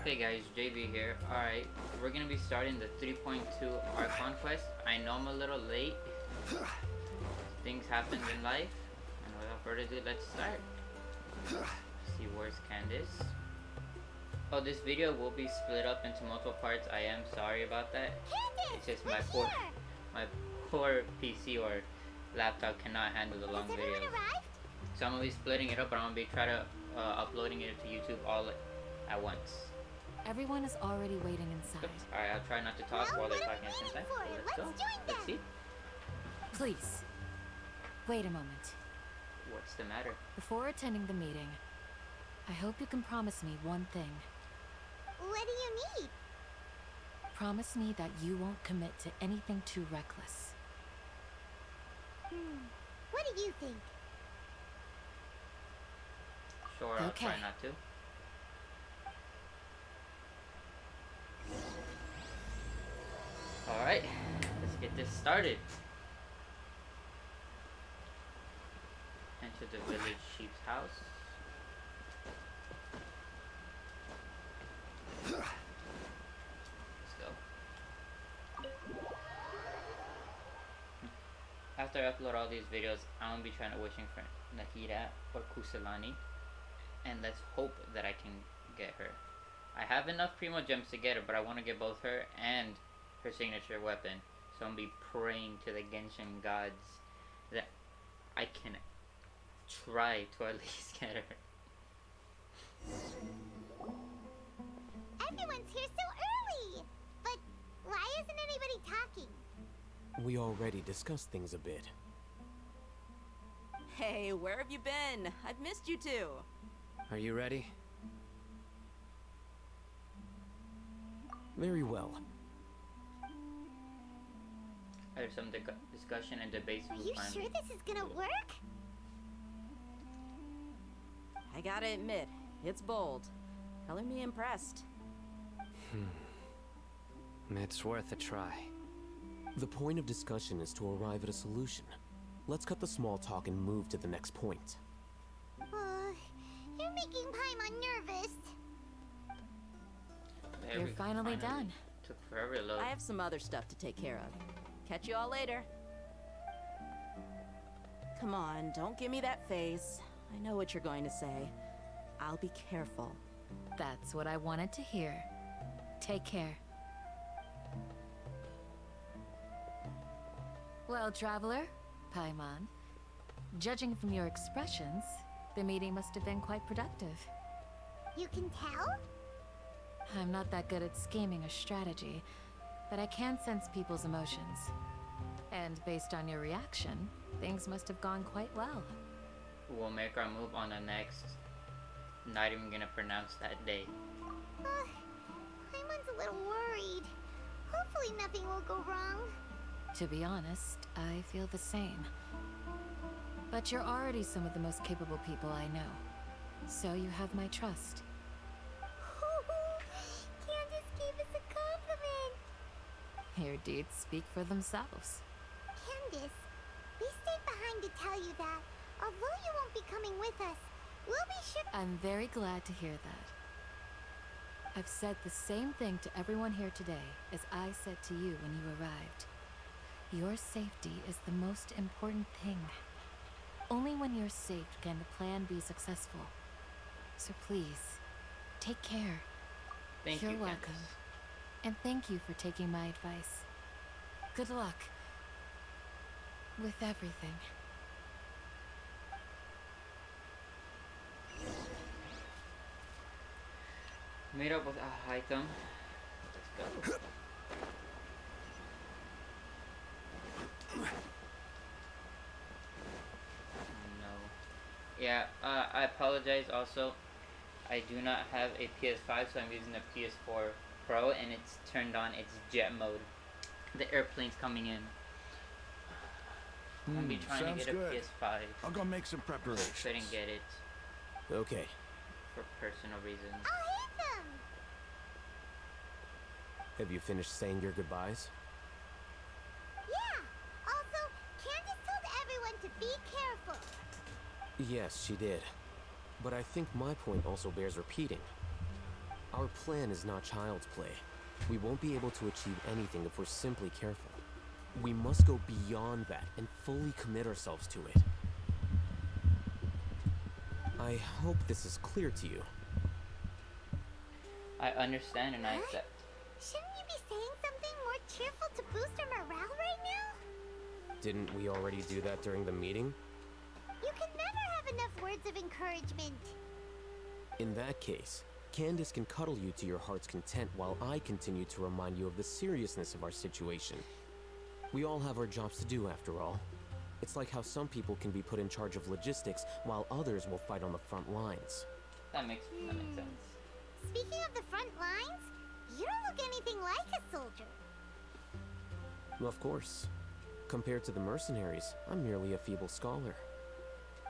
Hey guys, JB here. Alright, we're gonna be starting the 3.2 Archon Quest. I know I'm a little late. Things happen in life. And without further ado, let's start. See, where's Candace? Oh, this video will be split up into multiple parts. I am sorry about that. It's just my poor PC or laptop cannot handle the long videos. So I'm gonna be splitting it up, but I'm gonna be uploading it to YouTube all at once. Everyone is already waiting inside. Alright, I'll try not to talk while they're talking at the same time. Let's go. Let's see. Please, wait a moment. What's the matter? Before attending the meeting, I hope you can promise me one thing. What do you need? Promise me that you won't commit to anything too reckless. What do you think? Sure, I'll try not to. Alright, let's get this started. Enter the village chief's house. Let's go. After I upload all these videos, I'm gonna be trying to wishing for Nahida or Kusalani. And let's hope that I can get her. I have enough Primo Gems to get her, but I want to get both her and her signature weapon. So I'm gonna be praying to the Genshin gods that I can try to at least get her. Everyone's here so early! But why isn't anybody talking? We already discussed things a bit. Hey, where have you been? I've missed you too. Are you ready? Very well. There's some discussion and debates. Are you sure this is gonna work? I gotta admit, it's bold. Color me impressed. It's worth a try. The point of discussion is to arrive at a solution. Let's cut the small talk and move to the next point. You're making Paimon nervous. You're finally done. Took forever to load. I have some other stuff to take care of. Catch you all later. Come on, don't give me that face. I know what you're going to say. I'll be careful. That's what I wanted to hear. Take care. Well, traveler, Paimon, judging from your expressions, the meeting must have been quite productive. You can tell? I'm not that good at scheming or strategy, but I can sense people's emotions. And based on your reaction, things must have gone quite well. We'll make our move on the next. Not even gonna pronounce that day. Paimon's a little worried. Hopefully nothing will go wrong. To be honest, I feel the same. But you're already some of the most capable people I know. So you have my trust. Candace gave us a compliment. Your deeds speak for themselves. Candace, we stayed behind to tell you that, although you won't be coming with us, we'll be sure. I'm very glad to hear that. I've said the same thing to everyone here today as I said to you when you arrived. Your safety is the most important thing. Only when you're safe can the plan be successful. So please, take care. You're welcome. Candace. And thank you for taking my advice. Good luck with everything. Meet up with Hytham. Let's go. Yeah, I apologize also. I do not have a PS5, so I'm using a PS4 Pro, and it's turned on its jet mode. The airplane's coming in. I'm gonna be trying to get a PS5. I'll go make some preparations. Couldn't get it Okay. for personal reasons. I'll hit them. Have you finished saying your goodbyes? Yeah. Also, Candace told everyone to be careful. Yes, she did. But I think my point also bears repeating. Our plan is not child's play. We won't be able to achieve anything if we're simply careful. We must go beyond that and fully commit ourselves to it. I hope this is clear to you. I understand and I accept. Shouldn't you be saying something more cheerful to boost our morale right now? Didn't we already do that during the meeting? You can never have enough words of encouragement. In that case, Candace can cuddle you to your heart's content while I continue to remind you of the seriousness of our situation. We all have our jobs to do after all. It's like how some people can be put in charge of logistics while others will fight on the front lines. That makes sense. Speaking of the front lines, you don't look anything like a soldier. Of course. Compared to the mercenaries, I'm merely a feeble scholar.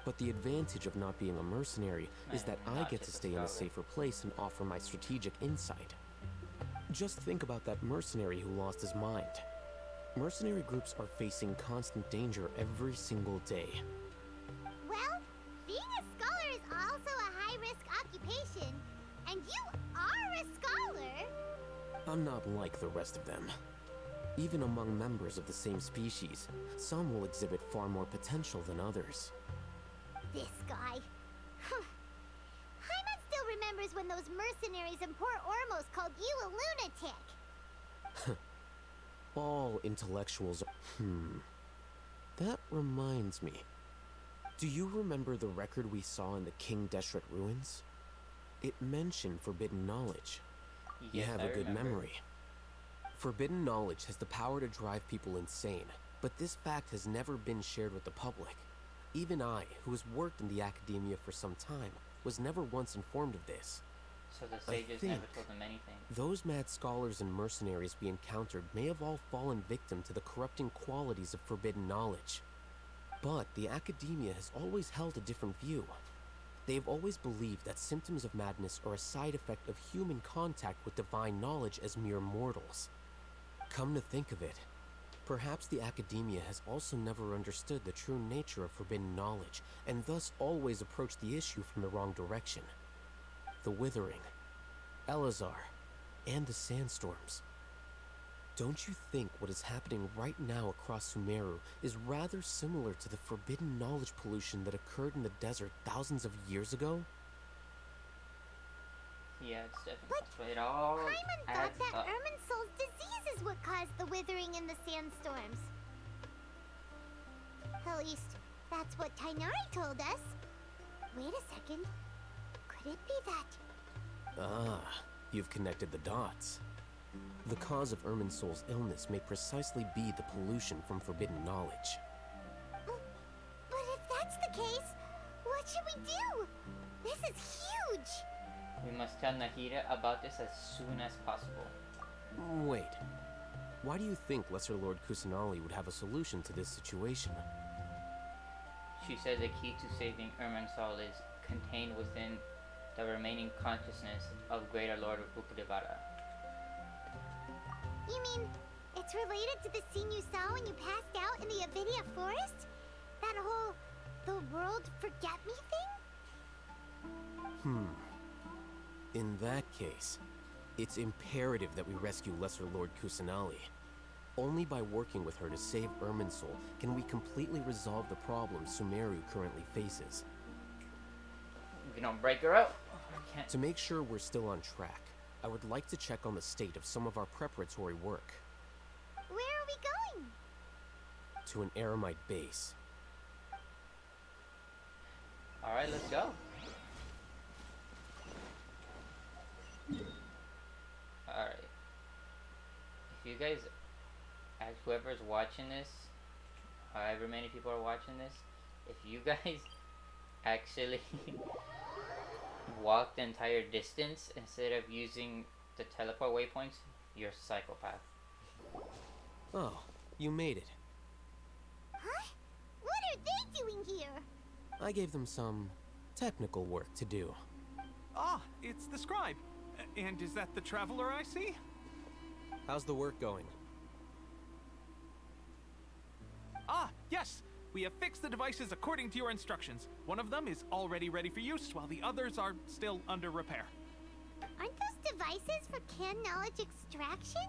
But the advantage of not being a mercenary is that I get to stay in a safer place and offer my strategic insight. Just think about that mercenary who lost his mind. Mercenary groups are facing constant danger every single day. Well, being a scholar is also a high-risk occupation, and you are a scholar. I'm not like the rest of them. Even among members of the same species, some will exhibit far more potential than others. This guy. Hyman still remembers when those mercenaries in Port Ormos called you a lunatic. All intellectuals are... That reminds me. Do you remember the record we saw in the King Deshret ruins? It mentioned forbidden knowledge. You have a good memory. Forbidden knowledge has the power to drive people insane, but this fact has never been shared with the public. Even I, who has worked in the academia for some time, was never once informed of this. So the sages never told them anything. Those mad scholars and mercenaries we encountered may have all fallen victim to the corrupting qualities of forbidden knowledge. But the academia has always held a different view. They have always believed that symptoms of madness are a side effect of human contact with divine knowledge as mere mortals. Come to think of it, perhaps the academia has also never understood the true nature of forbidden knowledge, and thus always approached the issue from the wrong direction. The Withering, Elazar, and the Sandstorms. Don't you think what is happening right now across Sumeru is rather similar to the forbidden knowledge pollution that occurred in the desert thousands of years ago? Yeah, it's definitely. But it all Hyman thought that Irminsul's disease is what caused the withering in the sandstorms. At least, that's what Tainari told us. Wait a second. Could it be that? Ah, you've connected the dots. The cause of Irminsul's illness may precisely be the pollution from forbidden knowledge. But if that's the case, what should we do? This is huge! We must tell Nahida about this as soon as possible. Wait. Why do you think Lesser Lord Kusanali would have a solution to this situation? She said the key to saving Irminsul is contained within the remaining consciousness of Greater Lord Ukudevara. You mean, it's related to the scene you saw when you passed out in the Avidia Forest? That whole, the world forget me thing? In that case, it's imperative that we rescue Lesser Lord Kusanali. Only by working with her to save Irminsul can we completely resolve the problem Sumeru currently faces. We don't break her out. To make sure we're still on track, I would like to check on the state of some of our preparatory work. Where are we going? To an Eremite base. Alright, let's go. Alright. If you guys, whoever's watching this, however many people are watching this, if you guys actually walk the entire distance instead of using the teleport waypoints, you're a psychopath. Oh, you made it. Huh? What are they doing here? I gave them some technical work to do. Ah, it's the scribe. And is that the traveler I see? How's the work going? Ah, yes! We have fixed the devices according to your instructions. One of them is already ready for use, while the others are still under repair. Aren't those devices arcane knowledge extraction?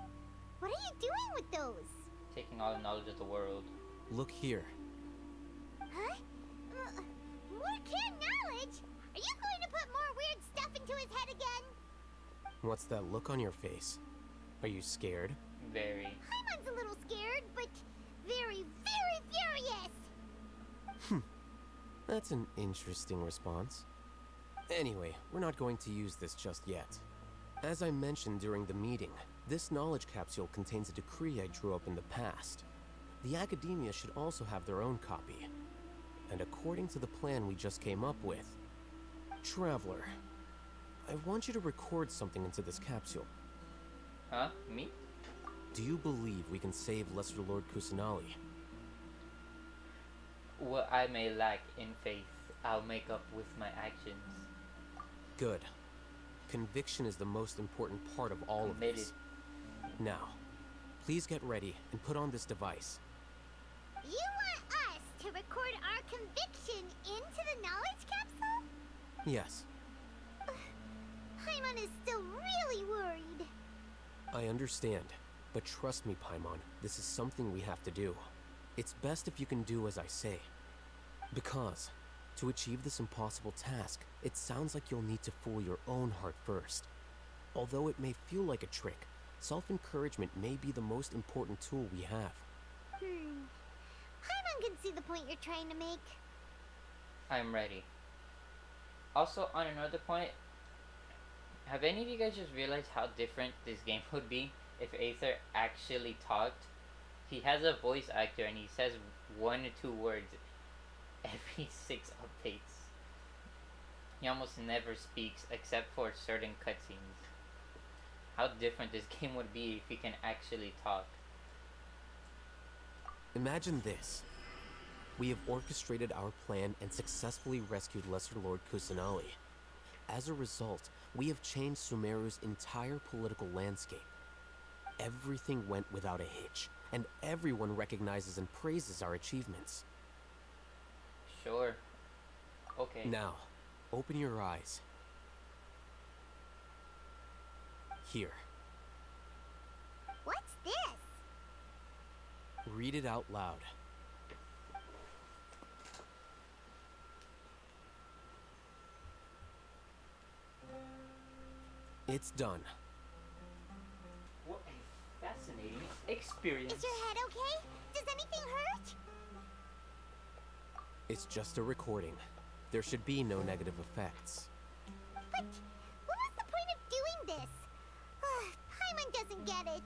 What are you doing with those? Taking all the knowledge of the world. Look here. Huh? More arcane knowledge? Are you going to put more weird stuff into his head again? What's that look on your face? Are you scared? Very. Paimon's a little scared, but very, very furious. That's an interesting response. Anyway, we're not going to use this just yet. As I mentioned during the meeting, this knowledge capsule contains a decree I drew up in the past. The academia should also have their own copy. And according to the plan we just came up with, Traveler, I want you to record something into this capsule. Huh? Me? Do you believe we can save Lesser Lord Kusanali? What I may lack in faith, I'll make up with my actions. Good. Conviction is the most important part of all of Committed. this. Now, please get ready and put on this device. You want us to record our conviction into the knowledge capsule? Yes, Paimon is still really worried. I understand, but trust me, Paimon, this is something we have to do. It's best if you can do as I say. Because, to achieve this impossible task, it sounds like you'll need to fool your own heart first. Although it may feel like a trick, self-encouragement may be the most important tool we have. Paimon can see the point you're trying to make. I'm ready. Also, on another point, have any of you guys just realized how different this game would be if Aether actually talked? He has a voice actor and he says 1 or 2 words every 6 updates. He almost never speaks except for certain cutscenes. How different this game would be if he can actually talk. Imagine this. We have orchestrated our plan and successfully rescued Lesser Lord Kusanali. As a result, we have changed Sumeru's entire political landscape. Everything went without a hitch, and everyone recognizes and praises our achievements. Sure. Okay. Now, open your eyes. Here, What's this? read it out loud. It's done. What a fascinating experience. Is your head okay? Does anything hurt? It's just a recording. There should be no negative effects. But what was the point of doing this? Paimon doesn't get it.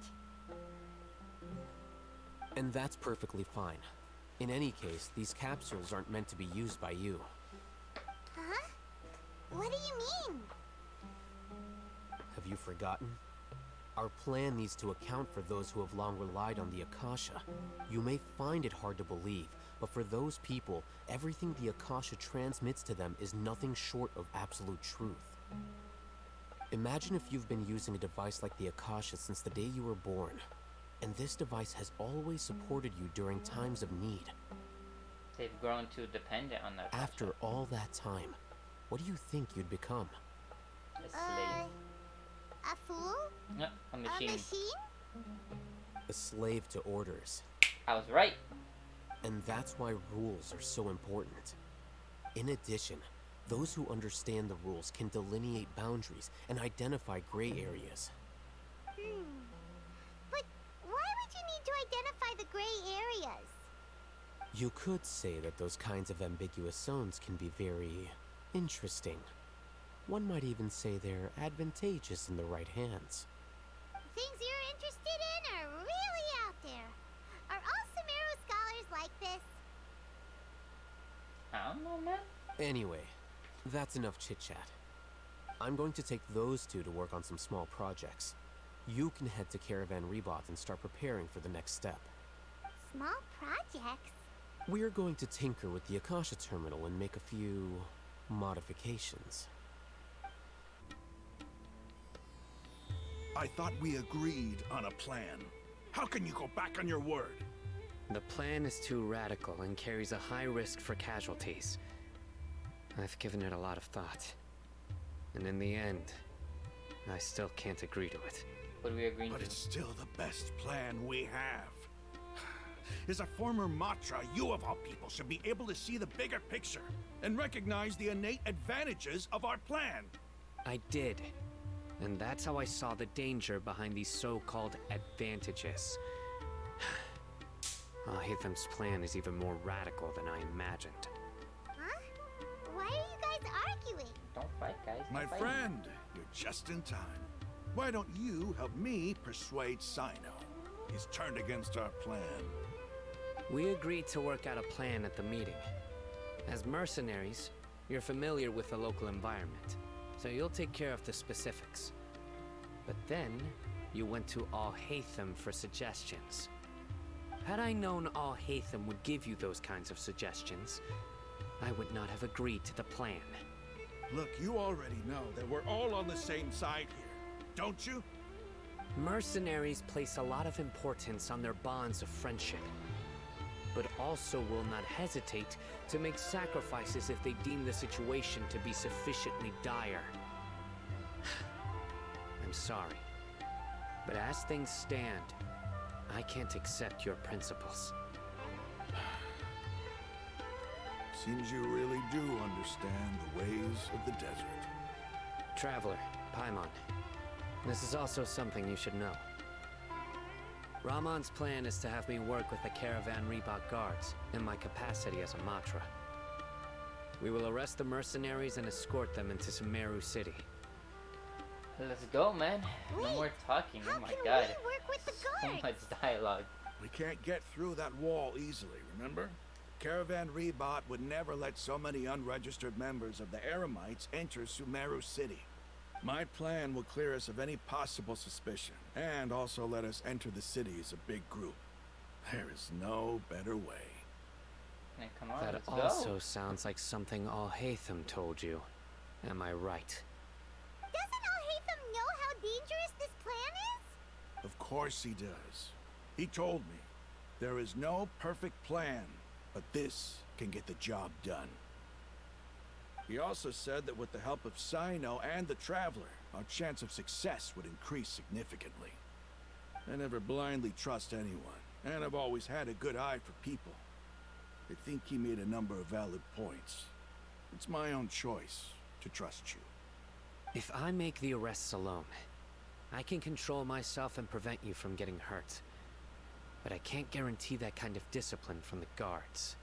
And that's perfectly fine. In any case, these capsules aren't meant to be used by you. Huh? What do you mean? Have you forgotten? Our plan needs to account for those who have long relied on the Akasha. You may find it hard to believe, but for those people, everything the Akasha transmits to them is nothing short of absolute truth. Imagine if you've been using a device like the Akasha since the day you were born, and this device has always supported you during times of need. They've grown too dependent on that. After all that time, what do you think you'd become? A slave. A fool? No, a A machine. machine? A slave to orders. I was right. And that's why rules are so important. In addition, those who understand the rules can delineate boundaries and identify gray areas. But why would you need to identify the gray areas? You could say that those kinds of ambiguous zones can be very interesting. One might even say they're advantageous in the right hands. Things you're interested in are really out there. Are all Sumeru scholars like this? I don't know, man. Anyway, that's enough chit-chat. I'm going to take those two to work on some small projects. You can head to Caravan Rebot and start preparing for the next step. Small projects? We're going to tinker with the Akasha terminal and make a few modifications. I thought we agreed on a plan. How can you go back on your word? The plan is too radical and carries a high risk for casualties. I've given it a lot of thought. And in the end, I still can't agree to it. What are we agreeing But to? it's still the best plan we have. As a former Matra, you of all people should be able to see the bigger picture and recognize the innate advantages of our plan. I did. And that's how I saw the danger behind these so-called advantages. Al-Haytham's plan is even more radical than I imagined. Huh? Why are you guys arguing? Don't fight, guys. Don't My fight. friend, you're just in time. Why don't you help me persuade Sino? He's turned against our plan. We agreed to work out a plan at the meeting. As mercenaries, you're familiar with the local environment, so you'll take care of the specifics. But then, you went to Al-Haytham for suggestions. Had I known Al-Haytham would give you those kinds of suggestions, I would not have agreed to the plan. Look, you already know that we're all on the same side here, don't you? Mercenaries place a lot of importance on their bonds of friendship, but also will not hesitate to make sacrifices if they deem the situation to be sufficiently dire. I'm sorry, but as things stand, I can't accept your principles. Seems you really do understand the ways of the desert. Traveler, Paimon, this is also something you should know. Rahman's plan is to have me work with the Caravan Reebok guards in my capacity as a Matra. We will arrest the mercenaries and escort them into Sumeru City. Let's go, man. No Wait, more talking. How Oh my can god. we work with the So guards? much dialogue. We can't get through that wall easily, remember? Caravan Rebot would never let so many unregistered members of the Eremites enter Sumeru City. My plan will clear us of any possible suspicion, and also let us enter the city as a big group. There is no better way. Man, come on, That let's also go. sounds like something Al-Haytham told you. Am I right? Doesn't Al-Haytham know how dangerous this plan is? Of course he does. He told me, there is no perfect plan, but this can get the job done. He also said that with the help of Sino and the Traveler, our chance of success would increase significantly. I never blindly trust anyone, and I've always had a good eye for people. I think he made a number of valid points. It's my own choice to trust you. If I make the arrests alone, I can control myself and prevent you from getting hurt. But I can't guarantee that kind of discipline from the guards.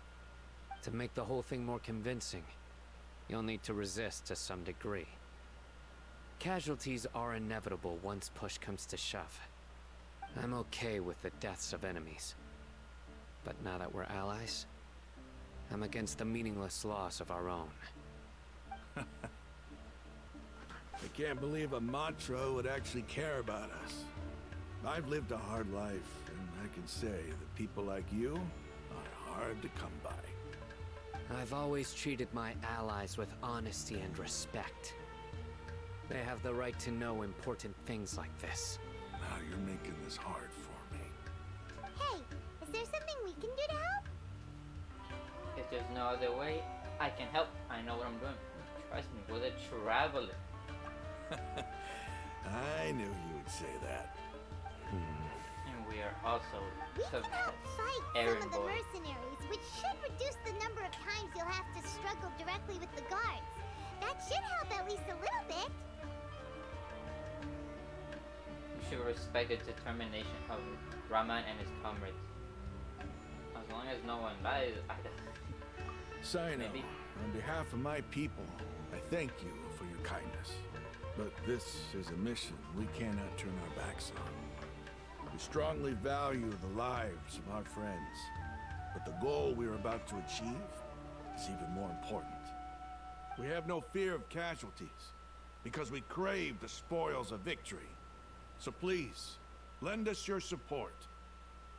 To make the whole thing more convincing, you'll need to resist to some degree. Casualties are inevitable once push comes to shove. I'm okay with the deaths of enemies. But now that we're allies, I'm against the meaningless loss of our own. I can't believe a Matra would actually care about us. I've lived a hard life, and I can say that people like you are hard to come by. I've always treated my allies with honesty and respect. They have the right to know important things like this. Now you're making this hard for me. Hey, is there something we can do to help? If there's no other way, I can help. I know what I'm doing. Trust me, we're the Traveler. I knew you would say that. And we are also We the can help best fight errand some of the boy. mercenaries, which should reduce the number of times you'll have to struggle directly with the guards. That should help at least a little bit. You should respect the determination of Rahman and his comrades. As long as no one dies, Sino, Maybe. on behalf of my people, I thank you for your kindness. But this is a mission we cannot turn our backs on. We strongly value the lives of our friends, but the goal we are about to achieve is even more important. We have no fear of casualties, because we crave the spoils of victory. So please, lend us your support.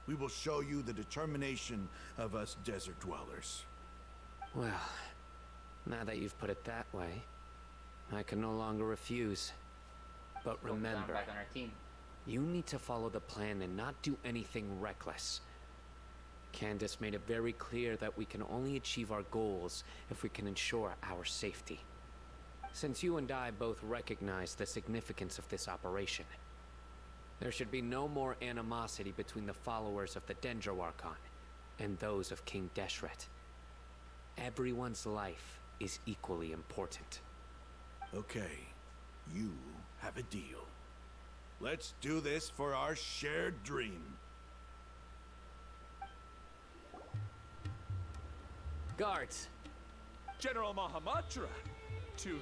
We will show you the determination of us desert dwellers. Well, now that you've put it that way, I can no longer refuse. But Focus on remember, back on our team. you need to follow the plan and not do anything reckless. Candace made it very clear that we can only achieve our goals if we can ensure our safety. Since you and I both recognize the significance of this operation, there should be no more animosity between the followers of the Dendro Archon and those of King Deshret. Everyone's life is equally important. Okay, you have a deal. Let's do this for our shared dream. Guards! General Mahamatra! To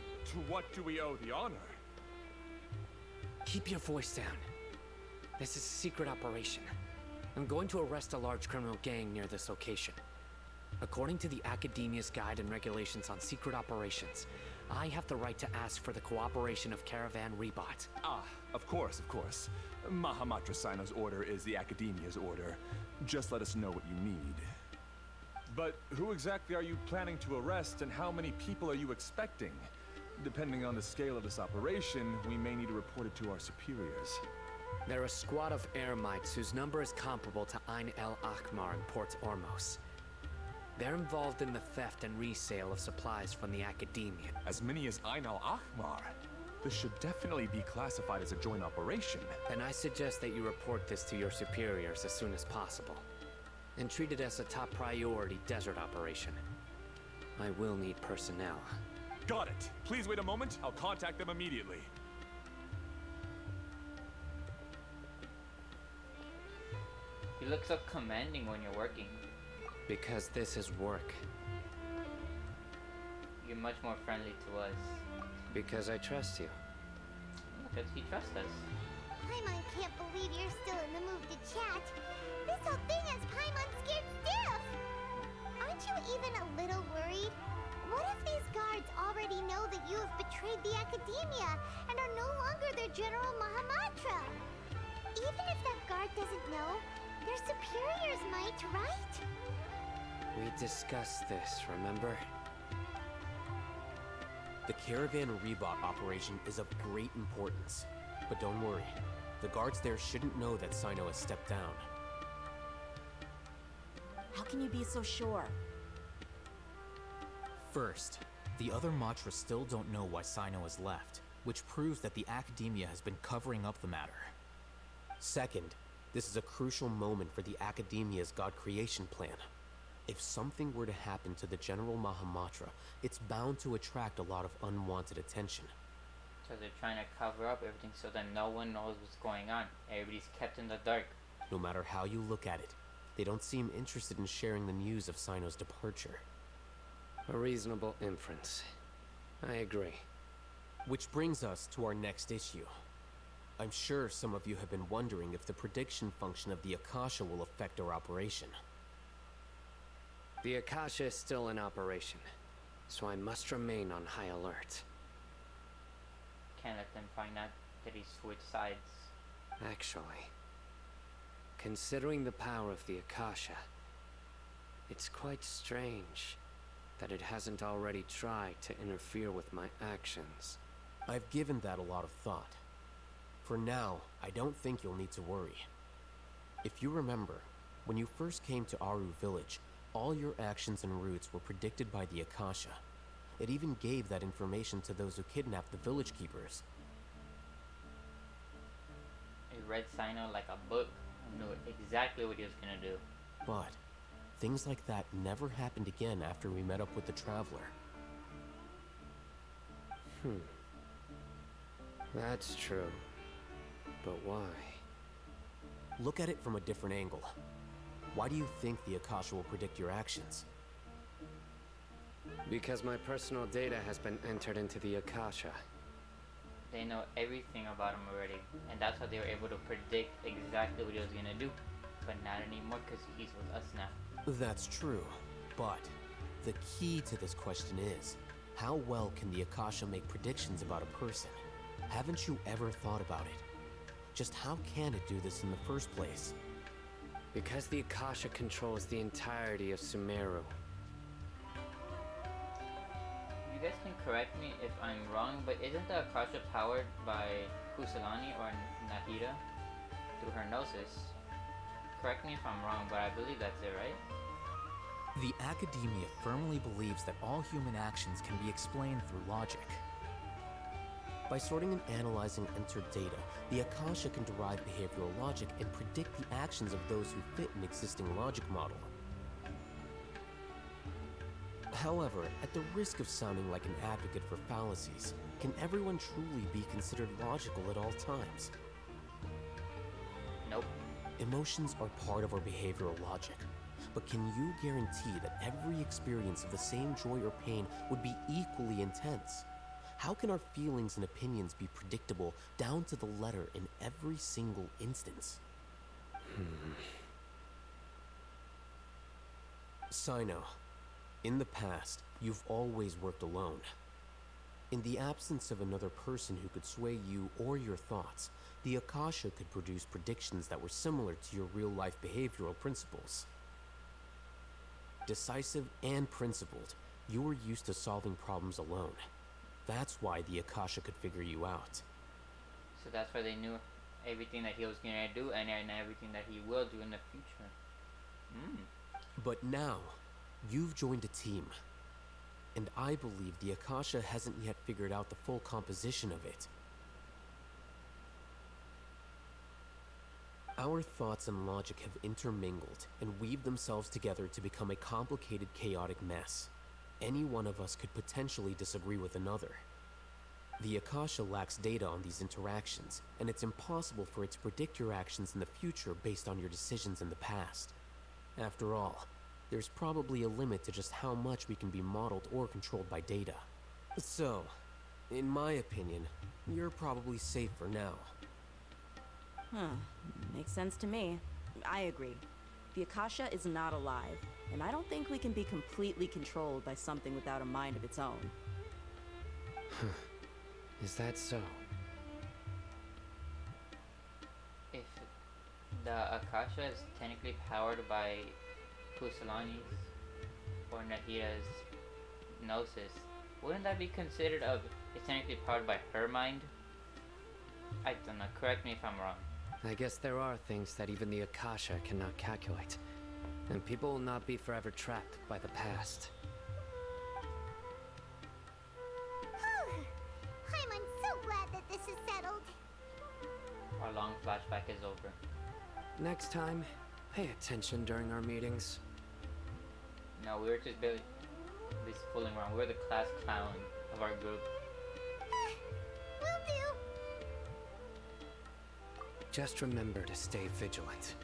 what do we owe the honor? Keep your voice down. This is a secret operation. I'm going to arrest a large criminal gang near this location. According to the Academia's Guide and Regulations on Secret Operations, I have the right to ask for the cooperation of Caravan Rebot. Ah, of course, of course. Mahamatra Sino's order is the Academia's order. Just let us know what you need. But who exactly are you planning to arrest, and how many people are you expecting? Depending on the scale of this operation, we may need to report it to our superiors. They're a squad of Eremites whose number is comparable to Ain El Akhmar in Port Ormos. They're involved in the theft and resale of supplies from the Academia. As many as Ain Al Akhmar? This should definitely be classified as a joint operation. Then I suggest that you report this to your superiors as soon as possible, and treat it as a top priority desert operation. I will need personnel. Got it. Please wait a moment. I'll contact them immediately. You look so commanding when you're working. Because this is work. You're much more friendly to us. Because I trust you. Because he trusts us. Paimon can't believe you're still in the mood to chat. This whole thing has Paimon scared stiff. Aren't you even a little worried? What if these guards already know that you have betrayed the Academia and are no longer their General Mahamatra? Even if that guard doesn't know, their superiors might, right? We discussed this, remember? The Caravan Rebot operation is of great importance. But don't worry, the guards there shouldn't know that Sino has stepped down. How can you be so sure? First, the other Matra still don't know why Sino has left, which proves that the Academia has been covering up the matter. Second, this is a crucial moment for the Academia's God creation plan. If something were to happen to the General Mahamatra, it's bound to attract a lot of unwanted attention. So they're trying to cover up everything so that no one knows what's going on. Everybody's kept in the dark. No matter how you look at it, they don't seem interested in sharing the news of Sino's departure. A reasonable inference. I agree. Which brings us to our next issue. I'm sure some of you have been wondering if the prediction function of the Akasha will affect our operation. The Akasha is still in operation, so I must remain on high alert. Can't let them find out that he switched sides. Actually, considering the power of the Akasha, it's quite strange that it hasn't already tried to interfere with my actions. I've given that a lot of thought. For now, I don't think you'll need to worry. If you remember, when you first came to Aru Village, all your actions and routes were predicted by the Akasha. It even gave that information to those who kidnapped the village keepers. He read Sino like a book and knew exactly what he was gonna do. But things like that never happened again after we met up with the Traveler. That's true. But why? Look at it from a different angle. Why do you think the Akasha will predict your actions? Because my personal data has been entered into the Akasha. They know everything about him already, and that's how they were able to predict exactly what he was gonna do. But not anymore, because he's with us now. That's true, but the key to this question is, how well can the Akasha make predictions about a person? Haven't you ever thought about it? Just how can it do this in the first place? Because the Akasha controls the entirety of Sumeru. You guys can correct me if I'm wrong, but isn't the Akasha powered by Kusalani or Nahida through her gnosis? Correct me if I'm wrong, but I believe that's it, right? The Academia firmly believes that all human actions can be explained through logic. By sorting and analyzing entered data, the Akasha can derive behavioral logic and predict the actions of those who fit an existing logic model. However, at the risk of sounding like an advocate for fallacies, can everyone truly be considered logical at all times? Nope. Emotions are part of our behavioral logic, but can you guarantee that every experience of the same joy or pain would be equally intense? How can our feelings and opinions be predictable down to the letter in every single instance? Sino, in the past, you've always worked alone. In the absence of another person who could sway you or your thoughts, the Akasha could produce predictions that were similar to your real-life behavioral principles. Decisive and principled, you were used to solving problems alone. That's why the Akasha could figure you out. So that's why they knew everything that he was going to do and everything that he will do in the future. But now, you've joined a team. And I believe the Akasha hasn't yet figured out the full composition of it. Our thoughts and logic have intermingled and weaved themselves together to become a complicated, chaotic mess. Any one of us could potentially disagree with another. The Akasha lacks data on these interactions, and it's impossible for it to predict your actions in the future based on your decisions in the past. After all, there's probably a limit to just how much we can be modeled or controlled by data. So, in my opinion, you're probably safe for now. Makes sense to me. I agree. The Akasha is not alive, and I don't think we can be completely controlled by something without a mind of its own. Is that so? If the Akasha is technically powered by Pusilani's or Nahida's Gnosis, wouldn't that be considered it's technically powered by her mind? I don't know, correct me if I'm wrong. I guess there are things that even the Akasha cannot calculate. And people will not be forever trapped by the past. I'm so glad that this is settled. Our long flashback is over. Next time, pay attention during our meetings. No, we were just fooling around. We're the class clown of our group. Will do. Just remember to stay vigilant.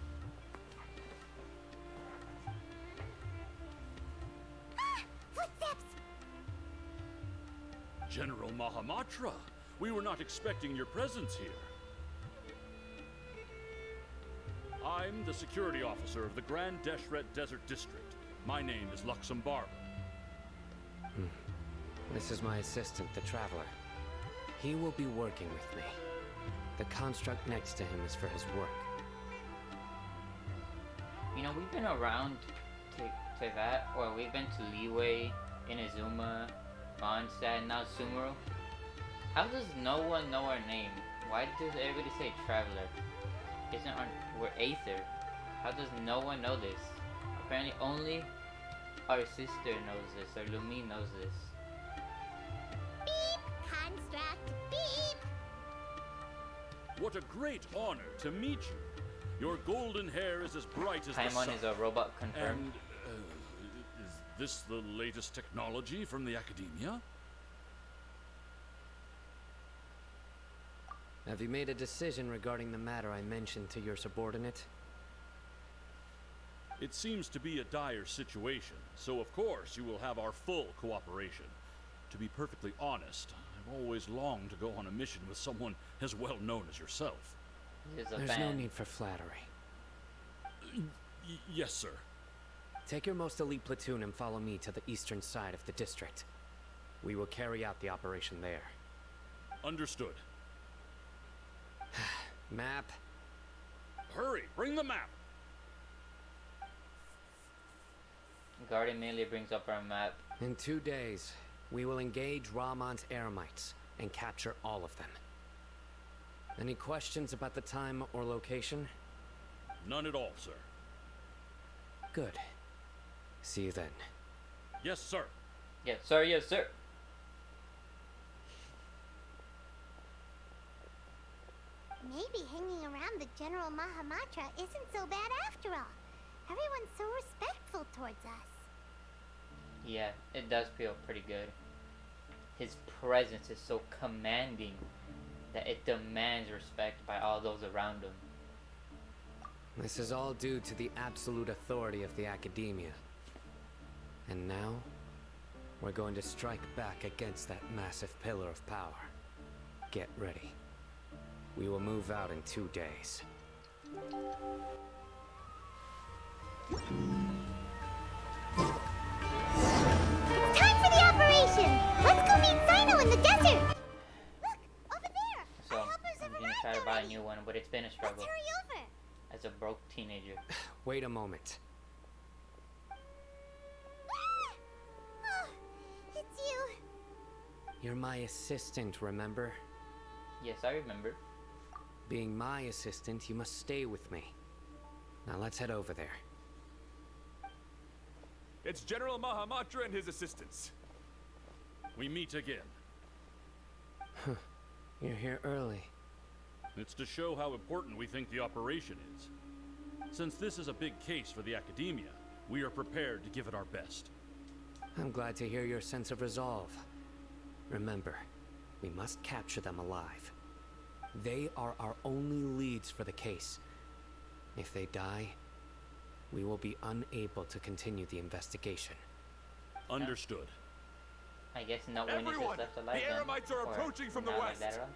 Footsteps! General Mahamatra, we were not expecting your presence here. I'm the security officer of the Grand Deshret Desert District. My name is Luxembarba. This is my assistant, the Traveler. He will be working with me. The construct next to him is for his work. You know, we've been around to that, or we've been to Liyue, Inazuma, Mondstadt, now Sumeru. How does no one know our name? Why does everybody say Traveler? We're Aether. How does no one know this? Apparently only our sister knows this, or Lumine knows this. Beep! Construct! Beep! What a great honor to meet you. Your golden hair is as bright as the Paimon sun. is a robot confirmed. And is this the latest technology from the Academia? Have you made a decision regarding the matter I mentioned to your subordinate? It seems to be a dire situation, so of course you will have our full cooperation. To be perfectly honest, I've always longed to go on a mission with someone as well known as yourself. There's no need for flattery. Yes, sir. Take your most elite platoon and follow me to the eastern side of the district. We will carry out the operation there. Understood. Map. Hurry, bring the map! Guard immediately brings up our map. In 2 days, we will engage Rahman's Eremites and capture all of them. Any questions about the time or location? None at all, sir. Good. See you then. Yes, sir. Yes, sir. Yes, sir. Maybe hanging around the General Mahamatra isn't so bad after all. Everyone's so respectful towards us. Yeah, it does feel pretty good. His presence is so commanding that it demands respect by all those around him. This is all due to the absolute authority of the Academia. And now, we're going to strike back against that massive pillar of power. Get ready. We will move out in 2 days. It's time for the operation! Let's go meet Sino in the desert! Look, over there! So, Our helpers I'm have gonna arrived try to buy a already. new one, but it's been a struggle Let's hurry over! as a broke teenager. Wait a moment. Ah! Oh, it's you. You're my assistant, remember? Yes, I remember. Being my assistant, you must stay with me. Now let's head over there. It's General Mahamatra and his assistants. We meet again. You're here early. It's to show how important we think the operation is. Since this is a big case for the Academia, we are prepared to give it our best. I'm glad to hear your sense of resolve. Remember, we must capture them alive. They are our only leads for the case. If they die, we will be unable to continue the investigation. Understood. I guess no witnesses Everyone, left alive the then. Eremites are Or approaching from the not like west. that at all?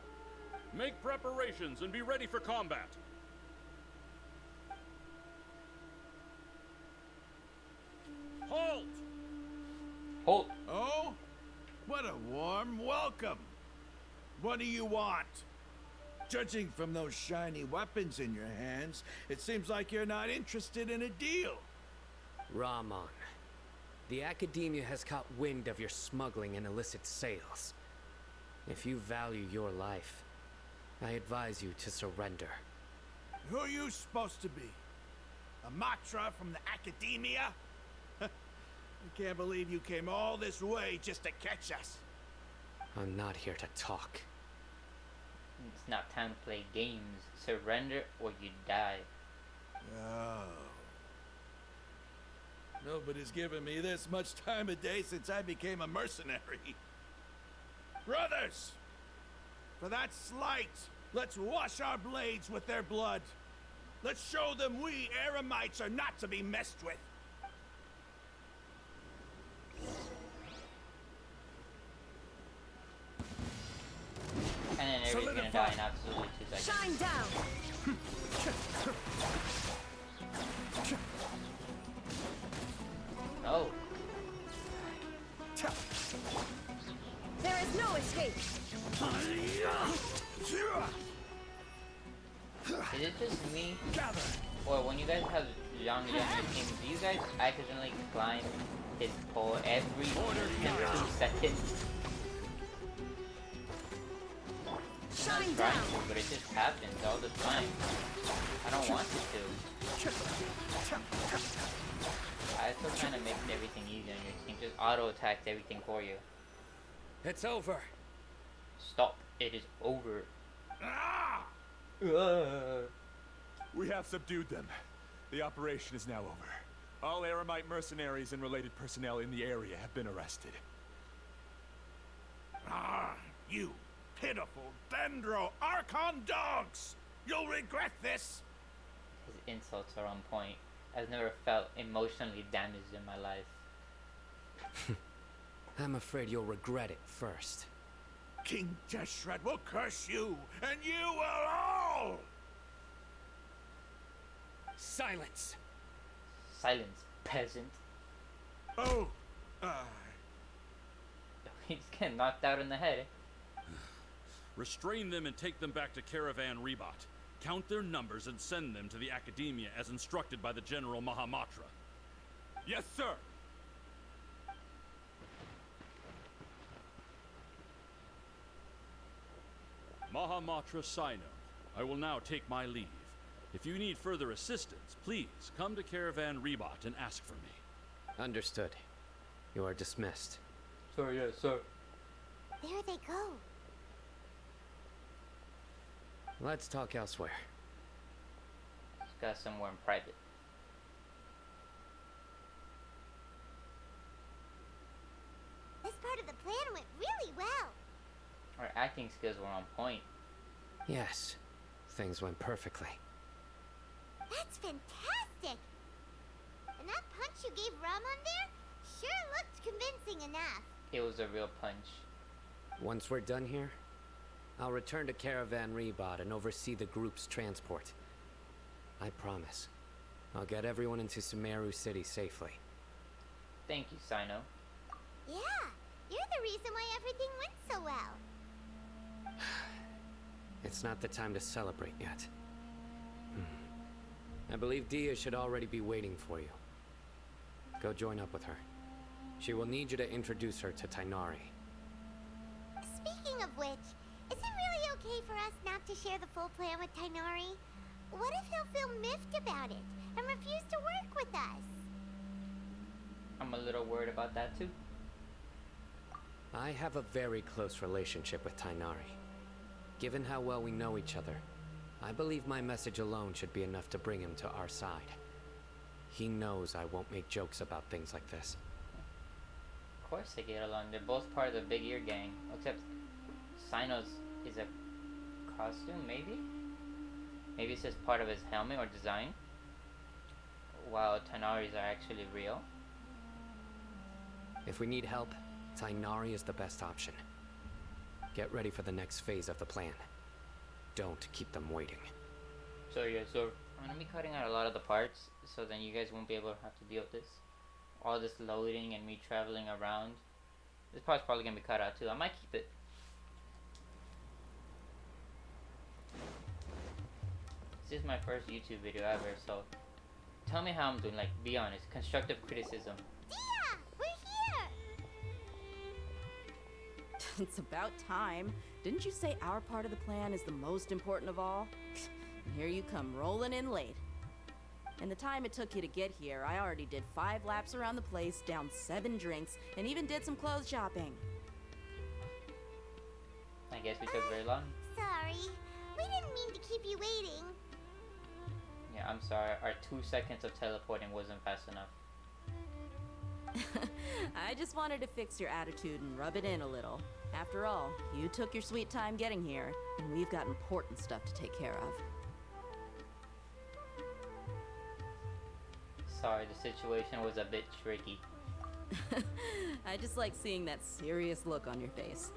Make preparations and be ready for combat. Halt! Halt! Oh? What a warm welcome. What do you want? Judging from those shiny weapons in your hands, it seems like you're not interested in a deal. Rahman, the Academia has caught wind of your smuggling and illicit sales. If you value your life, I advise you to surrender. Who are you supposed to be? A Matra from the Academia? I can't believe you came all this way just to catch us. I'm not here to talk. It's not time to play games. Surrender or you die. Oh. Nobody's given me this much time of day since I became a mercenary. Brothers! For that slight, let's wash our blades with their blood. Let's show them we Eremites are not to be messed with. And then everybody's gonna die in absolutely 2 seconds. Shine down! Oh. There is no escape! Is it just me? Or when you guys have Zhang in your team, do you guys accidentally climb his pole every 2 seconds? I'm not Shine trying down! to, but it just happens all the time. I don't want it to. I still trying to make everything easy on your team. Just auto attacks everything for you. It's over. Stop. It is over. Ah! We have subdued them. The operation is now over. All Eremite mercenaries and related personnel in the area have been arrested. Ah, you pitiful Dendro Archon dogs! You'll regret this! His insults are on point. I've never felt emotionally damaged in my life. I'm afraid you'll regret it first. King Deshret will curse you, and you will all! Silence! Silence, peasant. Oh, He's getting knocked out in the head. Restrain them and take them back to Caravan Rebot. Count their numbers and send them to the Academia as instructed by the General Mahamatra. Yes, sir! Mahamatra Sino, I will now take my leave. If you need further assistance, please come to Caravan Rebot and ask for me. Understood. You are dismissed. Sir, yes, sir. There they go. Let's talk elsewhere. Discuss somewhere in private. This part of the plan went really well. Our acting skills were on point. Yes, things went perfectly. That's fantastic! And that punch you gave Ramon there sure looked convincing enough. It was a real punch. Once we're done here, I'll return to Caravan Rebot and oversee the group's transport. I promise. I'll get everyone into Sumeru City safely. Thank you, Sino. Yeah, you're the reason why everything went so well. It's not the time to celebrate yet. I believe Dia should already be waiting for you. Go join up with her. She will need you to introduce her to Tainari. Speaking of which, is it really okay for us not to share the full plan with Tainari? What if he'll feel miffed about it and refuse to work with us? I'm a little worried about that too. I have a very close relationship with Tainari. Given how well we know each other, I believe my message alone should be enough to bring him to our side. He knows I won't make jokes about things like this. Of course they get along. They're both part of the Big Ear Gang. Except Sino's is a costume, maybe? Maybe it's just part of his helmet or design. While Tainari's are actually real. If we need help, Tainari is the best option. Get ready for the next phase of the plan. Don't keep them waiting. So yeah, so I'm gonna be cutting out a lot of the parts, so then you guys won't be able to have to deal with this. All this loading and me traveling around. This part's probably gonna be cut out too. I might keep it. This is my first YouTube video ever, so tell me how I'm doing. Like, be honest. Constructive criticism. Dia! We're here! It's about time. Didn't you say our part of the plan is the most important of all? And here you come rolling in late. In the time it took you to get here, I already did 5 laps around the place, downed 7 drinks, and even did some clothes shopping. I guess we took very long. Sorry. We didn't mean to keep you waiting. Yeah, I'm sorry. Our 2 seconds of teleporting wasn't fast enough. I just wanted to fix your attitude and rub it in a little. After all, you took your sweet time getting here, and we've got important stuff to take care of. Sorry, the situation was a bit tricky. I just like seeing that serious look on your face.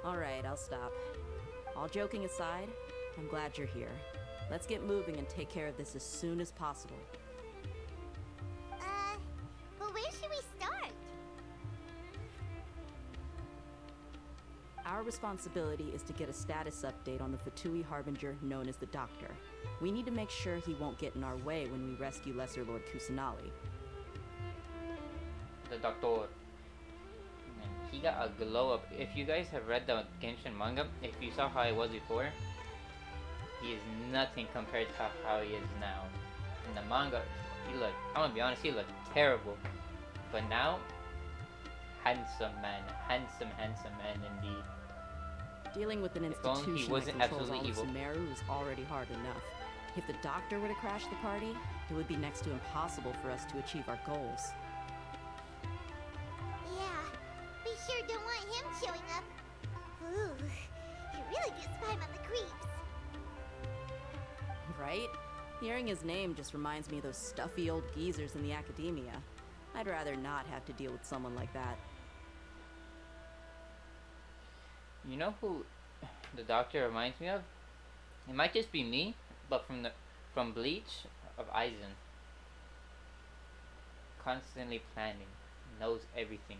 Alright, I'll stop. All joking aside, I'm glad you're here. Let's get moving and take care of this as soon as possible. But where should we start? Our responsibility is to get a status update on the Fatui Harbinger known as the Doctor. We need to make sure he won't get in our way when we rescue Lesser Lord Kusanali. The Doctor. Man, he got a glow up. If you guys have read the Genshin manga, if you saw how he was before, he is nothing compared to how he is now. In the manga, he looked, I'm gonna be honest, he looked terrible. But now, handsome man indeed. Dealing with an If only he institution wasn't that controls all absolutely of evil. Sumeru is already hard enough. If the Doctor were to crash the party, it would be next to impossible for us to achieve our goals. Yeah, we sure don't want him showing up. Ooh, he really gets by him on the creeps. Right? Hearing his name just reminds me of those stuffy old geezers in the academia. I'd rather not have to deal with someone like that. You know who the Doctor reminds me of? It might just be me, but from Bleach of Aizen. Constantly planning, knows everything.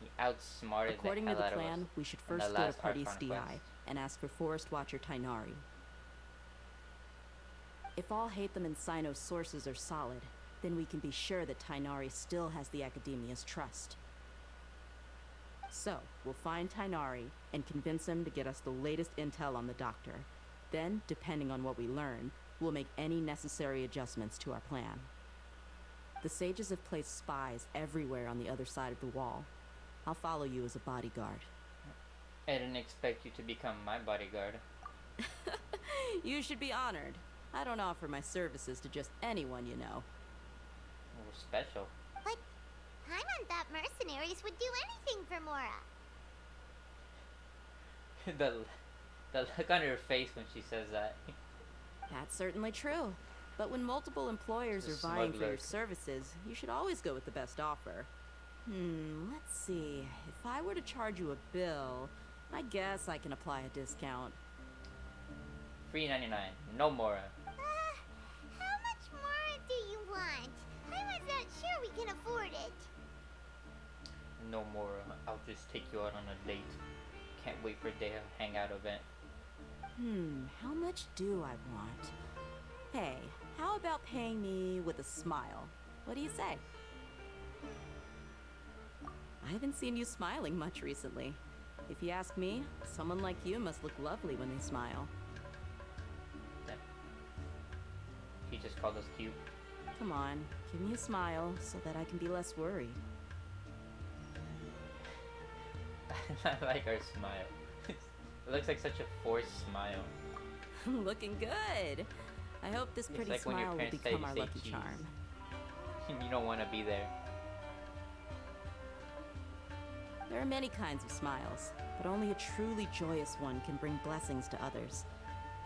He outsmarted According the to hell the out plan, of us we should in the first go to last Party Archon Di Quest. and ask for Forest Watcher Tainari. If all Hatham and Sino's sources are solid, then we can be sure that Tainari still has the Academia's trust. So, we'll find Tainari and convince him to get us the latest intel on the Doctor. Then, depending on what we learn, we'll make any necessary adjustments to our plan. The sages have placed spies everywhere on the other side of the wall. I'll follow you as a bodyguard. I didn't expect you to become my bodyguard. You should be honored. I don't offer my services to just anyone you know. We're special. But Paimon thought mercenaries would do anything for Mora. the look on her face when she says that. That's certainly true. But when multiple employers It's a are vying smug for your look. services, you should always go with the best offer. Let's see. If I were to charge you a bill, I guess I can apply a discount. $3.99. No more. How much Mora do you want? Paimon's not sure we can afford it. No more. I'll just take you out on a date. Can't wait for their hangout event. How much do I want? Hey, how about paying me with a smile? What do you say? I haven't seen you smiling much recently. If you ask me, someone like you must look lovely when they smile. He just called us cute. Come on, give me a smile so that I can be less worried. I like our smile. It looks like such a forced smile. Looking good. I hope this It's pretty like when your smile will parents tell become you our to say lucky cheese. charm. You don't want to be there. There are many kinds of smiles, but only a truly joyous one can bring blessings to others.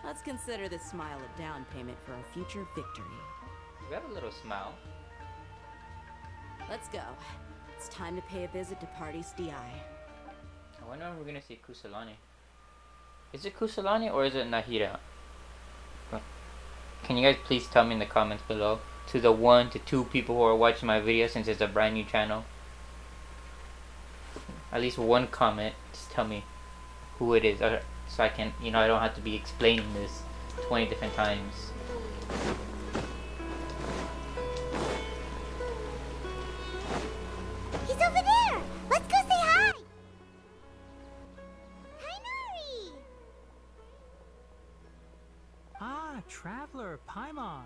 Let's consider this smile a down payment for our future victory. You got a little smile. Let's go. It's time to pay a visit to Party's DI. I wonder when we're gonna see Kusalani. Is it Kusalani or is it Nahira? Can you guys please tell me in the comments below? To the 1 to 2 people who are watching my video, since it's a brand new channel. At least one comment. Just tell me who it is. So I can, I don't have to be explaining this 20 different times. He's over there! Let's go say hi! Tainari! Ah, Traveler, Paimon.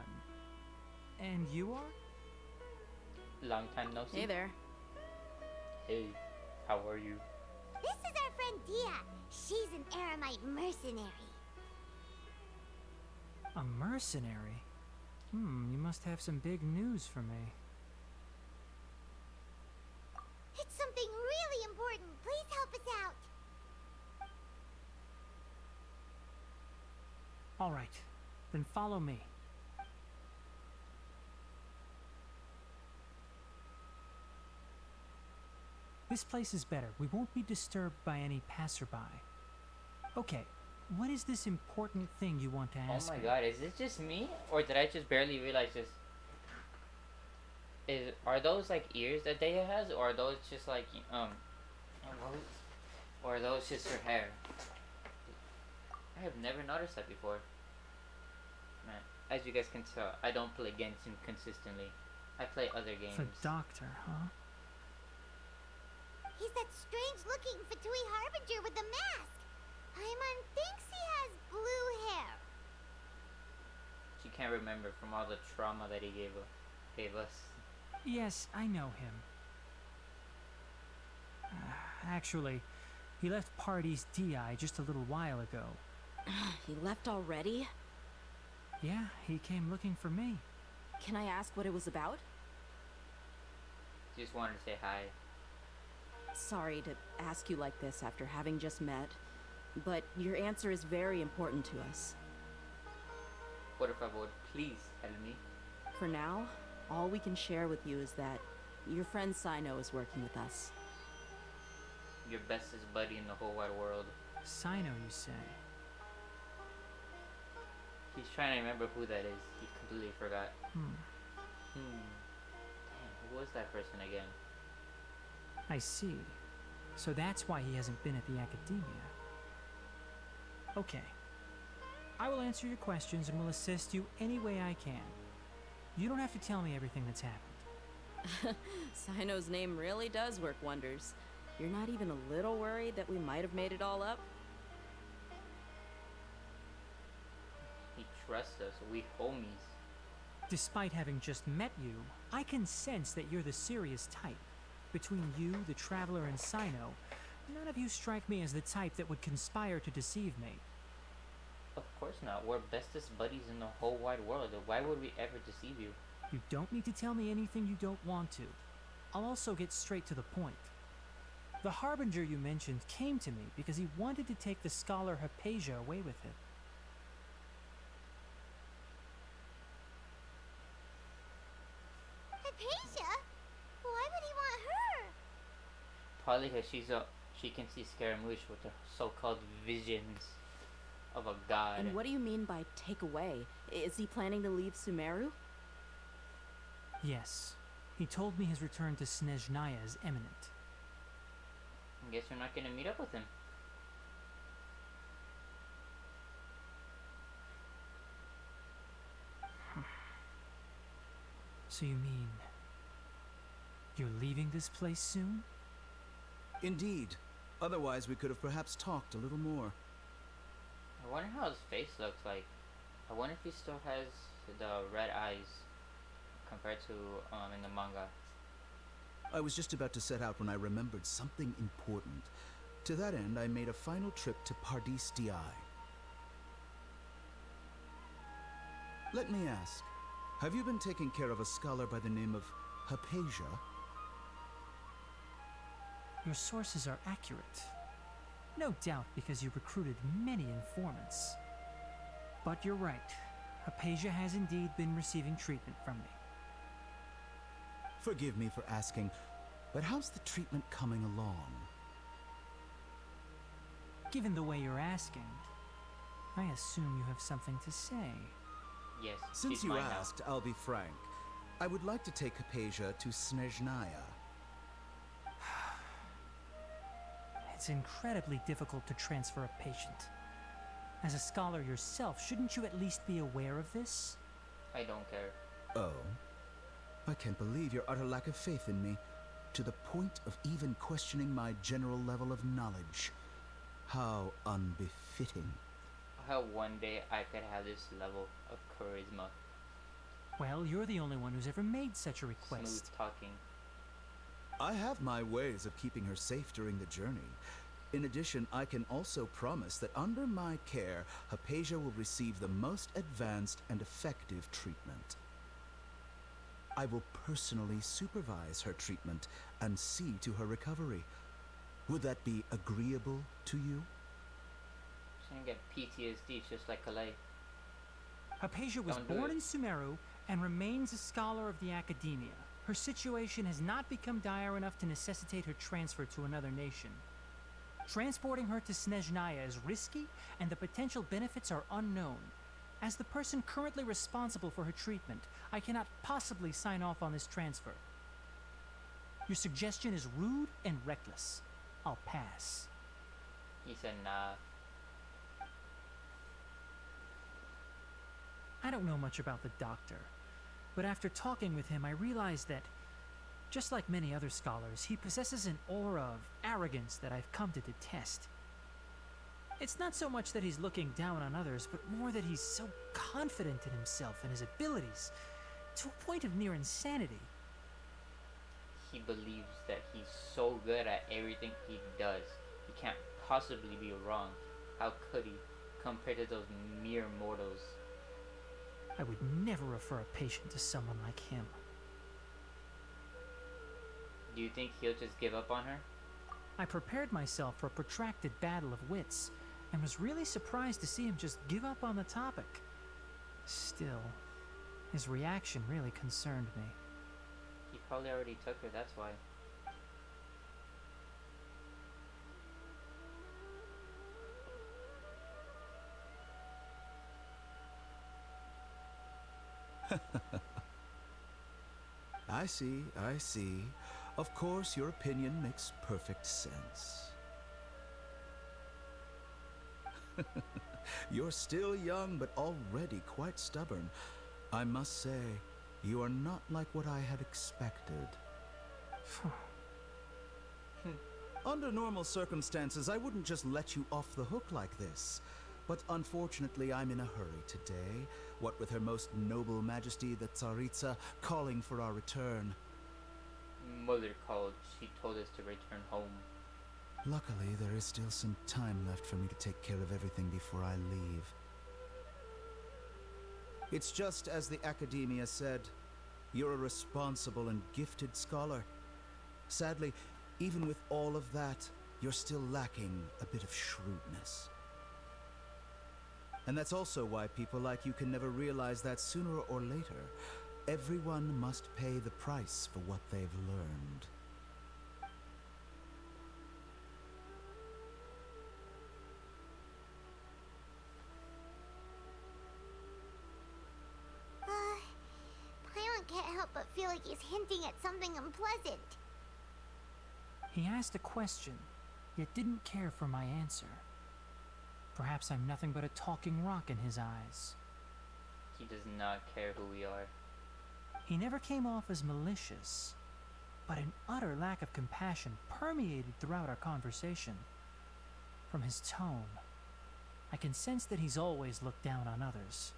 And you are? Long time no see. Hey there. Hey, how are you? This is our friend Dia. She's an Aramite mercenary. A mercenary? You must have some big news for me. It's something really important. Please help us out. All right, then follow me. This place is better. We won't be disturbed by any passerby. Okay, what is this important thing you want to Oh ask my me? god, is it just me? Or did I just barely realize this? Are those like ears that Daya has? Or are those just like, or are those just her hair? I have never noticed that before. Man, as you guys can tell, I don't play Genshin consistently. I play other games. The doctor, huh? He's that strange-looking Fatui Harbinger with the mask. Paimon thinks he has blue hair. She can't remember from all the trauma that he gave us. Yes, I know him. Actually, he left Party's DI just a little while ago. He left already? Yeah, he came looking for me. Can I ask what it was about? Just wanted to say hi. Sorry to ask you like this after having just met, but your answer is very important to us. What if I would please tell me? For now, all we can share with you is that your friend Sino is working with us. Your bestest buddy in the whole wide world. Sino, you say? He's trying to remember who that is. He completely forgot. Damn, who was that person again? I see. So that's why he hasn't been at the academia. Okay. I will answer your questions and will assist you any way I can. You don't have to tell me everything that's happened. Sino's name really does work wonders. You're not even a little worried that we might have made it all up? He trusts us. We homies. Despite having just met you, I can sense that you're the serious type. Between you, the Traveler, and Sino, None of you strike me as the type that would conspire to deceive me. Of course not. We're bestest buddies in the whole wide world. Why would we ever deceive you? You don't need to tell me anything you don't want to. I'll also get straight to the point. The Harbinger you mentioned came to me because he wanted to take the scholar Hypatia away with him. Hypatia? Why would he want her? Probably because she can see Scaramouche with her so-called visions of a god. And what do you mean by take away? Is he planning to leave Sumeru? Yes. He told me his return to Snezhnaya is imminent. I guess we're not gonna meet up with him. So you mean you're leaving this place soon? Indeed. Otherwise, we could have perhaps talked a little more. I wonder how his face looks like. I wonder if he still has the red eyes compared to in the manga. I was just about to set out when I remembered something important. To that end, I made a final trip to Pardis Di. Let me ask, have you been taking care of a scholar by the name of Hypatia? Your sources are accurate. No doubt because you recruited many informants. But you're right. Hypatia has indeed been receiving treatment from me. Forgive me for asking, but how's the treatment coming along? Given the way you're asking, I assume you have something to say. Yes, Since she's you mine asked, I'll be frank. I would like to take Hypatia to Snezhnaya. It's incredibly difficult to transfer a patient. As a scholar yourself, shouldn't you at least be aware of this? now. I don't care. Oh? I can't believe your utter lack of faith in me, to the point of even questioning my general level of knowledge. How unbefitting. I hope one day I could have this level of charisma. Well, you're the only one who's ever made such a request. Smooth talking. I have my ways of keeping her safe during the journey. In addition, I can also promise that under my care, Hypatia will receive the most advanced and effective treatment. I will personally supervise her treatment and see to her recovery. Would that be agreeable to you? She's gonna get PTSD just like Kalei. Hypatia was Don't do born it. in Sumeru and remains a scholar of the Academia. Her situation has not become dire enough to necessitate her transfer to another nation. Transporting her to Snezhnaya is risky, and the potential benefits are unknown. As the person currently responsible for her treatment, I cannot possibly sign off on this transfer. Your suggestion is rude and reckless. I'll pass. He said nah. I don't know much about the doctor, but after talking with him, I realized that, just like many other scholars, he possesses an aura of arrogance that I've come to detest. It's not so much that he's looking down on others, but more that he's so confident in himself and his abilities, to a point of near insanity. He believes that he's so good at everything he does. He can't possibly be wrong. How could he, compared to those mere mortals? I would never refer a patient to someone like him. Do you think he'll just give up on her? I prepared myself for a protracted battle of wits, and was really surprised to see him just give up on the topic. Still, his reaction really concerned me. He probably already took her, that's why. I see, I see. Of course, your opinion makes perfect sense. You're still young, but already quite stubborn. I must say, you are not like what I had expected. Under normal circumstances, I wouldn't just let you off the hook like this. But unfortunately, I'm in a hurry today. What with Her Most Noble Majesty the Tsaritsa calling for our return. Mother called. She told us to return home. Luckily, there is still some time left for me to take care of everything before I leave. It's just as the Academia said. You're a responsible and gifted scholar. Sadly, even with all of that, you're still lacking a bit of shrewdness. And that's also why people like you can never realize that sooner or later, everyone must pay the price for what they've learned. Paimon can't help but feel like he's hinting at something unpleasant. He asked a question, yet didn't care for my answer. Perhaps I'm nothing but a talking rock in his eyes. He does not care who we are. He never came off as malicious, but an utter lack of compassion permeated throughout our conversation. From his tone, I can sense that he's always looked down on others.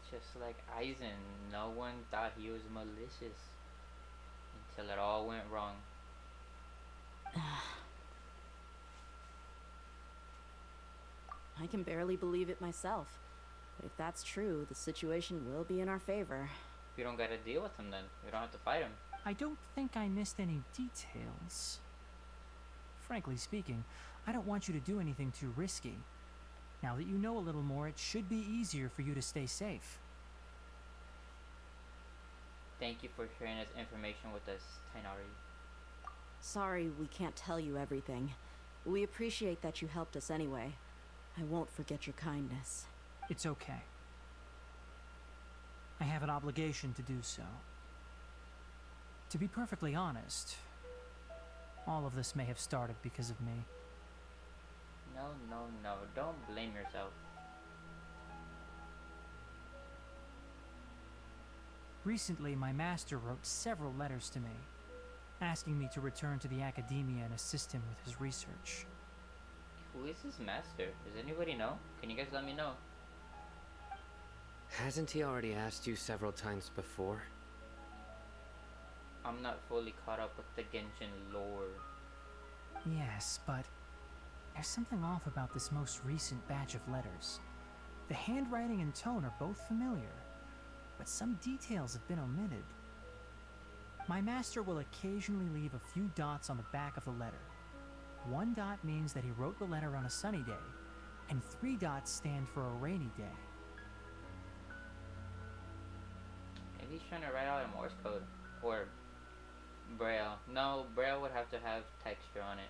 Just like Aizen, no one thought he was malicious until it all went wrong. I can barely believe it myself. But if that's true, the situation will be in our favor. We don't gotta deal with him then. We don't have to fight him. I don't think I missed any details. Frankly speaking, I don't want you to do anything too risky. Now that you know a little more, it should be easier for you to stay safe. Thank you for sharing this information with us, Tainari. Sorry we can't tell you everything. We appreciate that you helped us anyway. I won't forget your kindness. It's okay. I have an obligation to do so. To be perfectly honest, all of this may have started because of me. No, don't blame yourself. Recently, my master wrote several letters to me, asking me to return to the Academia and assist him with his research. Who is his master? Does anybody know? Can you guys let me know? Hasn't he already asked you several times before? I'm not fully caught up with the Genshin lore. Yes, but there's something off about this most recent batch of letters. The handwriting and tone are both familiar, but some details have been omitted. My master will occasionally leave a few dots on the back of the letter. 1 dot means that he wrote the letter on a sunny day, and 3 dots stand for a rainy day. Maybe he's trying to write out a Morse code. Or Braille. No, Braille would have to have texture on it.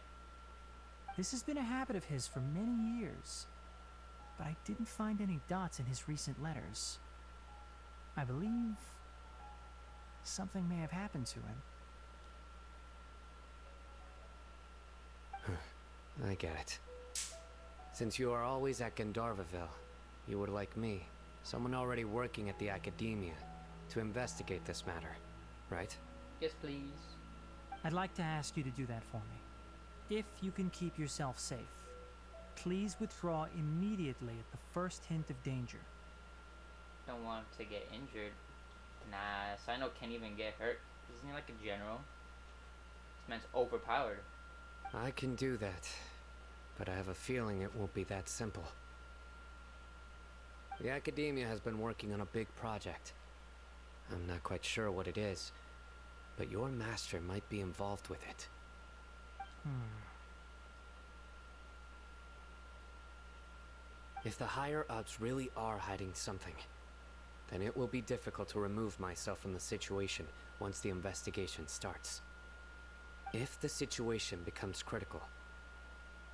This has been a habit of his for many years, but I didn't find any dots in his recent letters. I believe something may have happened to him. I get it. Since you are always at Gandharvaville, you would like me, someone already working at the Academia, to investigate this matter, right? Yes, please. I'd like to ask you to do that for me. If you can keep yourself safe, please withdraw immediately at the first hint of danger. Don't want him to get injured. Nah, Sino can't even get hurt. Isn't he like a general? This man's overpowered. I can do that, but I have a feeling it won't be that simple. The Academia has been working on a big project. I'm not quite sure what it is, but your master might be involved with it. If the higher-ups really are hiding something, then it will be difficult to remove myself from the situation once the investigation starts. If the situation becomes critical,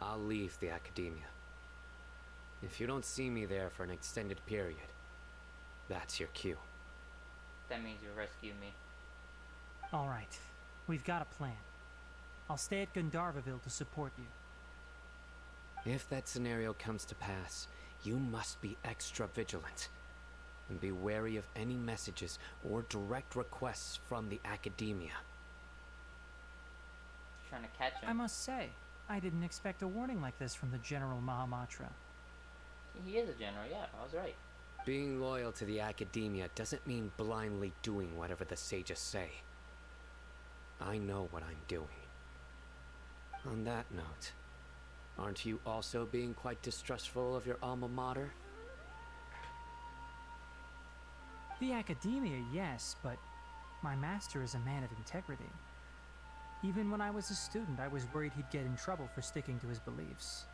I'll leave the Academia. If you don't see me there for an extended period, that's your cue. That means you rescue me. All right, we've got a plan. I'll stay at Gandharvaville to support you. If that scenario comes to pass, you must be extra vigilant. And be wary of any messages or direct requests from the Academia. Trying to catch him. I must say, I didn't expect a warning like this from the General Mahamatra. He is a general, yeah, I was right. Being loyal to the Academia doesn't mean blindly doing whatever the sages say. I know what I'm doing. On that note, aren't you also being quite distrustful of your alma mater? The academia, yes, but my master is a man of integrity. Even when I was a student, I was worried he'd get in trouble for sticking to his beliefs.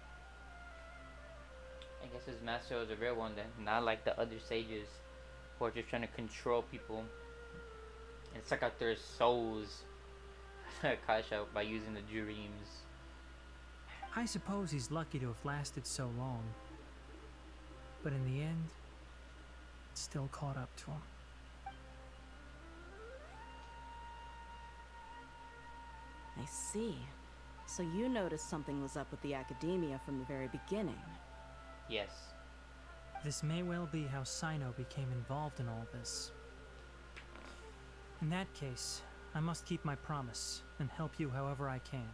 I guess his master was a real one then, not like the other sages who are just trying to control people and suck out their souls Kasha by using the dreams. I suppose he's lucky to have lasted so long. But in the end, it still caught up to him. I see. So you noticed something was up with the academia from the very beginning. Yes. This may well be how Sino became involved in all this. In that case, I must keep my promise and help you however I can.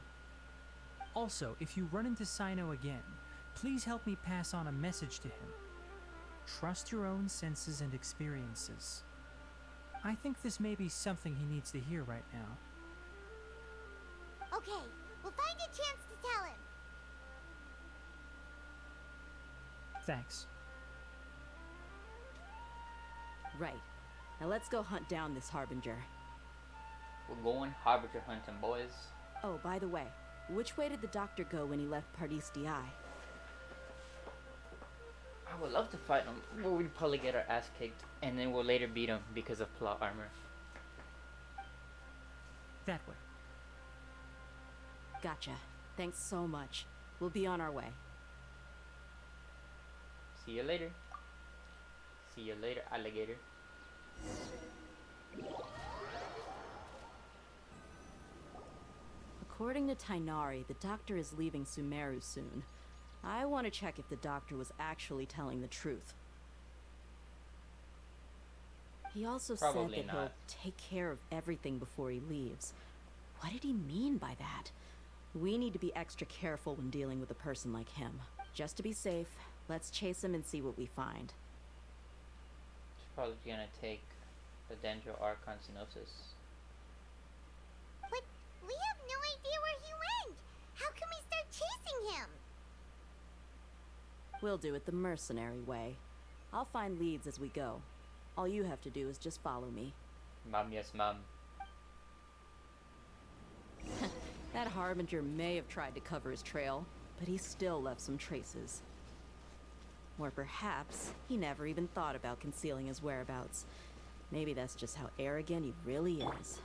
Also, if you run into Sino again, please help me pass on a message to him. Trust your own senses and experiences. I think this may be something he needs to hear right now. Okay, we'll find a chance to tell him. Thanks. Right. Now let's go hunt down this Harbinger. We're going Harbinger hunting, boys. Oh, by the way, which way did the doctor go when he left Pardis Di? I would love to fight him, but we'd probably get our ass kicked, and then we'll later beat him because of plot armor. That way. Gotcha. Thanks so much. We'll be on our way. See you later. See you later, alligator. According to Tainari, the doctor is leaving Sumeru soon. I want to check if the doctor was actually telling the truth. He also Probably said that not. he'll take care of everything before he leaves. What did he mean by that? We need to be extra careful when dealing with a person like him. Just to be safe, let's chase him and see what we find. He's probably gonna take the Dendro Archon Synosis. But we have no idea where he went. How can we start chasing him? We'll do it the mercenary way. I'll find leads as we go. All you have to do is just follow me. Mom, yes, mom. That Harbinger may have tried to cover his trail, but he still left some traces. Or perhaps he never even thought about concealing his whereabouts. Maybe that's just how arrogant he really is.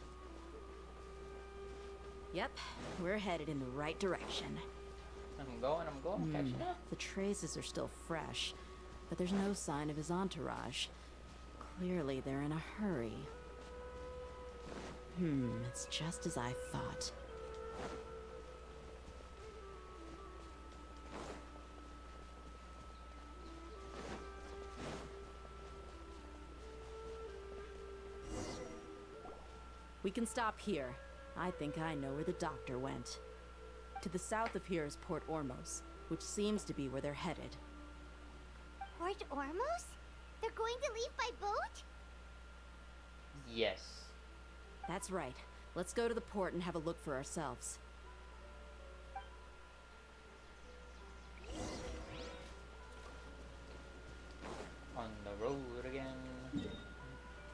Yep, we're headed in the right direction. I'm going, catching up. The traces are still fresh, but there's no sign of his entourage. Clearly they're in a hurry. It's just as I thought. We can stop here. I think I know where the doctor went. To the south of here is Port Ormos, which seems to be where they're headed. Port Ormos? They're going to leave by boat? Yes. That's right. Let's go to the port and have a look for ourselves. On the road again.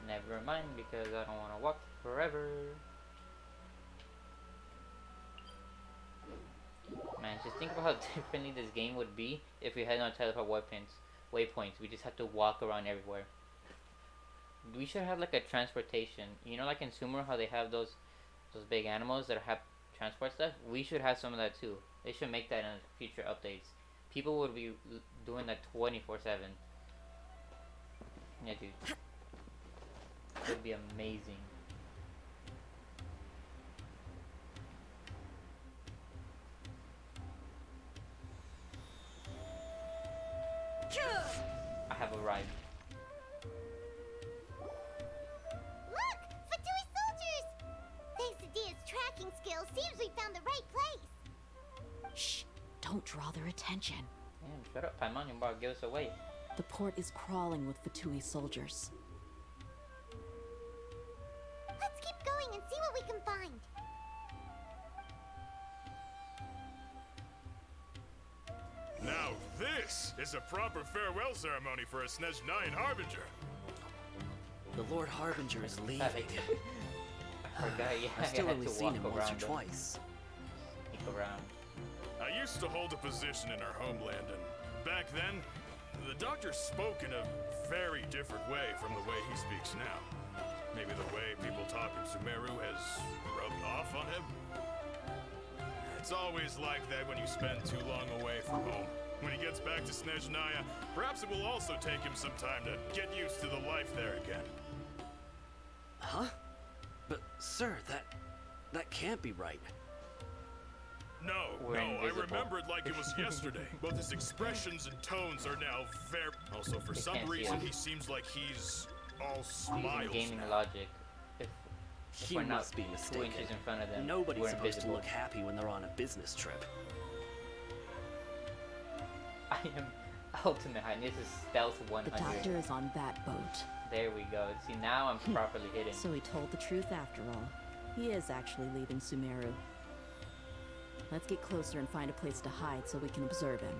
Never mind, because I don't want to walk forever. Man, just think about how differently this game would be if we had no teleport waypoints. We just have to walk around everywhere. We should have like a transportation. You know, like in Sumer, how they have those big animals that have transport stuff? We should have some of that too. They should make that in future updates. People would be doing that 24/7. Yeah, dude. It would be amazing. I have arrived. Look! Fatui soldiers! Thanks to Dia's tracking skills, seems we found the right place. Shh! Don't draw their attention. Man, shut up, Paimon. You're about to give us away. The port is crawling with Fatui soldiers. Let's keep going and see what we can find. Now this is a proper farewell ceremony for a Snezhnayan Harbinger. The Lord Harbinger is leaving. I forgot, yeah, I've still I had only to seen walk him once or around him. twice. Sneak around. I used to hold a position in our homeland, and back then, the doctor spoke in a very different way from the way he speaks now. Maybe the way people talk in Sumeru has rubbed off on him. It's always like that when you spend too long away from home. When he gets back to Snezhnaya, perhaps it will also take him some time to get used to the life there again. Huh? But, sir, that can't be right. No, I remember it like it was yesterday. Both his expressions and tones are now very... Also, for some reason, he seems like he's all smiles Using gaming now. logic. If He we're not must be 2 mistaken. inches in front of them, Nobody's we're supposed invisible. to look happy when they're on a business trip. I am ultimate high. This is stealth 100. The doctor is on that boat. There we go. See, now I'm properly hidden. So he told the truth after all. He is actually leaving Sumeru. Let's get closer and find a place to hide so we can observe him.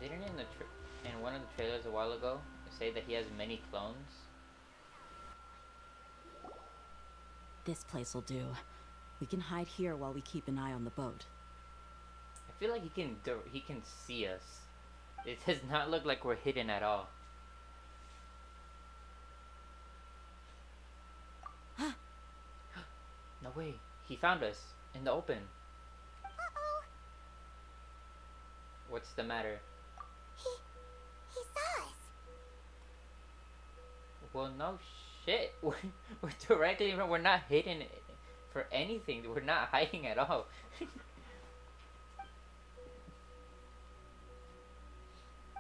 Didn't in one of the trailers a while ago say that he has many clones? This place will do. We can hide here while we keep an eye on the boat. I feel like he can see us. It does not look like we're hidden at all. No way. He found us in the open. Uh-oh. What's the matter? He saw us. Well, no shit. We're directly in front. We're not hidden for anything. We're not hiding at all.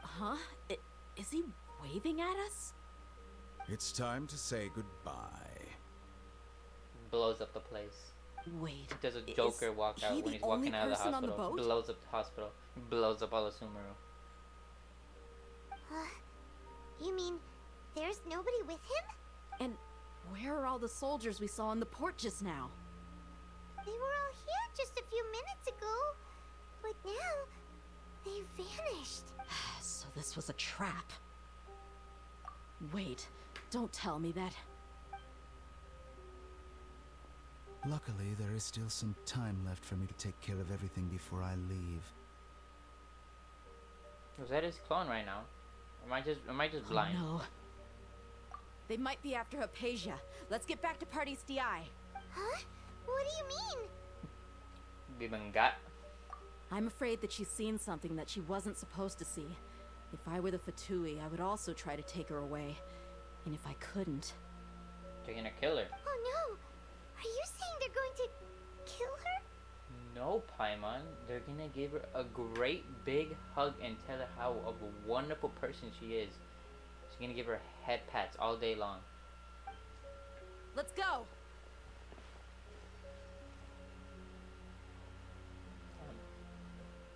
Huh? Is he waving at us? It's time to say goodbye. Blows up the place. Wait. Does a Joker walk out when he's walking out of the hospital? Blows up the hospital. Blows up all of Sumeru. You mean there's nobody with him? And where are all the soldiers we saw in the port just now? They were all here just a few minutes ago, but now they vanished. So this was a trap. Wait, don't tell me that. Luckily, there is still some time left for me to take care of everything before I leave. Was that his clone right now? Or am I just blind? Oh, no. They might be after Hypatia. Let's get back to Party's DI. Huh? What do you mean? Bibangat. I'm afraid that she's seen something that she wasn't supposed to see. If I were the Fatui, I would also try to take her away. And if I couldn't... They're gonna kill her. Oh no! Are you saying they're going to kill her? No, Paimon. They're gonna give her a great big hug and tell her how of a wonderful person she is. She's gonna give her head pats all day long. Let's go!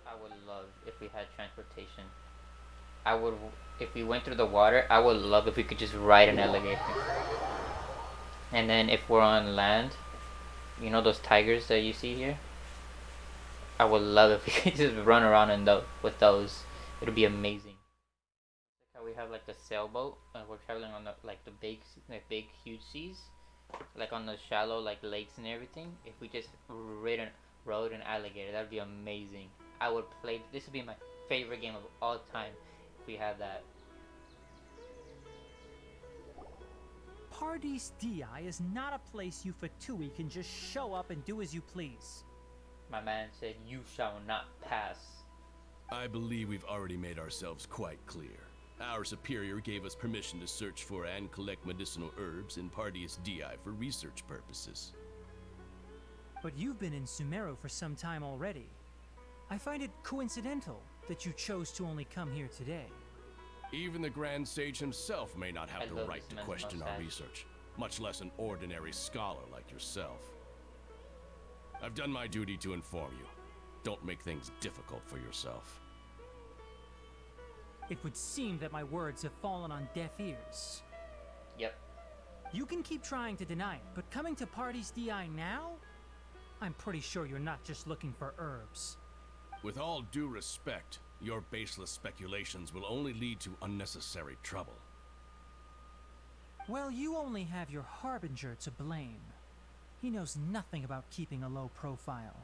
I would love if we had transportation. If we went through the water, I would love if we could just ride an alligator. And then if we're on land, you know those tigers that you see here? I would love if we could just run around with those. It would be amazing. Like how we have like the sailboat and we're traveling on the big huge seas, like on the shallow like lakes and everything. If we just rode an alligator, that would be amazing. I would play. This would be my favorite game of all time if we had that. Pardes DI is not a place you Fatui can just show up and do as you please. My man said, "You shall not pass." I believe we've already made ourselves quite clear. Our superior gave us permission to search for and collect medicinal herbs in Pardeus DI for research purposes. But you've been in Sumeru for some time already. I find it coincidental that you chose to only come here today. Even the Grand Sage himself may not have I the love right this to man's question our mustache. research, much less an ordinary scholar like yourself. I've done my duty to inform you. Don't make things difficult for yourself. It would seem that my words have fallen on deaf ears. Yep. You can keep trying to deny it, but coming to Pardes DI now? I'm pretty sure you're not just looking for herbs. With all due respect, your baseless speculations will only lead to unnecessary trouble. Well, you only have your Harbinger to blame. He knows nothing about keeping a low profile.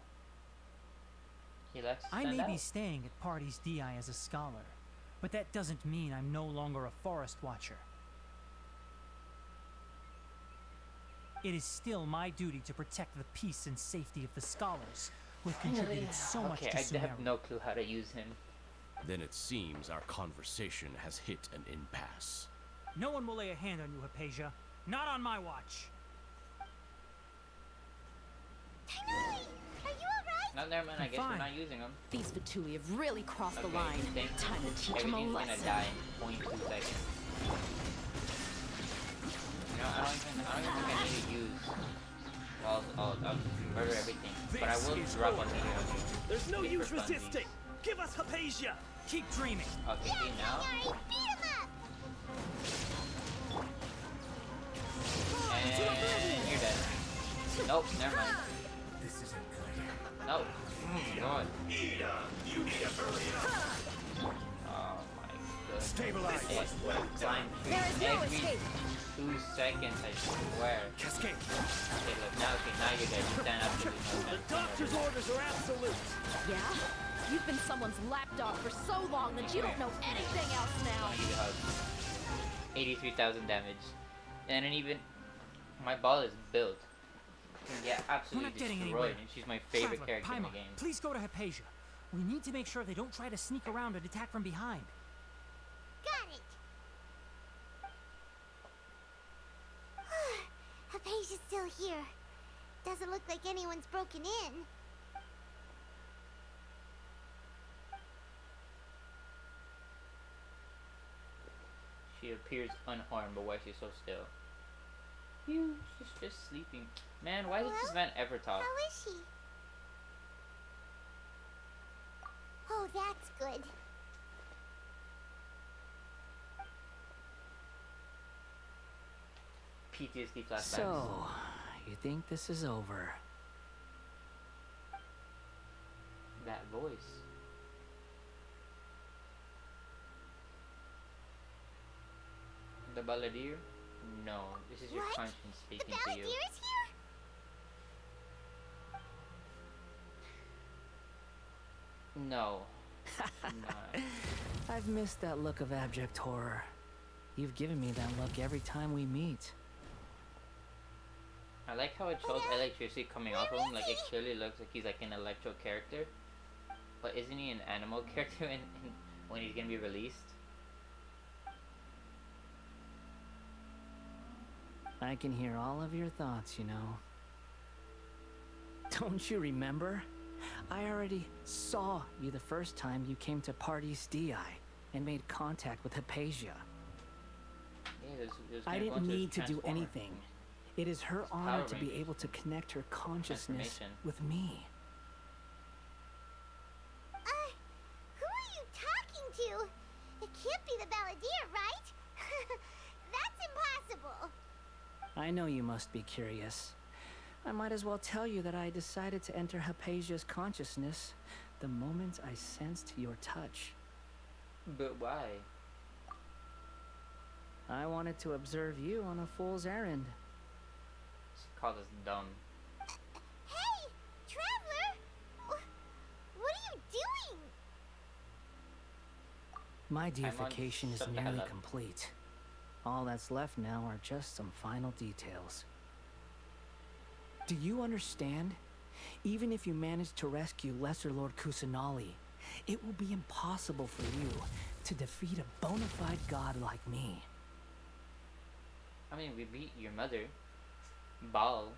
He likes to I stand may out. be staying at Party's DI as a scholar, but that doesn't mean I'm no longer a Forest Watcher. It is still my duty to protect the peace and safety of the scholars who have contributed so much to Okay, I Sumeru. have no clue how to use him. Then it seems our conversation has hit an impasse. No one will lay a hand on you, Hypatia. Not on my watch. Tainari, are you alright? No, never mind. I guess we're Fine. not using him. These Fatui have really crossed the Okay, line. thank Time to teach them a Everything's lesson. gonna die in 0.2 seconds. You know, I don't even think I need to use. Well, I'll murder everything, but I will drop on the hero. There's no Just use for funsies. resisting. Give us Hypatia. Keep dreaming. Okay, see now. Tainari, beat him up! And you're dead. Nope, never mind. No. God. Oh my god. Stabilize. Climb every 2 seconds, I swear. Cascade. Okay, look, now you're dead. You stand up to The doctor's orders are absolute. Yeah? You've been someone's lapdog for so long that you don't know anything else now. Give you a hug. 83,000 damage. And then even my ball is built. Yeah, We're absolutely not getting destroyed. anywhere. And she's my favorite Traveler, character in the Paimon, game. please go to Hypatia. We need to make sure they don't try to sneak around and attack from behind. Got it! Hypatia's still here. Doesn't look like anyone's broken in. She appears unharmed, but why is she so still? She's just sleeping. Man, why does this man ever talk? How is she? Oh, that's good. PTSD flashbacks. So, you think this is over? That voice. The Balladeer? No, this is your What? conscience speaking The to Balladeer you. is here? No. Not. I've missed that look of abject horror. You've given me that look every time we meet. I like how it shows electricity coming off of him. Like, it clearly looks like he's like an electro character. But isn't he an animal character when he's gonna be released? I can hear all of your thoughts, you know. Don't you remember? I already saw you the first time you came to Party's DI and made contact with Hypatia. Yeah, there's I gonna go didn't into need to do Transformer anything. thing. It is her honor Power to be Rangers. able to connect her consciousness Transformation. with me. Who are you talking to? It can't be the Balladeer, right? That's impossible. I know you must be curious. I might as well tell you that I decided to enter Hypatia's consciousness the moment I sensed your touch. But why? I wanted to observe you on a fool's errand. She called us dumb. Hey, Traveler! What are you doing? My on, deification is shut the nearly hell up. complete. All that's left now are just some final details. Do you understand? Even if you manage to rescue Lesser Lord Kusanali, it will be impossible for you to defeat a bona fide god like me. I mean, we beat your mother. Ball.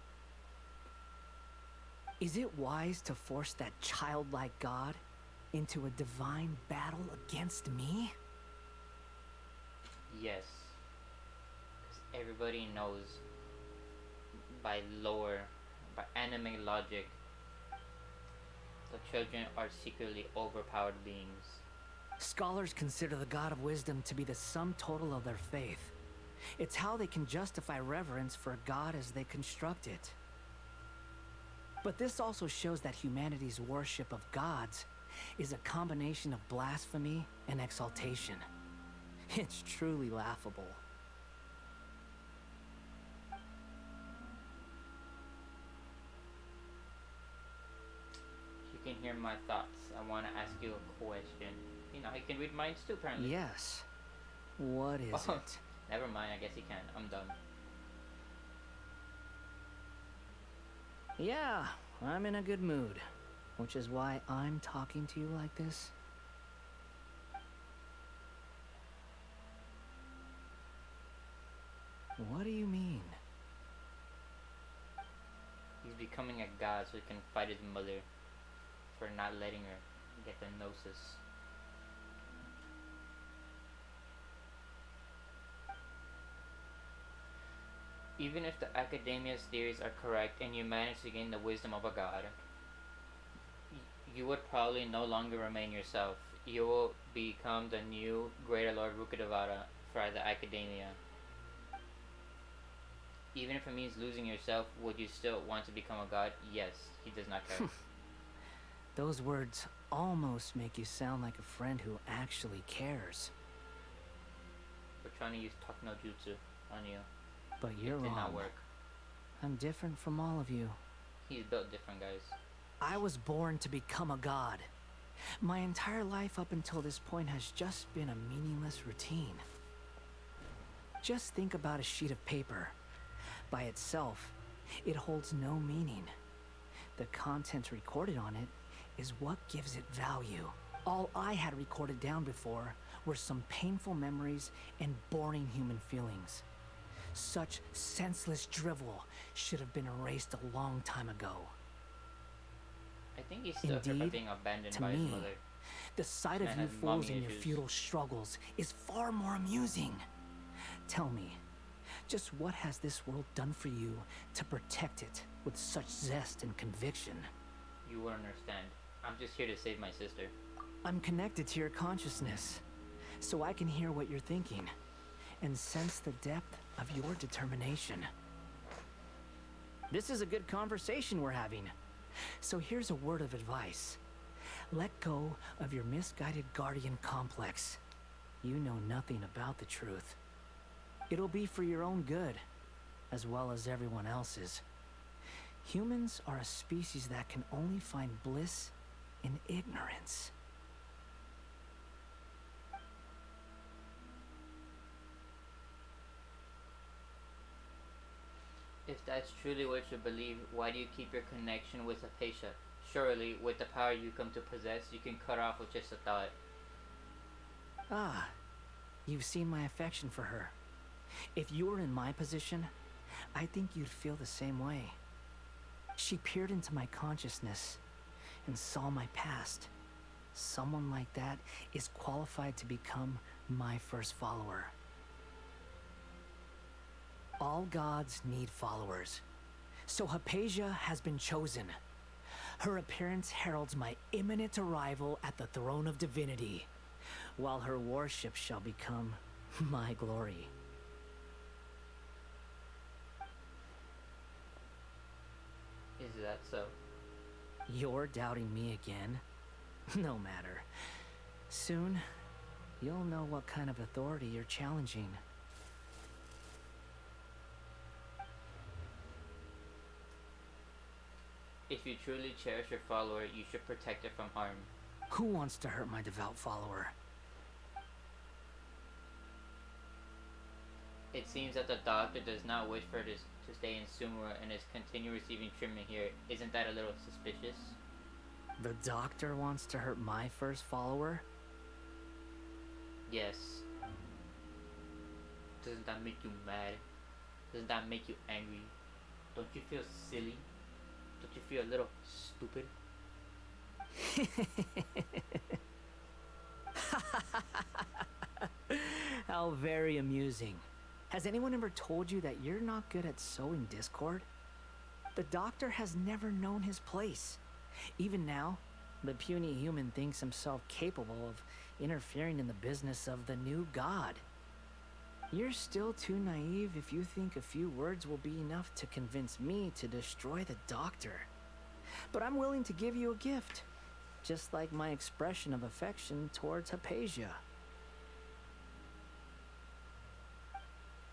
Is it wise to force that childlike god into a divine battle against me? Yes. 'Cause everybody knows by lore, by anime logic, the children are secretly overpowered beings. Scholars consider the God of Wisdom to be the sum total of their faith. It's how they can justify reverence for a god as they construct it. But this also shows that humanity's worship of gods is a combination of blasphemy and exaltation. It's truly laughable. You can hear my thoughts. I want to ask you a question. You know, he can read minds too, apparently. Yes. What is it? Never mind, I guess he can. I'm done. Yeah, I'm in a good mood, which is why I'm talking to you like this. What do you mean? He's becoming a god so he can fight his mother for not letting her get the gnosis. Even if the Academia's theories are correct and you manage to gain the wisdom of a god, you would probably no longer remain yourself. You will become the new Greater Lord Rukkhadevata for the Academia. Even if it means losing yourself, would you still want to become a god? Yes, he does not care. Those words almost make you sound like a friend who actually cares. We're trying to use Talk no Jutsu on you. But you're wrong. It did not work. I'm different from all of you. He's built different, guys. I was born to become a god. My entire life up until this point has just been a meaningless routine. Just think about a sheet of paper. By itself, it holds no meaning. The content recorded on it is what gives it value. All I had recorded down before were some painful memories and boring human feelings. Such senseless drivel should have been erased a long time ago. I think he's still hurt by being abandoned by his mother. The sight of you fools in your futile struggles is far more amusing. Tell me, just what has this world done for you to protect it with such zest and conviction? You won't understand. I'm just here to save my sister. I'm connected to your consciousness, so I can hear what you're thinking and sense the depth of your determination. This is a good conversation we're having. So here's a word of advice. Let go of your misguided guardian complex. You know nothing about the truth. It'll be for your own good, as well as everyone else's. Humans are a species that can only find bliss in ignorance. If that's truly what you believe, why do you keep your connection with Hypatia? Surely, with the power you come to possess, you can cut off with just a thought. Ah, you've seen my affection for her. If you were in my position, I think you'd feel the same way. She peered into my consciousness and saw my past. Someone like that is qualified to become my first follower. All gods need followers. So Hypatia has been chosen. Her appearance heralds my imminent arrival at the throne of divinity, while her worship shall become my glory. Is that so? You're doubting me again? No matter. Soon, you'll know what kind of authority you're challenging. If you truly cherish your follower, you should protect her from harm. Who wants to hurt my devout follower? It seems that the doctor does not wish for her to stay in Sumura and is continue receiving treatment here. Isn't that a little suspicious? The doctor wants to hurt my first follower? Yes. Doesn't that make you mad? Doesn't that make you angry? Don't you feel silly? Don't you feel a little stupid? How very amusing. Has anyone ever told you that you're not good at sowing discord? The doctor has never known his place. Even now, the puny human thinks himself capable of interfering in the business of the new god. You're still too naive if you think a few words will be enough to convince me to destroy the doctor. But I'm willing to give you a gift. just like my expression of affection towards Hypatia.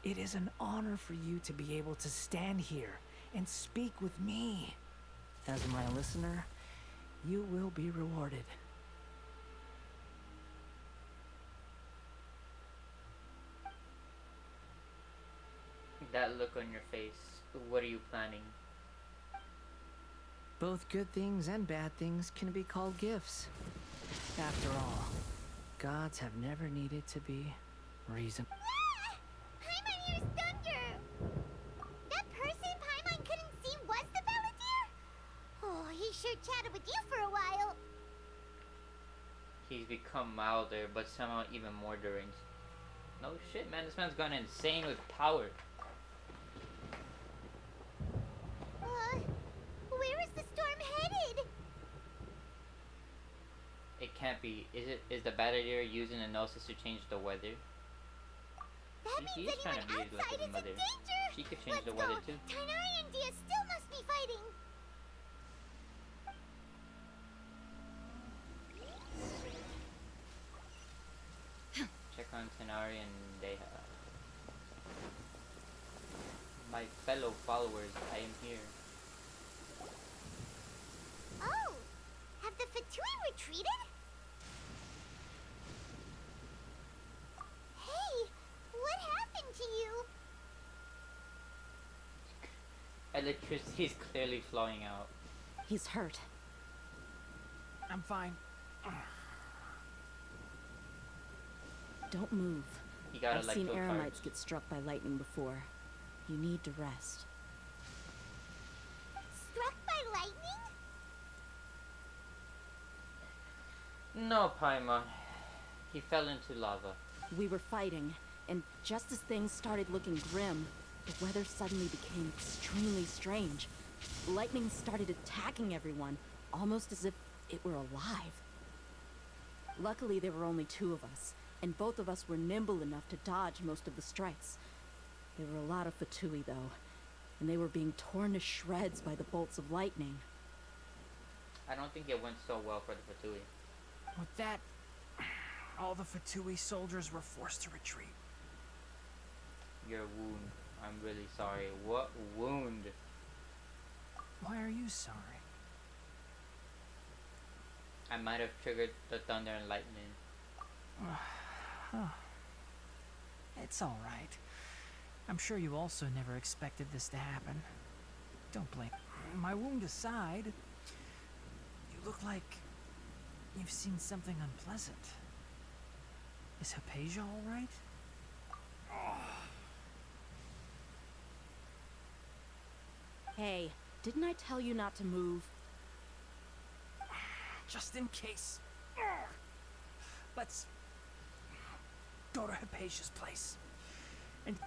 It is an honor for you to be able to stand here and speak with me. As my listener, you will be rewarded. That look on your face, what are you planning? Both good things and bad things can be called gifts. After all, gods have never needed to be reasoned. Paimon, here's Thunder! That person Paimon couldn't see was the Balladeer? Oh, he sure chatted with you for a while. He's become milder, but somehow even more deranged. No shit, man, this man's gone insane with power. Where is the storm headed? It can't be. Is the Balladeer using the Gnosis to change the weather? That means anyone outside is in danger! She could change the weather too. Tighnari and Dia still must be fighting! Check on Tighnari and Deha. My fellow followers, I am here. Oh! Have the Fatui retreated? Hey! What happened to you? Electricity is clearly flowing out. He's hurt. I'm fine. Don't move. You gotta I've seen electro Eremites get struck by lightning before. You need to rest. Struck by lightning? No, Paimon. He fell into lava. We were fighting, and just as things started looking grim, the weather suddenly became extremely strange. Lightning started attacking everyone, almost as if it were alive. Luckily, there were only two of us, and both of us were nimble enough to dodge most of the strikes. There were a lot of Fatui, though, and they were being torn to shreds by the bolts of lightning. I don't think it went so well for the Fatui. With that, all the Fatui soldiers were forced to retreat. Your wound. I'm really sorry. What wound? Why are you sorry? I might have triggered the thunder and lightning. It's all right. I'm sure you also never expected this to happen. Don't blame me. My wound aside, you look like you've seen something unpleasant. Is Hypatia all right? Hey, didn't I tell you not to move? Just in case. Let's go to Hypatia's place. And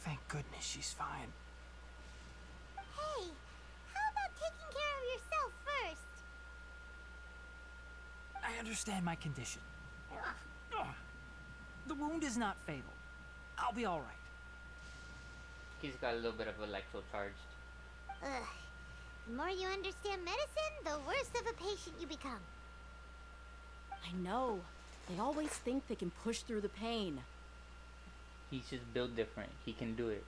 thank goodness she's fine. Hey, how about taking care of yourself first? I understand my condition. The wound is not fatal. I'll be all right. He's got a little bit of electro charged. Ugh. The more you understand medicine, the worse of a patient you become. I know. They always think they can push through the pain. He's just built different. He can do it.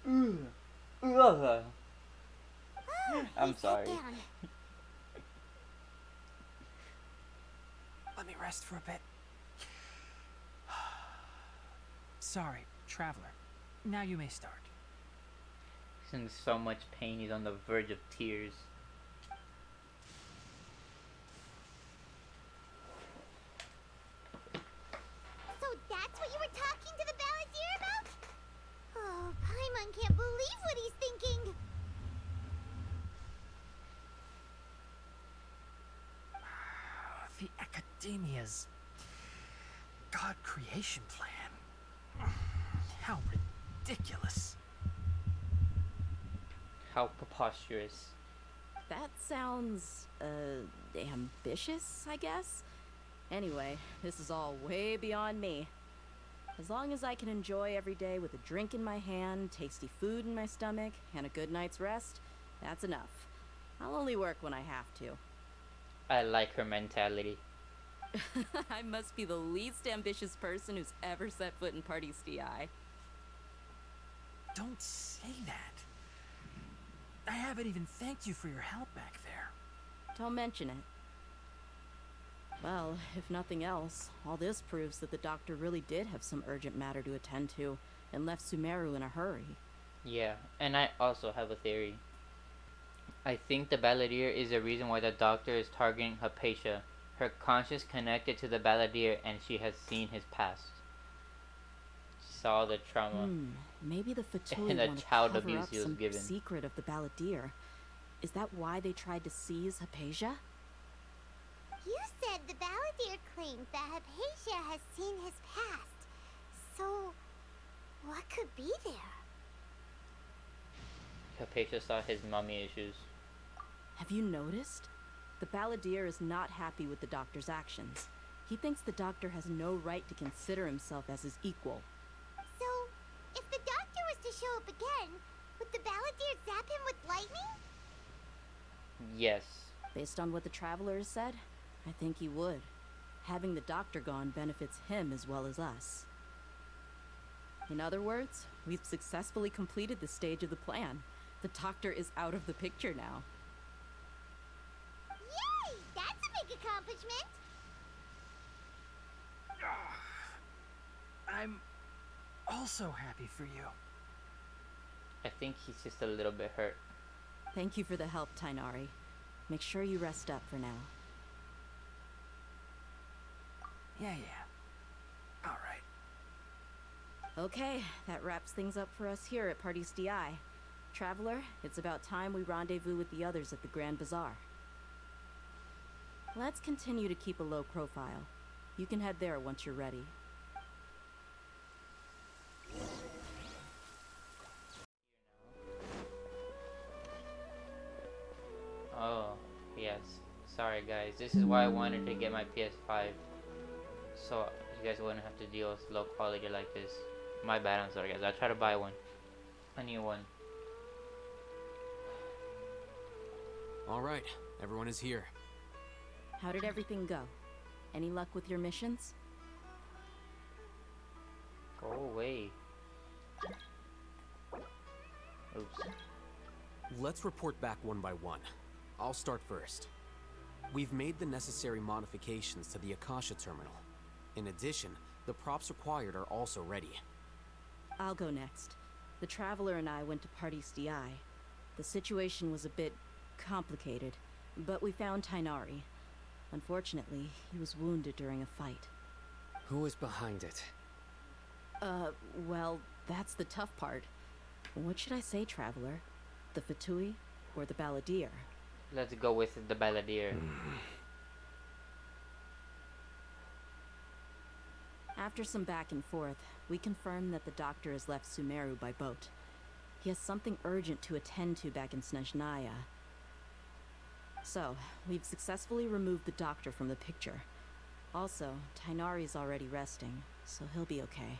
Oh, I'm sorry. Sit down. Let me rest for a bit. Sorry, traveler. Now you may start. He's in so much pain, he's on the verge of tears. So that's what you were talking to the Balladeer about? Oh, Paimon can't believe what he's thinking. The Academia's God creation plan. How ridiculous. How preposterous. That sounds, ambitious, I guess? Anyway, this is all way beyond me. As long as I can enjoy every day with a drink in my hand, tasty food in my stomach, and a good night's rest, that's enough. I'll only work when I have to. I like her mentality. I must be the least ambitious person who's ever set foot in Party's DI. Don't say that. I haven't even thanked you for your help back there. Don't mention it. Well, if nothing else, all this proves that the doctor really did have some urgent matter to attend to and left Sumeru in a hurry. Yeah, and I also have a theory. I think the Balladeer is the reason why the doctor is targeting Hypatia. Her conscience connected to the Balladeer and she has seen his past. She saw the trauma. Maybe the Fatui and the want to child cover abuse up he was some given. secret of the Balladeer. Is that why they tried to seize Hypatia? You said the Balladeer claimed that Hypatia has seen his past. So, what could be there? Hypatia saw his mummy issues. Have you noticed? The Balladeer is not happy with the doctor's actions. He thinks the doctor has no right to consider himself as his equal. So, if the doctor was to show up again, would the Balladeer zap him with lightning? Yes. Based on what the Traveler has said, I think he would. Having the doctor gone benefits him as well as us. In other words, we've successfully completed this stage of the plan. The doctor is out of the picture now. Yay! That's a big accomplishment! I'm also happy for you. I think he's just a little bit hurt. Thank you for the help, Tainari. Make sure you rest up for now. Yeah. All right. Okay, that wraps things up for us here at Party's DI. Traveler, it's about time we rendezvous with the others at the Grand Bazaar. Let's continue to keep a low profile. You can head there once you're ready. Oh, yes. Sorry guys, this is why I wanted to get my PS5. So you guys wouldn't have to deal with low quality like this. My bad, I'm sorry guys. I'll try to buy one. A new one. Alright, everyone is here. How did everything go? Any luck with your missions? Go away. Oops. Let's report back one by one. I'll start first. We've made the necessary modifications to the Akasha terminal. In addition, the props required are also ready. I'll go next. The Traveler and I went to Party's DI. The situation was a bit complicated, but we found Tainari. Unfortunately, he was wounded during a fight. Who is behind it? Well, that's the tough part. What should I say, Traveler? The Fatui or the Balladeer? Let's go with the Balladeer. After some back and forth, we confirmed that the doctor has left Sumeru by boat. He has something urgent to attend to back in Snezhnaya. So, we've successfully removed the doctor from the picture. Also, Tainari's already resting, so he'll be okay.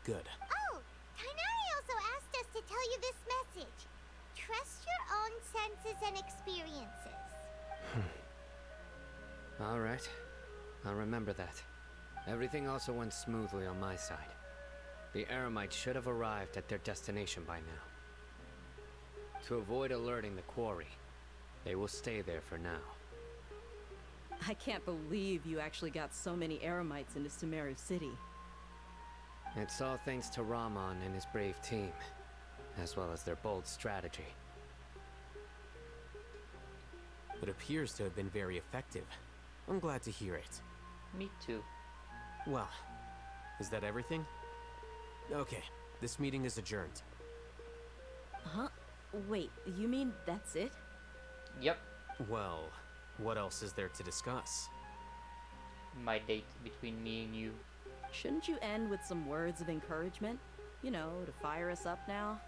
Good. Oh, Tainari also asked us to tell you this message. Trust your own senses and experiences. All right. I'll remember that. Everything also went smoothly on my side. The Eremites should have arrived at their destination by now. To avoid alerting the quarry, they will stay there for now. I can't believe you actually got so many Eremites into Sumeru City. It's all thanks to Rahman and his brave team, as well as their bold strategy. It appears to have been very effective. I'm glad to hear it. Me too. Well, is that everything? Okay, this meeting is adjourned. Huh? Wait, you mean that's it? Yep. Well, what else is there to discuss? My date between me and you. Shouldn't you end with some words of encouragement? You know, to fire us up now?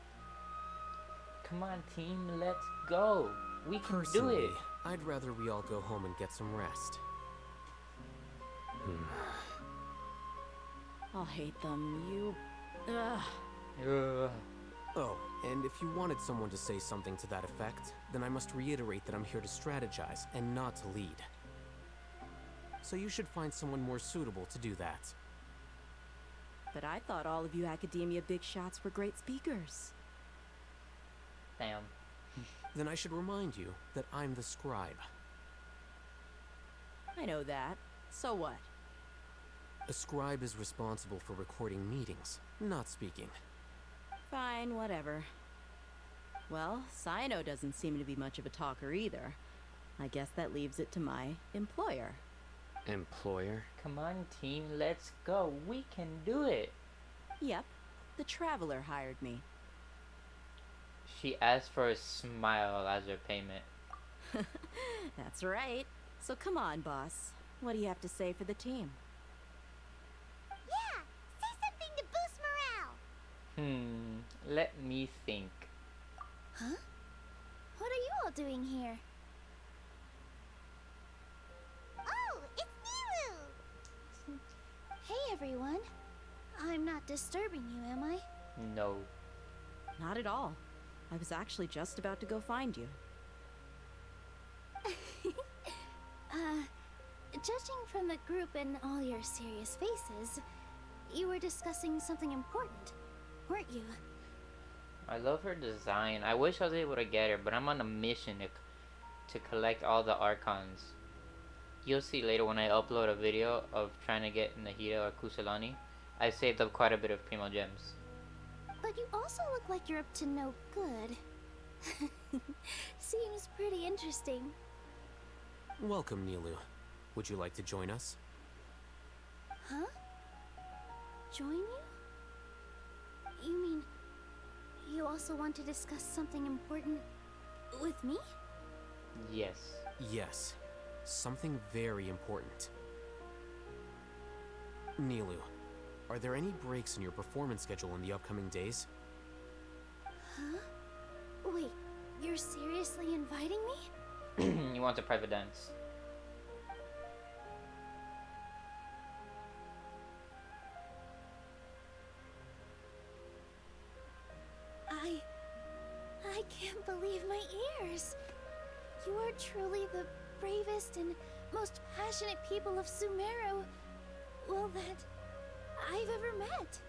Come on, team, let's go. We can Personally, do it. I'd rather we all go home and get some rest. I'll hate them. You... Ugh. Oh, and if you wanted someone to say something to that effect, then I must reiterate that I'm here to strategize and not to lead. So you should find someone more suitable to do that. But I thought all of you academia big shots were great speakers. Damn. Then I should remind you that I'm the scribe. I know that. So what? A scribe is responsible for recording meetings, not speaking. Fine, whatever. Well, Cyno doesn't seem to be much of a talker either. I guess that leaves it to my employer. Employer? Come on, team, let's go. We can do it. Yep, the Traveler hired me. She asked for a smile as her payment. That's right. So come on, boss. What do you have to say for the team? Yeah, say something to boost morale. Let me think. Huh? What are you all doing here? Oh, it's Nilu! Hey, everyone. I'm not disturbing you, am I? No. Not at all. I was actually just about to go find you. Judging from the group and all your serious faces, you were discussing something important, weren't you? I love her design. I wish I was able to get her, but I'm on a mission to collect all the Archons. You'll see later when I upload a video of trying to get Nahida or Kusalani. I saved up quite a bit of Primo Gems. But you also look like you're up to no good. Seems pretty interesting. Welcome, Nilu. Would you like to join us? Huh? Join you? You mean you also want to discuss something important with me? Yes. Yes. Something very important. Nilu, are there any breaks in your performance schedule in the upcoming days? Huh? Wait, you're seriously inviting me? You want a private dance? I can't believe my ears. You are truly the bravest and most passionate people of Sumeru, well, that I've ever met.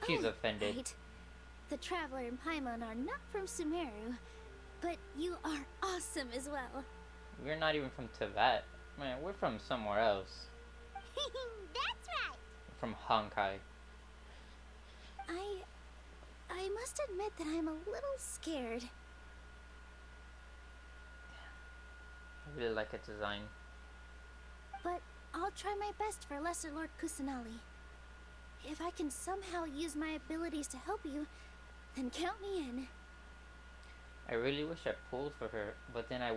She's offended. Right. The Traveler and Paimon are not from Sumeru, but you are awesome as well. We're not even from Teyvat. Man, we're from somewhere else. That's right. From Honkai. I must admit that I'm a little scared. I really like its design. But I'll try my best for Lesser Lord Kusanali. If I can somehow use my abilities to help you, then count me in. I really wish I pulled for her, but then I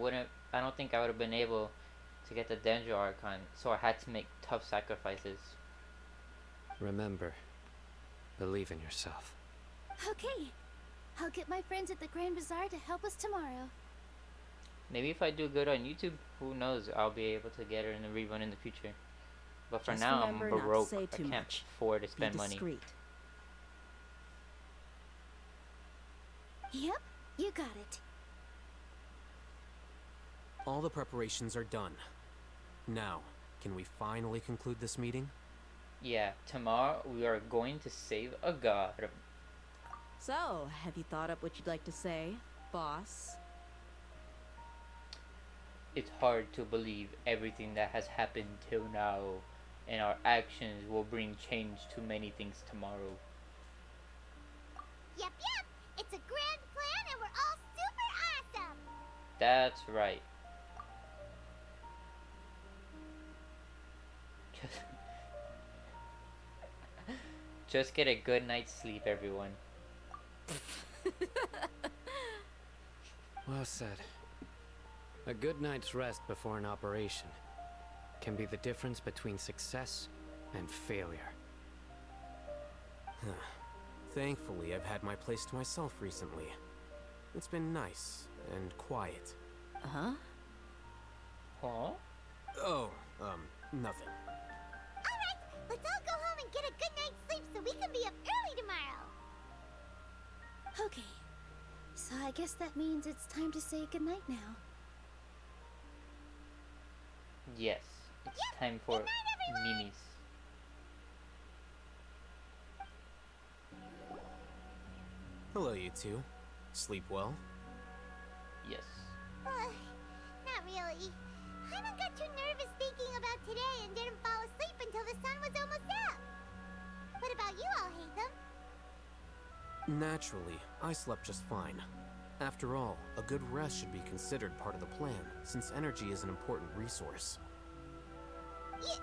don't think I would have been able to get the Dendro Archon, so I had to make tough sacrifices. Remember, believe in yourself. Okay. I'll get my friends at the Grand Bazaar to help us tomorrow. Maybe if I do good on YouTube, who knows, I'll be able to get her in a rerun in the future. But for Just now, I'm remember not to broke. say I too can't much. afford to spend Be money. discreet. Yep, you got it. All the preparations are done. Now, can we finally conclude this meeting? Yeah, tomorrow we are going to save a god. So, have you thought up what you'd like to say, boss? It's hard to believe everything that has happened till now, and our actions will bring change to many things tomorrow. Yep. It's a grand plan and we're all super awesome. That's right. Just get a good night's sleep, everyone. Well said. A good night's rest before an operation can be the difference between success and failure. Thankfully, I've had my place to myself recently. It's been nice and quiet. Huh? Huh? Oh, nothing. Alright, let's all go home and get a good night's sleep so we can be up early tomorrow. Okay. So I guess that means it's time to say goodnight now. Yes, it's time for Mimi's. Hello, you two. Sleep well? Yes. Not really. Paimon got too nervous thinking about today and didn't fall asleep until the sun was almost up. What about you all, Hatham? Naturally, I slept just fine. After all, a good rest should be considered part of the plan, since energy is an important resource. You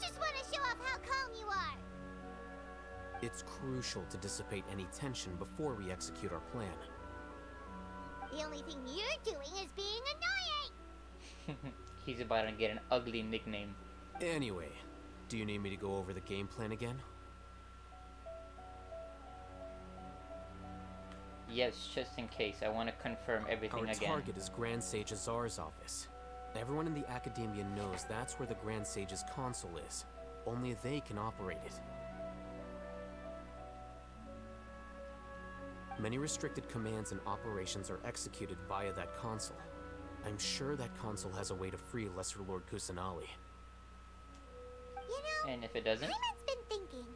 just want to show off how calm you are. It's crucial to dissipate any tension before we execute our plan. The only thing you're doing is being annoying. He's about to get an ugly nickname. Anyway, do you need me to go over the game plan again? Yes, just in case. I want to confirm everything Our again. target is Grand Sage Azar's office. Everyone in the Academia knows that's where the Grand Sage's console is. Only they can operate it. Many restricted commands and operations are executed via that console. I'm sure that console has a way to free Lesser Lord Kusanali. You know, and if it doesn't? Paimon's been thinking,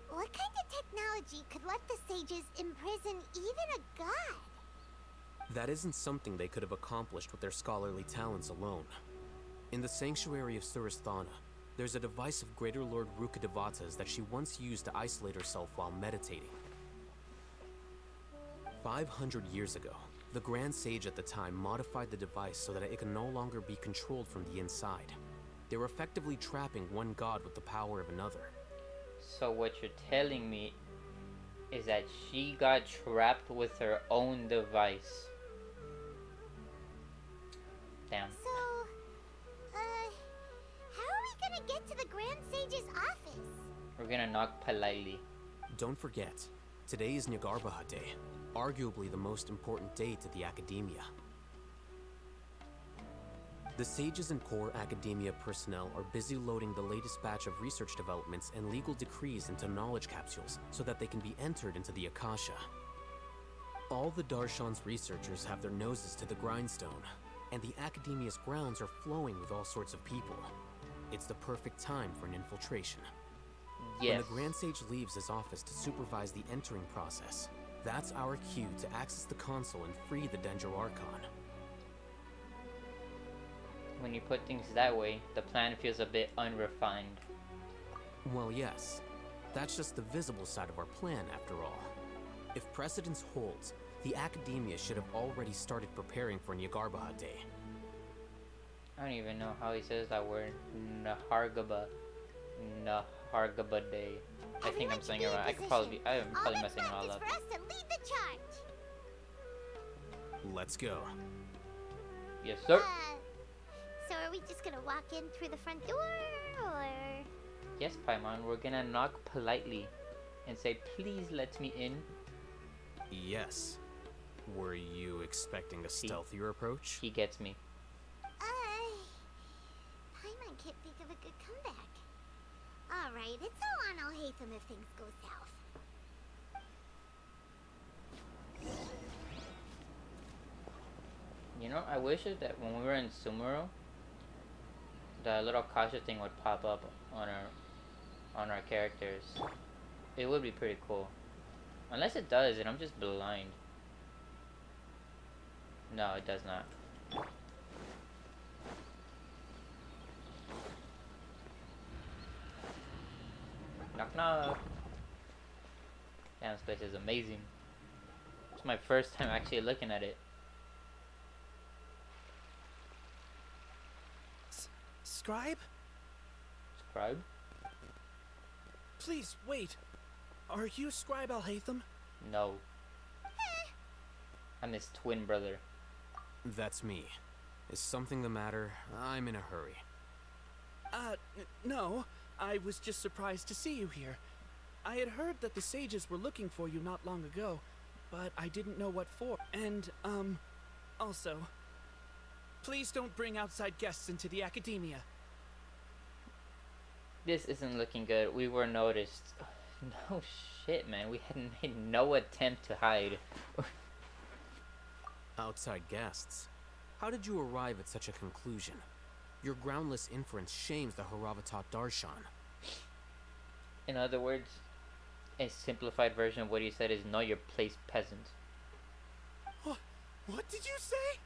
what kind of technology could let the sages imprison even a god? That isn't something they could have accomplished with their scholarly talents alone. In the sanctuary of Suristhana, there's a device of Greater Lord Rukkhadevata's that she once used to isolate herself while meditating. 500 years ago, the Grand Sage at the time modified the device so that it could no longer be controlled from the inside. They were effectively trapping one god with the power of another. So what you're telling me is that she got trapped with her own device. Damn. So, how are we gonna get to the Grand Sage's office? We're gonna knock politely. Don't forget, today is Nyargarbaha Day, arguably the most important day to the Academia. The Sages and core Academia personnel are busy loading the latest batch of research developments and legal decrees into knowledge capsules so that they can be entered into the Akasha. All the Darshan's researchers have their noses to the grindstone, and the Academia's grounds are flowing with all sorts of people. It's the perfect time for an infiltration. Yes. When the Grand Sage leaves his office to supervise the entering process, that's our cue to access the console and free the Dendro Archon. When you put things that way, the plan feels a bit unrefined. Well, yes. That's just the visible side of our plan, after all. If precedence holds, the Academia should have already started preparing for Nyargarbaha Day. I don't even know how he says that word. Nahargaba Day. I think I'm saying it right. I'm probably messing it all up. For us to lead the charge. Let's go. Yes, sir. So are we just gonna walk in through the front door, or? Yes, Paimon, we're gonna knock politely and say, please let me in. Yes. Were you expecting a stealthier approach? He gets me. Paimon can't think of a good comeback. Alright, it's all on Alhaitham if things go south. You know, I wish that when we were in Sumuro, the little Kasha thing would pop up on our characters. It would be pretty cool. Unless it does, and I'm just blind. No, it does not. Knock knock. Damn, this place is amazing. It's my first time actually looking at it. Scribe? Scribe? Please, wait. Are you Scribe Alhaitham? No. I'm his twin brother. That's me. Is something the matter? I'm in a hurry. No. I was just surprised to see you here. I had heard that the sages were looking for you not long ago, but I didn't know what for. And, also, Please don't bring outside guests into the academia. This isn't looking good. We were noticed. No shit, man. We had made no attempt to hide. Outside guests? How did you arrive at such a conclusion? Your groundless inference shames the Haravatat Darshan. In other words, a simplified version of what he said is know your place, peasant. What did you say?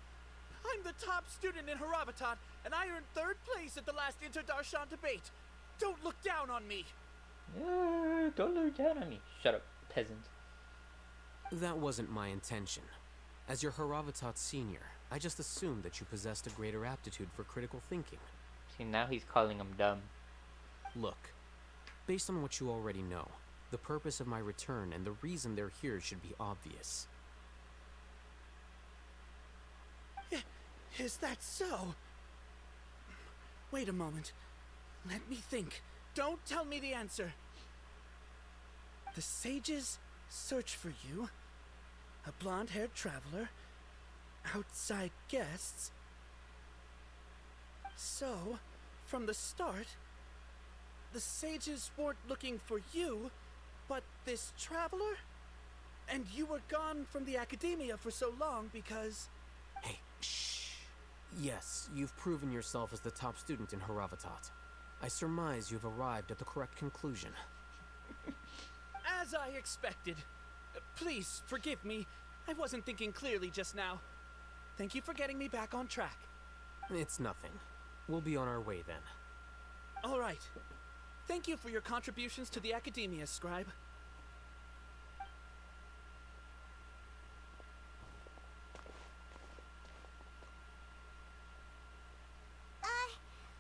I'm the top student in Haravatat, and I earned 3rd place at the last Inter-Darshan debate. Don't look down on me. Don't look down on me. Shut up, peasant. That wasn't my intention. As your Haravatat senior, I just assumed that you possessed a greater aptitude for critical thinking. See, now he's calling him dumb. Look, based on what you already know, the purpose of my return and the reason they're here should be obvious. Is that so? Wait a moment. Let me think. Don't tell me the answer. The sages search for you. A blonde-haired traveler. Outside guests. So, from the start, the sages weren't looking for you, but this traveler? And you were gone from the academia for so long because... Hey, shh. Yes, you've proven yourself as the top student in Haravatat. I surmise you've arrived at the correct conclusion. As I expected. Please, forgive me. I wasn't thinking clearly just now. Thank you for getting me back on track. It's nothing. We'll be on our way then. All right. Thank you for your contributions to the academia, Scribe.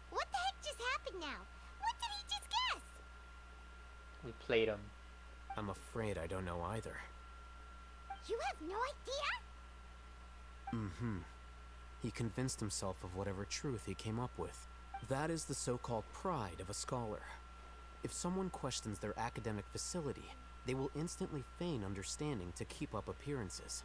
What the heck just happened now? What did he just guess? We played him. I'm afraid I don't know either. You have no idea? Mm-hmm. He convinced himself of whatever truth he came up with. That is the so-called pride of a scholar. If someone questions their academic facility, they will instantly feign understanding to keep up appearances.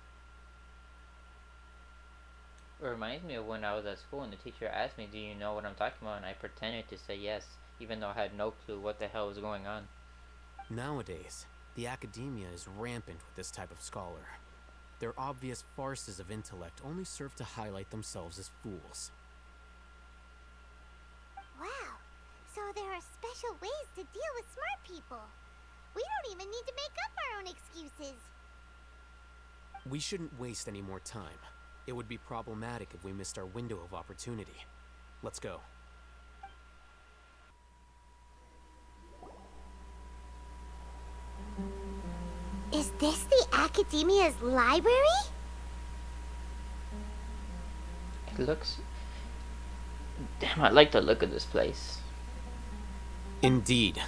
It reminds me of when I was at school and the teacher asked me, do you know what I'm talking about? And I pretended to say yes, even though I had no clue what the hell was going on. Nowadays, the academia is rampant with this type of scholar. Their obvious farces of intellect only serve to highlight themselves as fools. Wow, so there are special ways to deal with smart people. We don't even need to make up our own excuses. We shouldn't waste any more time. It would be problematic if we missed our window of opportunity. Let's go. Is this the Academia's library? It looks... Damn, I like the look of this place. Indeed.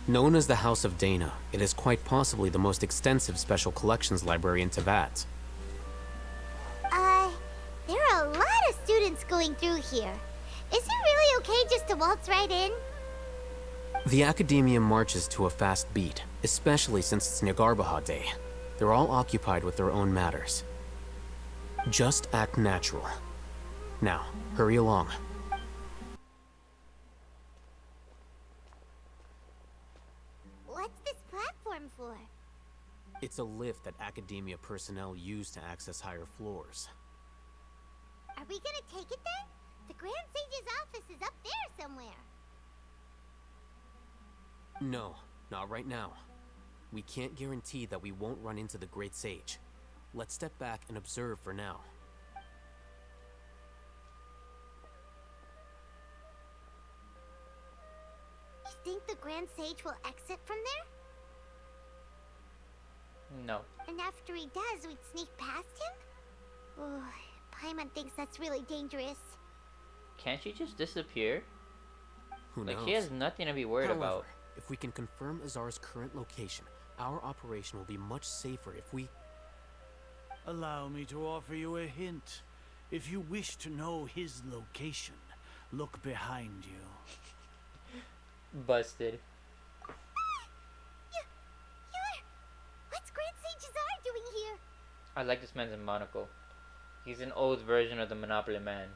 Known as the House of Dana, it is quite possibly the most extensive special collections library in Teyvat. There are a lot of students going through here. Is it really okay just to waltz right in? The Academia marches to a fast beat, especially since it's Nagarbaha Day. They're all occupied with their own matters. Just act natural. Now, hurry along. What's this platform for? It's a lift that Academia personnel use to access higher floors. Are we gonna take it then? The Grand Sage's office is up there somewhere. No, not right now. We can't guarantee that we won't run into the Great Sage. Let's step back and observe for now. You think the Grand Sage will exit from there? No. And after he does, we'd sneak past him? Ooh, Paimon thinks that's really dangerous. Can't you just disappear? Who knows? Like, he has nothing to be worried However, about. if we can confirm Azar's current location, our operation will be much safer if we... Allow me to offer you a hint. If you wish to know his location, look behind you. Busted. What's Grand Sage Azar doing here? I like this man's monocle. He's an old version of the Monopoly Man.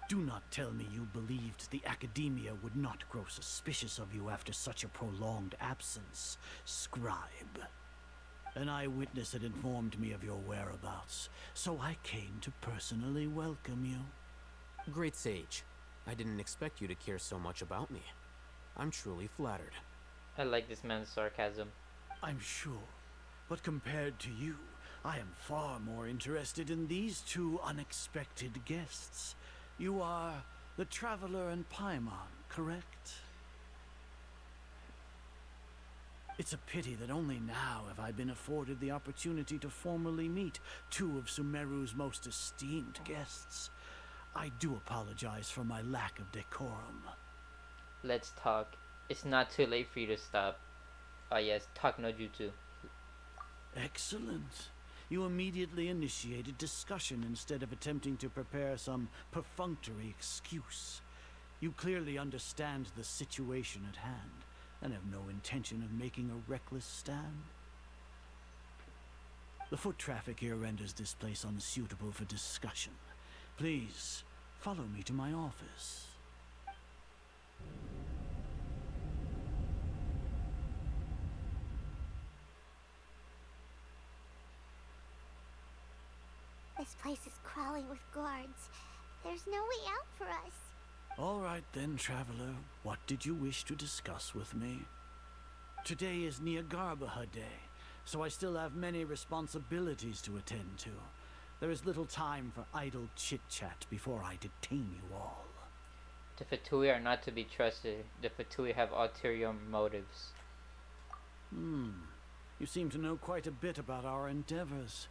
Do not tell me you believed the Academia would not grow suspicious of you after such a prolonged absence, scribe. An eyewitness had informed me of your whereabouts, so I came to personally welcome you. Great sage. I didn't expect you to care so much about me. I'm truly flattered. I like this man's sarcasm. I'm sure, but compared to you, I am far more interested in these two unexpected guests. You are the Traveler and Paimon, correct? It's a pity that only now have I been afforded the opportunity to formally meet two of Sumeru's most esteemed guests. I do apologize for my lack of decorum. Let's talk. It's not too late for you to stop. Oh yes, talk no jutsu. Excellent. You immediately initiated discussion instead of attempting to prepare some perfunctory excuse. You clearly understand the situation at hand and have no intention of making a reckless stand. The foot traffic here renders this place unsuitable for discussion. Please, follow me to my office. This place is crawling with guards. There's no way out for us. All right then, Traveler. What did you wish to discuss with me? Today is Niagarbaha Day, so I still have many responsibilities to attend to. There is little time for idle chit-chat before I detain you all. The Fatui are not to be trusted. The Fatui have ulterior motives. You seem to know quite a bit about our endeavors.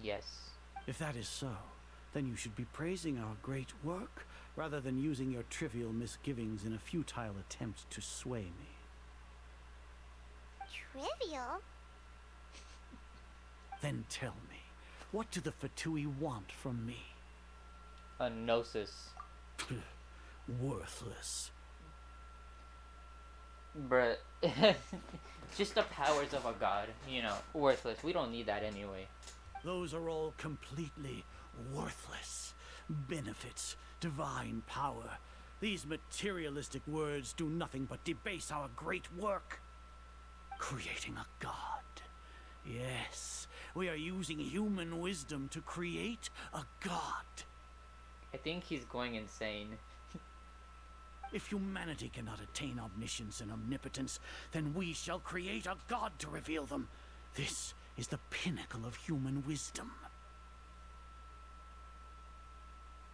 Yes. If that is so, then you should be praising our great work, rather than using your trivial misgivings in a futile attempt to sway me. Trivial? Then tell me, what do the Fatui want from me? A gnosis. Worthless. Bruh. Just the powers of a god, you know, worthless. We don't need that anyway. Those are all completely worthless. Benefits, divine power. These materialistic words do nothing but debase our great work. Creating a god. Yes, we are using human wisdom to create a god. I think he's going insane. If humanity cannot attain omniscience and omnipotence, then we shall create a god to reveal them. This is the pinnacle of human wisdom.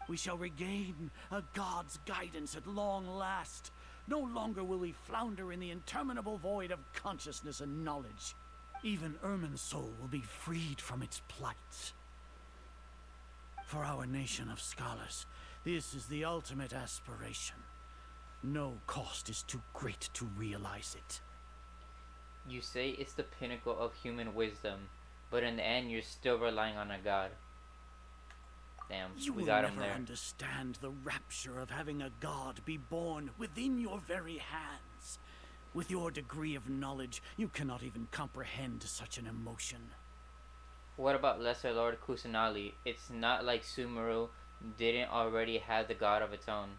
We shall regain a god's guidance at long last. No longer will we flounder in the interminable void of consciousness and knowledge. Even Ermin's soul will be freed from its plight. For our nation of scholars, this is the ultimate aspiration. No cost is too great to realize it. You say it's the pinnacle of human wisdom, but in the end you're still relying on a god. Damn, we got him there. You will never understand the rapture of having a god be born within your very hands. With your degree of knowledge, you cannot even comprehend such an emotion. What about Lesser Lord Kusanali? It's not like Sumeru didn't already have the god of its own.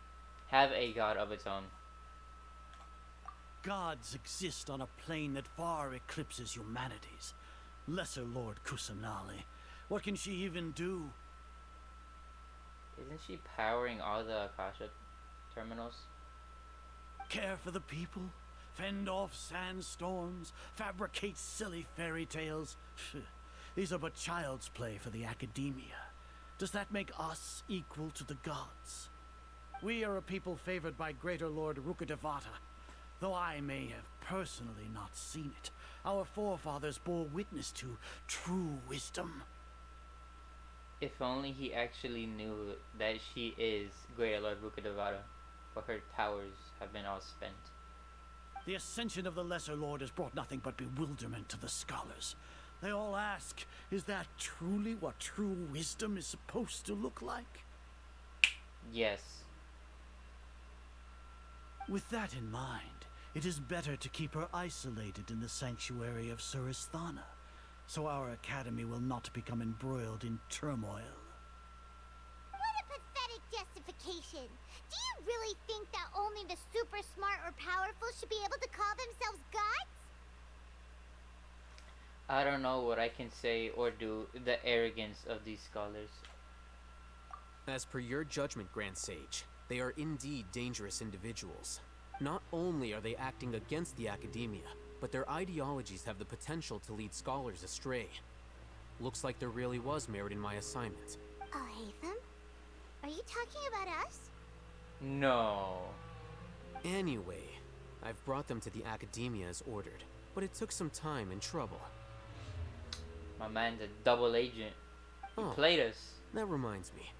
Have a god of its own. Gods exist on a plane that far eclipses humanity's. Lesser Lord Kusanali. What can she even do? Isn't she powering all the Akasha terminals? Care for the people? Fend off sandstorms? Fabricate silly fairy tales? These are but child's play for the Academia. Does that make us equal to the gods? We are a people favored by Greater Lord Rukkhadevata. Though I may have personally not seen it, our forefathers bore witness to true wisdom. If only he actually knew that she is Greater Lord Rukkhadevata, but her powers have been all spent. The ascension of the Lesser Lord has brought nothing but bewilderment to the scholars. They all ask, is that truly what true wisdom is supposed to look like? Yes. With that in mind, it is better to keep her isolated in the sanctuary of Suristhana, so our academy will not become embroiled in turmoil. What a question. Do you really think that only the super smart or powerful should be able to call themselves gods? I don't know what I can say or do. The arrogance of these scholars. As per your judgment, Grand Sage, they are indeed dangerous individuals. Not only are they acting against the academia, but their ideologies have the potential to lead scholars astray. Looks like there really was merit in my assignment. Oh, Hatham? Are you talking about us? No. Anyway, I've brought them to the academia as ordered, but it took some time and trouble. My man's a double agent. He played us. That reminds me.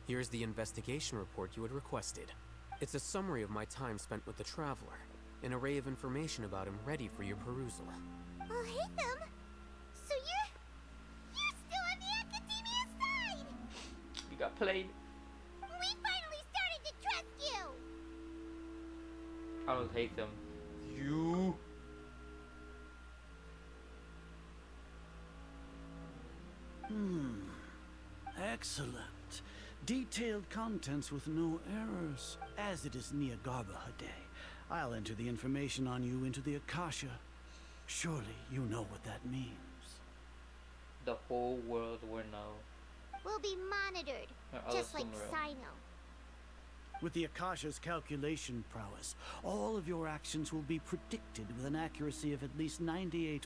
Here's the investigation report you had requested. It's a summary of my time spent with the Traveler. An array of information about him ready for your perusal. Oh, Hatham! So you're still on the academia side! You got played. We finally started to trust you! I don't hate them. You. Excellent. Detailed contents with no errors. As it is Niagarbaha Day, I'll enter the information on you into the Akasha. Surely you know what that means. The whole world will know. We'll be monitored, just like Sino. With the Akasha's calculation prowess, all of your actions will be predicted with an accuracy of at least 98%.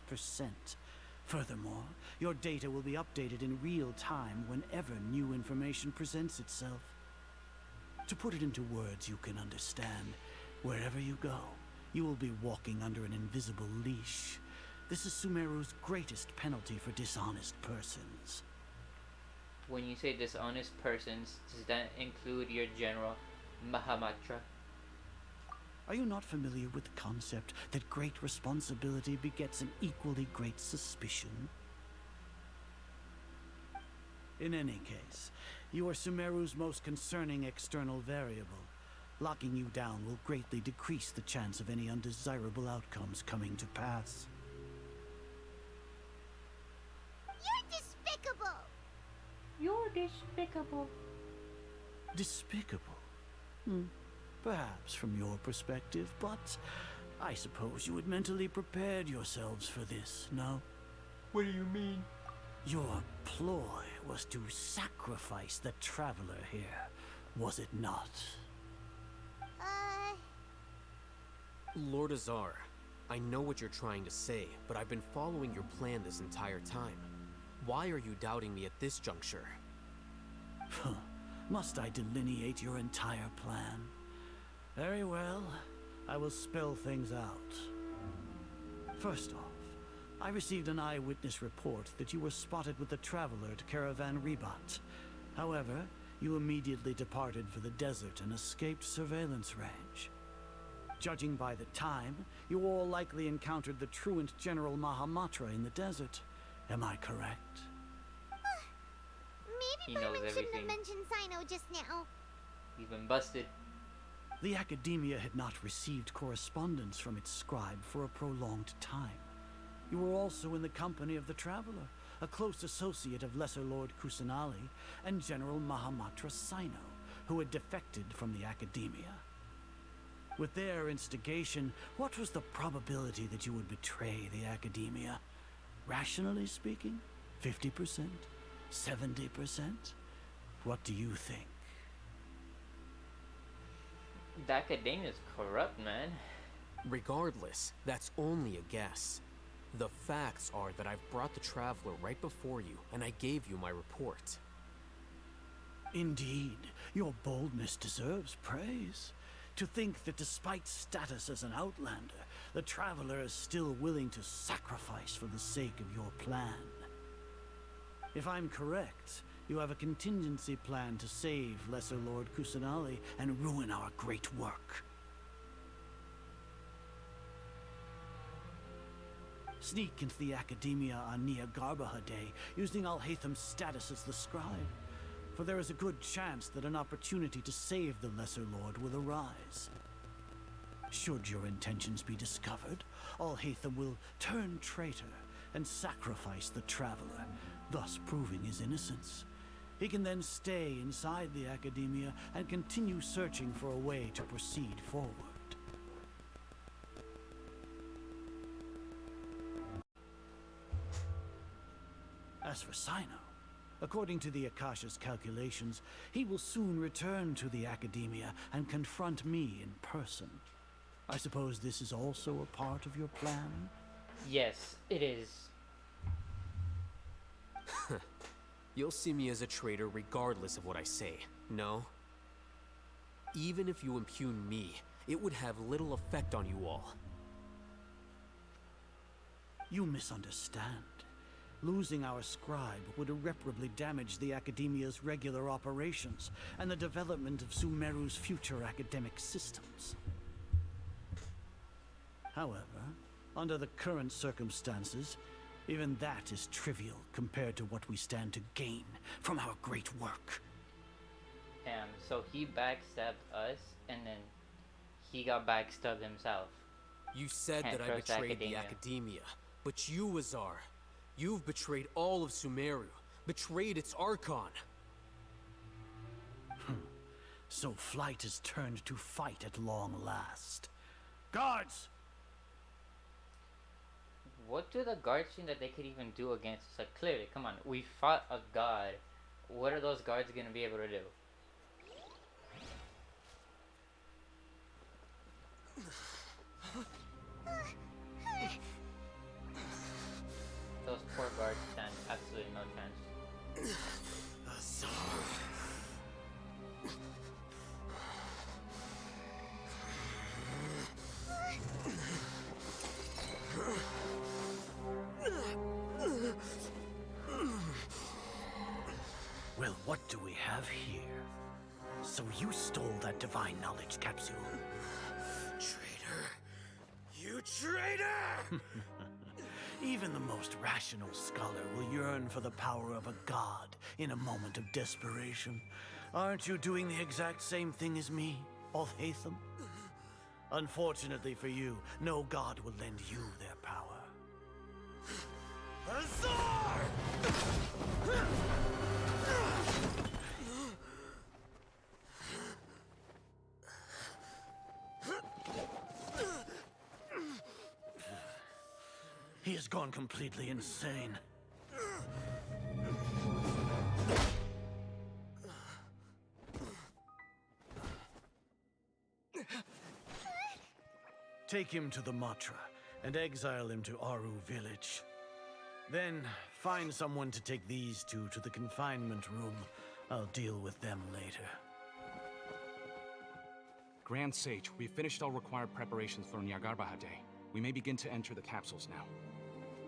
Furthermore, your data will be updated in real time whenever new information presents itself. To put it into words you can understand, wherever you go, you will be walking under an invisible leash. This is Sumeru's greatest penalty for dishonest persons. When you say dishonest persons, does that include your general Mahamatra? Are you not familiar with the concept that great responsibility begets an equally great suspicion? In any case, you are Sumeru's most concerning external variable. Locking you down will greatly decrease the chance of any undesirable outcomes coming to pass. You're despicable! You're despicable. Despicable? Perhaps from your perspective, but I suppose you had mentally prepared yourselves for this, no? What do you mean? Your ploy was to sacrifice the Traveler here, was it not? Lord Azar, I know what you're trying to say, but I've been following your plan this entire time. Why are you doubting me at this juncture? Must I delineate your entire plan? Very well, I will spell things out. First off, I received an eyewitness report that you were spotted with the Traveler at Caravan Ribat. However, you immediately departed for the desert and escaped surveillance range. Judging by the time, you all likely encountered the truant General Mahamatra in the desert. Am I correct? Maybe Paimon shouldn't have mentioned Sino just now. You've been busted. The Academia had not received correspondence from its scribe for a prolonged time. You were also in the company of the Traveler, a close associate of Lesser Lord Kusanali and General Mahamatra Sino, who had defected from the Academia. With their instigation, what was the probability that you would betray the Academia? Rationally speaking, 50%? 70%? What do you think? The Academia is corrupt, man. Regardless, that's only a guess. The facts are that I've brought the Traveler right before you, and I gave you my report. Indeed, your boldness deserves praise. To think that despite status as an outlander, the Traveler is still willing to sacrifice for the sake of your plan. If I'm correct, you have a contingency plan to save Lesser Lord Kusanali and ruin our great work. Sneak into the Academia on Niagarbaha Day, using Alhatham's status as the scribe. For there is a good chance that an opportunity to save the Lesser Lord will arise. Should your intentions be discovered, Alhatham will turn traitor and sacrifice the Traveler, thus proving his innocence. He can then stay inside the Academia and continue searching for a way to proceed forward. As for Sino, according to the Akasha's calculations, he will soon return to the Academia and confront me in person. I suppose this is also a part of your plan? Yes, it is. You'll see me as a traitor regardless of what I say, no? Even if you impugn me, it would have little effect on you all. You misunderstand. Losing our scribe would irreparably damage the Academia's regular operations and the development of Sumeru's future academic systems. However, under the current circumstances, even that is trivial compared to what we stand to gain from our great work. Damn, so he backstabbed us, and then he got backstabbed himself. You said Can't that I trust betrayed Academia. the Academia, but you, Azar, you've betrayed all of Sumeru, betrayed its Archon. So flight has turned to fight at long last. Guards! What do the guards think that they could even do against us? Like, clearly, come on, we fought a god. What are those guards gonna be able to do? Those poor guards stand absolutely no chance. Well, what do we have here? So you stole that divine knowledge capsule. Traitor! You traitor! Even the most rational scholar will yearn for the power of a god in a moment of desperation. Aren't you doing the exact same thing as me, Alhaitham? Unfortunately for you, no god will lend you their power. Azar! He has gone completely insane. Take him to the Matra and exile him to Aru village. Then find someone to take these two to the confinement room. I'll deal with them later. Grand Sage, we've finished all required preparations for Nyargarbahade. We may begin to enter the capsules now.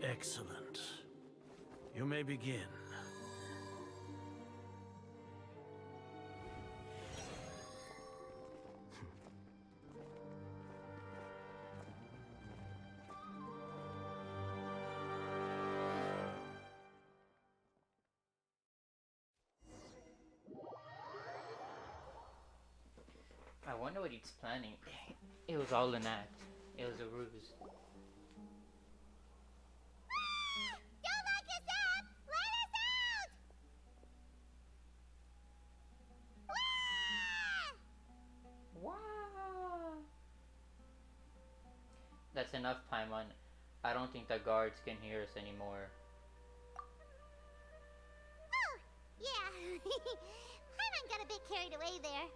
Excellent. You may begin. I wonder what he's planning. It was all an act. It was a ruse. Don't lock us up! Let us out! Wow! That's enough, Paimon. I don't think the guards can hear us anymore. Oh, yeah. Paimon got a bit carried away there.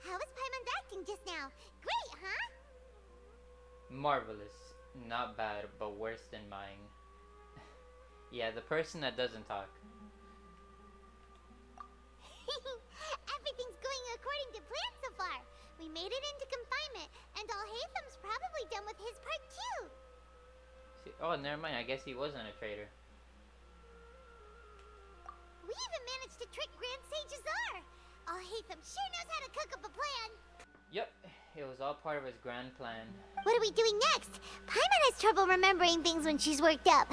How was Paimon's acting just now? Great, huh? Marvelous. Not bad, but worse than mine. Yeah, the person that doesn't talk. Everything's going according to plan so far. We made it into confinement, and Alhaitham's probably done with his part too. See, oh, never mind. I guess he wasn't a traitor. We even managed to trick Grand Sage Azar. Alhaitham sure knows how to cook up a plan. Yep, it was all part of his grand plan. What are we doing next? Paimon has trouble remembering things when she's worked up.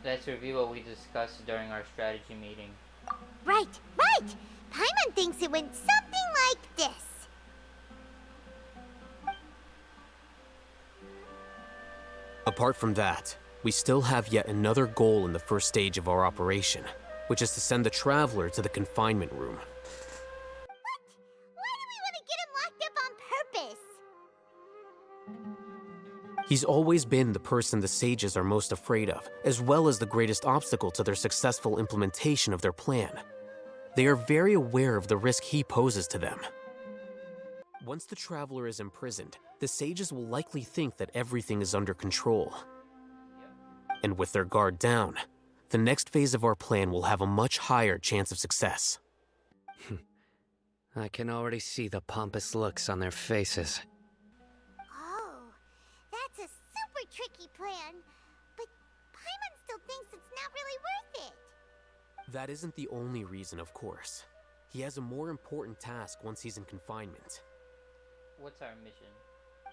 Let's review what we discussed during our strategy meeting. Right, right! Paimon thinks it went something like this. Apart from that, we still have yet another goal in the first stage of our operation, which is to send the Traveler to the confinement room. What? Why do we want to get him locked up on purpose? He's always been the person the sages are most afraid of, as well as the greatest obstacle to their successful implementation of their plan. They are very aware of the risk he poses to them. Once the Traveler is imprisoned, the sages will likely think that everything is under control. And with their guard down, the next phase of our plan will have a much higher chance of success. I can already see the pompous looks on their faces. Oh, that's a super tricky plan. But Paimon still thinks it's not really worth it. That isn't the only reason, of course. He has a more important task once he's in confinement. What's our mission?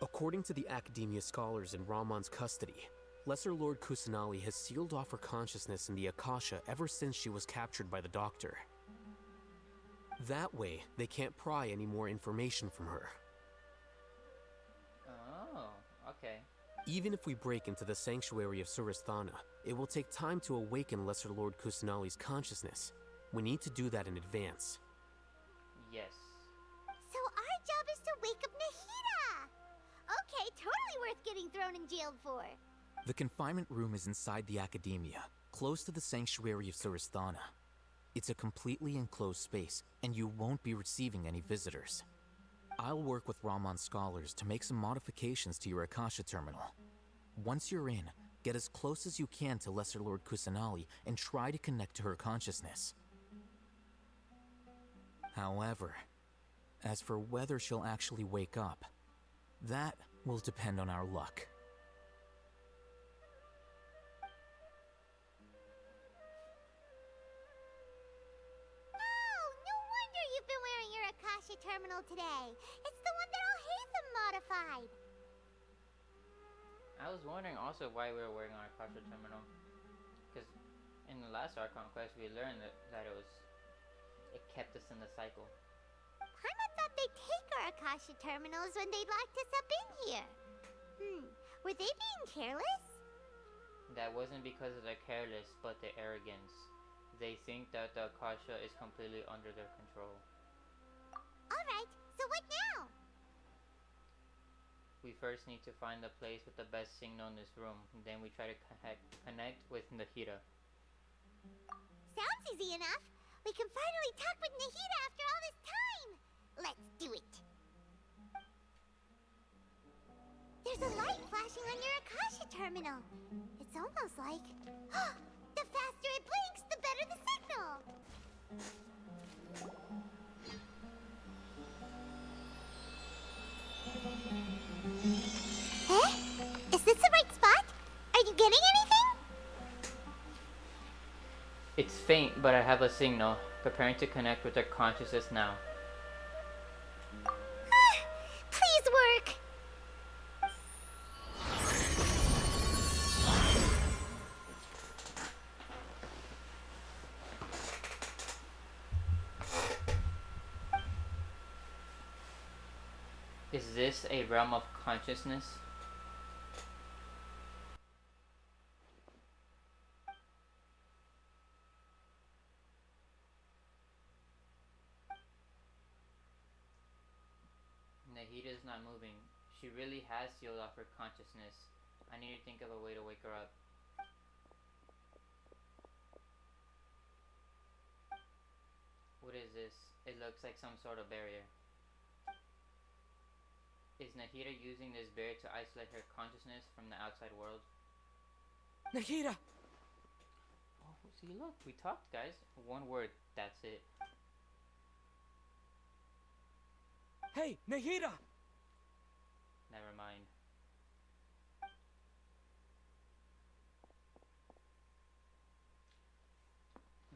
According to the Academia scholars in Ramon's custody, Lesser Lord Kusanali has sealed off her consciousness in the Akasha ever since she was captured by the Doctor. That way, they can't pry any more information from her. Oh, okay. Even if we break into the sanctuary of Surasthana, it will take time to awaken Lesser Lord Kusanali's consciousness. We need to do that in advance. Yes. So our job is to wake up Nahida! Okay, totally worth getting thrown in jail for. The confinement room is inside the Academia, close to the sanctuary of Surasthana. It's a completely enclosed space, and you won't be receiving any visitors. I'll work with Ramon's scholars to make some modifications to your Akasha terminal. Once you're in, get as close as you can to Lesser Lord Kusanali and try to connect to her consciousness. However, as for whether she'll actually wake up, that will depend on our luck. Akasha terminal today. It's the one that Al-Haytham modified. I was wondering also why we were wearing our Akasha terminal. Because in the last Archon Quest we learned that it kept us in the cycle. Paimon thought they'd take our Akasha terminals when they locked us up in here. Were they being careless? That wasn't because of their careless, but their arrogance. They think that the Akasha is completely under their control. Alright, so what now? We first need to find the place with the best signal in this room. Then we try to connect with Nahida. Sounds easy enough. We can finally talk with Nahida after all this time. Let's do it. There's a light flashing on your Akasha terminal. It's almost like... the faster it blinks, the better the signal. Eh? Is this the right spot? Are you getting anything? It's faint, but I have a signal. Preparing to connect with their consciousness now. Please work. Is this a realm of consciousness? Nahida's not moving. She really has sealed off her consciousness. I need to think of a way to wake her up. What is this? It looks like some sort of barrier. Is Nahida using this barrier to isolate her consciousness from the outside world? Nahida! Oh, see, look, we talked, guys. One word, that's it. Hey, Nahida! Never mind.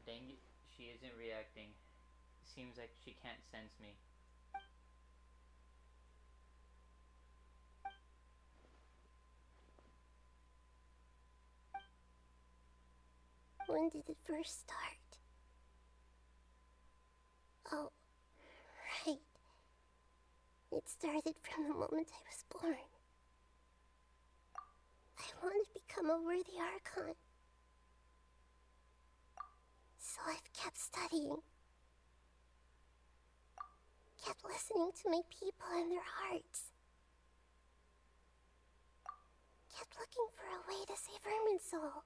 Dang it, she isn't reacting. Seems like she can't sense me. When did it first start? Oh, right. It started from the moment I was born. I want to become a worthy Archon. So I've kept studying. Kept listening to my people and their hearts. Kept looking for a way to save Irminsul.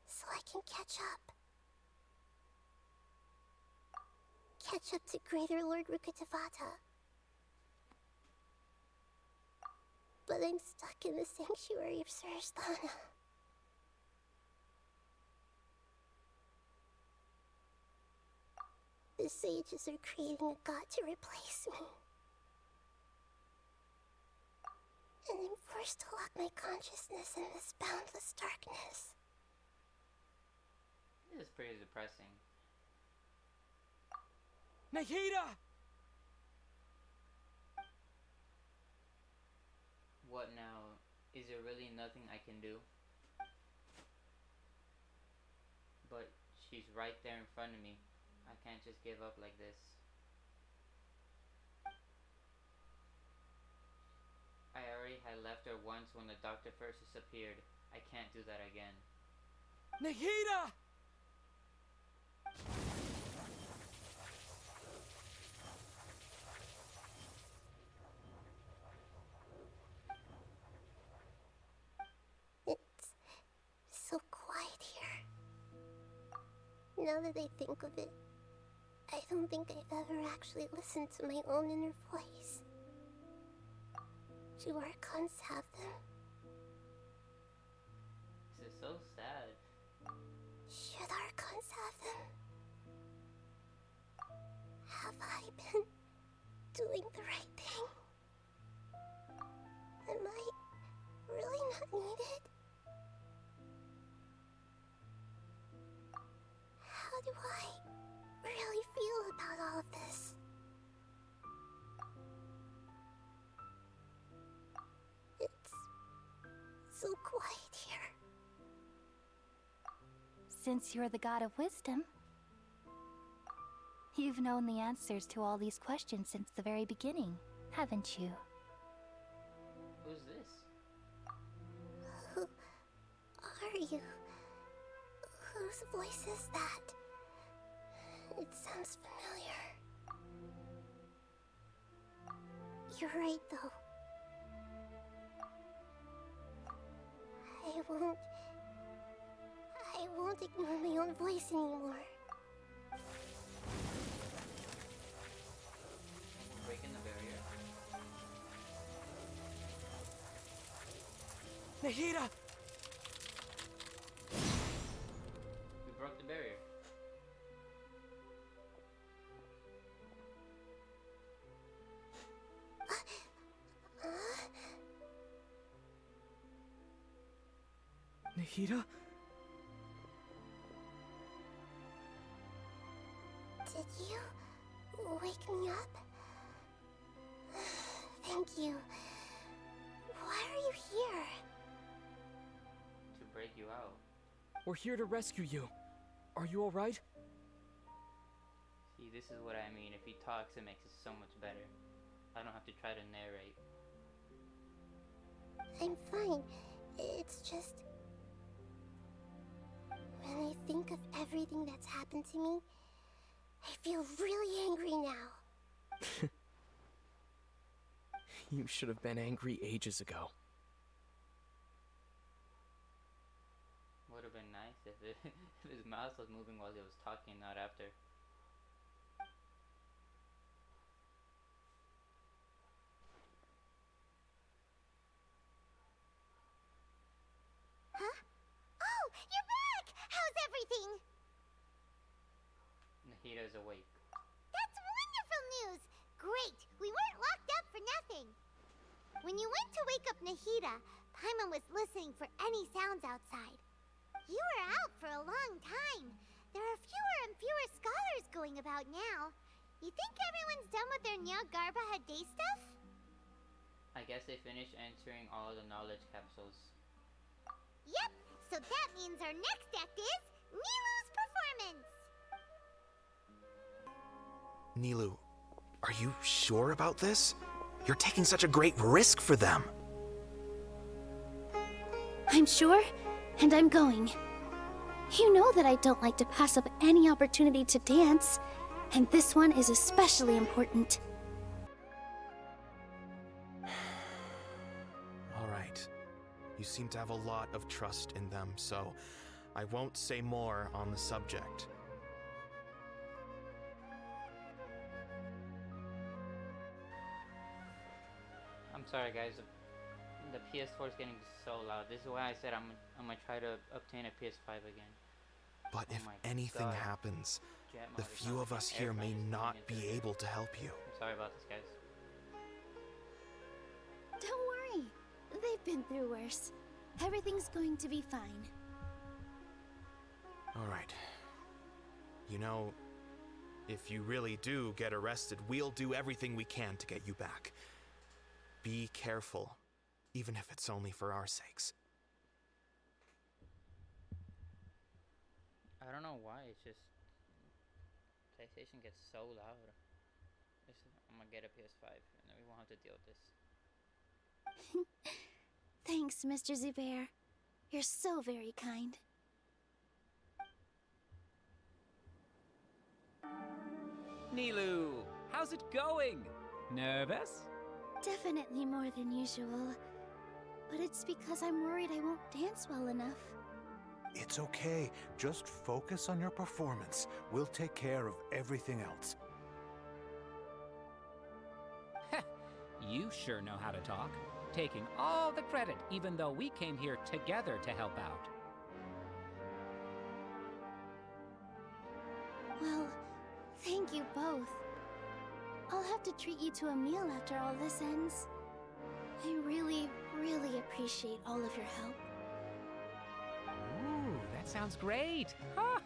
So I can catch up. Catch up to Greater Lord Rukkhadevata. But I'm stuck in the sanctuary of Surasthana. The sages are creating a god to replace me. And I'm forced to lock my consciousness in this boundless darkness. This is pretty depressing. Nahida! What now? Is there really nothing I can do? But she's right there in front of me. I can't just give up like this. I already had left her once when the doctor first disappeared. I can't do that again. Nahida! It's so quiet here. Now that I think of it, I don't think I've ever actually listened to my own inner voice. Do Archons have them? This is so sad. Should Archons have them? Have I been doing the right thing? Am I really not needed? How do I really feel about all of this? It's so quiet here. Since you're the god of wisdom, you've known the answers to all these questions since the very beginning, haven't you? Who's this? Who are you? Whose voice is that? It sounds familiar. You're right, though. I won't ignore my own voice anymore. We're breaking the barrier. Nahida! We broke the barrier. Nahida? Did you wake me up? Thank you. Why are you here? To break you out. We're here to rescue you. Are you alright? See, this is what I mean. If he talks, it makes it so much better. I don't have to try to narrate. I'm fine. It's just... when I think of everything that's happened to me, I feel really angry now. You should have been angry ages ago. Would have been nice if, if his mouth was moving while he was talking, not after. Huh? Oh, you're back! How's everything? Nahida's awake. That's wonderful news! Great! We weren't locked up for nothing! When you went to wake up Nahida, Paimon was listening for any sounds outside. You were out for a long time. There are fewer and fewer scholars going about now. You think everyone's done with their Nyargarba day stuff? I guess they finished entering all the knowledge capsules. Yep, so that means our next act is Nilu's performance! Nilu, are you sure about this? You're taking such a great risk for them. I'm sure, and I'm going. You know that I don't like to pass up any opportunity to dance, and this one is especially important. All right. You seem to have a lot of trust in them, so I won't say more on the subject. I'm sorry, guys. The PS4 is getting so loud. This is why I said I'm gonna try to obtain a PS5 again. But Oh if my anything God. happens, Jet the mode is few not of working. us here may Everybody's not going be into it. able to help you. I'm sorry about this, guys. Don't worry. They've been through worse. Everything's going to be fine. All right. You know, if you really do get arrested, we'll do everything we can to get you back. Be careful, even if it's only for our sakes. I don't know why, it's just PlayStation gets so loud. I'm gonna get a PS5 and then we won't have to deal with this. Thanks, Mr. Zubair. You're so very kind. Nilu, how's it going? Nervous? Definitely more than usual. But it's because I'm worried I won't dance well enough. It's okay. Just focus on your performance. We'll take care of everything else. You sure know how to talk. Taking all the credit, even though we came here together to help out. Well, thank you both. I'll have to treat you to a meal after all this ends. I really, really appreciate all of your help. Ooh, that sounds great. Huh.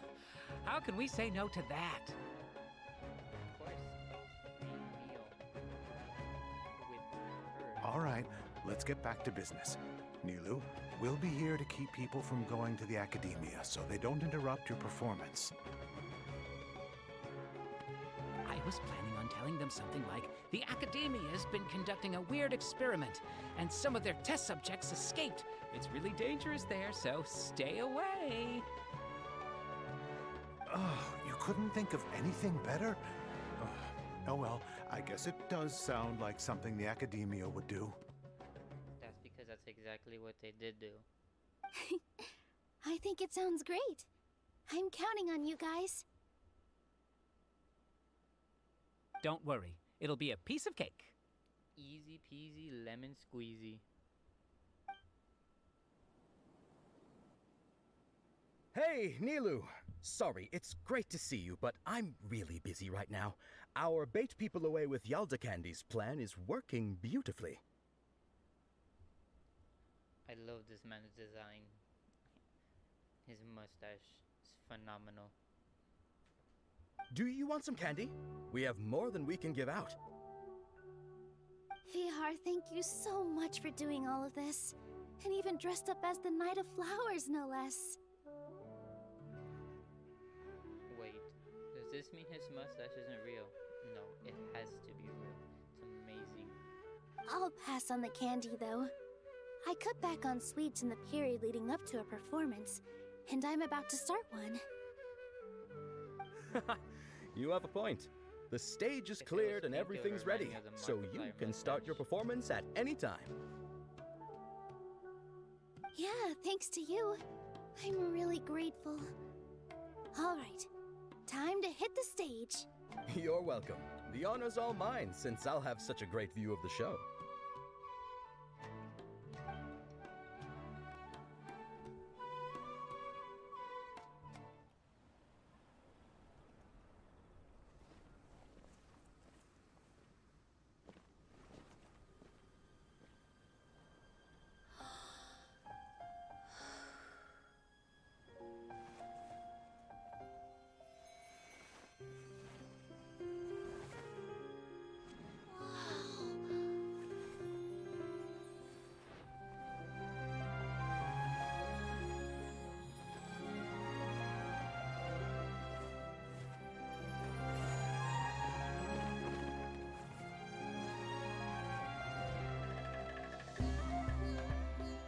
How can we say no to that? Of course, free meal with her. All right, let's get back to business. Nilu, we'll be here to keep people from going to the academia so they don't interrupt your performance. I was planning on telling them something like, the Academia has been conducting a weird experiment, and some of their test subjects escaped. It's really dangerous there, so stay away. Oh, you couldn't think of anything better? Oh well, I guess it does sound like something the academia would do. That's because that's exactly what they did do. I think it sounds great. I'm counting on you guys. Don't worry, it'll be a piece of cake. Easy peasy lemon squeezy. Hey, Nilu! Sorry, it's great to see you, but I'm really busy right now. Our bait people away with Yalda Candy's plan is working beautifully. I love this man's design. His mustache is phenomenal. Do you want some candy? We have more than we can give out. Vihar, thank you so much for doing all of this. And even dressed up as the Knight of Flowers, no less. Wait, does this mean his mustache isn't real? No, it has to be real. It's amazing. I'll pass on the candy, though. I cut back on sweets in the period leading up to a performance, and I'm about to start one. You have a point. The stage is cleared and everything's ready, so you can start your performance at any time. Yeah, thanks to you. I'm really grateful. All right, time to hit the stage. You're welcome. The honor's all mine, since I'll have such a great view of the show.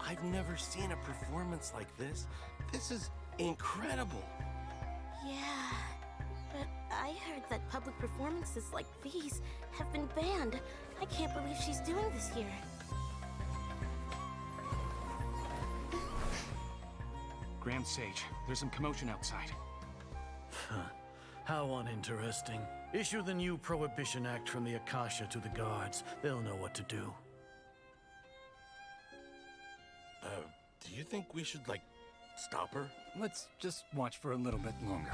I've never seen a performance like this. This is incredible. Yeah, but I heard that public performances like these have been banned. I can't believe she's doing this here. Grand Sage, there's some commotion outside. How uninteresting. Issue the new Prohibition Act from the Akasha to the guards. They'll know what to do. Do you think we should, like, stop her? Let's just watch for a little bit longer.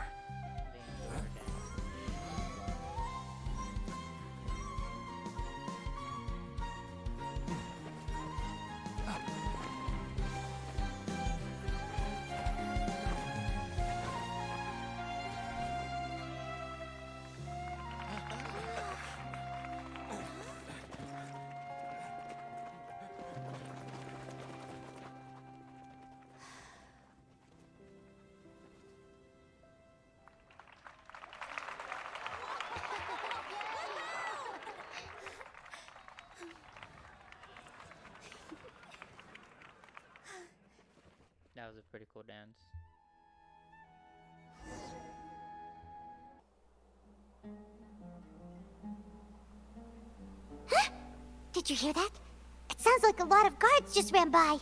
That was a pretty cool dance. Huh? Did you hear that? It sounds like a lot of guards just ran by.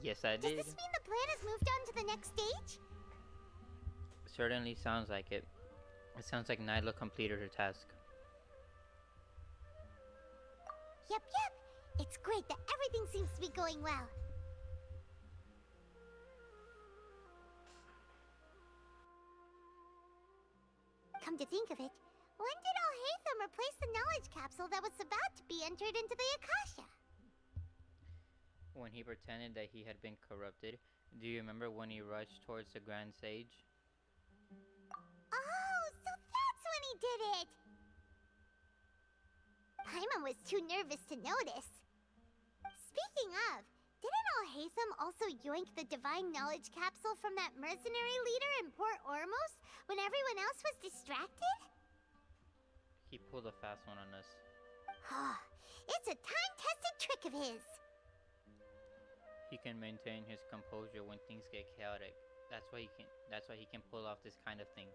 Yes, I Does did. this mean the plan has moved on to the next stage? Certainly sounds like it. It sounds like Nyla completed her task. Yep. It's great that everything seems to be going well. Come to think of it, when did Alhaitham replace the knowledge capsule that was about to be entered into the Akasha? When he pretended that he had been corrupted, do you remember when he rushed towards the Grand Sage? Oh, so that's when he did it! Paimon was too nervous to notice. Speaking of, didn't Alhaitham also yoink the divine knowledge capsule from that mercenary leader in Port Ormos when everyone else was distracted? He pulled a fast one on us. It's a time-tested trick of his. He can maintain his composure when things get chaotic. That's why he can pull off this kind of thing.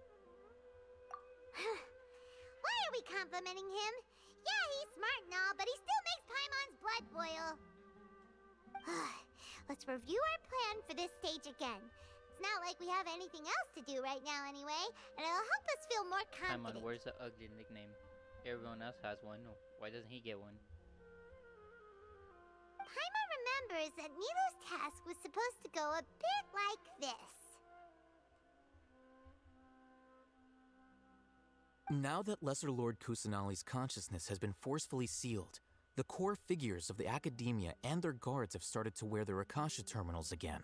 Why are we complimenting him? Yeah, he's smart and all, but he still makes Paimon's blood boil. Let's review our plan for this stage again. It's not like we have anything else to do right now anyway, and it'll help us feel more confident. Paimon, where's the ugly nickname? Everyone else has one. Why doesn't he get one? Paimon remembers that Nilu's task was supposed to go a bit like this. Now that Lesser Lord Kusanali's consciousness has been forcefully sealed, the core figures of the Academia and their guards have started to wear their Akasha terminals again.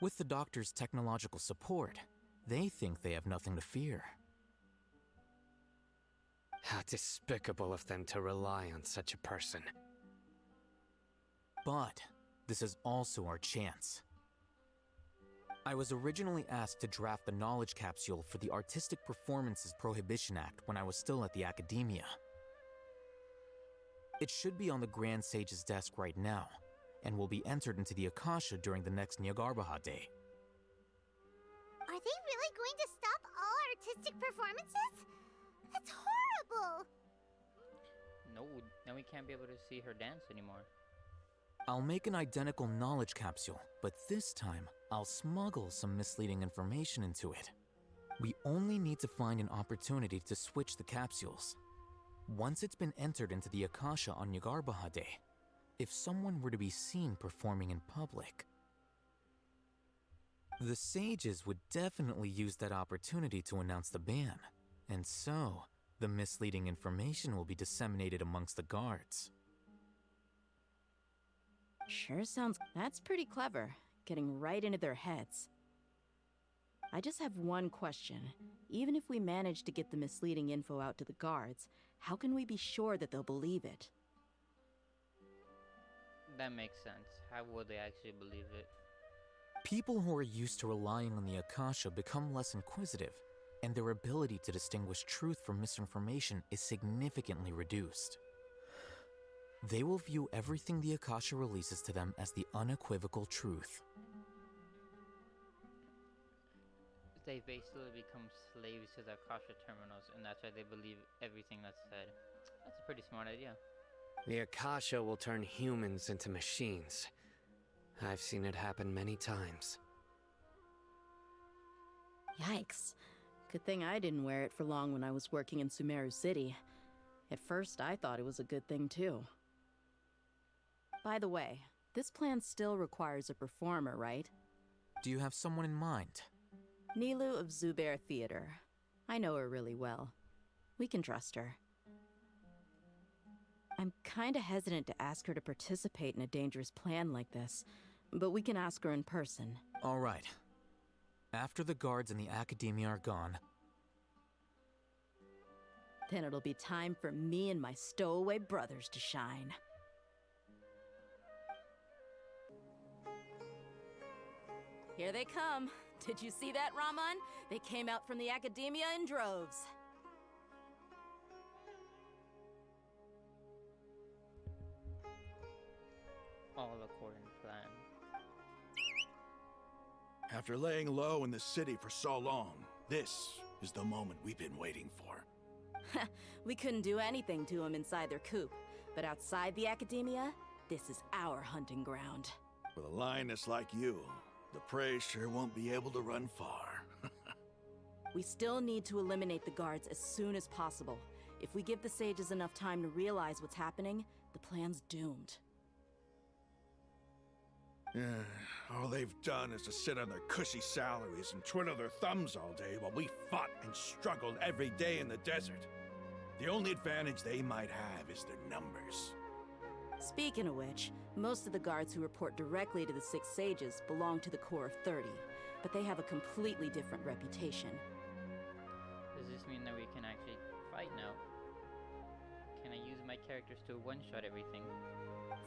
With the Doctor's technological support, they think they have nothing to fear. How despicable of them to rely on such a person. But this is also our chance. I was originally asked to draft the knowledge capsule for the Artistic Performances Prohibition Act when I was still at the Academia. It should be on the Grand Sage's desk right now, and will be entered into the Akasha during the next Nyargarbaha Day. Are they really going to stop all artistic performances? That's horrible! No, then we can't be able to see her dance anymore. I'll make an identical knowledge capsule, but this time, I'll smuggle some misleading information into it. We only need to find an opportunity to switch the capsules. Once it's been entered into the Akasha on Nyargarbaha Day, if someone were to be seen performing in public, the sages would definitely use that opportunity to announce the ban, and so the misleading information will be disseminated amongst the guards. Sure sounds... That's pretty clever, getting right into their heads. I just have one question. Even if we manage to get the misleading info out to the guards, how can we be sure that they'll believe it? That makes sense. How would they actually believe it? People who are used to relying on the Akasha become less inquisitive, and their ability to distinguish truth from misinformation is significantly reduced. They will view everything the Akasha releases to them as the unequivocal truth. They basically become slaves to the Akasha terminals, and that's why they believe everything that's said. That's a pretty smart idea. The Akasha will turn humans into machines. I've seen it happen many times. Yikes. Good thing I didn't wear it for long when I was working in Sumeru City. At first, I thought it was a good thing too. By the way, this plan still requires a performer, right? Do you have someone in mind? Nilu of Zubair Theater. I know her really well. We can trust her. I'm kinda hesitant to ask her to participate in a dangerous plan like this, but we can ask her in person. All right. After the guards and the Academia are gone, then it'll be time for me and my stowaway brothers to shine. Here they come. Did you see that, Raman? They came out from the Academia in droves. All according to plan. After laying low in the city for so long, this is the moment we've been waiting for. We couldn't do anything to them inside their coop, but outside the Academia, this is our hunting ground. With a lioness like you, the prey sure won't be able to run far. We still need to eliminate the guards as soon as possible. If we give the sages enough time to realize what's happening, the plan's doomed. All they've done is to sit on their cushy salaries and twiddle their thumbs all day while we fought and struggled every day in the desert. The only advantage they might have is their numbers. Speaking of which, most of the guards who report directly to the Six Sages belong to the Corps of 30, but they have a completely different reputation. Does this mean that we can actually fight now? Can I use my characters to one-shot everything?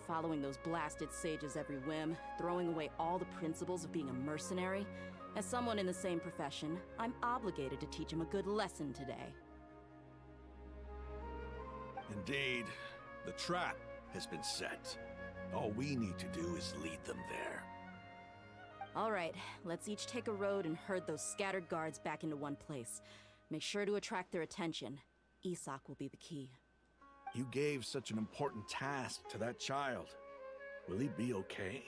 Following those blasted sages every whim, throwing away all the principles of being a mercenary? As someone in the same profession, I'm obligated to teach him a good lesson today. Indeed, the trap has been set. All we need to do is lead them there. All right, let's each take a road and herd those scattered guards back into one place. Make sure to attract their attention. Isak will be the key. You gave such an important task to that child. Will he be okay?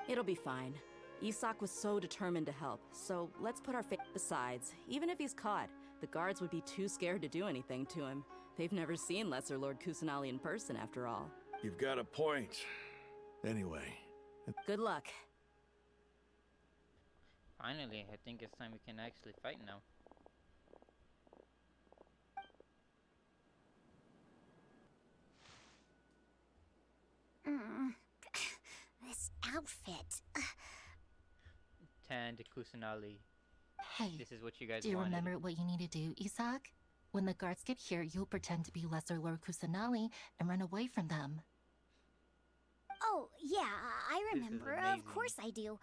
It'll be fine. Isak was so determined to help, so let's put our faith. Besides, even if he's caught, the guards would be too scared to do anything to him. They've never seen Lesser Lord Kusanali in person, after all. You've got a point. Anyway. Good luck. Finally, I think it's time we can actually fight now. This outfit. Tan to Kusanali. Hey, This is what you guys do you wanted. remember what you need to do, Isak? When the guards get here, you'll pretend to be Lesser Lord Kusanali and run away from them. Oh, yeah, I This is remember. Of amazing. course I do.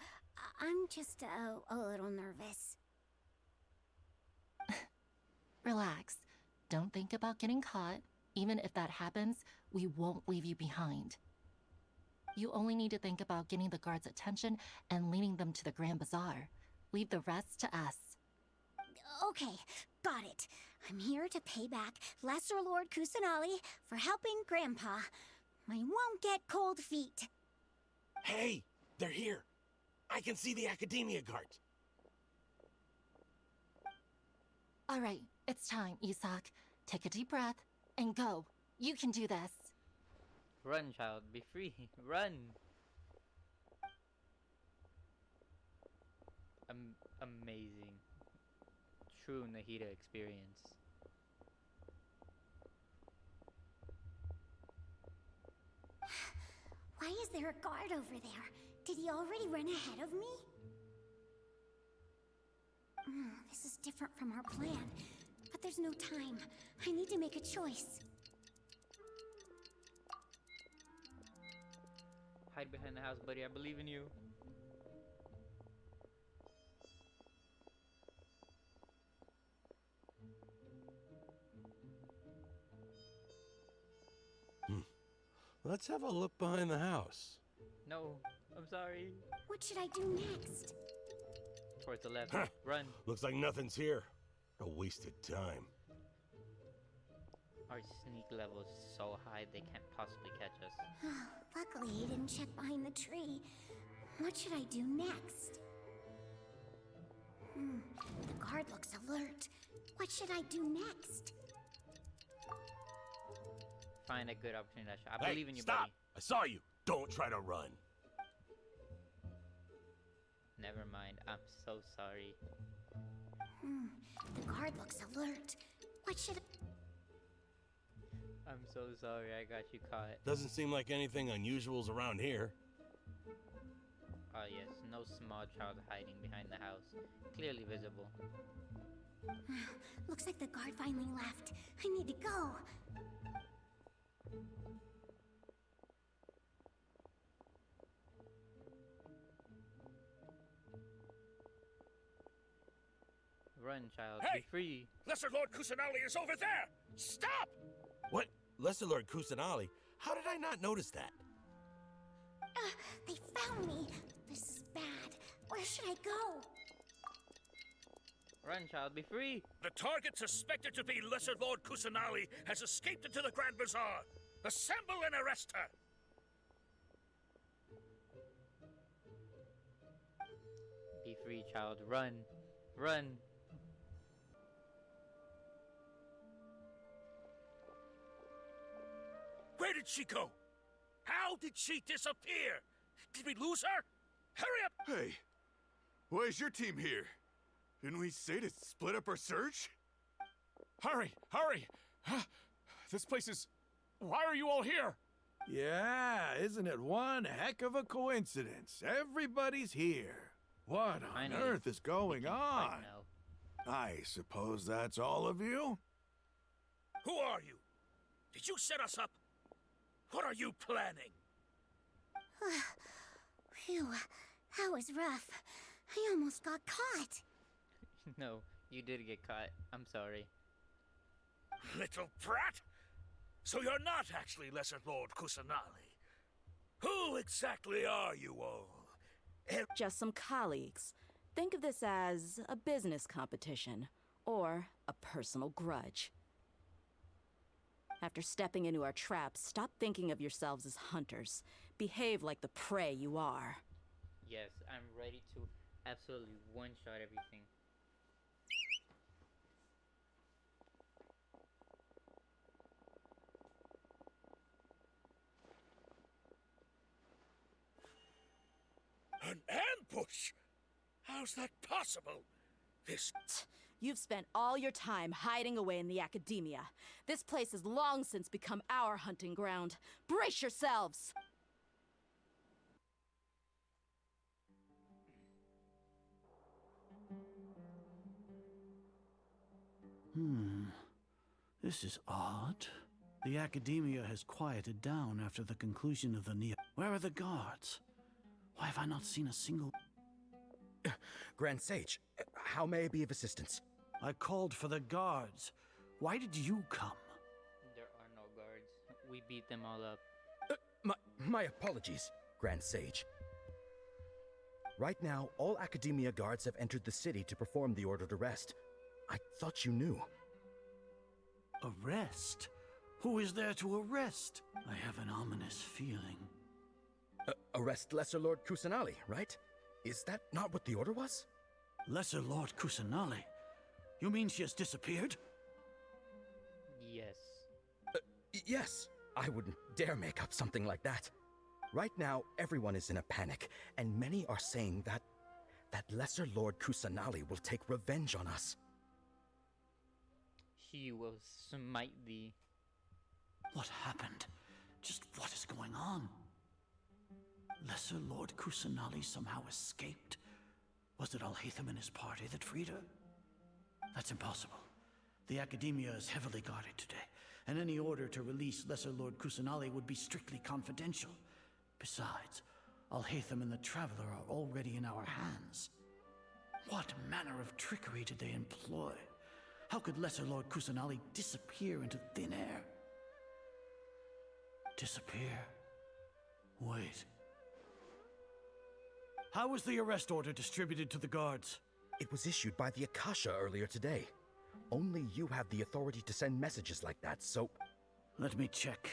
I'm just a little nervous. Relax. Don't think about getting caught. Even if that happens, we won't leave you behind. You only need to think about getting the guards' attention and leading them to the Grand Bazaar. Leave the rest to us. Okay, got it. I'm here to pay back Lesser Lord Kusanali for helping Grandpa. I won't get cold feet. Hey, they're here. I can see the Academia guards. All right, it's time, Isak. Take a deep breath and go. You can do this. Run, child. Be free. Run. Amazing. True Nahida experience. Why is there a guard over there? Did he already run ahead of me? This is different from our plan. But there's no time. I need to make a choice. Hide behind the house, buddy. I believe in you. Let's have a look behind the house. No, I'm sorry. What should I do next? Towards the left. Run. Looks like nothing's here. A wasted time. Our sneak level is so high they can't possibly catch us. Luckily, he didn't check behind the tree. What should I do next? The guard looks alert. What should I do next? Find a good opportunity. I Hey, believe in you, stop! buddy. I saw you. Don't try to run. Never mind. I'm so sorry. The guard looks alert. What should I'm so sorry I got you caught. Doesn't seem like anything unusual's around here. Oh yes, no small child hiding behind the house. Clearly visible. Looks like the guard finally left. I need to go. Run, child. Hey! Be free. Lesser Lord Kusanali is over there! Stop! What? Lesser Lord Kusanali? How did I not notice that? They found me. This is bad. Where should I go? Run, child. Be free. The target suspected to be Lesser Lord Kusanali has escaped into the Grand Bazaar. Assemble and arrest her! Be free, child. Run. Run. Where did she go? How did she disappear? Did we lose her? Hurry up! Hey, why is your team here? Didn't we say to split up our search? Hurry! Hurry! This place is... Why are you all here? Yeah, isn't it one heck of a coincidence? Everybody's here. What on Finally, earth is going we can on? fight now. I suppose that's all of you? Who are you? Did you set us up? What are you planning? Phew, that was rough. I almost got caught. No, you did get caught. I'm sorry. Little brat! So you're not actually Lesser Lord Kusanali. Who exactly are you all? Just some colleagues. Think of this as a business competition, or a personal grudge. After stepping into our traps, stop thinking of yourselves as hunters. Behave like the prey you are. Yes, I'm ready to absolutely one-shot everything. An ambush? How's that possible? This... You've spent all your time hiding away in the academia. This place has long since become our hunting ground. Brace yourselves! This is odd. The academia has quieted down after the conclusion of the Neo. Where are the guards? Why have I not seen a single... Grand Sage, how may I be of assistance? I called for the guards. Why did you come? There are no guards. We beat them all up. My apologies, Grand Sage. Right now, all Academia guards have entered the city to perform the ordered arrest. I thought you knew. Arrest? Who is there to arrest? I have an ominous feeling. Arrest Lesser Lord Kusanali, right? Is that not what the order was? Lesser Lord Kusanali? You mean she has disappeared? Yes. Yes. I wouldn't dare make up something like that. Right now, everyone is in a panic, and many are saying that Lesser Lord Kusanali will take revenge on us. She will smite thee. What happened? Just what is going on? Lesser Lord Kusanali somehow escaped? Was it Alhaitham and his party that freed her? That's impossible. The Academia is heavily guarded today, and any order to release Lesser Lord Kusanali would be strictly confidential. Besides, Alhaitham and the Traveler are already in our hands. What manner of trickery did they employ? How could Lesser Lord Kusanali disappear into thin air? Disappear? Wait. How was the arrest order distributed to the guards? It was issued by the Akasha earlier today. Only you have the authority to send messages like that, so... Let me check.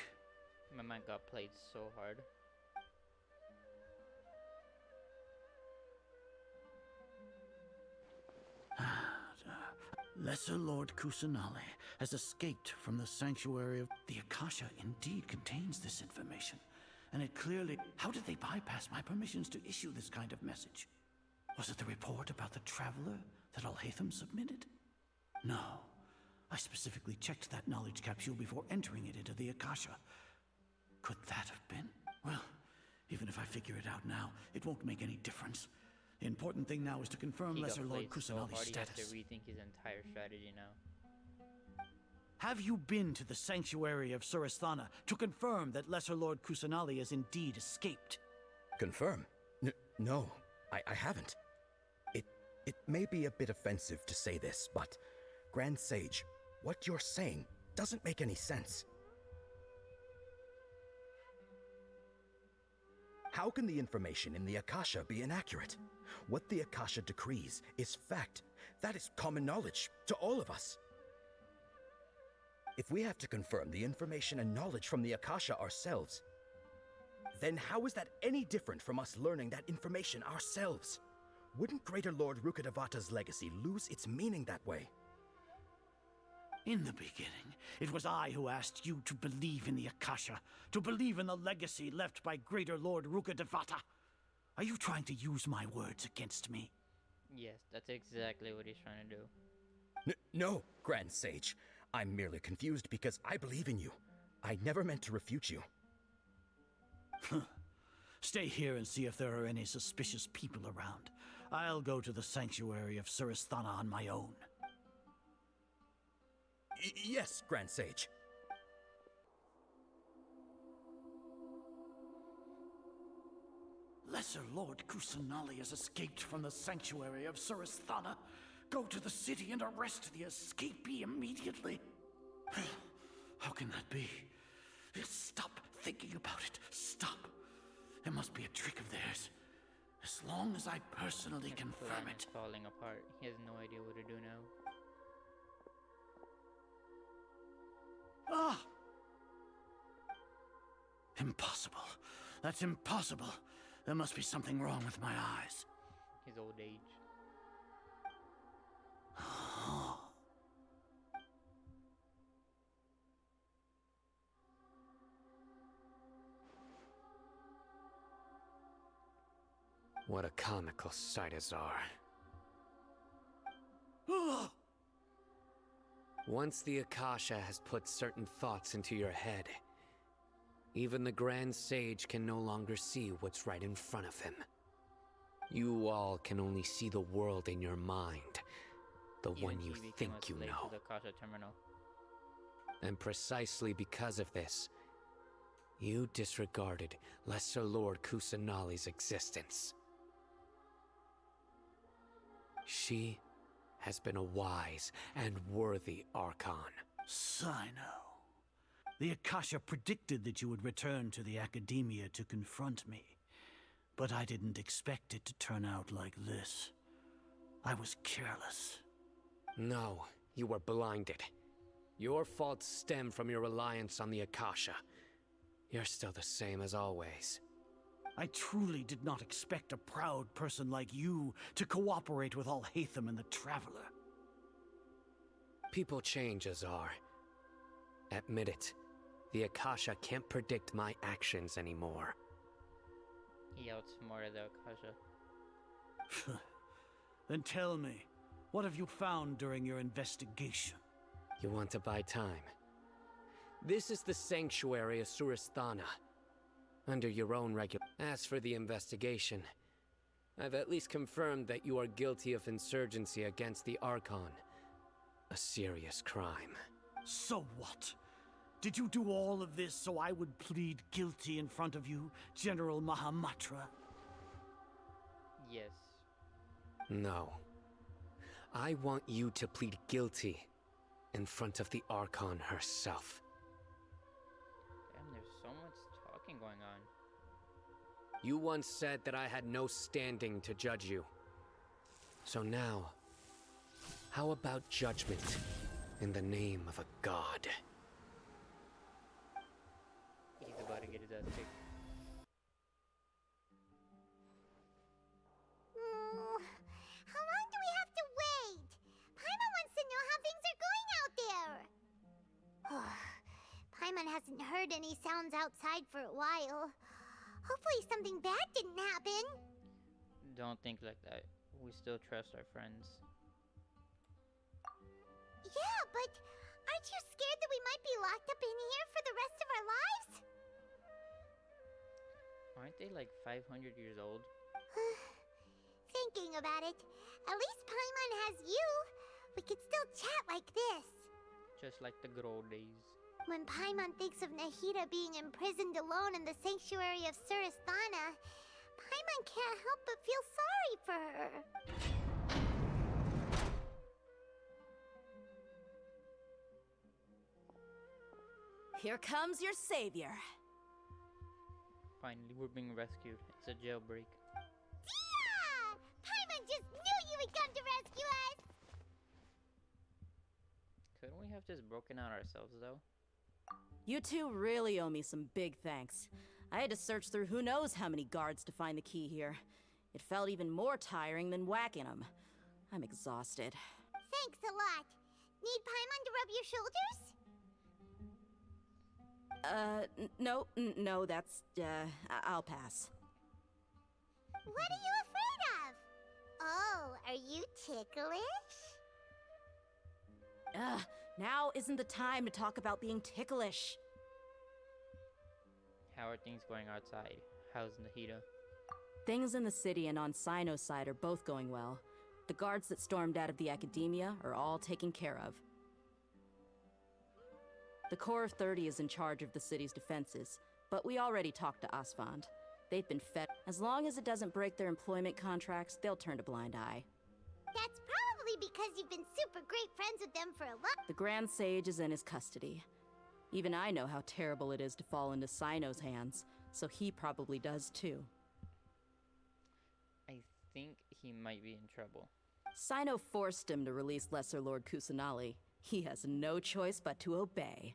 My mind got played so hard. Lesser Lord Kusanali has escaped from the sanctuary of... The Akasha indeed contains this information. And it clearly... How did they bypass my permissions to issue this kind of message? Was it the report about the Traveler that Alhaitham submitted? No. I specifically checked that knowledge capsule before entering it into the Akasha. Could that have been? Well, even if I figure it out now, it won't make any difference. The important thing now is to confirm Lesser Lord Kusanali's status. He has to rethink his entire strategy now. Have you been to the sanctuary of Surasthana to confirm that Lesser Lord Kusanali has indeed escaped? Confirm? No, I haven't. It may be a bit offensive to say this, but Grand Sage, what you're saying doesn't make any sense. How can the information in the Akasha be inaccurate? What the Akasha decrees is fact. That is common knowledge to all of us. If we have to confirm the information and knowledge from the Akasha ourselves, then how is that any different from us learning that information ourselves? Wouldn't Greater Lord Rukkhadevata's legacy lose its meaning that way? In the beginning, it was I who asked you to believe in the Akasha, to believe in the legacy left by Greater Lord Rukkhadevata. Are you trying to use my words against me? Yes, that's exactly what he's trying to do. No, Grand Sage. I'm merely confused because I believe in you. I never meant to refute you. Stay here and see if there are any suspicious people around. I'll go to the sanctuary of Surasthana on my own. Yes, Grand Sage. Lesser Lord Kusanali has escaped from the sanctuary of Surasthana. Go to the city and arrest the escapee immediately. How can that be? Stop thinking about it. Stop. It must be a trick of theirs. As long as I personally confirm it. Falling apart. He has no idea what to do now. Ah! Impossible. That's impossible. There must be something wrong with my eyes. His old age. What a comical sight, Azar. Once the Akasha has put certain thoughts into your head, even the Grand Sage can no longer see what's right in front of him. You all can only see the world in your mind, the one you think you know. The Akasha terminal. And precisely because of this, you disregarded Lesser Lord Kusanali's existence. She has been a wise and worthy Archon. Sino. The Akasha predicted that you would return to the Academia to confront me. But I didn't expect it to turn out like this. I was careless. No, you were blinded. Your faults stem from your reliance on the Akasha. You're still the same as always. I truly did not expect a proud person like you to cooperate with Alhaitham and the Traveler. People change, Azar. Admit it. The Akasha can't predict my actions anymore. He outsmarted the Akasha. Then tell me, what have you found during your investigation? You want to buy time? This is the sanctuary of Surasthana. Under your own As for the investigation, I've at least confirmed that you are guilty of insurgency against the Archon. A serious crime. So what? Did you do all of this so I would plead guilty in front of you, General Mahamatra? Yes. No. I want you to plead guilty in front of the Archon herself. Damn, there's so much talking going on. You once said that I had no standing to judge you. So now, how about judgment in the name of a god? He's about to get his ass kicked. How long do we have to wait? Paimon wants to know how things are going out there. Paimon hasn't heard any sounds outside for a while. Hopefully something bad didn't happen. Don't think like that. We still trust our friends. Yeah, but aren't you scared that we might be locked up in here for the rest of our lives? Aren't they like 500 years old? Thinking about it, at least Paimon has you. We could still chat like this. Just like the good old days. When Paimon thinks of Nahida being imprisoned alone in the sanctuary of Surasthana, Paimon can't help but feel sorry for her. Here comes your savior. Finally, we're being rescued. It's a jailbreak. Dia! Paimon just knew you would come to rescue us! Couldn't we have just broken out ourselves, though? You two really owe me some big thanks. I had to search through who knows how many guards to find the key here. It felt even more tiring than whacking them. I'm exhausted. Thanks a lot. Need Paimon to rub your shoulders? No, that's, I'll pass. What are you afraid of? Oh, are you ticklish? Now isn't the time to talk about being ticklish. How are things going outside? How's Nahida? Things in the city and on Sino's side are both going well. The guards that stormed out of the academia are all taken care of. The Corps of 30 is in charge of the city's defenses, but we already talked to Asfand. They've been fed. As long as it doesn't break their employment contracts, they'll turn a blind eye. That's probably because you've been super great friends with them for a long... The Grand Sage is in his custody. Even I know how terrible it is to fall into Sino's hands, so he probably does too. I think he might be in trouble. Sino forced him to release Lesser Lord Kusanali. He has no choice but to obey.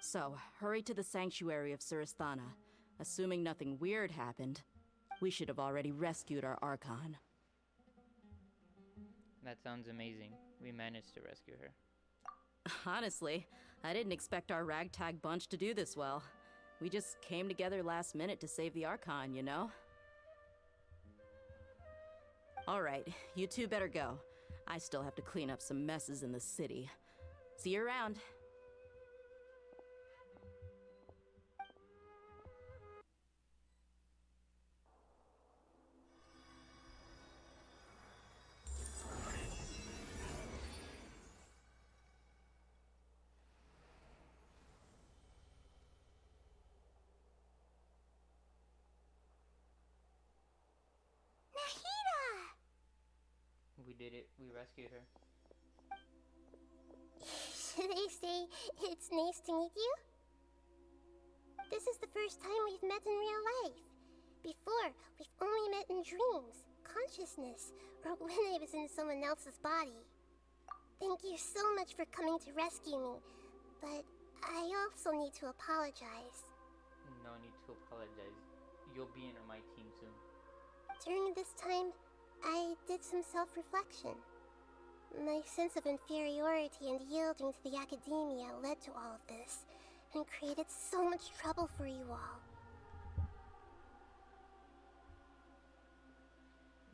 So, hurry to the sanctuary of Surasthana. Assuming nothing weird happened, we should have already rescued our Archon. That sounds amazing. We managed to rescue her. Honestly, I didn't expect our ragtag bunch to do this well. We just came together last minute to save the Archon, you know? Alright, you two better go. I still have to clean up some messes in the city. See you around. We did it. We rescued her. Should I say it's nice to meet you? This is the first time we've met in real life. Before, we've only met in dreams, consciousness, or when I was in someone else's body. Thank you so much for coming to rescue me, but I also need to apologize. No need to apologize. You'll be in my team soon. During this time, I did some self-reflection. My sense of inferiority and yielding to the academia led to all of this, and created so much trouble for you all.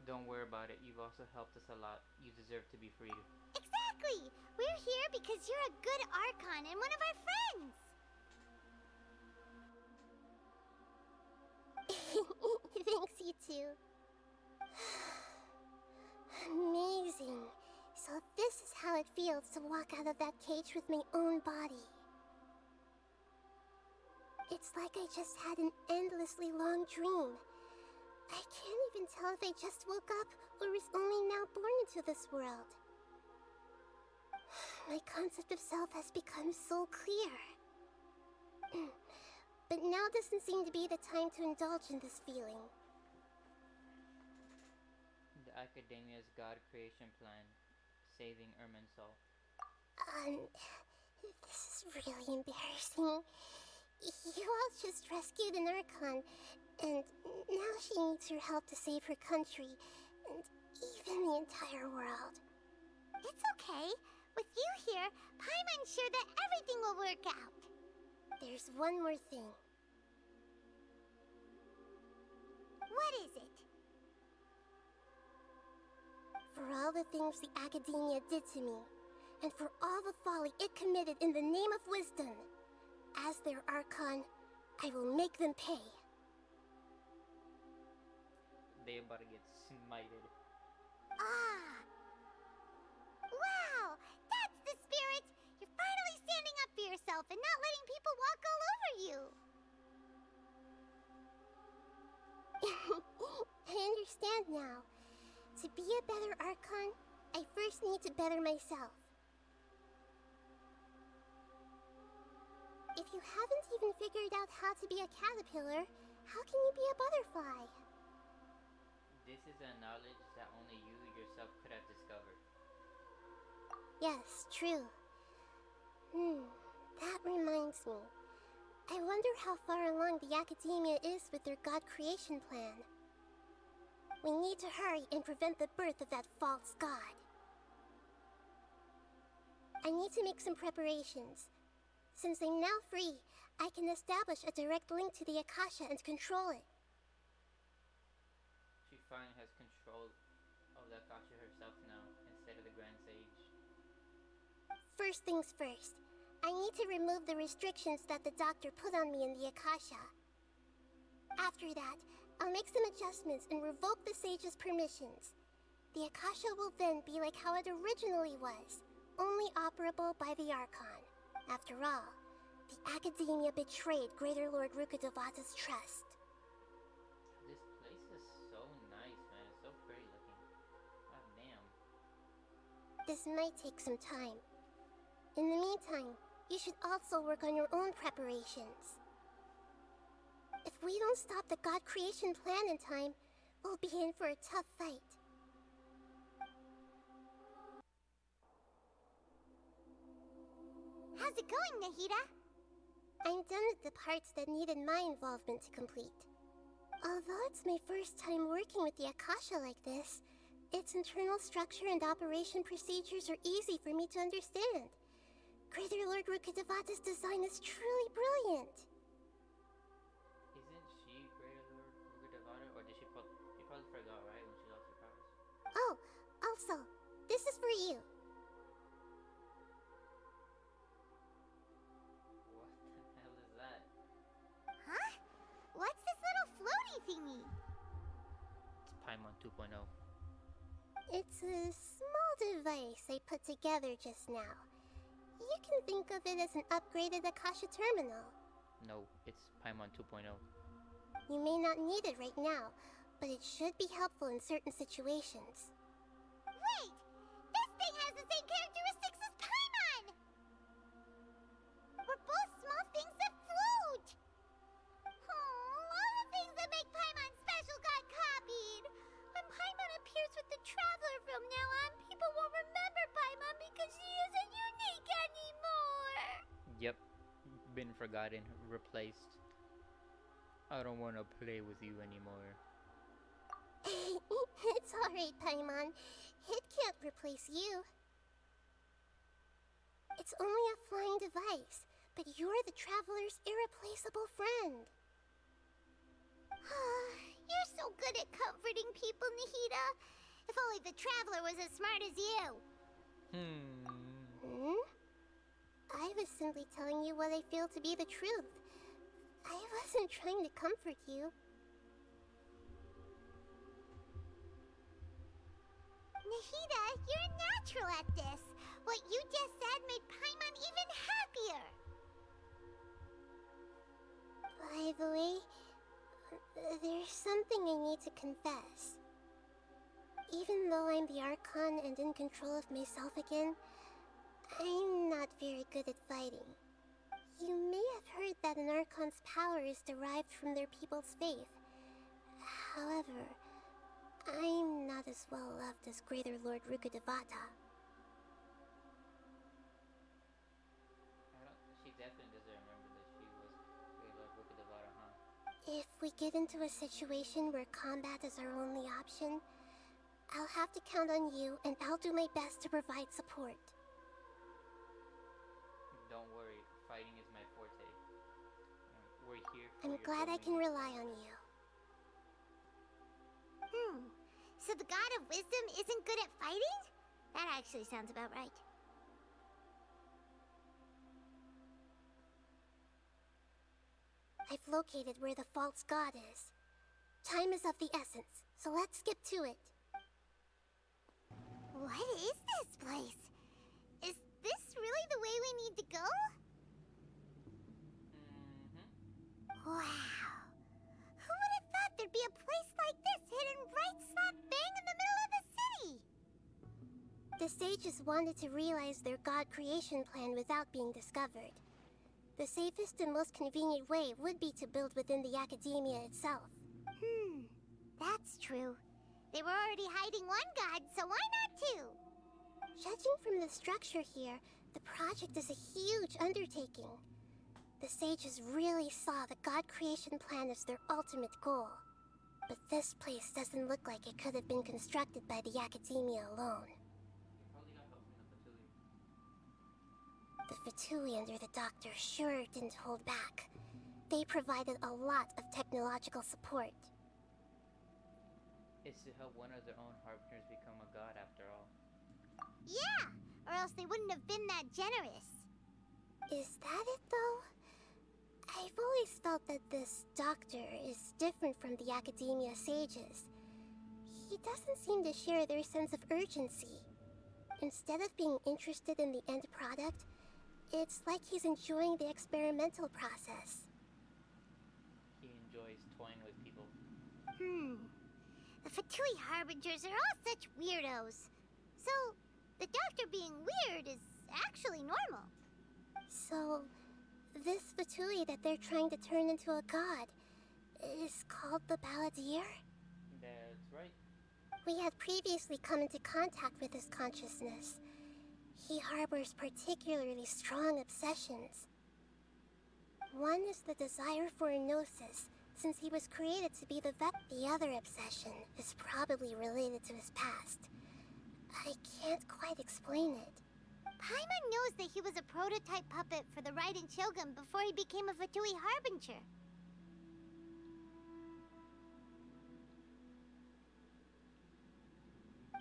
Don't worry about it. You've also helped us a lot. You deserve to be freed. Exactly! We're here because you're a good Archon and one of our friends! Thanks, you two. Amazing. So this is how it feels to walk out of that cage with my own body. It's like I just had an endlessly long dream. I can't even tell if I just woke up or was only now born into this world. My concept of self has become so clear. but now doesn't seem to be the time to indulge in this feeling. The Academia's God creation plan. Saving Irminsul. This is really embarrassing. You all just rescued an Archon, and now she needs your help to save her country, and even the entire world. It's okay. With you here, Paimon's sure that everything will work out. There's one more thing. What is it? For all the things the Academia did to me, and for all the folly it committed in the name of wisdom, as their Archon, I will make them pay. They about to get smited. Ah! Wow! That's the spirit! You're finally standing up for yourself and not letting people walk all over you! I understand now. To be a better Archon, I first need to better myself. If you haven't even figured out how to be a caterpillar, how can you be a butterfly? This is a knowledge that only you yourself could have discovered. Yes, true. That reminds me. I wonder how far along the Academia is with their God creation plan. We need to hurry and prevent the birth of that false god. I need to make some preparations. Since I'm now free, I can establish a direct link to the Akasha and control it. She finally has control of the Akasha herself now, instead of the Grand Sage. First things first, I need to remove the restrictions that the doctor put on me in the Akasha. After that, I'll make some adjustments and revoke the Sage's permissions. The Akasha will then be like how it originally was, only operable by the Archon. After all, the Academia betrayed Greater Lord Rukkhadevata's trust. This place is so nice, man. It's so pretty looking. God damn. This might take some time. In the meantime, you should also work on your own preparations. If we don't stop the God creation plan in time, we'll be in for a tough fight. How's it going, Nahida? I'm done with the parts that needed my involvement to complete. Although it's my first time working with the Akasha like this, its internal structure and operation procedures are easy for me to understand. Greater Lord Rukkhadevata's design is truly brilliant. Isn't she Greater Lord Rukkhadevata? Or did she probably forgot, right, when she lost her powers? Oh, also, this is for you. What the hell is that? Huh? What's this little floaty thingy? It's Paimon 2.0. It's a small device I put together just now. You can think of it as an upgraded Akasha terminal. No, it's Paimon 2.0. You may not need it right now, but it should be helpful in certain situations. Wait! This thing has the same characteristics as Paimon! We're both small things that float! All the things that make Paimon special got copied! When Paimon appears with the Traveler from now on, people won't remember Paimon because she isn't unique anymore! Yep. Been forgotten. Replaced. I don't want to play with you anymore. It's alright, Paimon. It can't replace you. It's only a flying device, but you're the Traveler's irreplaceable friend. You're so good at comforting people, Nahida. If only the Traveler was as smart as you. I was simply telling you what I feel to be the truth. I wasn't trying to comfort you. Nahida, you're natural at this. What you just said made Paimon even happier. By the way, there's something I need to confess. Even though I'm the Archon and in control of myself again, I'm not very good at fighting. You may have heard that an Archon's power is derived from their people's faith. However, I'm not as well loved as Greater Lord Rukkhadevata. She definitely doesn't remember that she was Great Lord Rukkhadevata, huh? If we get into a situation where combat is our only option, I'll have to count on you, and I'll do my best to provide support. Don't worry, fighting is my forte. We're here for I'm glad I can rely on you. So the God of Wisdom isn't good at fighting? That actually sounds about right. I've located where the false god is. Time is of the essence, so let's skip to it. What is this place? Is this really the way we need to go? Wow. Who would have thought there'd be a place like this hidden right slap bang in the middle of the city? The sages wanted to realize their god creation plan without being discovered. The safest and most convenient way would be to build within the academia itself. That's true. They were already hiding one god, so why not two? Judging from the structure here, the project is a huge undertaking. The sages really saw the god creation plan as their ultimate goal. But this place doesn't look like it could have been constructed by the academia alone. The Fatui under the Doctor sure didn't hold back. They provided a lot of technological support. It's to help one of their own Harbingers become a god after all. Yeah, or else they wouldn't have been that generous. Is that it, though? I've always felt that this Doctor is different from the Academia sages. He doesn't seem to share their sense of urgency. Instead of being interested in the end product, it's like he's enjoying the experimental process. He enjoys toying with people. The Fatui Harbingers are all such weirdos. So, the Doctor being weird is actually normal. So, this Fatui that they're trying to turn into a god is called the Balladeer? That's right. We had previously come into contact with his consciousness. He harbors particularly strong obsessions. One is the desire for a gnosis, since he was created to be the vet. The other obsession is probably related to his past. I can't quite explain it. Paimon knows that he was a prototype puppet for the Raiden Shogun before he became a Fatui Harbinger.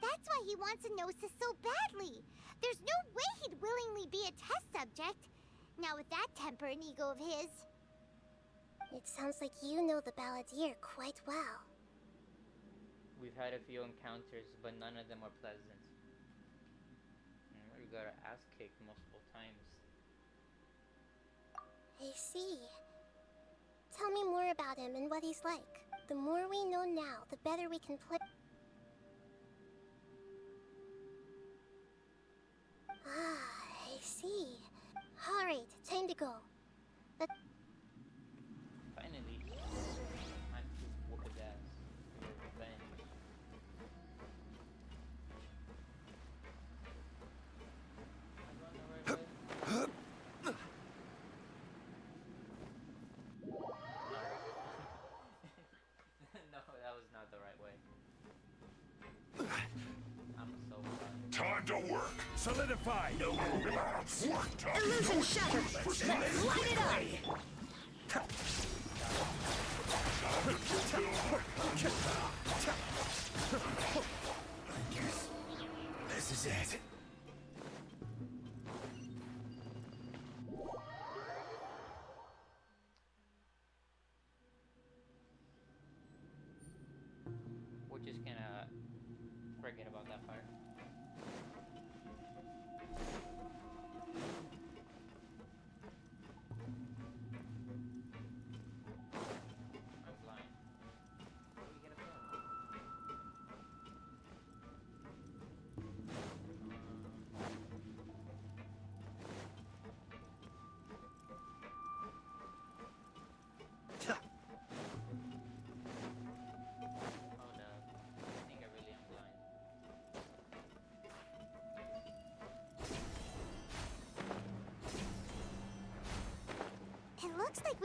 That's why he wants a gnosis so badly. There's no way he'd willingly be a test subject. Now with that temper and ego of his. It sounds like you know the Balladeer quite well. We've had a few encounters, but none of them were pleasant. We got our ass kicked multiple times. I see. Tell me more about him and what he's like. The more we know now, the better we can play. I see. Alright, time to go. Finally, time to whoop his ass for revenge. No, that was not the right way. I'm so sorry. Time to work. Solidify. No romance. Work time. Illusion shattered. Light it up. I guess this is it. We're just gonna forget about that part. I'm blind. Where are we gonna go?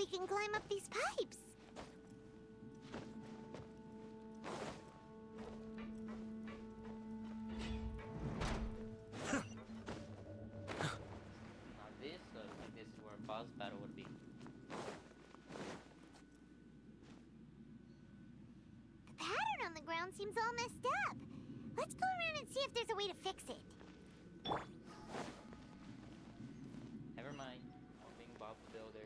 can climb up these pipes. Now this looks like this is where a boss battle would be. The pattern on the ground seems all messed up. Let's go around and see if there's a way to fix it. Never mind. I'm being Bob the Builder.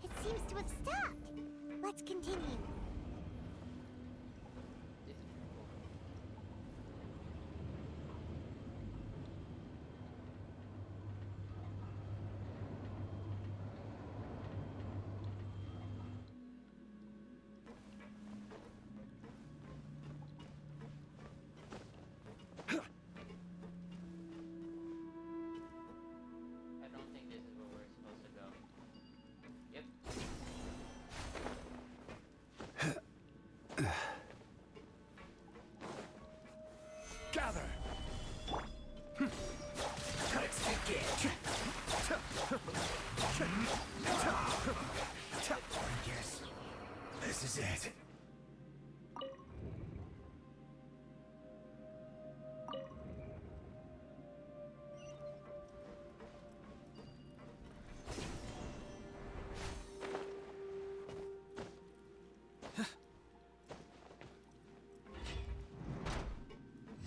It seems to have stopped. Let's continue. This is pretty cool. I don't think this is where we're supposed to go. Yep. Gather! Let's begin! I guess this is it.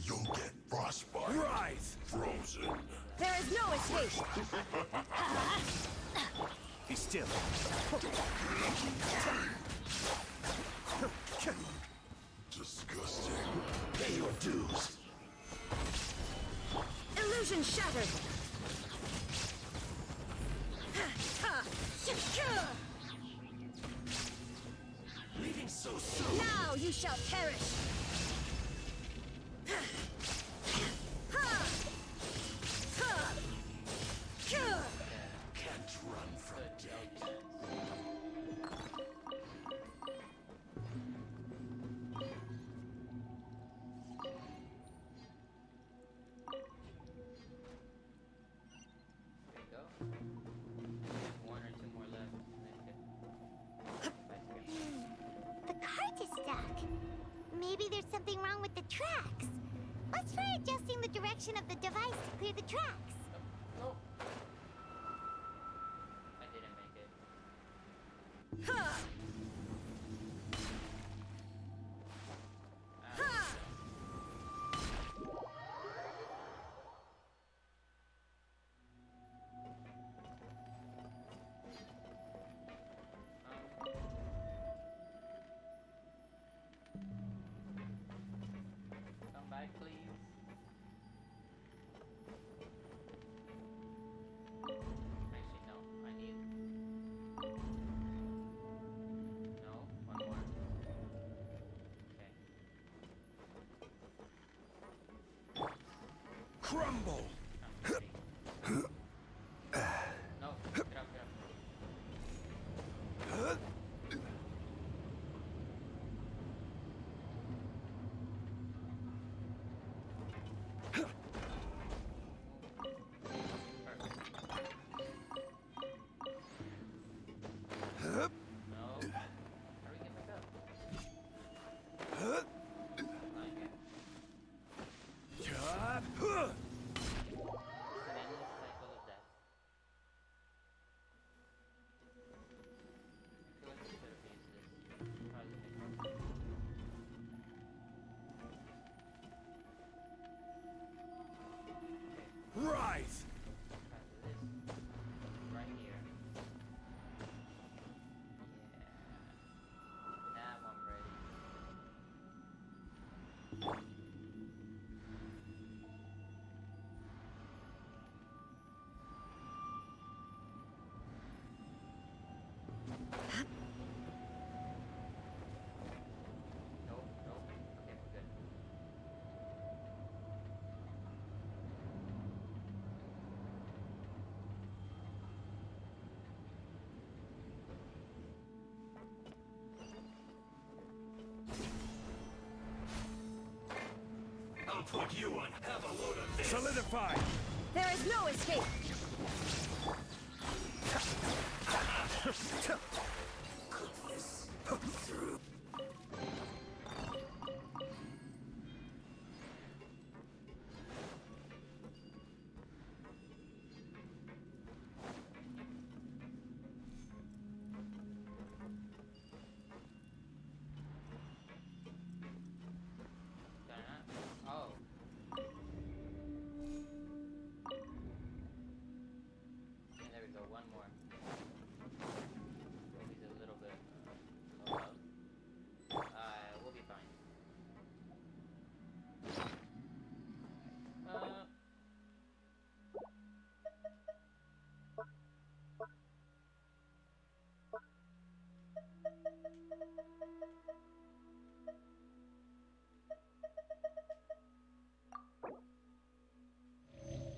You'll get frostbite. Rise! Frozen. There is no escape! Be still. Disgusting. Pay your dues. Illusion shattered! Leaving so soon. Now you shall perish! Can't run from death. There you go. One or two more left. And then you get The cart is stuck. Maybe there's something wrong with the tracks. Let's try adjusting the direction of the device to clear the tracks. Nope. I didn't make it. Come back, please. Actually, no. I need. No, one more. Okay. Crumble! No, get up, get up. No. How do we get back up? Not yet. It's an endless cycle of death. I feel like we should have used this. Probably make more sense. Rise! Try this. Right here. Yeah. Now I'm ready. Nope, nope. Okay, we're good. put you on. Have a load of this. Solidify! There is no escape! Oh. And there we go, one more. He's a little bit low up. We'll be fine.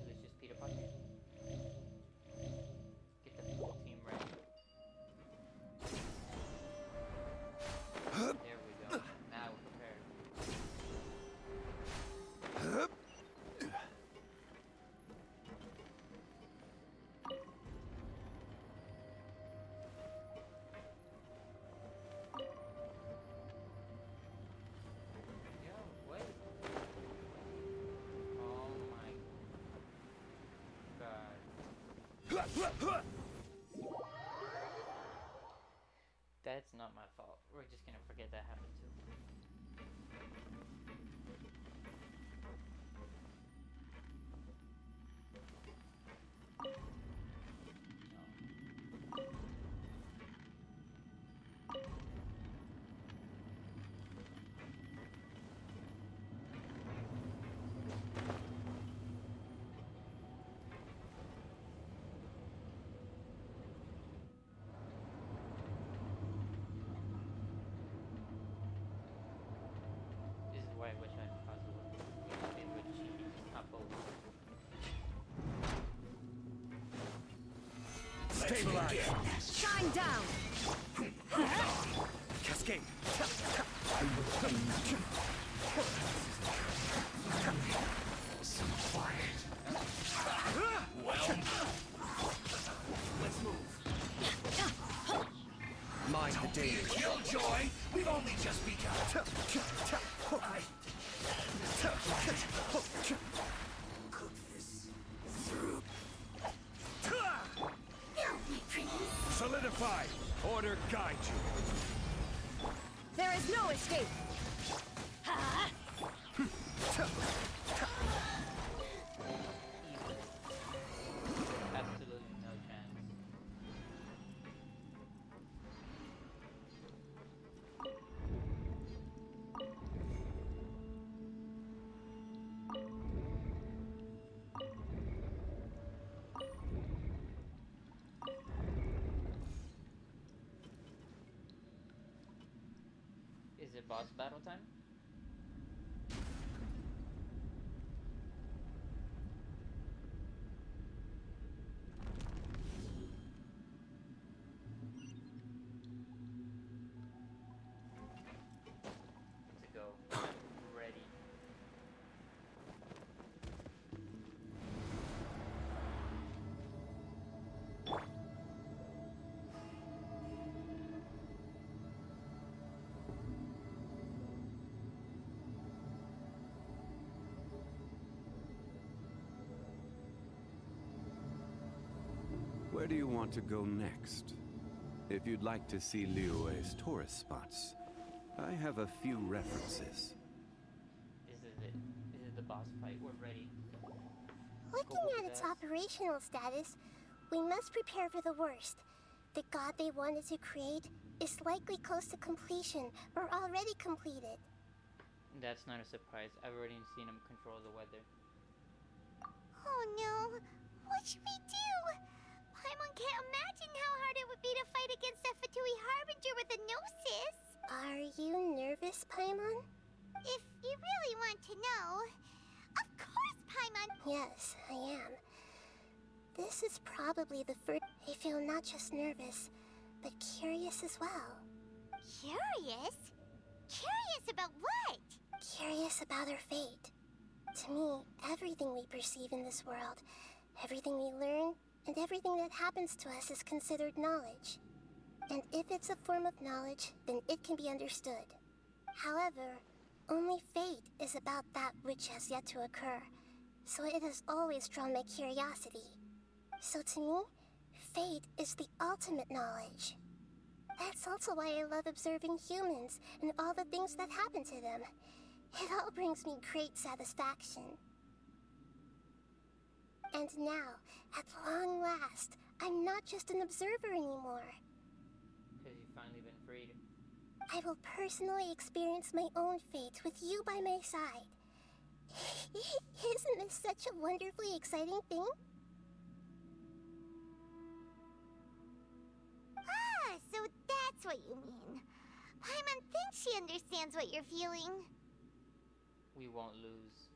Let's just Peter Parker. Get the full team ready. There we go. Now we're prepared. Yo, wait. Oh my god. That's not my fault. We're just gonna forget that happened too. This is why I wish I had possible. It would cheat, not both. Stabilize! Shine down! Cascade! Well, let's move. Mind the danger. Killjoy, we've only just begun. Cook this through. Solidify! Order guide you. There is no escape! Absolutely no chance. Is it boss battle time? To go. Ready. Where do you want to go next? If you'd like to see Liyue's tourist spots, I have a few references. This is it. This is the boss fight. We're ready. Looking at its operational status, we must prepare for the worst. The god they wanted to create is likely close to completion or already completed. That's not a surprise. I've already seen him control the weather. Oh no! What should we do? Paimon can't imagine how hard it would be to fight against a Fatui Harbinger with a Gnosis! Are you nervous, Paimon? If you really want to know... Of course, Paimon! Yes, I am. This is probably the first... I feel not just nervous, but curious as well. Curious? Curious about what? Curious about her fate. To me, everything we perceive in this world, everything we learn, and everything that happens to us is considered knowledge. And if it's a form of knowledge, then it can be understood. However, only fate is about that which has yet to occur, so it has always drawn my curiosity. So to me, fate is the ultimate knowledge. That's also why I love observing humans and all the things that happen to them. It all brings me great satisfaction. And now, at long last, I'm not just an observer anymore. Because you've finally been freed. I will personally experience my own fate with you by my side. Isn't this such a wonderfully exciting thing? Ah, so that's what you mean. Paimon thinks she understands what you're feeling. We won't lose.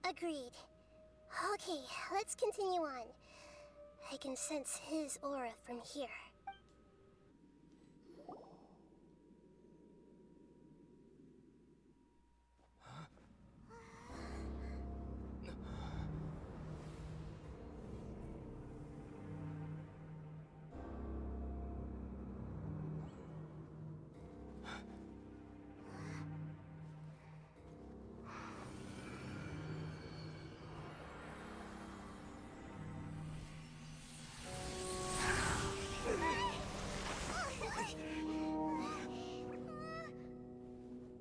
Agreed. Okay, let's continue on. I can sense his aura from here.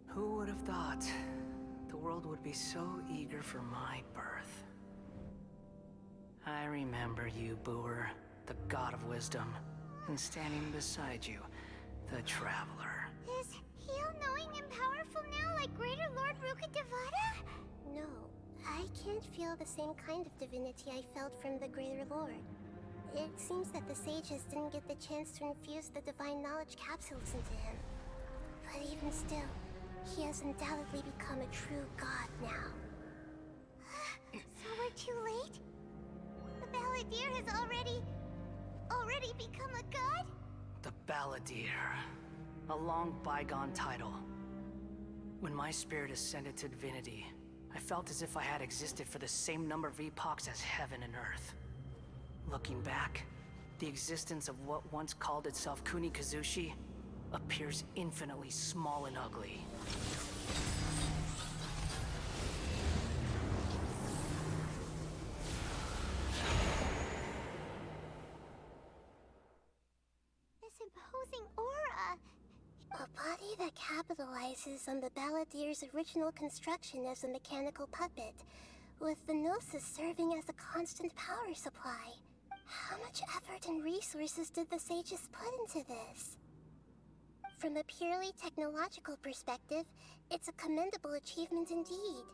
Who would have thought the world would be so eager for my birth? I remember you, Booer, the god of wisdom, and standing beside you, the traveler. Is he all-knowing and powerful now like Greater Lord Rukkhadevata? No, I can't feel the same kind of divinity I felt from the Greater Lord. It seems that the sages didn't get the chance to infuse the divine knowledge capsules into him. But even still, he has undoubtedly become a true god now. So we're too late? The Balladeer has already become a god? The Balladeer. A long bygone title. When my spirit ascended to divinity, I felt as if I had existed for the same number of epochs as heaven and earth. Looking back, the existence of what once called itself Kunikazushi appears infinitely small and ugly. This imposing aura. A body that capitalizes on the Balladeer's original construction as a mechanical puppet, with the Gnosis serving as a constant power supply. How much effort and resources did the sages put into this? From a purely technological perspective, it's a commendable achievement indeed.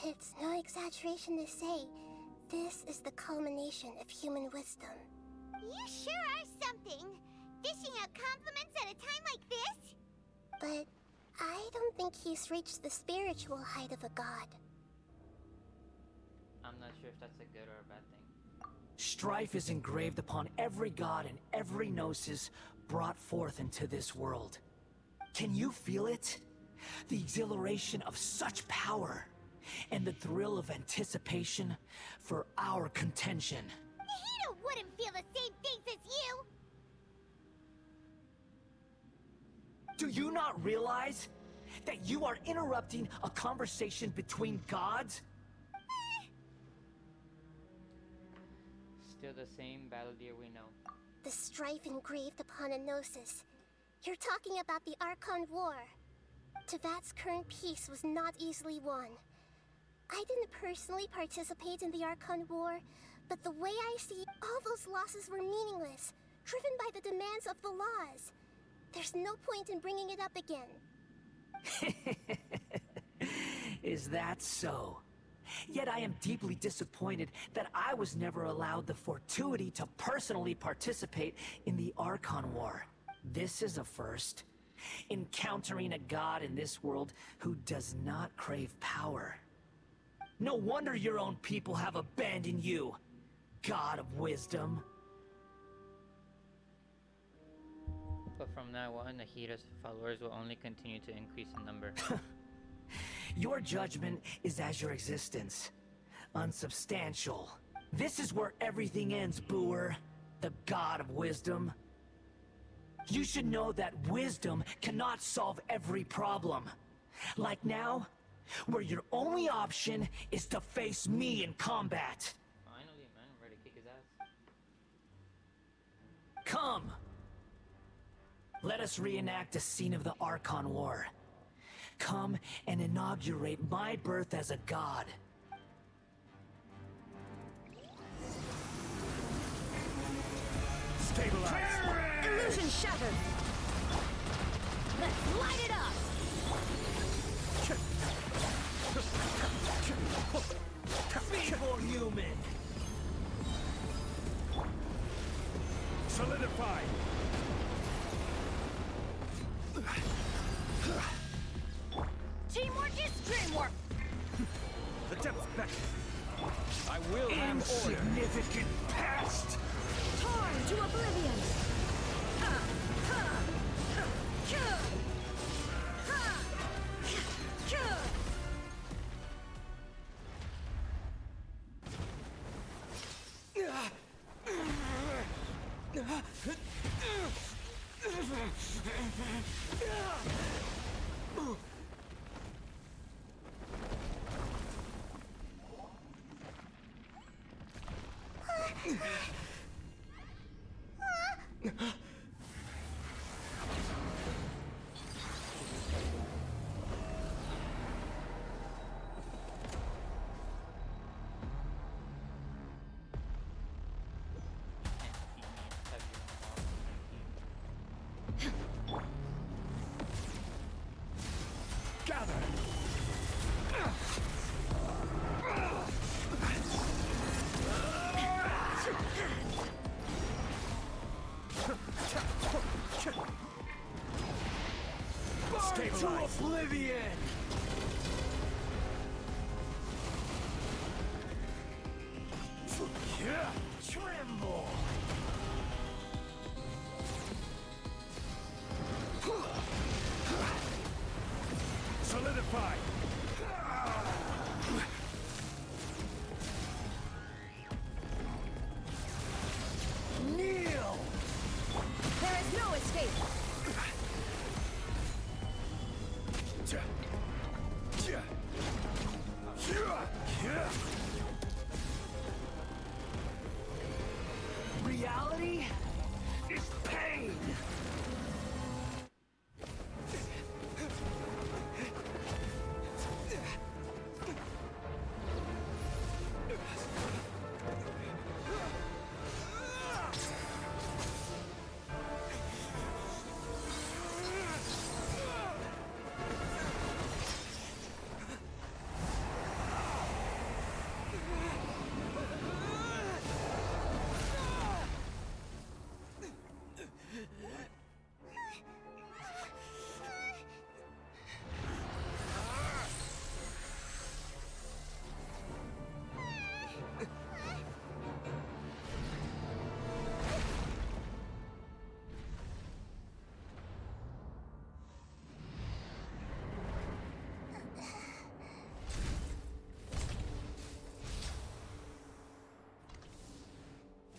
It's no exaggeration to say, this is the culmination of human wisdom. You sure are something! Dishing out compliments at a time like this? But I don't think he's reached the spiritual height of a god. I'm not sure if that's a good or a bad thing. Strife is engraved upon every god and every gnosis brought forth into this world. Can you feel it? The exhilaration of such power, and the thrill of anticipation for our contention. Nahida wouldn't feel the same things as you! Do you not realize that you are interrupting a conversation between gods? Still the same Balladeer we know. The strife engraved upon a Gnosis. You're talking about the Archon War. Tevat's current peace was not easily won. I didn't personally participate in the Archon War, but the way I see all those losses were meaningless, driven by the demands of the laws. There's no point in bringing it up again. Is that so? Yet I am deeply disappointed that I was never allowed the fortuity to personally participate in the Archon War. This is a first. Encountering a god in this world who does not crave power. No wonder your own people have abandoned you, god of wisdom. But from now on, Nahida's followers will only continue to increase in number. Your judgment is as your existence. Unsubstantial. This is where everything ends, Booer. The god of wisdom. You should know that wisdom cannot solve every problem. Like now, where your only option is to face me in combat. Finally, man, I'm ready to kick his ass. Come! Let us reenact a scene of the Archon War. Come and inaugurate my birth as a god. Stabilize! Illusion shattered! Let's light it up! Feeble human! Solidify! Teamwork is dreamwork! The depths beckon. I will have order. Insignificant past! Torn to oblivion! Ha! Ha! Ha! Kyuh! Ha! Kyuh! Gather! To oblivion! Tremble! Solidify! Kneel! There is no escape! Reality is pain!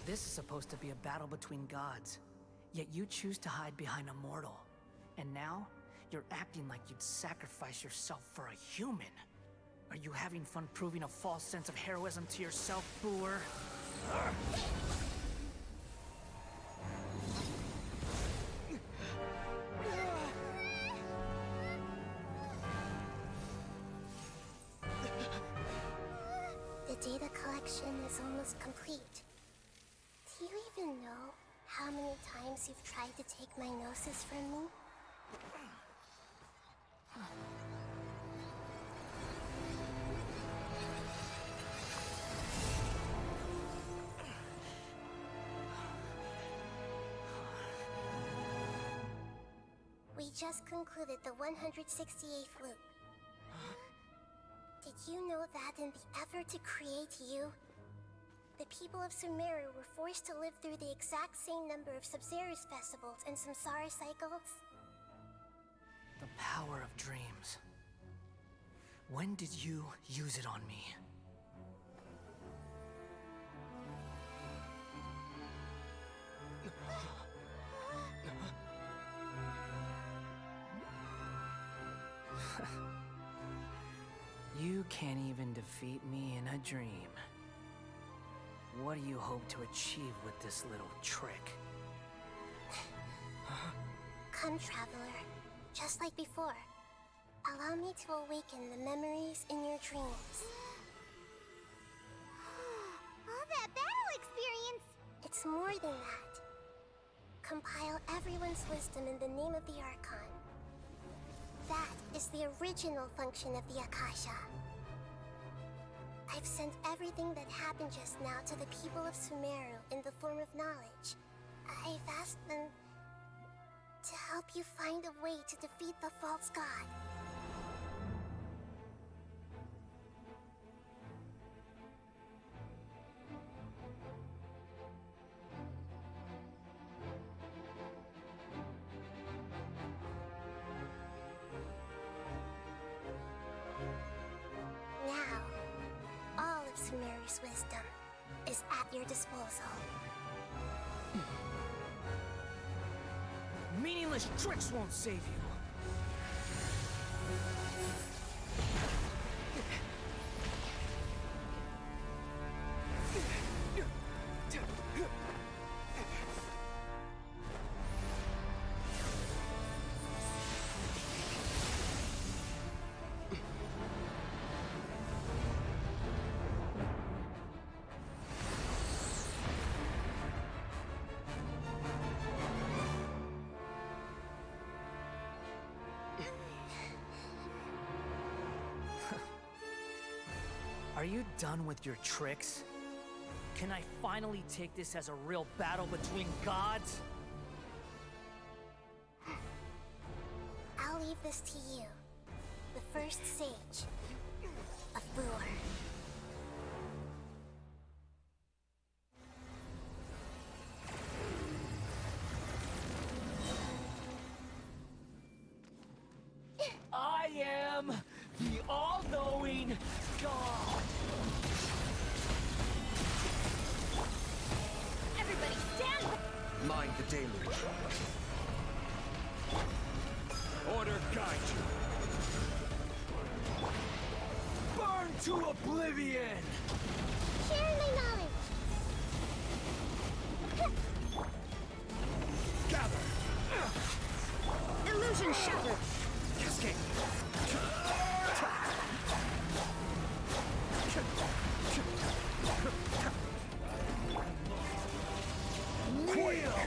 This is supposed to be a battle between gods, yet you choose to hide behind a mortal. And now, you're acting like you'd sacrifice yourself for a human. Are you having fun proving a false sense of heroism to yourself, Booer? The data collection is almost complete. Do you even know how many times you've tried to take my gnosis from me? We just concluded the 168th loop. Did you know that in the effort to create you, the people of Sumeru were forced to live through the exact same number of Sub-Zerus festivals and Samsara cycles? The power of dreams. When did you use it on me? You can't even defeat me in a dream. What do you hope to achieve with this little trick? Come, Traveler. Just like before. Allow me to awaken the memories in your dreams. All that battle experience! It's more than that. Compile everyone's wisdom in the name of the Archon. That is the original function of the Akasha. I've sent everything that happened just now to the people of Sumeru in the form of knowledge. I've asked them to help you find a way to defeat the false god. Now, all of Sumeru's wisdom is at your disposal. Meaningless tricks won't save you. Are you done with your tricks? Can I finally take this as a real battle between gods? I'll leave this to you, the first sage of Boor. I am the all-knowing God! Everybody stand back! Mind the deluge. Order guide you. Burn to oblivion! Share my knowledge! Gather! Illusion shattered! Cascade! Quail!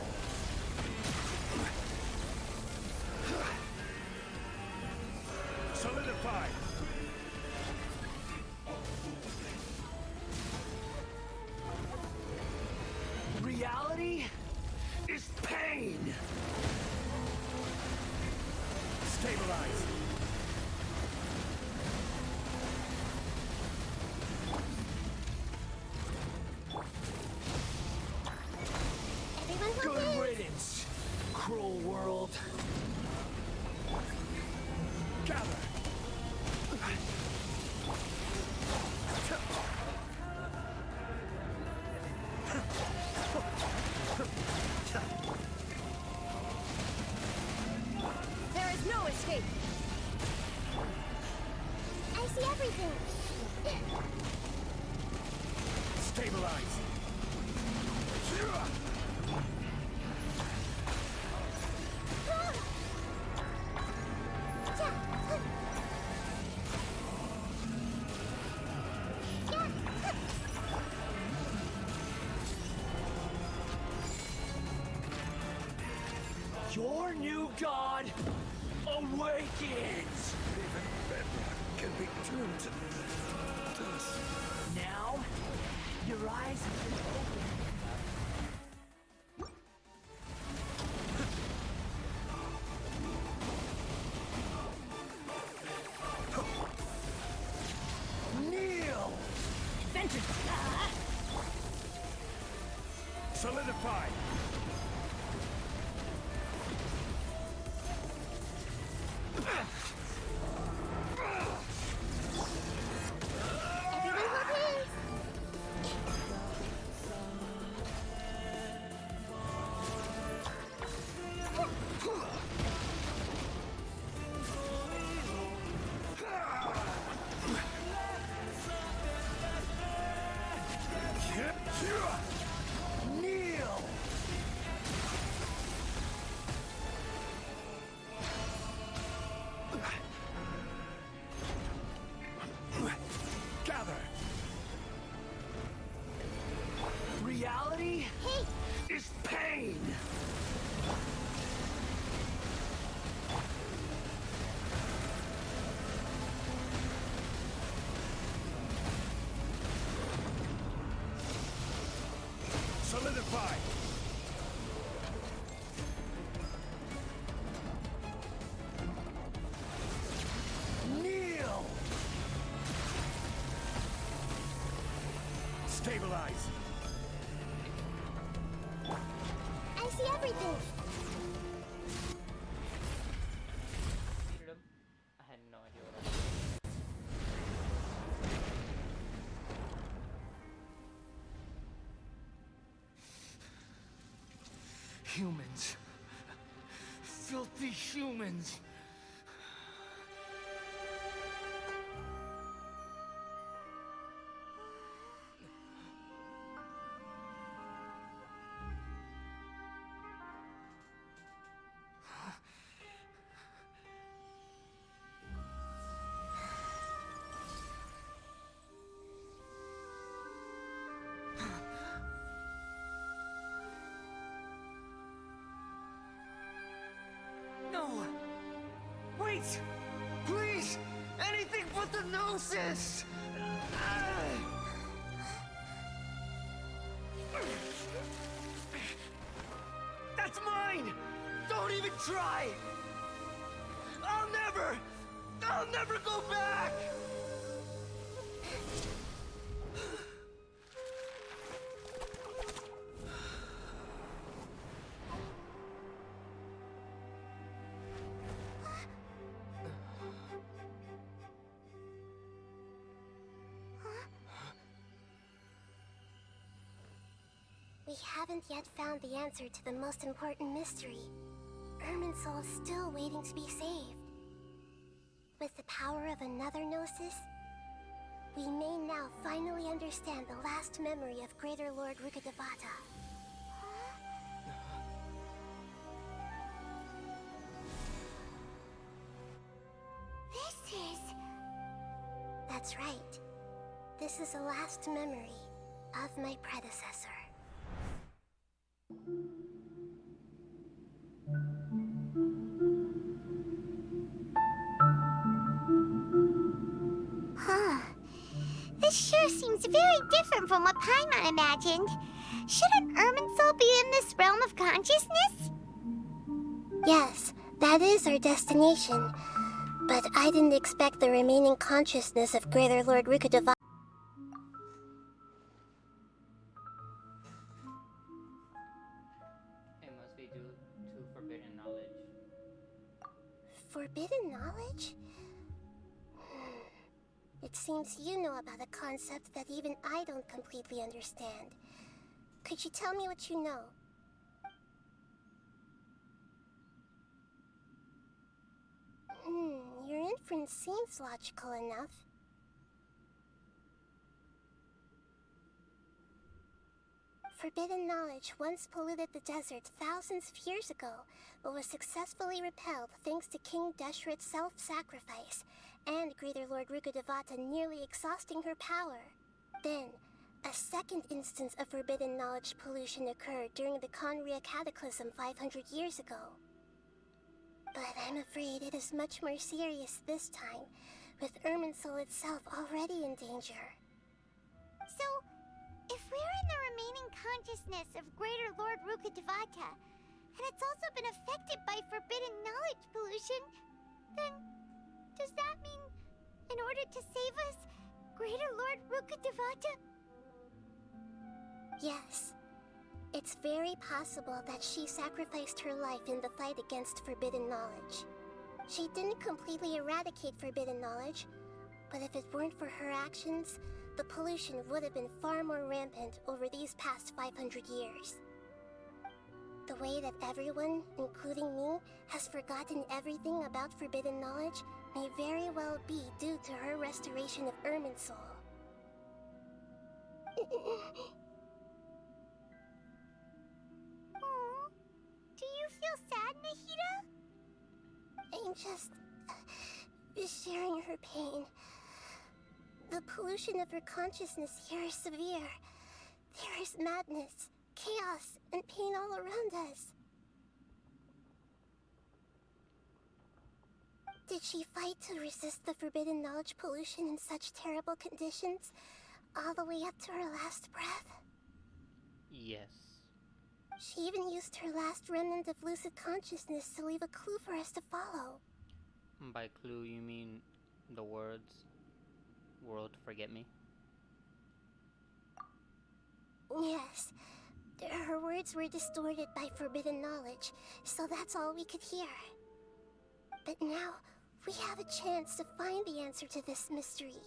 Solidify! Reality is pain! Stabilize! Everyone Good riddance, cruel world. Gather! There is no escape! I see everything! Stabilize! Your new god awakens! Even bedrock can be turned to dust. Now, your eyes have been opened. Kneel! Vengeance! Solidify! Stabilize! I see everything! I had no idea what I was doing. Humans. Filthy humans. No! Wait! Please! Anything but the Gnosis! That's mine! Don't even try! I'll never go back! We haven't yet found the answer to the most important mystery. Irminsul is still waiting to be saved. With the power of another Gnosis, we may now finally understand the last memory of Greater Lord Rukkhadevata. This is... That's right. This is the last memory of my predecessor. Huh. This sure seems very different from what Paimon imagined. Shouldn't Irminsul be in this realm of consciousness? Yes, that is our destination. But I didn't expect the remaining consciousness of Greater Lord Rukkhadevata. It must be due to forbidden knowledge. Forbidden knowledge? It seems you know about a concept that even I don't completely understand. Could you tell me what you know? Your inference seems logical enough. Forbidden knowledge once polluted the desert thousands of years ago, but was successfully repelled thanks to King Deshret's self-sacrifice, and Greater Lord Rukkhadevata nearly exhausting her power. Then, a second instance of forbidden knowledge pollution occurred during the Conria Cataclysm 500 years ago. But I'm afraid it is much more serious this time, with Irminsul itself already in danger. So, if we're in the remaining consciousness of Greater Lord Rukkhadevata, and it's also been affected by forbidden knowledge pollution, then does that mean, in order to save us, Greater Lord Rukkhadevata? Yes. It's very possible that she sacrificed her life in the fight against forbidden knowledge. She didn't completely eradicate forbidden knowledge, but if it weren't for her actions, the pollution would have been far more rampant over these past 500 years. The way that everyone, including me, has forgotten everything about forbidden knowledge may very well be due to her restoration of Irminsul. Do you feel sad, Nahida? I'm just sharing her pain. The pollution of her consciousness here is severe. There is madness, chaos, and pain all around us. Did she fight to resist the forbidden knowledge pollution in such terrible conditions, all the way up to her last breath? Yes. She even used her last remnant of lucid consciousness to leave a clue for us to follow. By clue, you mean the words, "World, forget me"? Yes. Her words were distorted by forbidden knowledge, so that's all we could hear. But now, we have a chance to find the answer to this mystery.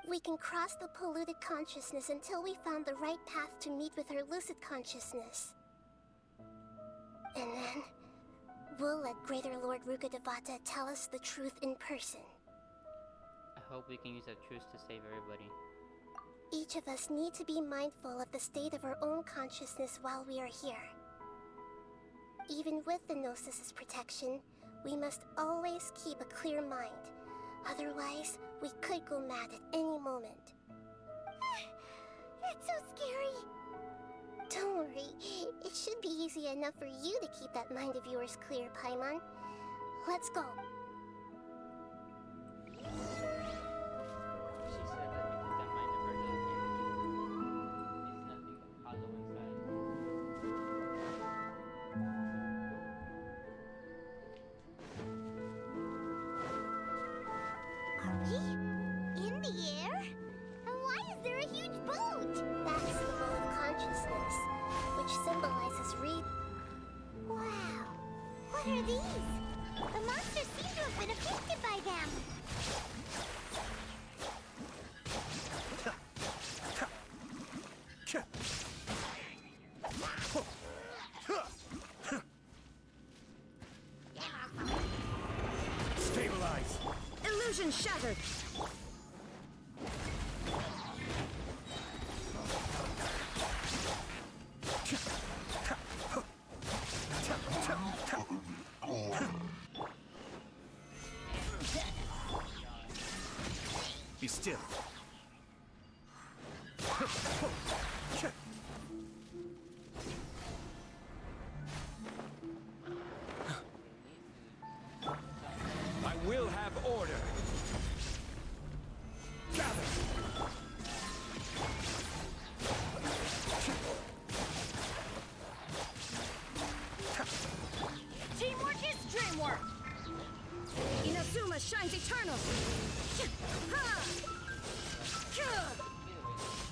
We can cross the polluted consciousness until we found the right path to meet with our lucid consciousness. And then, we'll let Greater Lord Rukkhadevata tell us the truth in person. I hope we can use that truth to save everybody. Each of us need to be mindful of the state of our own consciousness while we are here. Even with the Gnosis' protection, we must always keep a clear mind. Otherwise, we could go mad at any moment. That's so scary. Don't worry, it should be easy enough for you to keep that mind of yours clear, Paimon. Let's go. She said that because that mind of hers is nothing but hollow inside. Are we in the air? And why is there a huge boat? That's the bowl of consciousness, which symbolizes Wow. What are these? The monsters seem to have been affected by them. Stabilize! Illusion shattered! Be still. I will have order. Gather. Teamwork is dreamwork! Inazuma shines eternal! Ha!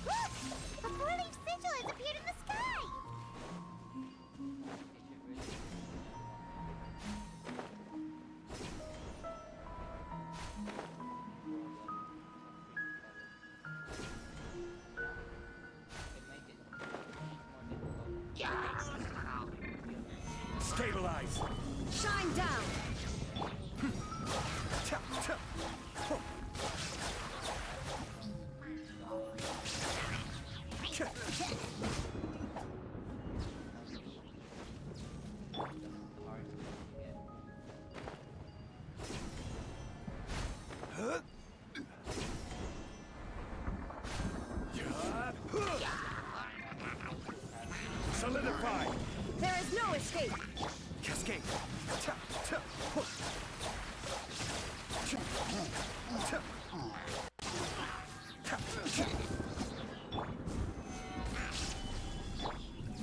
Look! A four-leaf sigil has appeared in the sky! Stabilize. Shine down! Solidify. There is no escape! Cascade.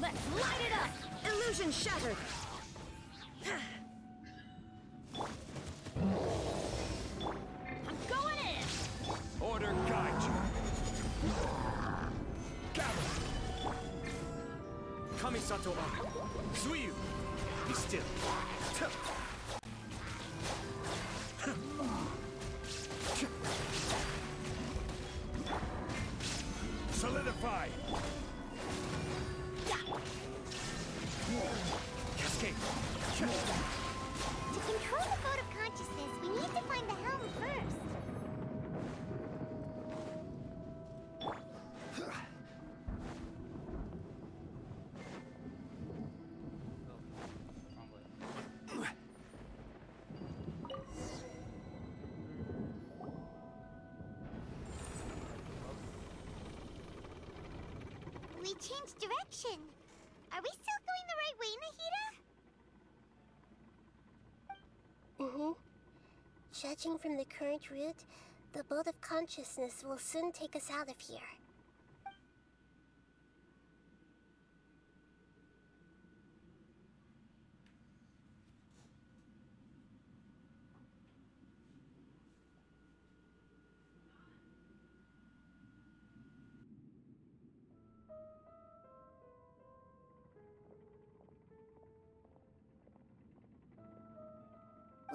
Let's light it up! Illusion shattered! I'm going in! Order guide you. Gather. Kamisato Ari. Suiyu. Be still. Solidify. Cascade. To control the boat of consciousness, we need to find the helm first. We changed direction. Are we still going the right way, Nahida? Mm-hmm. Judging from the current route, the boat of consciousness will soon take us out of here.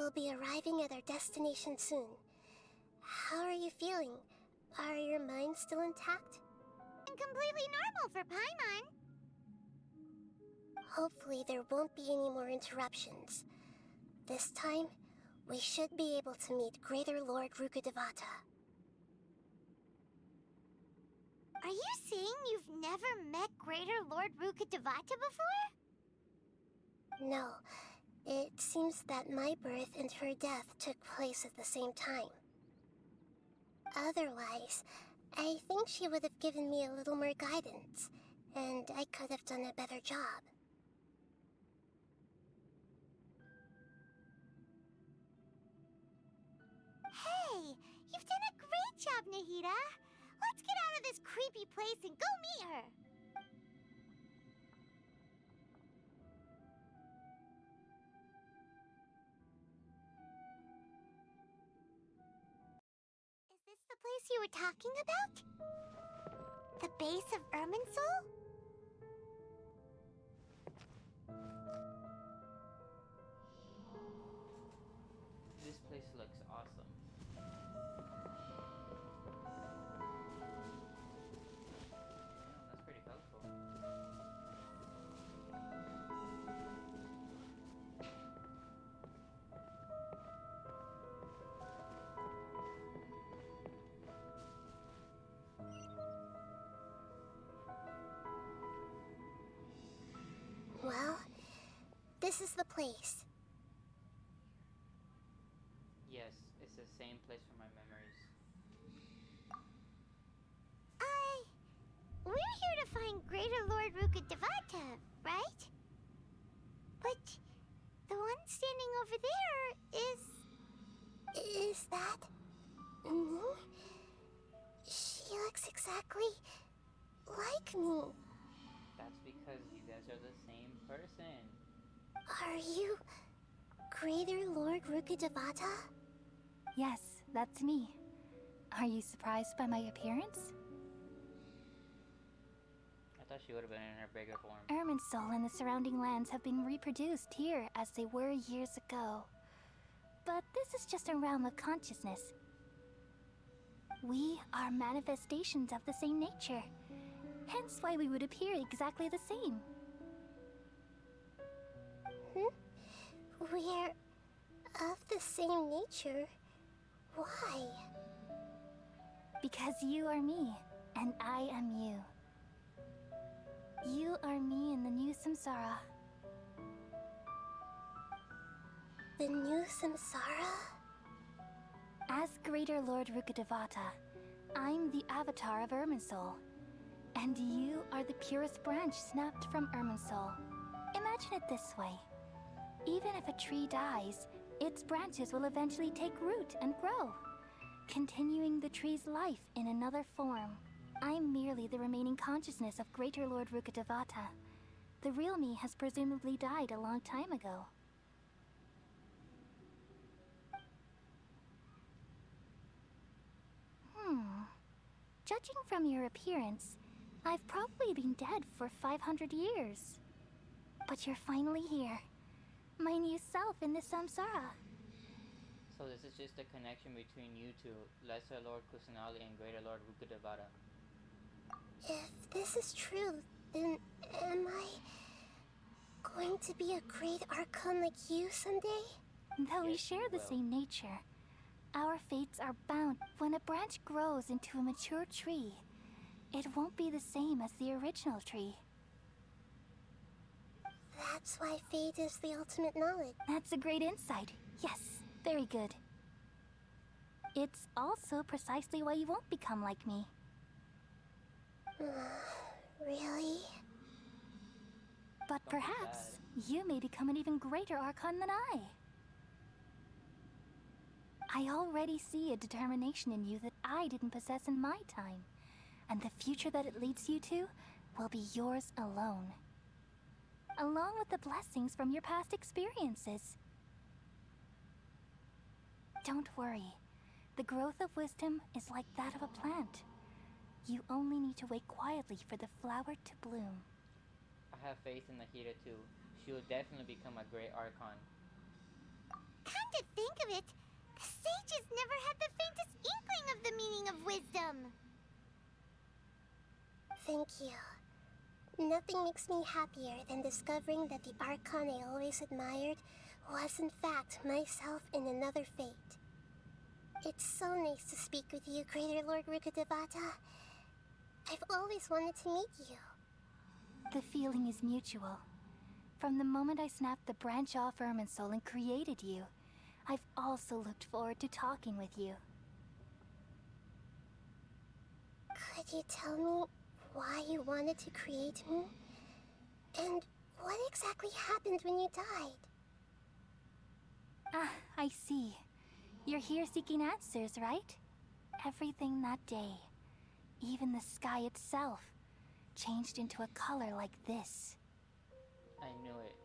We'll be arriving at our destination soon. How are you feeling? Are your minds still intact? And completely normal for Paimon. Hopefully there won't be any more interruptions. This time, we should be able to meet Greater Lord Rukkhadevata. Are you saying you've never met Greater Lord Rukkhadevata before? No. It seems that my birth and her death took place at the same time. Otherwise, I think she would have given me a little more guidance, and I could have done a better job. Hey, you've done a great job, Nahida. Let's get out of this creepy place and go meet her. Is this the place you were talking about? The base of Irminsul? This place looks awesome. Damn, that's pretty colorful. Well, this is the place. Yes, it's the same place from my memories. We're here to find Greater Lord Rukkhadevata, right? But the one standing over there is... Is that... me? She looks exactly like me. That's because you guys are the same person. Are you Greater Lord Rukkhadevata? Yes, that's me. Are you surprised by my appearance? I thought she would have been in her bigger form. Irminsul and the surrounding lands have been reproduced here as they were years ago. But this is just a realm of consciousness. We are manifestations of the same nature. Hence why we would appear exactly the same. We're of the same nature. Why? Because you are me, and I am you. You are me in the new samsara. The new samsara? As Greater Lord Rukkhadevata, I'm the avatar of Irminsul. And you are the purest branch snapped from Irminsul. Imagine it this way. Even if a tree dies, its branches will eventually take root and grow, continuing the tree's life in another form. I'm merely the remaining consciousness of Greater Lord Rukkhadevata. The real me has presumably died a long time ago. Judging from your appearance, I've probably been dead for 500 years. But you're finally here. My new self in the samsara. So this is just a connection between you two, Lesser Lord Kusanali and Greater Lord Rukkhadevata. If this is true, then am I going to be a great Archon like you someday? Though we share the same nature, our fates are bound. When a branch grows into a mature tree, it won't be the same as the original tree. That's why fate is the ultimate knowledge. That's a great insight. Yes, very good. It's also precisely why you won't become like me. Really? But perhaps you may become an even greater Archon than I. I already see a determination in you that I didn't possess in my time. And the future that it leads you to will be yours alone. Along with the blessings from your past experiences. Don't worry. The growth of wisdom is like that of a plant. You only need to wait quietly for the flower to bloom. I have faith in Nahida too. She will definitely become a great Archon. Kind Come to think of it, the sages never had the faintest inkling of the meaning of wisdom. Thank you. Nothing makes me happier than discovering that the Archon I always admired was in fact myself in another fate. It's so nice to speak with you, Greater Lord Rukkhadevata. I've always wanted to meet you. The feeling is mutual. From the moment I snapped the branch off Irminsul and created you, I've also looked forward to talking with you. Could you tell me why you wanted to create me? And what exactly happened when you died? Ah, I see. You're here seeking answers, right? Everything that day, even the sky itself, changed into a color like this. I knew it.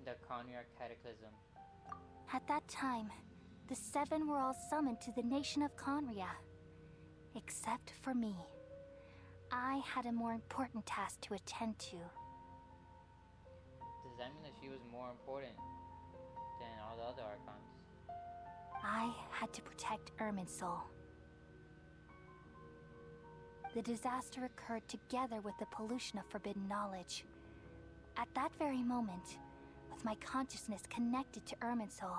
The Conrad Cataclysm. At that time, the seven were all summoned to the nation of Conria. Except for me. I had a more important task to attend to. Does that mean that she was more important than all the other Archons? I had to protect Irminsul. The disaster occurred together with the pollution of forbidden knowledge. At that very moment, with my consciousness connected to Irminsul,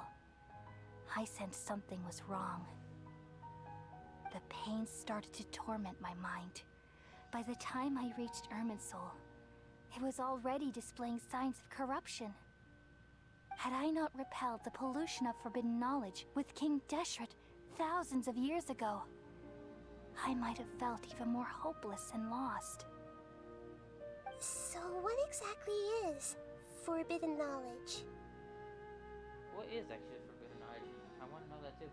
I sensed something was wrong. The pain started to torment my mind. By the time I reached Irminsul, it was already displaying signs of corruption. Had I not repelled the pollution of forbidden knowledge with King Deshret thousands of years ago, I might have felt even more hopeless and lost. So what exactly is forbidden knowledge? What is actually forbidden knowledge? I want to know that too.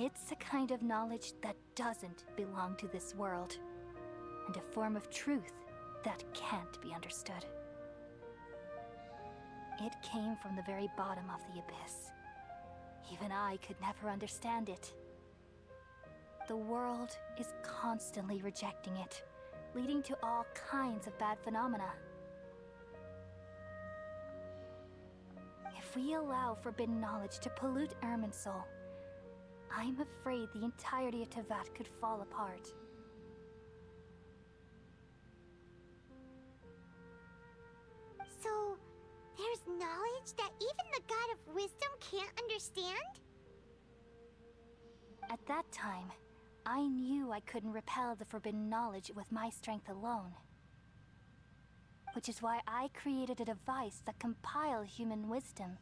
It's a kind of knowledge that doesn't belong to this world, and a form of truth that can't be understood. It came from the very bottom of the abyss. Even I could never understand it. The world is constantly rejecting it, leading to all kinds of bad phenomena. If we allow forbidden knowledge to pollute Irminsul, I'm afraid the entirety of Tevat could fall apart. So, there's knowledge that even the God of Wisdom can't understand? At that time, I knew I couldn't repel the forbidden knowledge with my strength alone. Which is why I created a device that compiled human wisdom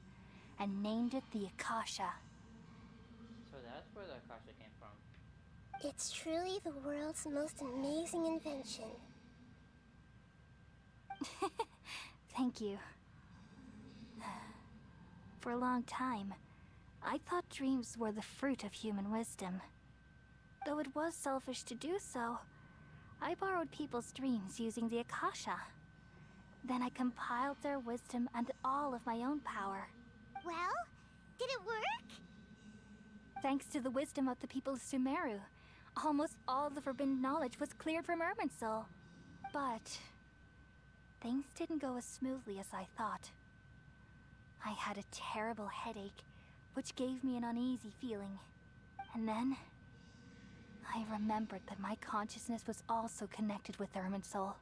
and named it the Akasha. So that's where the Akasha came from. It's truly the world's most amazing invention. Thank you. For a long time, I thought dreams were the fruit of human wisdom. Though it was selfish to do so, I borrowed people's dreams using the Akasha. Then I compiled their wisdom and all of my own power. Well, did it work? Thanks to the wisdom of the people of Sumeru, almost all the forbidden knowledge was cleared from Irminsul. But things didn't go as smoothly as I thought. I had a terrible headache, which gave me an uneasy feeling. And then I remembered that my consciousness was also connected with Irminsul.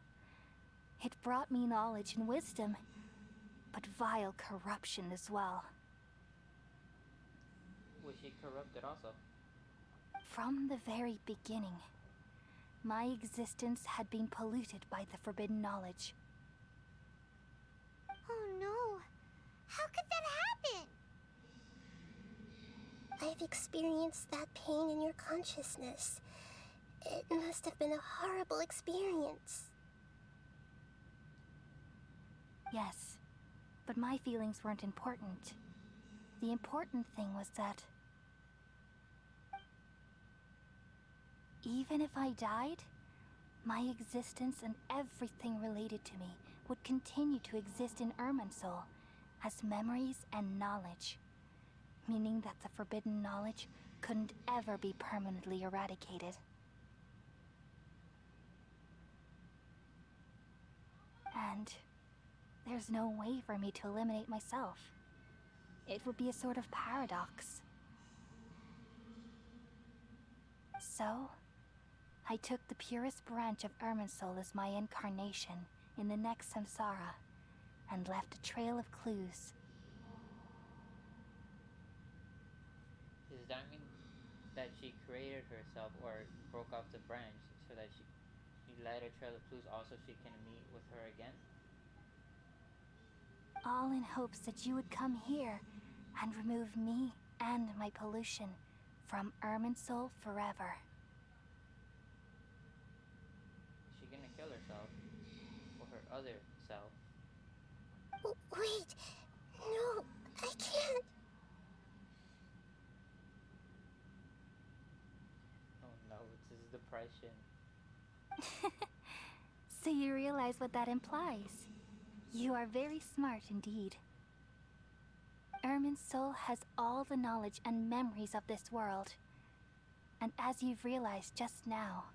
It brought me knowledge and wisdom, but vile corruption as well. Was she corrupted also? From the very beginning, my existence had been polluted by the forbidden knowledge. Oh no! How could that happen? I've experienced that pain in your consciousness. It must have been a horrible experience. Yes, but my feelings weren't important. The important thing was that even if I died, my existence and everything related to me would continue to exist in Irminsul as memories and knowledge, meaning that the forbidden knowledge couldn't ever be permanently eradicated. And there's no way for me to eliminate myself. It would be a sort of paradox. So, I took the purest branch of Irminsul as my incarnation in the next samsara, and left a trail of clues. Does that mean that she created herself or broke off the branch so that she led a trail of clues also she can meet with her again? All in hopes that you would come here and remove me and my pollution from Irminsul forever. Is she gonna kill herself? Or her other self? Wait. No, I can't. Oh no, it's his depression. So you realize what that implies. You are very smart indeed. Irminsul has all the knowledge and memories of this world. And as you've realized just now,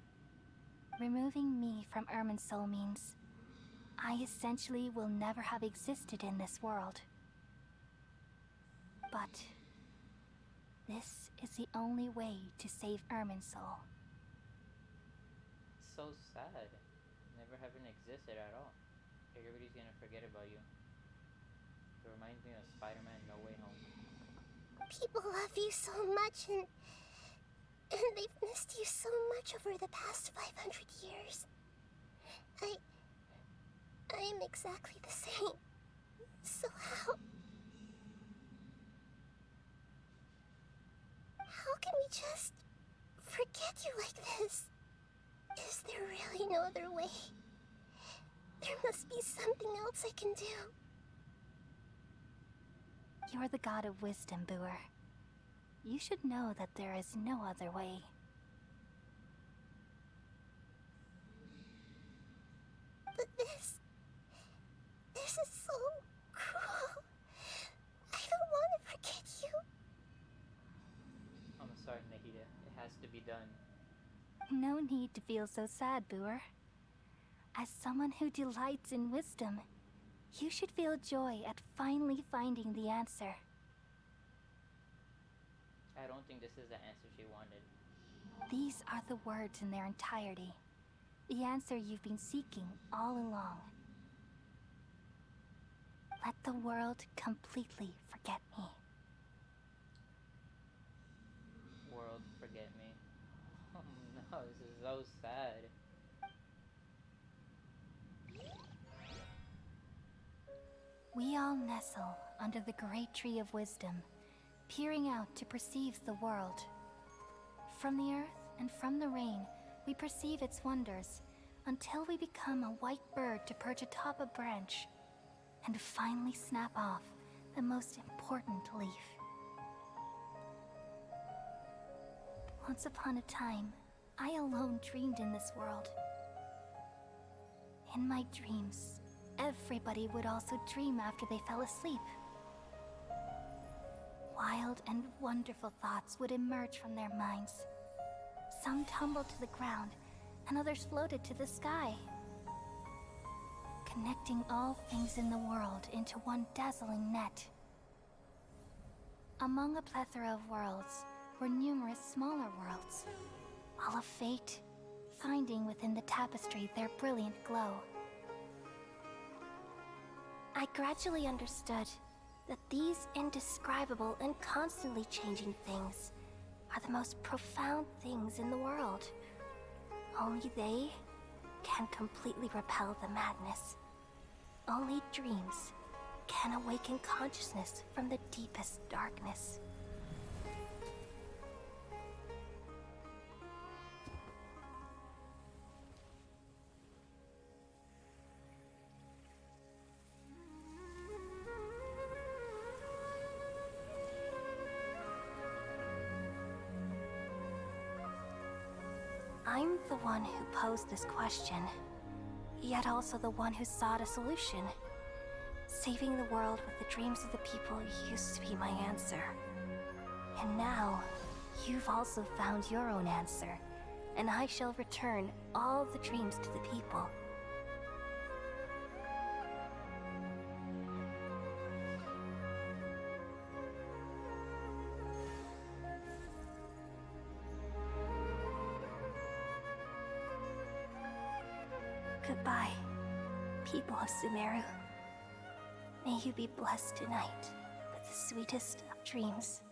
removing me from Irminsul means I essentially will never have existed in this world. But this is the only way to save Irminsul. It's so sad. Never having existed at all. Everybody's gonna forget about you. It reminds me of Spider-Man No Way Home. People love you so much, and they've missed you so much over the past 500 years. I am exactly the same. So how can we just forget you like this? Is there really no other way? There must be something else I can do. You're the god of wisdom, Booer. You should know that there is no other way. But this is so cruel. I don't want to forget you. I'm sorry, Nahida. It has to be done. No need to feel so sad, Booer. As someone who delights in wisdom, you should feel joy at finally finding the answer. I don't think this is the answer she wanted. These are the words in their entirety. The answer you've been seeking all along. Let the world completely forget me. World, forget me. Oh no, this is so sad. We all nestle under the great tree of wisdom, peering out to perceive the world. From the earth and from the rain, we perceive its wonders, until we become a white bird to perch atop a branch, and finally snap off the most important leaf. Once upon a time, I alone dreamed in this world. In my dreams, everybody would also dream after they fell asleep. Wild and wonderful thoughts would emerge from their minds. Some tumbled to the ground, and others floated to the sky, connecting all things in the world into one dazzling net. Among a plethora of worlds were numerous smaller worlds, all of fate, finding within the tapestry their brilliant glow. I gradually understood that these indescribable and constantly changing things are the most profound things in the world. Only they can completely repel the madness. Only dreams can awaken consciousness from the deepest darkness. I'm the one who posed this question, yet also the one who sought a solution. Saving the world with the dreams of the people used to be my answer. And now, you've also found your own answer, and I shall return all the dreams to the people. people of Sumeru. May you be blessed tonight with the sweetest of dreams.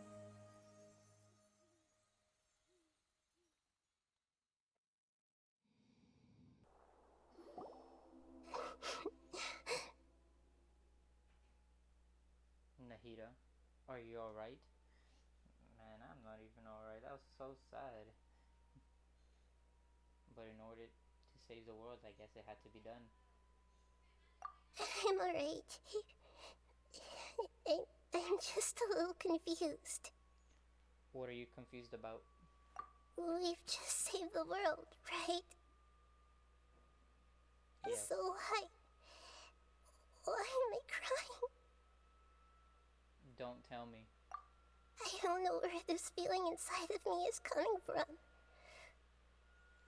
Nahida, are you alright? Man, I'm not even alright. That was so sad. But in order to save the world, I guess it had to be done. I'm alright. I'm just a little confused. What are you confused about? We've just saved the world, right? Yes. So why am I crying? Don't tell me. I don't know where this feeling inside of me is coming from.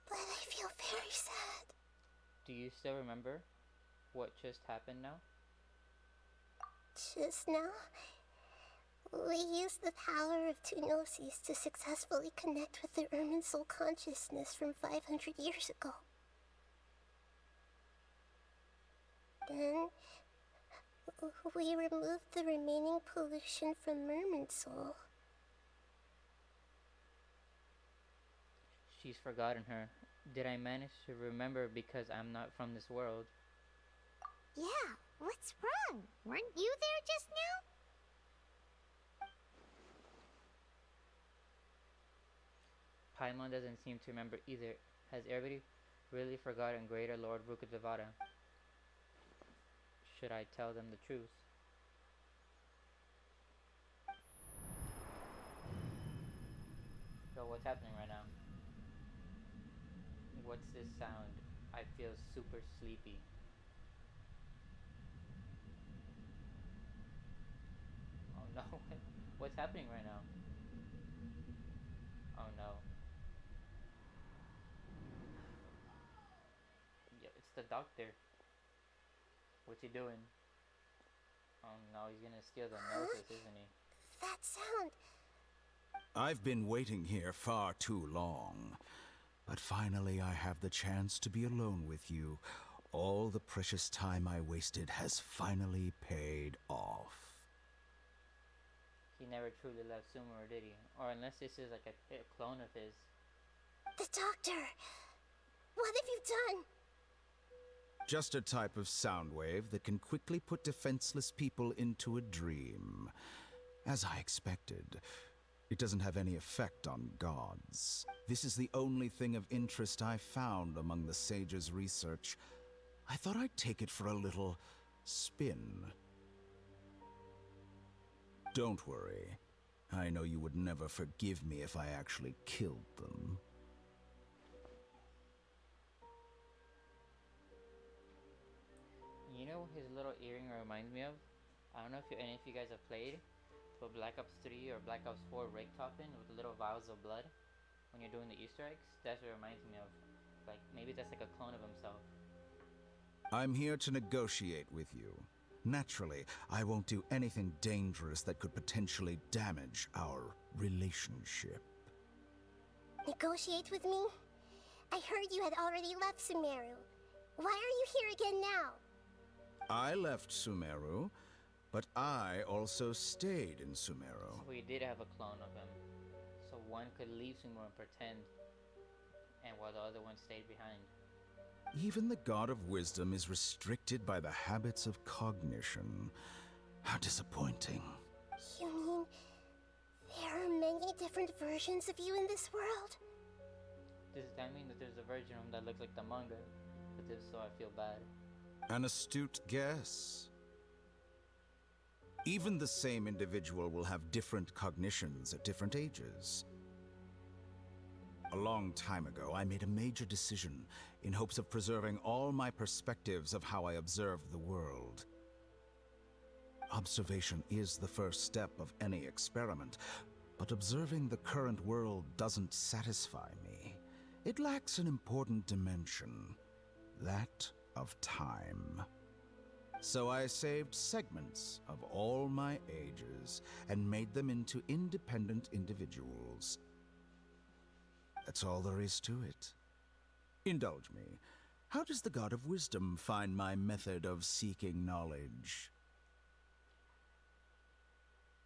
But I feel very sad. Do you still remember what just happened now? Just now, we used the power of two gnosis to successfully connect with the Irminsul consciousness from 500 years ago. Then, we removed the remaining pollution from Irminsul. She's forgotten her. Did I manage to remember because I'm not from this world? Yeah, what's wrong? Weren't you there just now? Paimon doesn't seem to remember either. Has everybody really forgotten Greater Lord Rukkhadevata? Should I tell them the truth? So what's happening right now? What's this sound? I feel super sleepy. Oh no, what's happening right now? Oh no. Yeah, it's the doctor. What's he doing? Oh no, he's gonna steal the noses, isn't he? That sound. I've been waiting here far too long. But finally I have the chance to be alone with you. All the precious time I wasted has finally paid off. He never truly left Sumeru, did he? Or unless this is like a clone of his. The doctor! What have you done? Just a type of sound wave that can quickly put defenseless people into a dream. As I expected, it doesn't have any effect on gods. This is the only thing of interest I found among the sage's research. I thought I'd take it for a little spin. Don't worry. I know you would never forgive me if I actually killed them. You know what his little earring reminds me of? I don't know if any of you guys have played, but Black Ops 3 or Black Ops 4 Rake Toppin with the little vials of blood when you're doing the Easter eggs. That's what it reminds me of. Like, maybe that's like a clone of himself. I'm here to negotiate with you. Naturally, I won't do anything dangerous that could potentially damage our relationship. Negotiate with me? I heard you had already left Sumeru. Why are you here again now? I left Sumeru, but I also stayed in Sumeru. So we did have a clone of him. So one could leave Sumeru and pretend, and while the other one stayed behind. Even the God of Wisdom is restricted by the habits of cognition. How disappointing. You mean there are many different versions of you in this world? Does that mean that there's a version of him that looks like the manga? Because if so, I feel bad. An astute guess. Even the same individual will have different cognitions at different ages. A long time ago, I made a major decision in hopes of preserving all my perspectives of how I observed the world. Observation is the first step of any experiment, but observing the current world doesn't satisfy me. It lacks an important dimension, that of time. So I saved segments of all my ages and made them into independent individuals. That's all there is to it. Indulge me, How does the God of Wisdom find my method of seeking knowledge?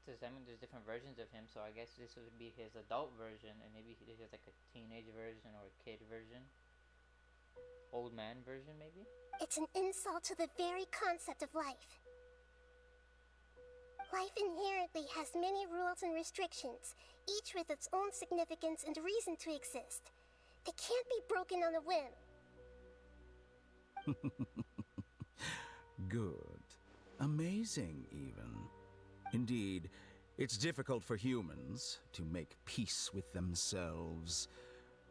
Does that mean there's different versions of him? So I guess this would be his adult version, and maybe he has like a teenage version or a kid version. Old man version, maybe? It's an insult to the very concept of life. Life inherently has many rules and restrictions, each with its own significance and reason to exist. They can't be broken on a whim. Good. Amazing, even. Indeed, it's difficult for humans to make peace with themselves,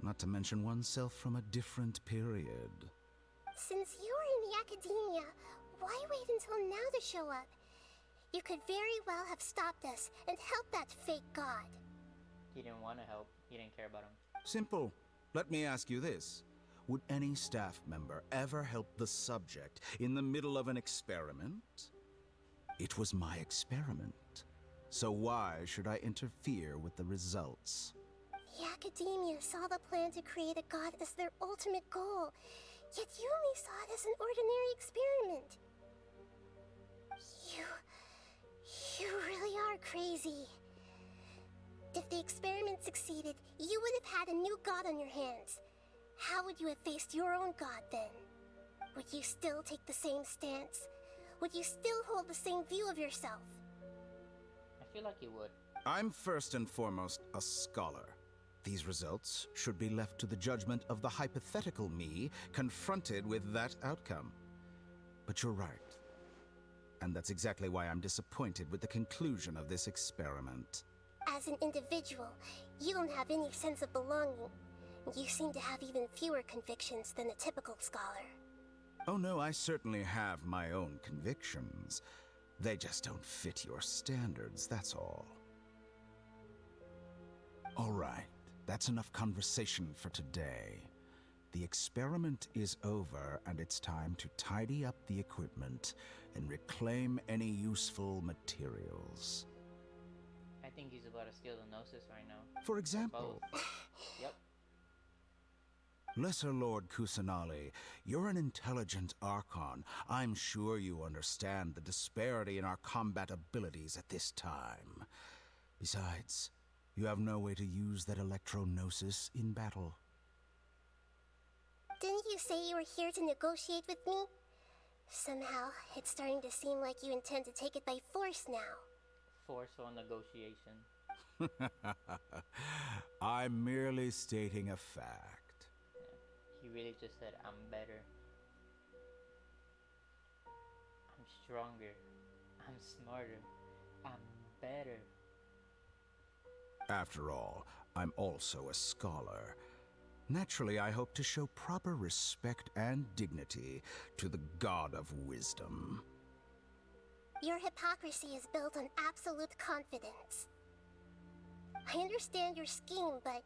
not to mention oneself from a different period. Since you're in the academia, why wait until now to show up? You could very well have stopped us and helped that fake god. He didn't want to help. He didn't care about him. Simple. Let me ask you this. Would any staff member ever help the subject in the middle of an experiment? It was my experiment. So why should I interfere with the results? The academia saw the plan to create a god as their ultimate goal, yet you only saw it as an ordinary experiment. You really are crazy. If the experiment succeeded, you would have had a new god on your hands. How would you have faced your own god then? Would you still take the same stance? Would you still hold the same view of yourself? I feel like you would. I'm first and foremost a scholar. These results should be left to the judgment of the hypothetical me confronted with that outcome. But you're right. And that's exactly why I'm disappointed with the conclusion of this experiment. As an individual, you don't have any sense of belonging. You seem to have even fewer convictions than a typical scholar. Oh no, I certainly have my own convictions. They just don't fit your standards, that's all. All right, that's enough conversation for today. The experiment is over, and it's time to tidy up the equipment and reclaim any useful materials. I think he's about to steal the Gnosis right now. For example... Yep. Lesser Lord Kusanali, you're an intelligent Archon. I'm sure you understand the disparity in our combat abilities at this time. Besides, you have no way to use that electro-gnosis in battle. Didn't you say you were here to negotiate with me? Somehow, it's starting to seem like you intend to take it by force now. Forceful negotiation. I'm merely stating a fact. He really just said, I'm better. I'm stronger. I'm smarter. I'm better. After all, I'm also a scholar. Naturally, I hope to show proper respect and dignity to the God of Wisdom. Your hypocrisy is built on absolute confidence. I understand your scheme, but...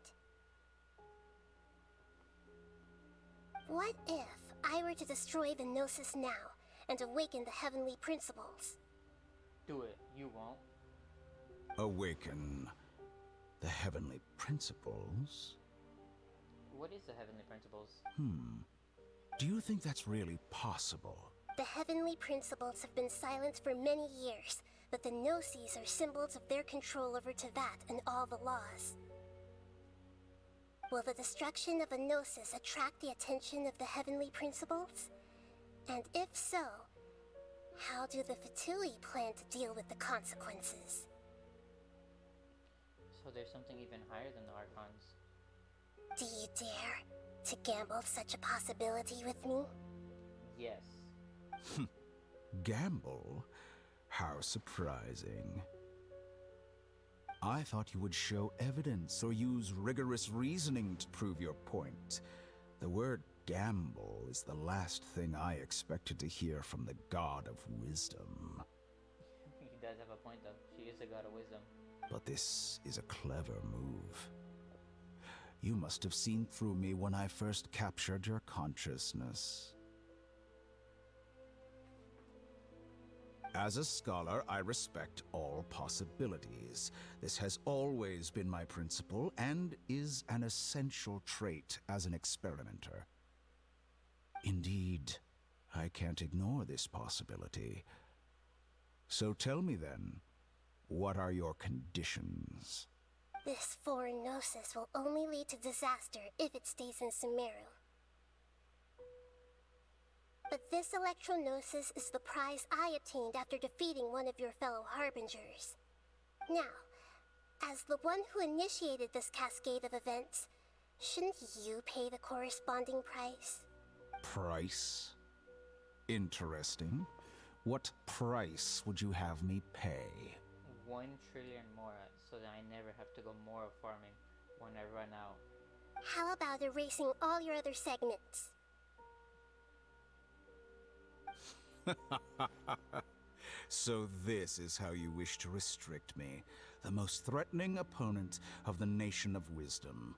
what if I were to destroy the Gnosis now and awaken the heavenly principles? Do it. You won't. Awaken the heavenly principles? What is the heavenly principles? Do you think that's really possible? The heavenly principles have been silent for many years, but the Gnosis are symbols of their control over Teyvat and all the laws. Will the destruction of a Gnosis attract the attention of the heavenly principles? And if so, how do the Fatui plan to deal with the consequences? So there's something even higher than the Archons. Do you dare to gamble such a possibility with me? Yes. Gamble? How surprising. I thought you would show evidence or use rigorous reasoning to prove your point. The word gamble is the last thing I expected to hear from the God of Wisdom. He does have a point though. She is the God of Wisdom. But this is a clever move. You must have seen through me when I first captured your consciousness. As a scholar, I respect all possibilities. This has always been my principle and is an essential trait as an experimenter. Indeed, I can't ignore this possibility. So tell me then, what are your conditions? This foreign gnosis will only lead to disaster if it stays in Sumeru. But this electro-gnosis is the prize I obtained after defeating one of your fellow Harbingers. Now, as the one who initiated this cascade of events, shouldn't you pay the corresponding price? Price? Interesting. What price would you have me pay? 1 trillion more, so that I never have to go more farming when I run out. How about erasing all your other segments? So this is how you wish to restrict me, the most threatening opponent of the Nation of Wisdom.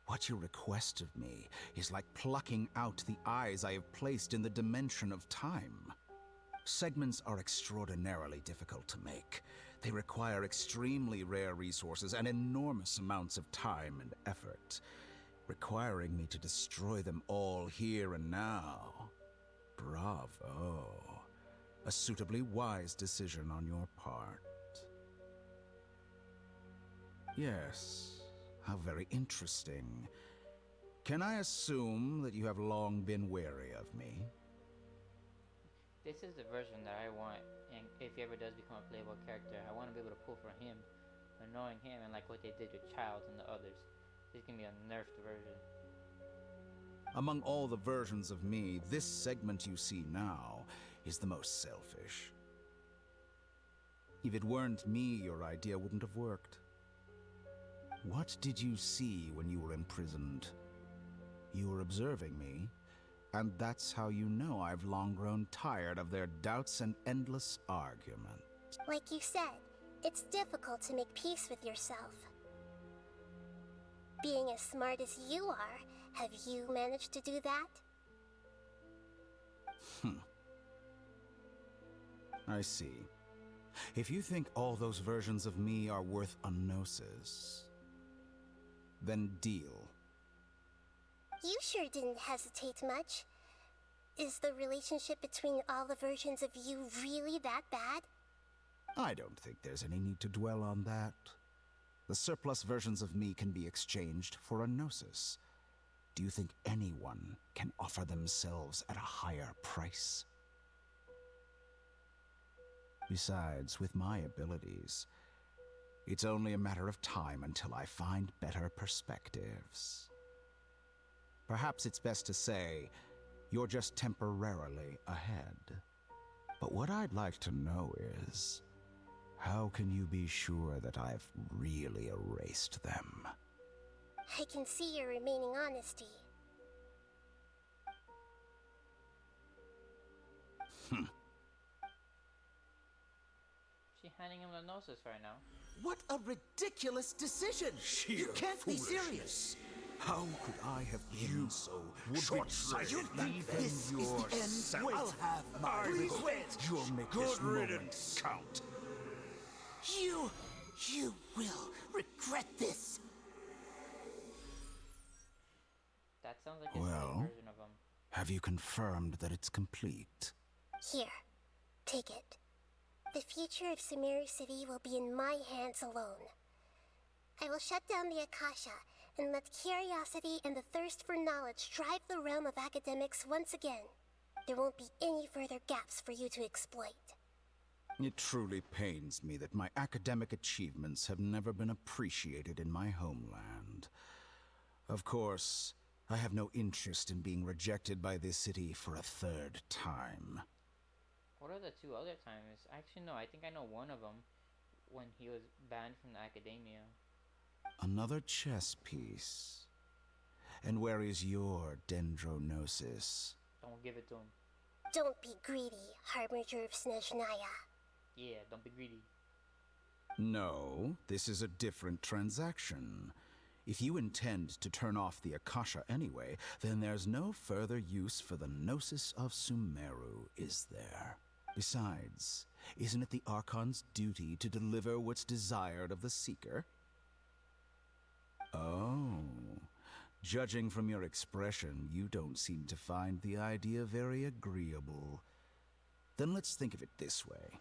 What you request of me is like plucking out the eyes I have placed in the dimension of time. Segments are extraordinarily difficult to make. They require extremely rare resources and enormous amounts of time and effort, requiring me to destroy them all here and now. Bravo. A suitably wise decision on your part. Yes, how very interesting. Can I assume that you have long been wary of me? This is the version that I want, and if he ever does become a playable character, I want to be able to pull for him, annoying him, and like what they did with Childs and the others. This can be a nerfed version. Among all the versions of me, this segment you see now is the most selfish. If it weren't me, your idea wouldn't have worked. What did you see when you were imprisoned? You were observing me, and that's how you know I've long grown tired of their doubts and endless argument. Like you said, it's difficult to make peace with yourself. Being as smart as you are, have you managed to do that? I see. If you think all those versions of me are worth a gnosis, then deal. You sure didn't hesitate much. Is the relationship between all the versions of you really that bad? I don't think there's any need to dwell on that. The surplus versions of me can be exchanged for a gnosis. Do you think anyone can offer themselves at a higher price? Besides, with my abilities, it's only a matter of time until I find better perspectives. Perhaps it's best to say, you're just temporarily ahead. But what I'd like to know is, how can you be sure that I've really erased them? I can see your remaining honesty. She's handing him the gnosis right now. What a ridiculous decision! You can't be serious! How could I have been so short-sighted? This is the end. I'll have my revenge. You'll make this moment count. You will regret this. That sounds like a Well, version of him. have you confirmed that it's complete? Here, take it. The future of Sumeru City will be in my hands alone. I will shut down the Akasha and let curiosity and the thirst for knowledge drive the realm of academics once again. There won't be any further gaps for you to exploit. It truly pains me that my academic achievements have never been appreciated in my homeland. Of course, I have no interest in being rejected by this city for a third time. What are the two other times? Actually, no, I think I know one of them. When he was banned from the academia. Another chess piece. And where is your dendronosis? Don't give it to him. Don't be greedy, Harbinger of Snezhnaya. Yeah, don't be greedy. No, this is a different transaction. If you intend to turn off the Akasha anyway, then there's no further use for the Gnosis of Sumeru, is there? Besides, isn't it the Archon's duty to deliver what's desired of the Seeker? Oh, Judging from your expression, you don't seem to find the idea very agreeable. Then let's think of it this way.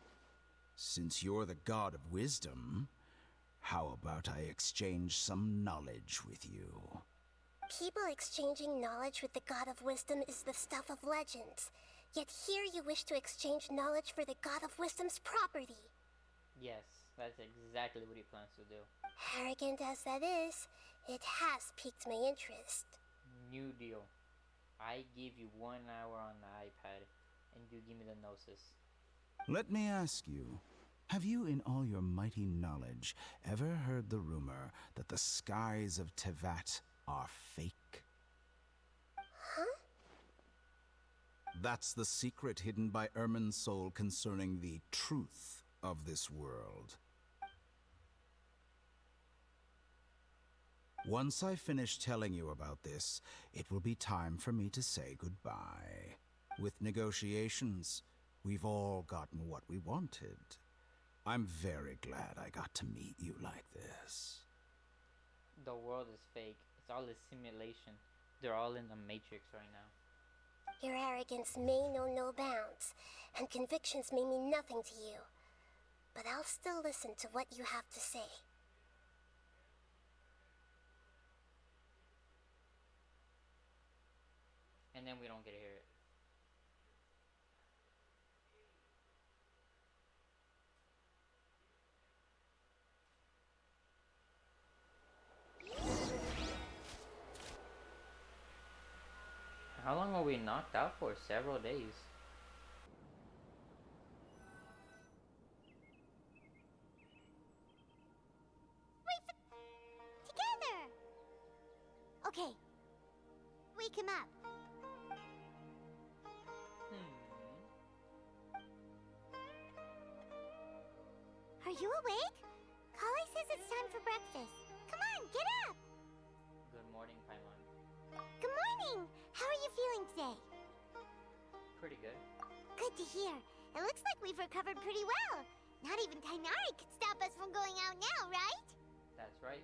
Since you're the god of wisdom, how about I exchange some knowledge with you? People exchanging knowledge with the god of wisdom is the stuff of legends. Yet here you wish to exchange knowledge for the god of wisdom's property. Yes, that's exactly what he plans to do. Arrogant as that is, it has piqued my interest. New deal. I give you 1 hour on the iPad, and you give me the gnosis. Let me ask you, have you in all your mighty knowledge ever heard the rumor that the skies of Tevat are fake? Huh? That's the secret hidden by Irminsul concerning the truth of this world. Once I finish telling you about this, it will be time for me to say goodbye. With negotiations, we've all gotten what we wanted. I'm very glad I got to meet you like this. The world is fake. It's all a simulation. They're all in the Matrix right now. Your arrogance may know no bounds, and convictions may mean nothing to you. But I'll still listen to what you have to say. And then we don't get to hear it. How long were we knocked out for? Several days. Together! Okay. Wake him up. Are you awake? Kali says it's time for breakfast. Come on, get up! Good morning, Paimon. Good morning! How are you feeling today? Pretty good. Good to hear. It looks like we've recovered pretty well. Not even Tainari could stop us from going out now, right? That's right.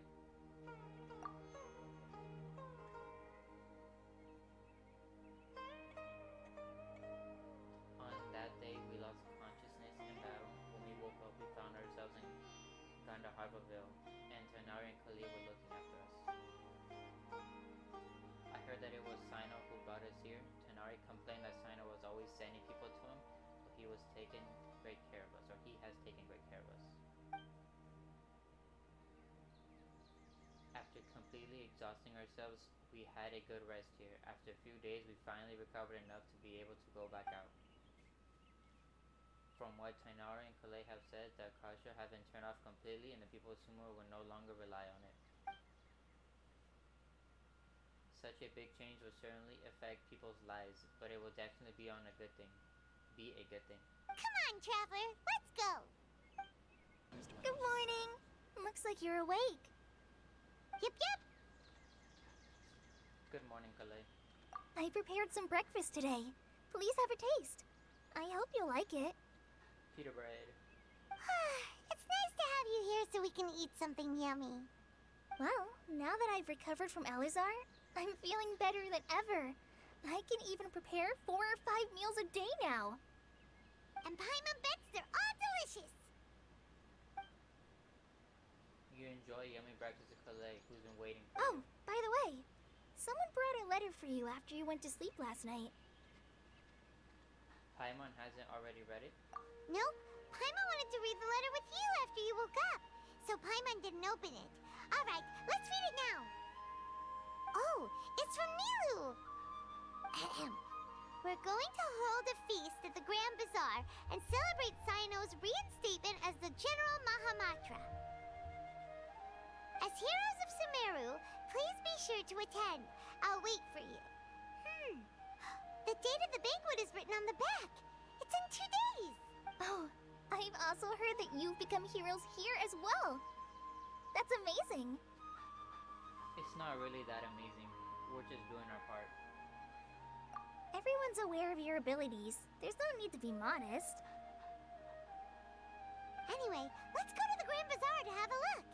On that day, we lost consciousness in battle. When we woke up, we found ourselves in Gandharvaville, and Tainari and Kali were looking after us. I heard that it was Sino who brought us here. Tainari complained that Sino was always sending people to him, but he was taking great care of us, or he has taken great care of us. After completely exhausting ourselves, we had a good rest here. After a few days, we finally recovered enough to be able to go back out. From what Tainari and Kale have said, the Akasha have been turned off completely, and the people of Sumer will no longer rely on it. Such a big change will certainly affect people's lives, but it will definitely be a good thing. Come on, Traveler, let's go! Good morning! Looks like you're awake. Yep. Good morning, Kale. I prepared some breakfast today. Please have a taste. I hope you'll like it. Pita bread. It's nice to have you here so we can eat something yummy. Well, now that I've recovered from Alizar, I'm feeling better than ever. I can even prepare 4 or 5 meals a day now. And Paimon bets they're all delicious. You enjoy yummy breakfast with Kale, who's been waiting for Oh, by the way, someone brought a letter for you after you went to sleep last night. Paimon hasn't already read it? Nope. Paimon wanted to read the letter with you after you woke up, so Paimon didn't open it. All right, let's read it now. Oh, it's from Nilu. Ahem. We're going to hold a feast at the Grand Bazaar and celebrate Sino's reinstatement as the General Mahamatra. As heroes of Sumeru, please be sure to attend. I'll wait for you. The date of the banquet is written on the back. It's in 2 days. Oh, I've also heard that you've become heroes here as well. That's amazing. It's not really that amazing. We're just doing our part. Everyone's aware of your abilities. There's no need to be modest. Anyway, let's go to the Grand Bazaar to have a look.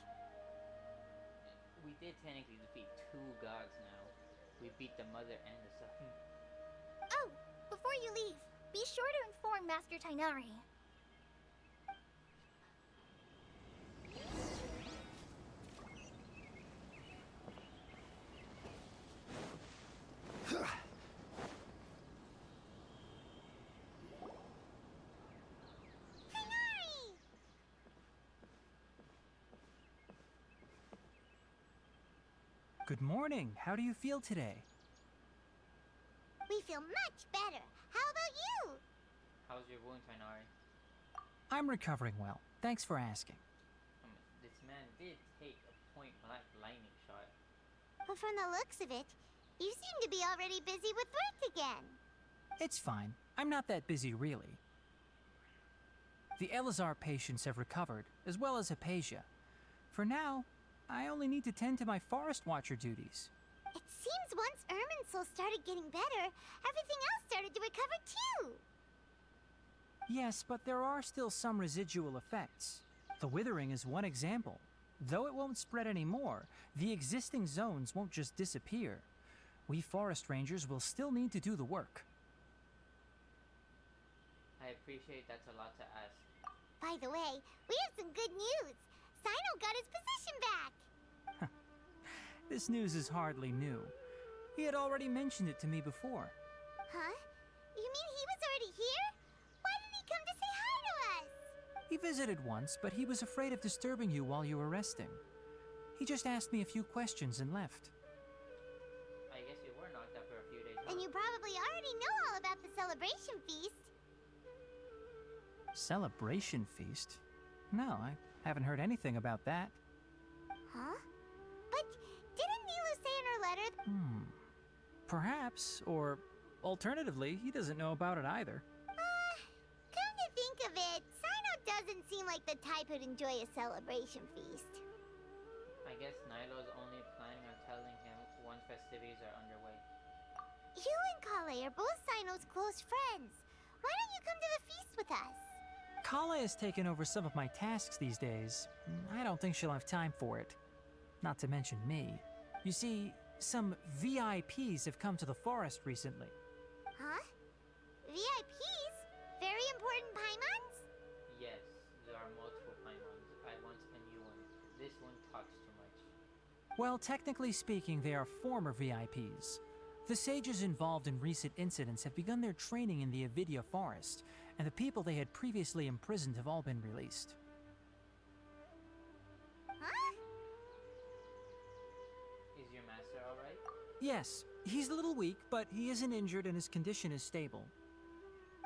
We did technically defeat 2 gods now. We beat the mother and the son. Oh, before you leave, be sure to inform Master Tainari. Good morning. How do you feel today? We feel much better. How about you? How's your wound, Tainari? I'm recovering well. Thanks for asking. This man did take a point-blank lightning shot. But from the looks of it, you seem to be already busy with work again. It's fine. I'm not that busy, really. The Elazar patients have recovered, as well as Hypatia. For now, I only need to tend to my Forest Watcher duties. It seems once Irminsul started getting better, everything else started to recover too. Yes, but there are still some residual effects. The withering is one example. Though it won't spread anymore, the existing zones won't just disappear. We forest rangers will still need to do the work. I appreciate that's a lot to ask. By the way, we have some good news. Sino got his position back. This news is hardly new. He had already mentioned it to me before. Huh? You mean he was already here? Why didn't he come to say hi to us? He visited once, but he was afraid of disturbing you while you were resting. He just asked me a few questions and left. I guess you were knocked up for a few days. And you probably already know all about the celebration feast. Celebration feast? No, I haven't heard anything about that. Huh? But didn't Nilu say in her letter... Perhaps, or alternatively, he doesn't know about it either. Come to think of it, Sino doesn't seem like the type who'd enjoy a celebration feast. I guess Nilo's only planning on telling him once festivities are underway. You and Kale are both Sino's close friends. Why don't you come to the feast with us? Kale has taken over some of my tasks these days. I don't think she'll have time for it. Not to mention me. You see, some VIPs have come to the forest recently. Huh? VIPs? Very important Paimons? Yes, there are multiple Paimons. I want a new one. This one talks too much. Well, technically speaking, they are former VIPs. The sages involved in recent incidents have begun their training in the Avidia forest, and the people they had previously imprisoned have all been released. Huh? Is your master alright? Yes, he's a little weak, but he isn't injured and his condition is stable.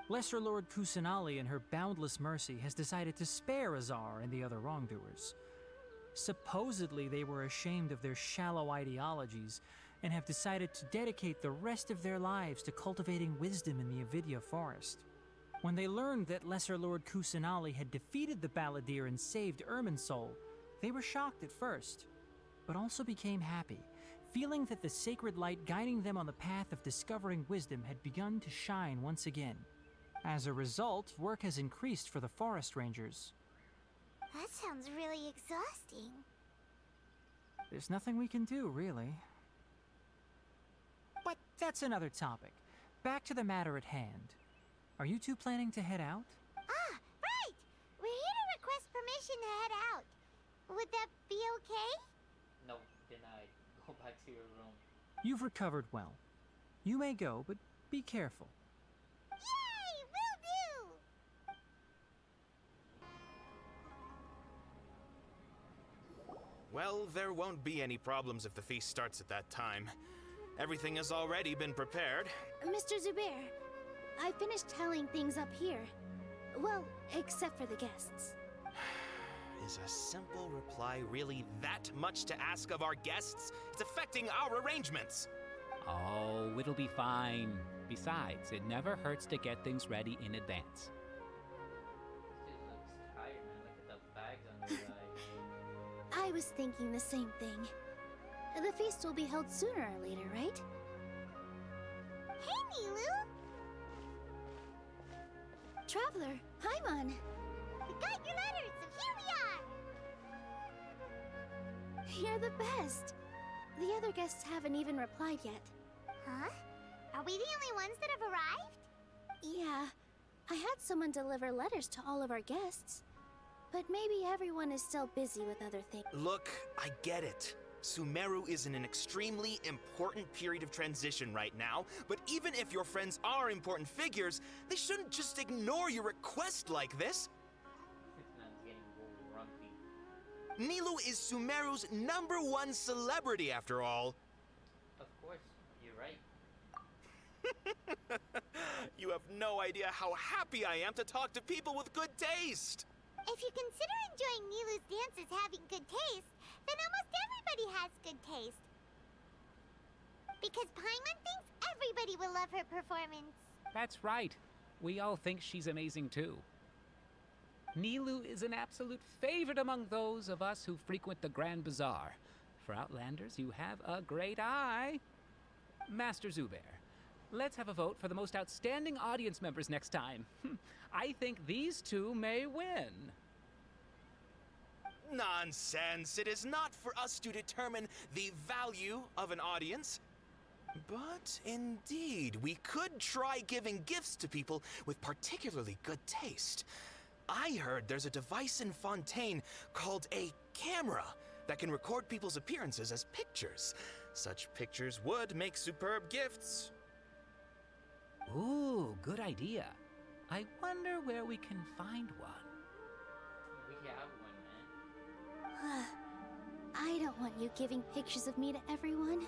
Lesser Lord Kusanali, in her boundless mercy, has decided to spare Azar and the other wrongdoers. Supposedly, they were ashamed of their shallow ideologies and have decided to dedicate the rest of their lives to cultivating wisdom in the Avidia forest. When they learned that Lesser Lord Kusanali had defeated the Balladeer and saved Irminsul, they were shocked at first, but also became happy, feeling that the sacred light guiding them on the path of discovering wisdom had begun to shine once again. As a result, work has increased for the forest rangers. That sounds really exhausting. There's nothing we can do, really. But that's another topic. Back to the matter at hand. Are you two planning to head out? Ah, right! We're here to request permission to head out. Would that be okay? No, denied. Go back to your room. You've recovered well. You may go, but be careful. Yay! Will do! Well, there won't be any problems if the feast starts at that time. Everything has already been prepared. Mr. Zubair, I finished tallying things up here. Well, except for the guests. Is a simple reply really that much to ask of our guests? It's affecting our arrangements. Oh, it'll be fine. Besides, it never hurts to get things ready in advance. This dude looks tired, man. Look at the bags under his eyes. I was thinking the same thing. The feast will be held sooner or later, right? Hey, Nilu! Traveler, Paimon! We got your letters, so here we are! You're the best! The other guests haven't even replied yet. Huh? Are we the only ones that have arrived? Yeah, I had someone deliver letters to all of our guests. But maybe everyone is still busy with other things. Look, I get it. Sumeru is in an extremely important period of transition right now, but even if your friends are important figures, they shouldn't just ignore your request like this. Nilu is Sumeru's #1 celebrity, after all. Of course, you're right. You have no idea how happy I am to talk to people with good taste. If you consider enjoying Nilu's dances having good taste, then almost everybody has good taste. Because Paimon thinks everybody will love her performance. That's right. We all think she's amazing too. Nilu is an absolute favorite among those of us who frequent the Grand Bazaar. For Outlanders, you have a great eye. Master Zubair, let's have a vote for the most outstanding audience members next time. I think these two may win. Nonsense! It is not for us to determine the value of an audience. But indeed, we could try giving gifts to people with particularly good taste. I heard there's a device in Fontaine called a camera that can record people's appearances as pictures. Such pictures would make superb gifts. Ooh, good idea. I wonder where we can find one. We have one, man. I don't want you giving pictures of me to everyone.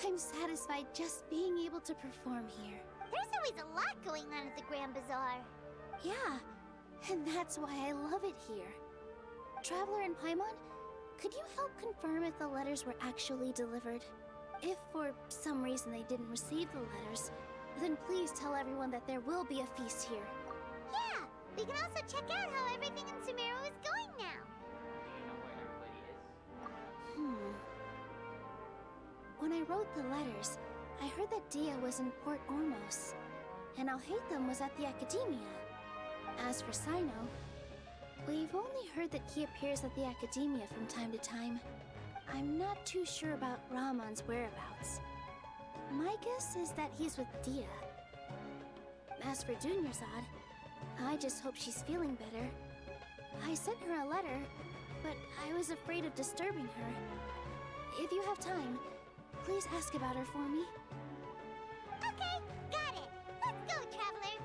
I'm satisfied just being able to perform here. There's always a lot going on at the Grand Bazaar. Yeah, and that's why I love it here. Traveler and Paimon, could you help confirm if the letters were actually delivered? If for some reason they didn't receive the letters, then please tell everyone that there will be a feast here. Yeah, we can also check out how everything in Sumeru is going now. Do you know where everybody is? When I wrote the letters, I heard that Dia was in Port Ormos, and Alhaitham was at the Academia. As for Sino, we've only heard that he appears at the Academia from time to time. I'm not too sure about Rahman's whereabouts. My guess is that he's with Dia. As for Dunyarzad, I just hope she's feeling better. I sent her a letter, but I was afraid of disturbing her. If you have time, please ask about her for me. Okay, got it. Let's go, Traveler.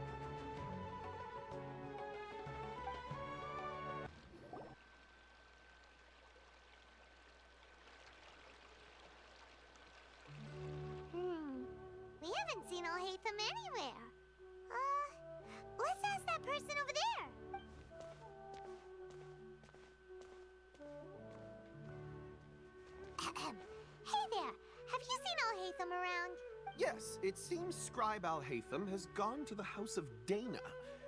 We haven't seen Alhaitham anywhere. Let's ask that person over there. Hey there, have you seen Alhaitham around? Yes, it seems Scribe Alhaitham has gone to the House of Dana.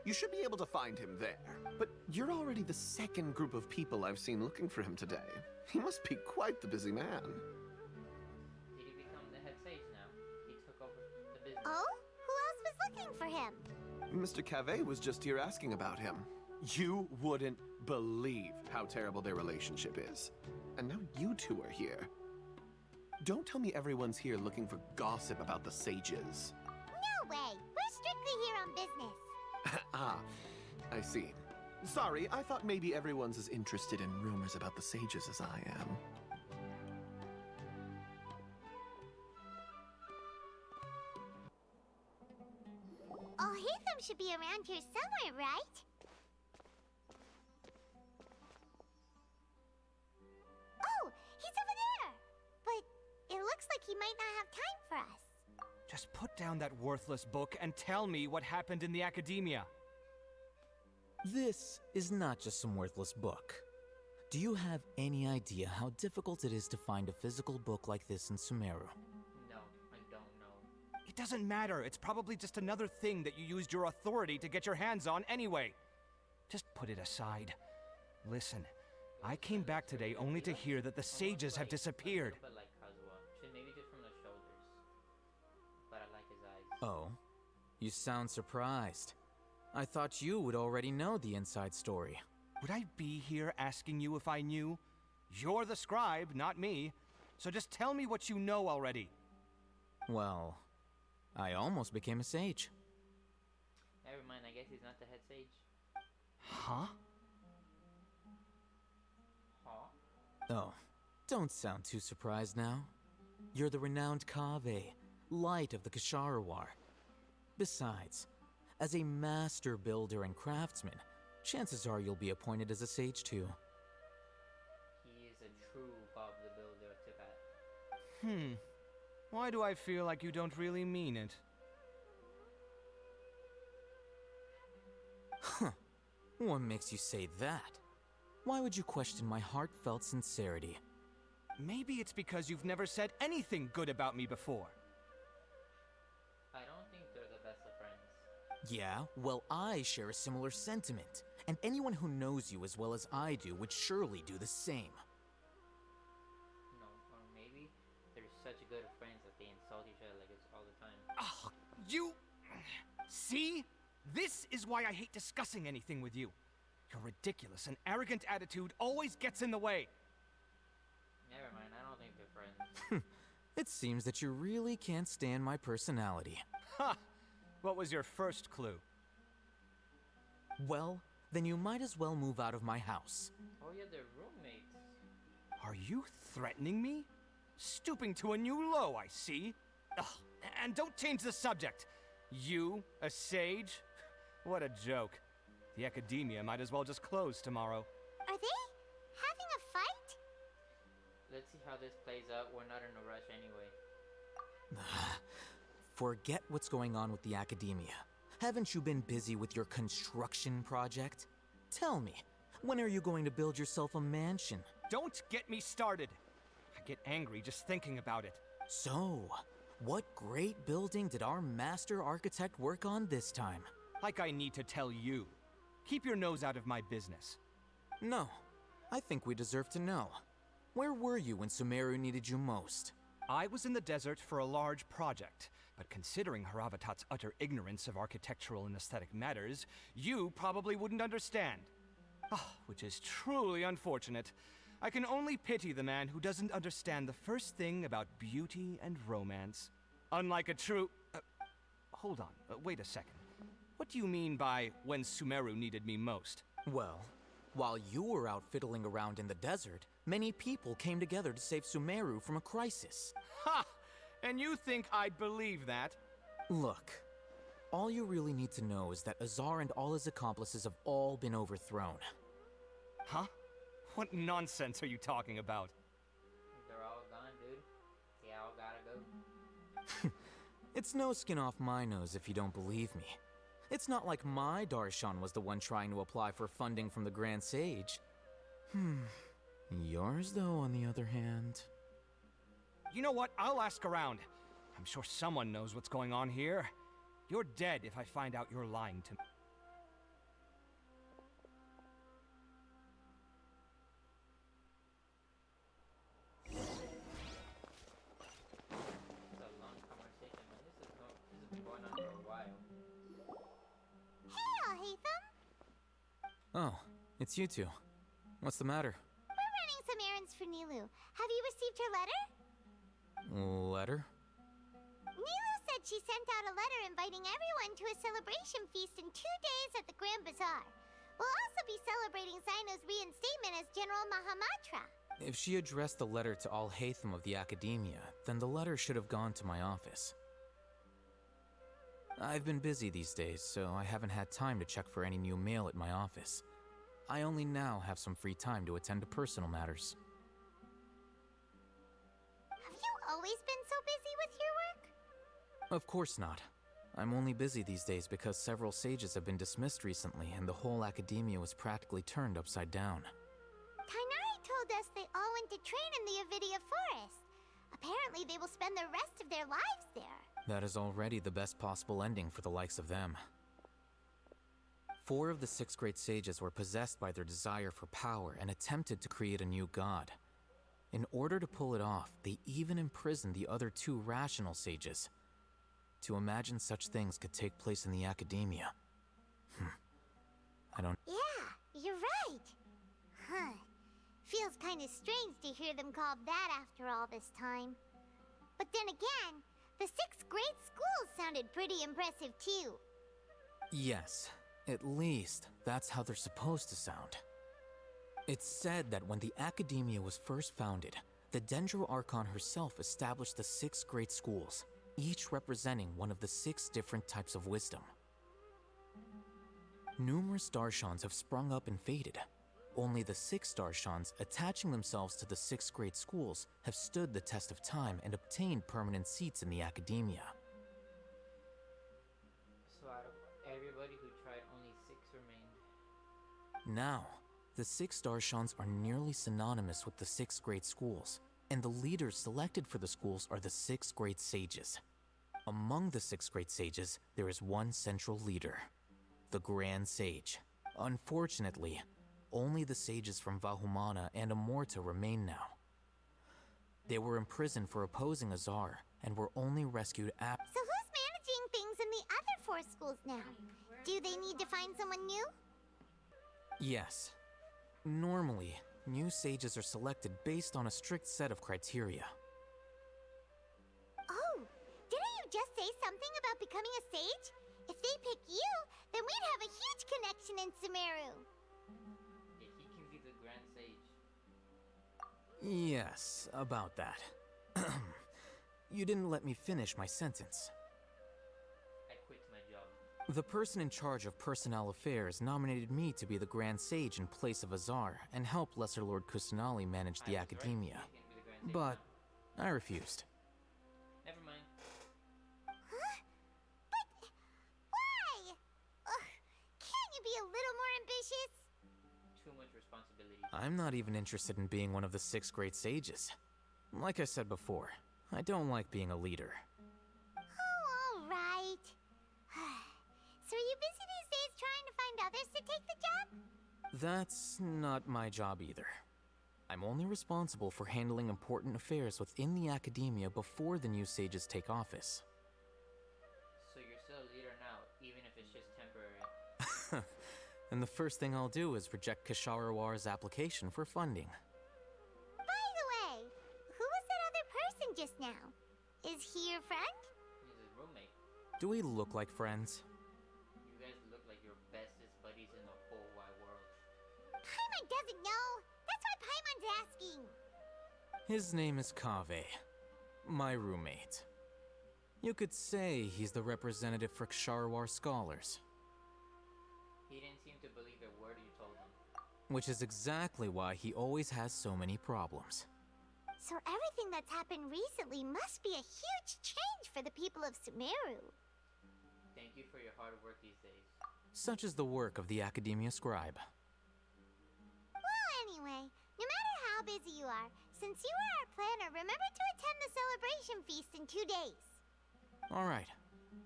You should be able to find him there. But you're already the second group of people I've seen looking for him today. He must be quite the busy man. Did he become the head sage now? He took over the business. Oh? Who else was looking for him? Mr. Cavey was just here asking about him. You wouldn't believe how terrible their relationship is. And now you two are here. Don't tell me everyone's here looking for gossip about the sages. No way! We're strictly here on business. Ah, I see. Sorry, I thought maybe everyone's as interested in rumors about the sages as I am. Alhaitham should be around here somewhere, right? Oh, he's over there! But it looks like he might not have time for us. Just put down that worthless book and tell me what happened in the Academia. This is not just some worthless book. Do you have any idea how difficult it is to find a physical book like this in Sumeru? No, I don't know. It doesn't matter. It's probably just another thing that you used your authority to get your hands on anyway. Just put it aside. Listen, I came back today only to hear that the sages have disappeared. But like Kazuha. Maybe just from the shoulders. But I like his eyes. Oh, you sound surprised. I thought you would already know the inside story. Would I be here asking you if I knew? You're the scribe, not me. So just tell me what you know already. Well, I almost became a sage. Never mind, I guess he's not the head sage. Huh? Huh? Oh, don't sound too surprised now. You're the renowned Kaveh, light of the Ksharawar. Besides, as a master builder and craftsman, chances are you'll be appointed as a sage too. He is a true Bob the Builder, Tibat. Why do I feel like you don't really mean it? Huh. What makes you say that? Why would you question my heartfelt sincerity? Maybe it's because you've never said anything good about me before. I don't think they're the best of friends. Yeah, well, I share a similar sentiment, and anyone who knows you as well as I do would surely do the same. No, or maybe they're such good friends that they insult each other like it's all the time. Ah, you... See? This is why I hate discussing anything with you. Your ridiculous and arrogant attitude always gets in the way. Never mind, I don't think they're friends. It seems that you really can't stand my personality. Ha! What was your first clue? Well, then you might as well move out of my house. Oh yeah, they're roommates. Are you threatening me? Stooping to a new low, I see. Ugh, and don't change the subject. You, a sage? What a joke. The academia might as well just close tomorrow. Are they having a fight? Let's see how this plays out. We're not in a rush anyway. Forget what's going on with the academia. Haven't you been busy with your construction project? Tell me, when are you going to build yourself a mansion? Don't get me started. I get angry just thinking about it. So, what great building did our master architect work on this time? Like I need to tell you. Keep your nose out of my business. No, I think we deserve to know. Where were you when Sumeru needed you most? I was in the desert for a large project, but considering Haravatat's utter ignorance of architectural and aesthetic matters, you probably wouldn't understand. Which is truly unfortunate. I can only pity the man who doesn't understand the first thing about beauty and romance. Unlike a true... hold on, wait a second. What do you mean by when Sumeru needed me most? Well, while you were out fiddling around in the desert, many people came together to save Sumeru from a crisis. Ha! And you think I'd believe that? Look, all you really need to know is that Azar and all his accomplices have all been overthrown. Huh? What nonsense are you talking about? They're all gone, dude. They all gotta go. It's no skin off my nose if you don't believe me. It's not like my Darshan was the one trying to apply for funding from the Grand Sage. Yours, though, on the other hand... You know what? I'll ask around. I'm sure someone knows what's going on here. You're dead if I find out you're lying to me. It's a long conversation, man. This has been going on for a while. Hey, Alhaitham! Oh, it's you two. What's the matter? We're running some errands for Nilu. Have you received her letter? Letter? Nilu said she sent out a letter inviting everyone to a celebration feast in 2 days at the Grand Bazaar. We'll also be celebrating Sino's reinstatement as General Mahamatra. If she addressed the letter to Alhaitham of the Academia, then the letter should have gone to my office. I've been busy these days, so I haven't had time to check for any new mail at my office. I only now have some free time to attend to personal matters. Have you always been so busy with your work? Of course not. I'm only busy these days because several sages have been dismissed recently and the whole academia was practically turned upside down. Tainari told us they all went to train in the Avidia Forest. Apparently they will spend the rest of their lives there. That is already the best possible ending for the likes of them. 4 of the 6 great sages were possessed by their desire for power and attempted to create a new god. In order to pull it off, they even imprisoned the other 2 rational sages. To imagine such things could take place in the academia. I don't... Yeah, you're right. Huh. Feels kind of strange to hear them called that after all this time. But then again, The 6th grade school sounded pretty impressive too. Yes, at least that's how they're supposed to sound. It's said that when the Academia was first founded, the Dendro Archon herself established the 6 great schools, each representing one of the 6 different types of wisdom. Numerous Darshans have sprung up and faded. Only the 6 Darshans attaching themselves to the 6 great schools have stood the test of time and obtained permanent seats in the Academia. So out of everybody who tried, only 6 remained. Now, the 6 Darshans are nearly synonymous with the 6 great schools, and the leaders selected for the schools are the 6 great sages. Among the 6 great sages, there is one central leader, the Grand Sage. Unfortunately, only the sages from Vahumana and Amorta remain now. They were imprisoned for opposing Azar and were only rescued after. So who's managing things in the other 4 schools now? Do they need to find someone new? Yes. Normally, new sages are selected based on a strict set of criteria. Oh, didn't you just say something about becoming a sage? If they pick you, then we'd have a huge connection in Sumeru. Yeah, he can be the Grand Sage. Yes, about that. You didn't let me finish my sentence. I quit my job. The person in charge of personnel affairs nominated me to be the Grand Sage in place of Azar and help Lesser Lord Kusanali manage the Academia. But I refused. Never mind. Huh? But why? Ugh, can't you be a little more ambitious? Too much responsibility. I'm not even interested in being one of the 6 great sages. Like I said before, I don't like being a leader. Oh, all right. So are you busy these days trying to find others to take the job? That's not my job either. I'm only responsible for handling important affairs within the Academia before the new sages take office. So you're still a leader now, even if it's just temporary. And the first thing I'll do is reject Kasharawar's application for funding. By the way, who was that other person just now? Is he your friend? He's his roommate. Do we look like friends? You guys look like your bestest buddies in the whole wide world. Paimon doesn't know. That's why Paimon's asking. His name is Kaveh, my roommate. You could say he's the representative for Ksharawar scholars. He didn't seem to believe a word you told him. Which is exactly why he always has so many problems. So everything that's happened recently must be a huge change for the people of Sumeru. Thank you for your hard work these days. Such is the work of the Academia Scribe. Well, anyway, no matter how busy you are, since you are our planner, remember to attend the celebration feast in 2 days. Alright,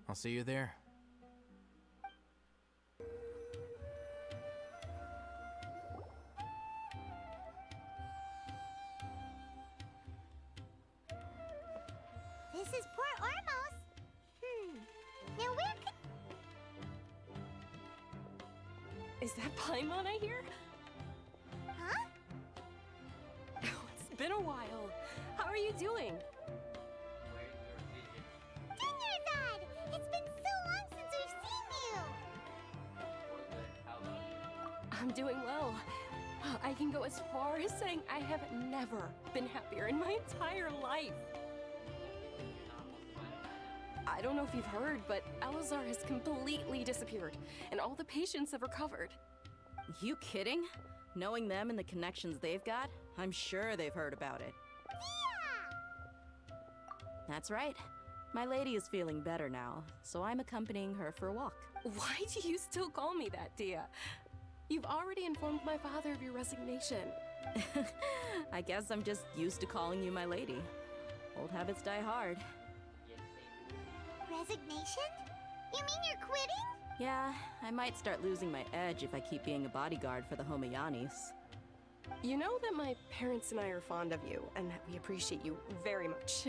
I'll see you there. This is Port Ormos. Now where could... Is that Paimon I hear? Huh? Oh, it's been a while. How are you doing? Dinyarzad! It's been so long since we've seen you! How about you? I'm doing well. I can go as far as saying I have never been happier in my entire life. I don't know if you've heard, but Elazar has completely disappeared, and all the patients have recovered. You kidding? Knowing them and the connections they've got, I'm sure they've heard about it. Yeah! That's right. My lady is feeling better now, so I'm accompanying her for a walk. Why do you still call me that, Dia? You've already informed my father of your resignation. I guess I'm just used to calling you my lady. Old habits die hard. Resignation? You mean you're quitting? Yeah, I might start losing my edge if I keep being a bodyguard for the Homayanis. You know that my parents and I are fond of you, and that we appreciate you very much.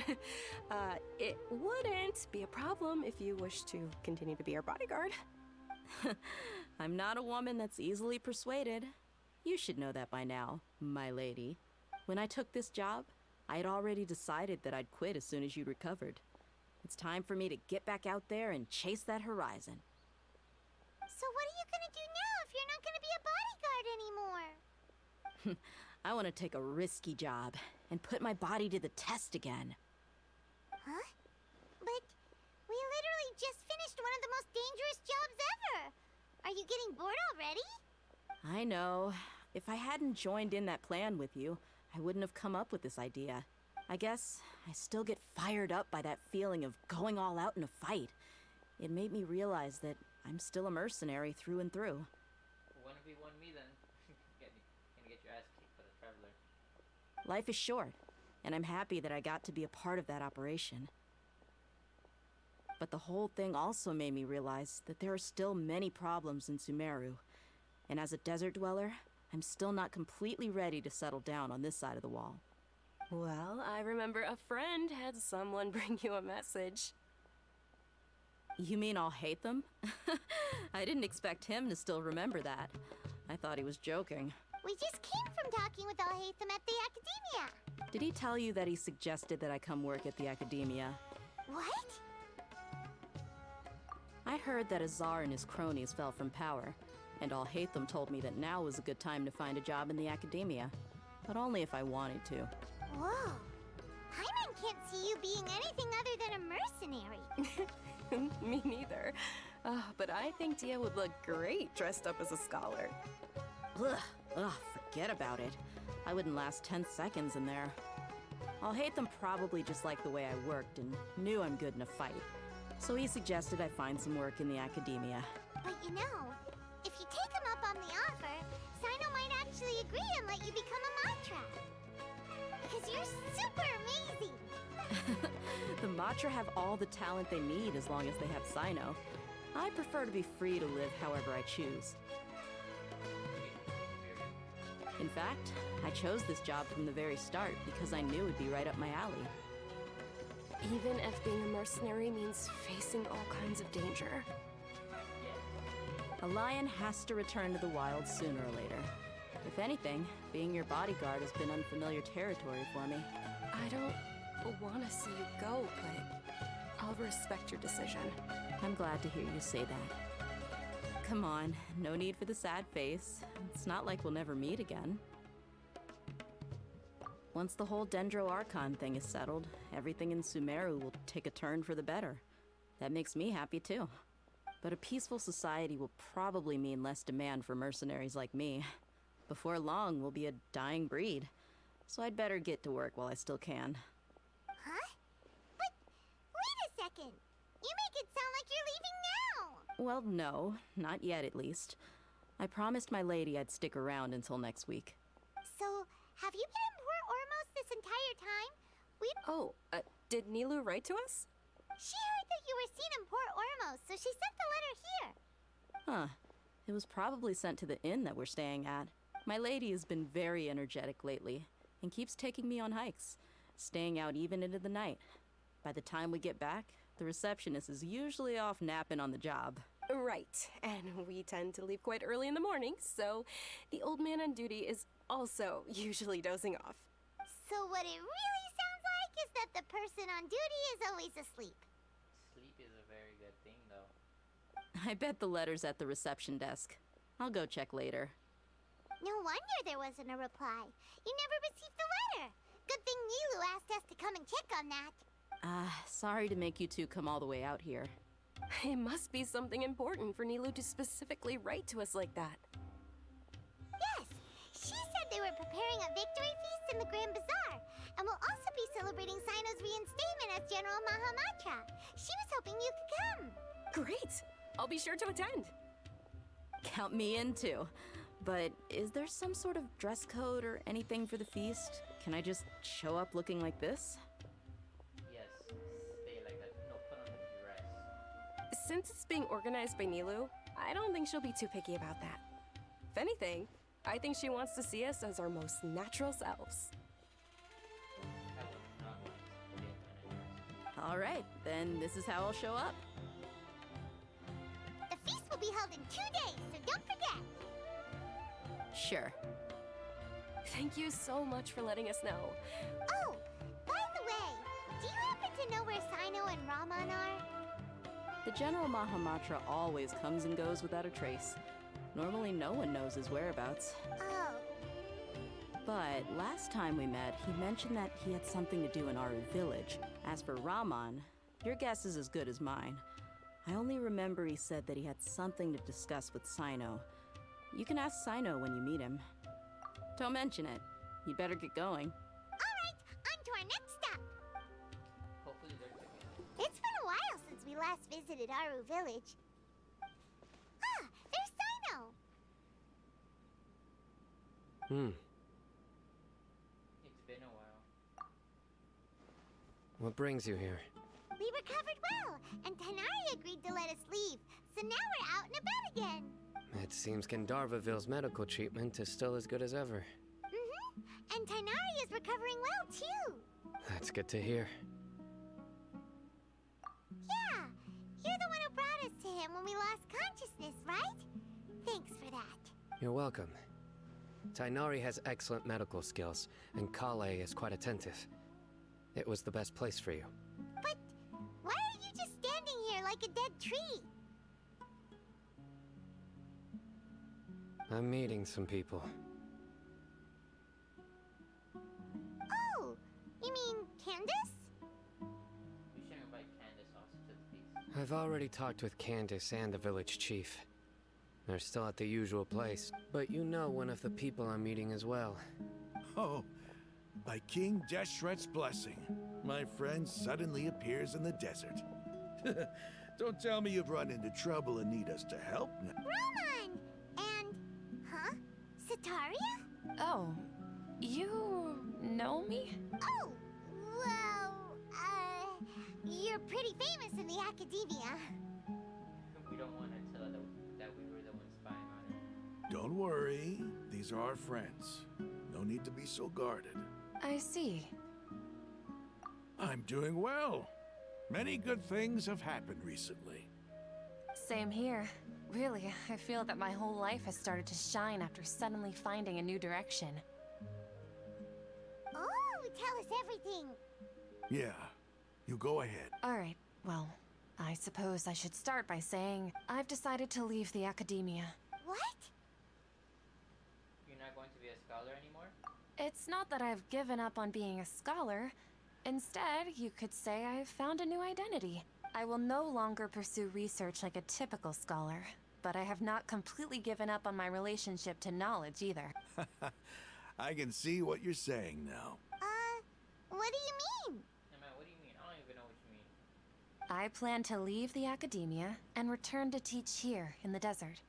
It wouldn't be a problem if you wish to continue to be our bodyguard. I'm not a woman that's easily persuaded. You should know that by now, my lady. When I took this job, I had already decided that I'd quit as soon as you recovered. It's time for me to get back out there and chase that horizon. So what are you gonna do now if you're not gonna be a bodyguard anymore? I want to take a risky job and put my body to the test again. Huh? But we literally just finished one of the most dangerous jobs ever. Are you getting bored already? I know. If I hadn't joined in that plan with you, I wouldn't have come up with this idea. I guess I still get fired up by that feeling of going all out in a fight. It made me realize that I'm still a mercenary through and through. 1v1 me then. Gonna get your ass kicked by the Traveler. Life is short, and I'm happy that I got to be a part of that operation. But the whole thing also made me realize that there are still many problems in Sumeru. And as a desert dweller, I'm still not completely ready to settle down on this side of the wall. Well, I remember a friend had someone bring you a message. You mean I'll hate them? I didn't expect him to still remember that. I thought he was joking. We just came from talking with Alhaitham at the Academia. Did he tell you that he suggested that I come work at the Academia? What? I heard that Azar and his cronies fell from power, and Alhaitham told me that now was a good time to find a job in the Academia. But only if I wanted to. Whoa. Paimon can't see you being anything other than a mercenary. Me neither. But I think Dia would look great dressed up as a scholar. Ugh, forget about it. I wouldn't last 10 seconds in there. Alhaitham probably just liked the way I worked and knew I'm good in a fight. So he suggested I find some work in the Academia. But you know, if you take him up on the offer, Sino might actually agree and let you become a Matra. Because you're super amazing! The Matra have all the talent they need as long as they have Sino. I prefer to be free to live however I choose. In fact, I chose this job from the very start because I knew it'd be right up my alley. Even if being a mercenary means facing all kinds of danger. A lion has to return to the wild sooner or later. If anything, being your bodyguard has been unfamiliar territory for me. I don't want to see you go, but I'll respect your decision. I'm glad to hear you say that. Come on, no need for the sad face. It's not like we'll never meet again. Once the whole Dendro Archon thing is settled, everything in Sumeru will take a turn for the better. That makes me happy too. But a peaceful society will probably mean less demand for mercenaries like me. Before long, we'll be a dying breed. So I'd better get to work while I still can. Huh? But wait a second! You make it sound like you're leaving now! Well, no, not yet at least. I promised my lady I'd stick around until next week. So, have you been in Port Ormos this entire time? Did Nilou write to us? She heard that you were seen in Port Ormos, so she sent the letter here. Huh. It was probably sent to the inn that we're staying at. My lady has been very energetic lately, and keeps taking me on hikes, staying out even into the night. By the time we get back, the receptionist is usually off napping on the job. Right, and we tend to leave quite early in the morning, so the old man on duty is also usually dozing off. So what it really sounds like is that the person on duty is always asleep. Sleep is a very good thing, though. I bet the letter's at the reception desk. I'll go check later. No wonder there wasn't a reply. You never received the letter. Good thing Nilou asked us to come and check on that. Sorry to make you two come all the way out here. It must be something important for Nilou to specifically write to us like that. Yes, she said they were preparing a victory feast in the Grand Bazaar, and will also be celebrating Sino's reinstatement as General Mahamatra. She was hoping you could come. Great! I'll be sure to attend. Count me in too. But is there some sort of dress code or anything for the feast? Can I just show up looking like this? Yes, stay like that. No, put on the dress. Since it's being organized by Nilou, I don't think she'll be too picky about that. If anything, I think she wants to see us as our most natural selves. All right, then this is how I'll show up. The feast will be held in 2 days, so don't forget. Sure. Thank you so much for letting us know. Oh, by the way, Do you happen to know where Sino and Raman are? The General Mahamatra always comes and goes without a trace. Normally no one knows his whereabouts. Oh. But last time we met, he mentioned that he had something to do in Aru village. As for Raman, your guess is as good as mine. I only remember he said that he had something to discuss with Sino. You can ask Sino when you meet him. Don't mention it. You better get going. Alright, on to our next stop. Hopefully they're together. It's been a while since we last visited Aru village. Ah, there's Sino! It's been a while. What brings you here? We recovered well, and Tainari agreed to let us leave, so now we're out and about again. It seems Gandharvaville's medical treatment is still as good as ever. And Tainari is recovering well, too. That's good to hear. Yeah, you're the one who brought us to him when we lost consciousness, right? Thanks for that. You're welcome. Tainari has excellent medical skills, and Kale is quite attentive. It was the best place for you. But why are you just standing here like a dead tree? I'm meeting some people. Oh, you mean Candace? We should invite Candace also to the feast. I've already talked with Candace and the village chief. They're still at the usual place, but you know one of the people I'm meeting as well. Oh, by King Deshret's blessing, my friend suddenly appears in the desert. Don't tell me you've run into trouble and need us to help now. Roman! And, huh? Sataria? Oh, you know me? Oh, well, you're pretty famous in the academia. We don't want to tell her that we were the ones spying on her. Don't worry, these are our friends. No need to be so guarded. I see. I'm doing well. Many good things have happened recently. Same here. Really, I feel that my whole life has started to shine after suddenly finding a new direction. Oh, tell us everything. Yeah, you go ahead. Alright, well, I suppose I should start by saying I've decided to leave the academia. What? You're not going to be a scholar anymore? It's not that I've given up on being a scholar. Instead, you could say I've found a new identity. I will no longer pursue research like a typical scholar, but I have not completely given up on my relationship to knowledge either. I can see what you're saying now. What do you mean? Hey man, what do you mean? I don't even know what you mean. I plan to leave the academia and return to teach here in the desert.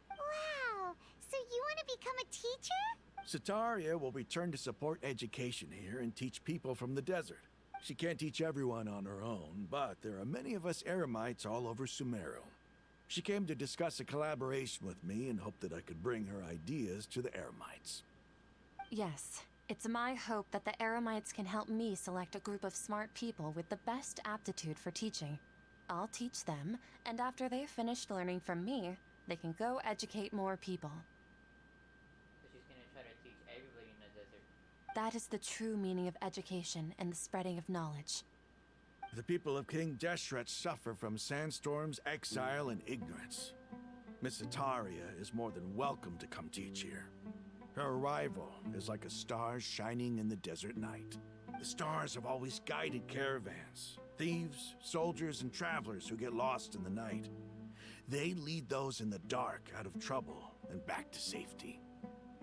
Wow, so you want to become a teacher? Sataria will return to support education here and teach people from the desert. She can't teach everyone on her own, but there are many of us Eremites all over Sumeru. She came to discuss a collaboration with me and hoped that I could bring her ideas to the Eremites. Yes, it's my hope that the Eremites can help me select a group of smart people with the best aptitude for teaching. I'll teach them, and after they've finished learning from me, they can go educate more people. So she's gonna try to teach everybody in the desert. That is the true meaning of education and the spreading of knowledge. The people of King Deshret suffer from sandstorms, exile, and ignorance. Miss Ataria is more than welcome to come teach here. Her arrival is like a star shining in the desert night. The stars have always guided caravans, thieves, soldiers, and travelers who get lost in the night. They lead those in the dark out of trouble and back to safety.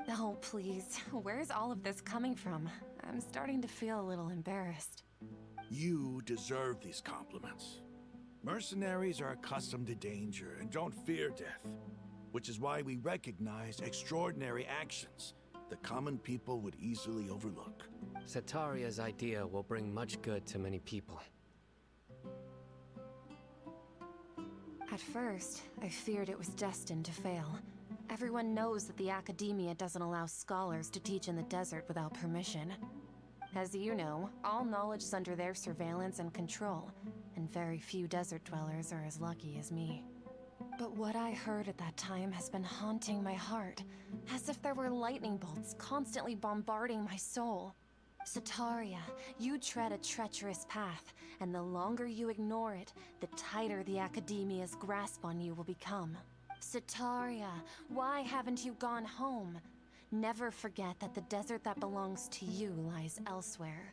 Oh, please. Where's all of this coming from? I'm starting to feel a little embarrassed. You deserve these compliments. Mercenaries are accustomed to danger and don't fear death, which is why we recognize extraordinary actions the common people would easily overlook. Sataria's idea will bring much good to many people. At first, I feared it was destined to fail. Everyone knows that the academia doesn't allow scholars to teach in the desert without permission. As you know, all knowledge is under their surveillance and control, and very few desert dwellers are as lucky as me. But what I heard at that time has been haunting my heart, as if there were lightning bolts constantly bombarding my soul. Sataria, you tread a treacherous path, and the longer you ignore it, the tighter the Academia's grasp on you will become. Sataria, why haven't you gone home? Never forget that the desert that belongs to you lies elsewhere.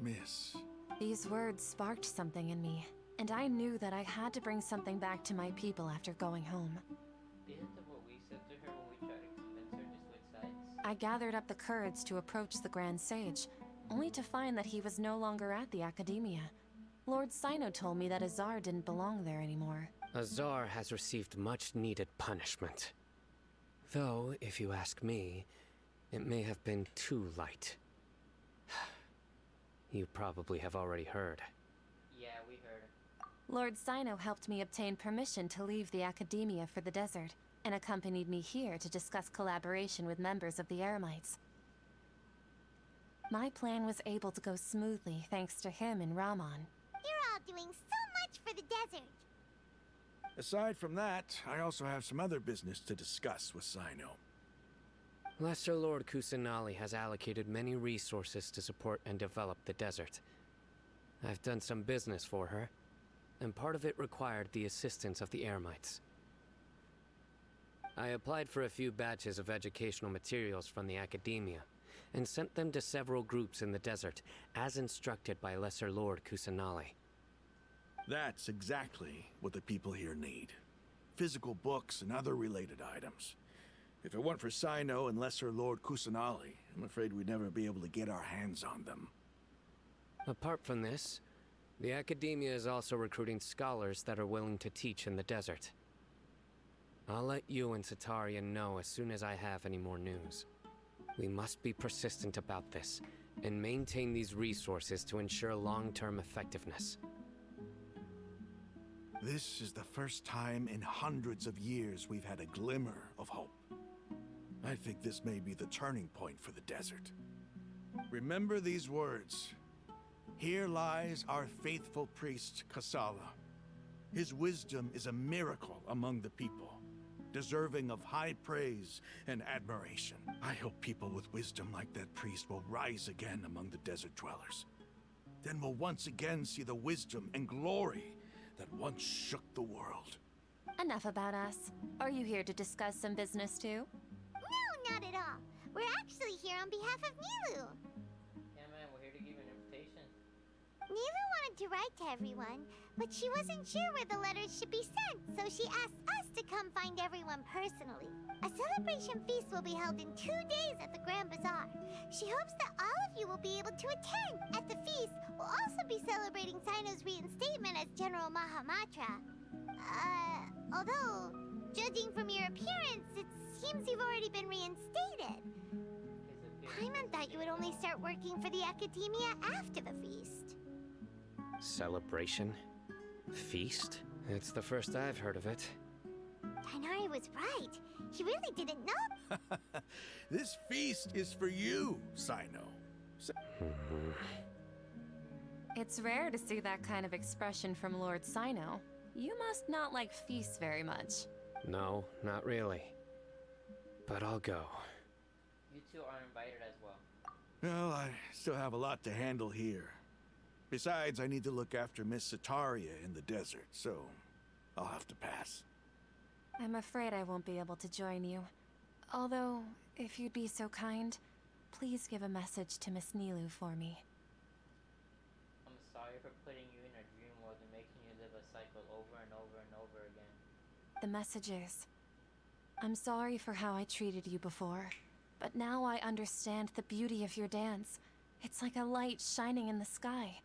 Miss. These words sparked something in me, and I knew that I had to bring something back to my people after going home. Isn't that what we said to her when we tried to convince her to switch sides? I gathered up the courage to approach the Grand Sage, only to find that he was no longer at the Academia. Lord Sino told me that Azar didn't belong there anymore. Azar has received much-needed punishment. Though, if you ask me, it may have been too light. You probably have already heard. Yeah, we heard. Lord Sino helped me obtain permission to leave the Academia for the desert, and accompanied me here to discuss collaboration with members of the Eremites. My plan was able to go smoothly thanks to him and Rahman. You're all doing so much for the desert. Aside from that, I also have some other business to discuss with Sino. Lesser Lord Kusanali has allocated many resources to support and develop the desert. I've done some business for her, and part of it required the assistance of the Eremites. I applied for a few batches of educational materials from the Academia, and sent them to several groups in the desert, as instructed by Lesser Lord Kusanali. That's exactly what the people here need. Physical books and other related items. If it weren't for Sino and Lesser Lord Kusanali, I'm afraid we'd never be able to get our hands on them. Apart from this, the Academia is also recruiting scholars that are willing to teach in the desert. I'll let you and Sataria know as soon as I have any more news. We must be persistent about this, and maintain these resources to ensure long-term effectiveness. This is the first time in hundreds of years we've had a glimmer of hope. I think this may be the turning point for the desert. Remember these words. Here lies our faithful priest, Kasala. His wisdom is a miracle among the people, deserving of high praise and admiration. I hope people with wisdom like that priest will rise again among the desert dwellers. Then we'll once again see the wisdom and glory that once shook the world. Enough about us. Are you here to discuss some business too? No, not at all. We're actually here on behalf of Nilu. Yeah, man, we're here to give an invitation. Nilu wanted to write to everyone, but she wasn't sure where the letters should be sent, so she asked us to come find everyone personally. A celebration feast will be held in 2 days at the Grand Bazaar. She hopes that all of you will be able to attend. At the feast, we'll also be celebrating Sino's reinstatement as General Mahamatra. Although, judging from your appearance, it seems you've already been reinstated. Paimon thought you would only start working for the Academia after the feast. Celebration? Feast? It's the first I've heard of it. Tighnari was right. He really didn't know. This feast is for you, Sino. It's rare to see that kind of expression from Lord Sino. You must not like feasts very much. No, not really. But I'll go. You two are invited as well. Well, I still have a lot to handle here. Besides, I need to look after Miss Sataria in the desert, so I'll have to pass. I'm afraid I won't be able to join you. Although, if you'd be so kind, please give a message to Miss Nilu for me. I'm sorry for putting you in a dream world and making you live a cycle over and over and over again. The message is, I'm sorry for how I treated you before, but now I understand the beauty of your dance. It's like a light shining in the sky.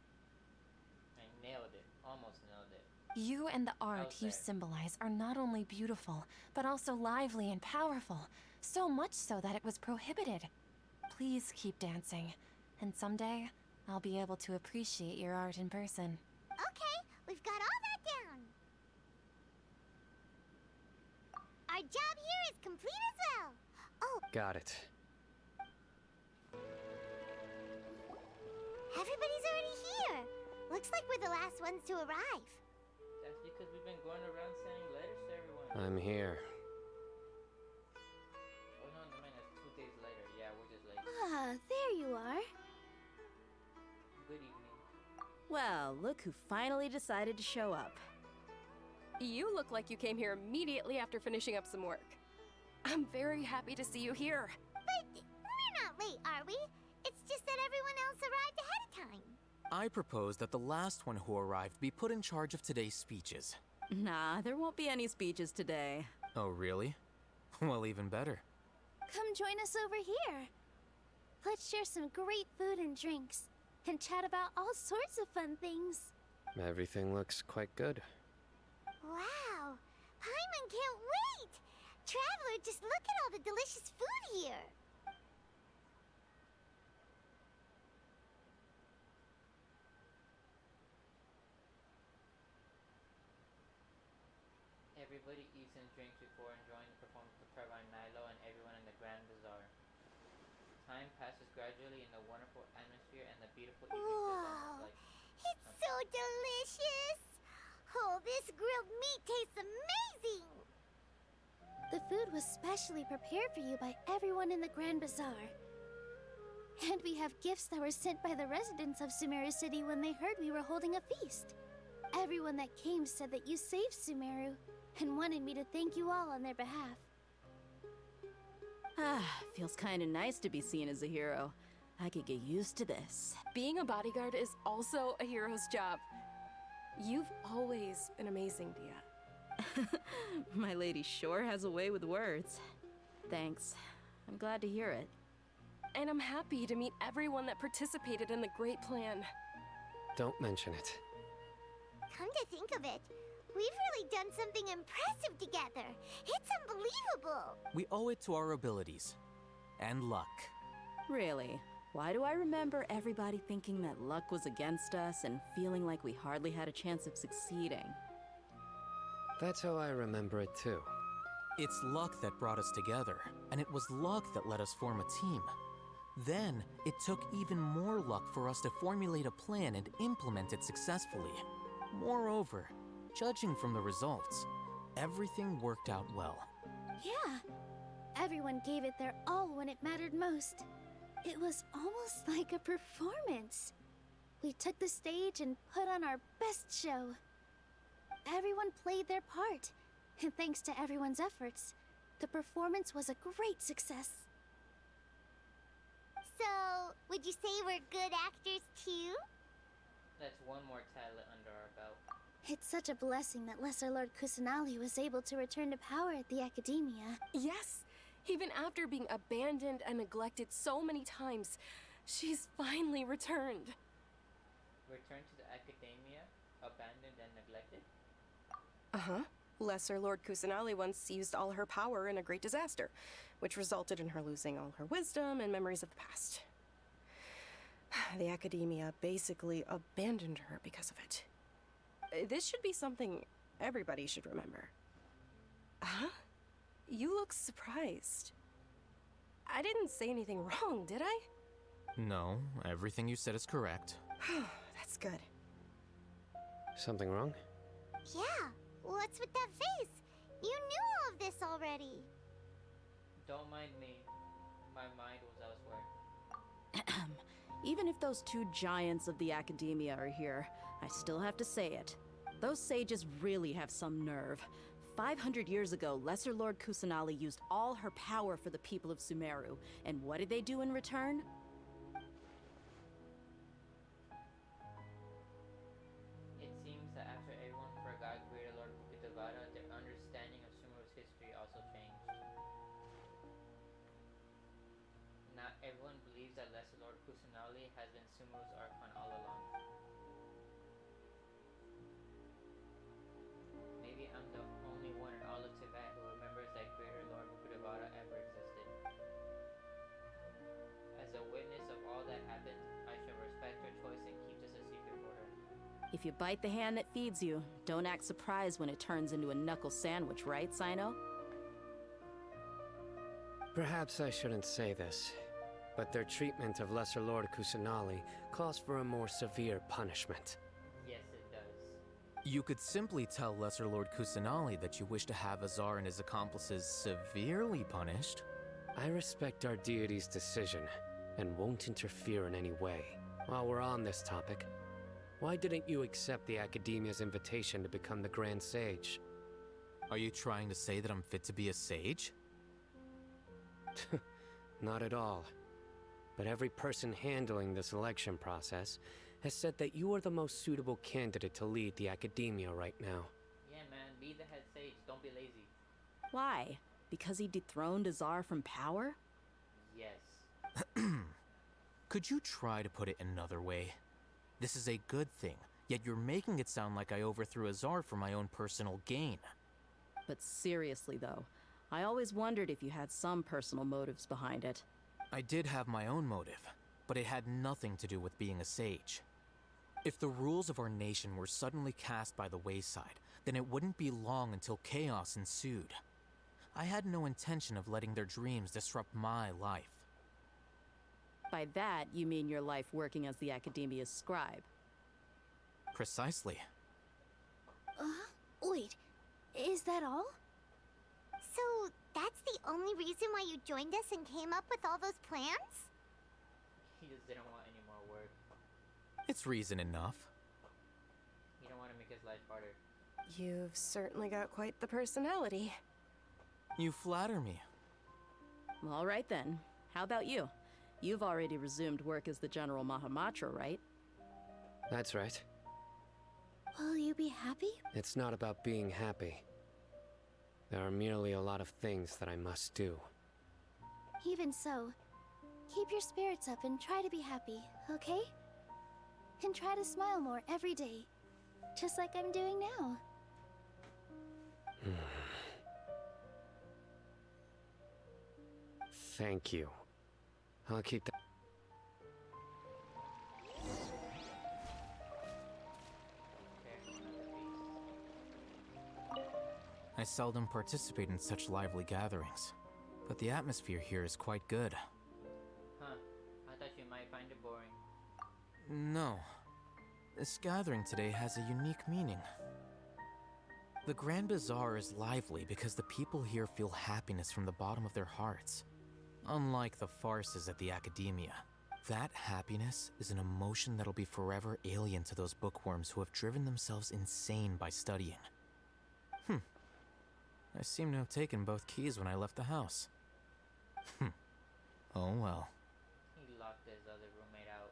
I nailed it. Almost nailed it. You and the art you symbolize are not only beautiful, but also lively and powerful. So much so that it was prohibited. Please keep dancing, and someday I'll be able to appreciate your art in person. Okay, we've got all that down. Our job here is complete as well. Oh, Got it. everybody's already here. Looks like we're the last ones to arrive. That's because we've been going around sending letters to everyone. I'm here. Oh no, man, that's 2 days later. Yeah, we're just late. Ah, there you are. Well, look who finally decided to show up. You look like you came here immediately after finishing up some work. I'm very happy to see you here. But we're not late, are we? It's just that everyone else arrived ahead of time. I propose that the last one who arrived be put in charge of today's speeches. Nah, there won't be any speeches today. Oh, really? Well, even better. Come join us over here. Let's share some great food and drinks, and chat about all sorts of fun things. Everything looks quite good. Wow! Paimon can't wait! Traveler, just look at all the delicious food here! Everybody eats and drinks before enjoying the performance prepared by Milo and everyone in the Grand Bazaar. Time passes gradually in the wonderful atmosphere and the beautiful evening Whoa! It's so delicious! Oh, this grilled meat tastes amazing! The food was specially prepared for you by everyone in the Grand Bazaar. And we have gifts that were sent by the residents of Sumeru City when they heard we were holding a feast. Everyone that came said that you saved Sumeru, and wanted me to thank you all on their behalf. Ah, feels kinda nice to be seen as a hero. I could get used to this. Being a bodyguard is also a hero's job. You've always been amazing, Dia. My lady sure has a way with words. Thanks. I'm glad to hear it. And I'm happy to meet everyone that participated in the great plan. Don't mention it. Come to think of it, we've really done something impressive together. It's unbelievable. We owe it to our abilities. And luck. Really? Why do I remember everybody thinking that luck was against us and feeling like we hardly had a chance of succeeding? That's how I remember it too. It's luck that brought us together, and it was luck that let us form a team. Then, it took even more luck for us to formulate a plan and implement it successfully. Moreover, judging from the results, everything worked out well. Yeah, everyone gave it their all when it mattered most. It was almost like a performance. We took the stage and put on our best show. Everyone played their part, and thanks to everyone's efforts, the performance was a great success. So, would you say we're good actors too? That's one more talent under our belt. It's such a blessing that Lesser Lord Kusanali was able to return to power at the Academia. Yes! Even after being abandoned and neglected so many times, she's finally returned. Returned to the Academia? Abandoned and neglected? Uh-huh. Lesser Lord Kusanali once used all her power in a great disaster, which resulted in her losing all her wisdom and memories of the past. The Academia basically abandoned her because of it. This should be something everybody should remember. Huh? You look surprised. I didn't say anything wrong, did I? No, everything you said is correct. That's good. Something wrong? Yeah, what's with that face? You knew all of this already. Don't mind me. My mind was elsewhere. Even if those two giants of the Academia are here, I still have to say it. Those sages really have some nerve. 500 years ago, Lesser Lord Kusanali used all her power for the people of Sumeru, and what did they do in return? It seems that after everyone forgot Greater Lord Rukkhadevata, their understanding of Sumeru's history also changed. Not everyone believes that Lesser Lord Kusanali has been Sumeru's Archon all along. Maybe I'm the only one in all of Tibet who remembers that Greater Lord Rukkhadevata ever existed. As a witness of all that happened, I shall respect her choice and keep this a secret for her. If you bite the hand that feeds you, don't act surprised when it turns into a knuckle sandwich, right, Sino? Perhaps I shouldn't say this, but their treatment of Lesser Lord Kusanali calls for a more severe punishment. Yes, it does. You could simply tell Lesser Lord Kusanali that you wish to have Azar and his accomplices severely punished. I respect our deity's decision, and won't interfere in any way. While we're on this topic, Why didn't you accept the Academia's invitation to become the Grand Sage? Are you trying to say that I'm fit to be a sage? Not at all. But every person handling the selection process has said that you are the most suitable candidate to lead the Academia right now. Yeah, man, be the head sage. Don't be lazy. Why? Because he dethroned Azar from power? Yes. Could you try to put it another way? This is a good thing, yet you're making it sound like I overthrew Azar for my own personal gain. But seriously, though, I always wondered if you had some personal motives behind it. I did have my own motive, but it had nothing to do with being a sage. If the rules of our nation were suddenly cast by the wayside, then it wouldn't be long until chaos ensued. I had no intention of letting their dreams disrupt my life. By that, you mean your life working as the Academia's scribe. Precisely. Wait, is that all? So, that's the only reason why you joined us and came up with all those plans? He just didn't want any more work. It's reason enough. He don't want to make his life harder. You've certainly got quite the personality. You flatter me. All right then. How about you? You've already resumed work as the General Mahamatra, right? That's right. Will you be happy? It's not about being happy. There are merely a lot of things that I must do. Even so, keep your spirits up and try to be happy, okay? And try to smile more every day, just like I'm doing now. Thank you. I'll keep that. I seldom participate in such lively gatherings, but the atmosphere here is quite good. Huh. I thought you might find it boring. No. This gathering today has a unique meaning. The Grand Bazaar is lively because the people here feel happiness from the bottom of their hearts. Unlike the farces at the Academia, that happiness is an emotion that'll be forever alien to those bookworms who have driven themselves insane by studying. I seem to have taken both keys when I left the house. Oh well. He locked his other roommate out.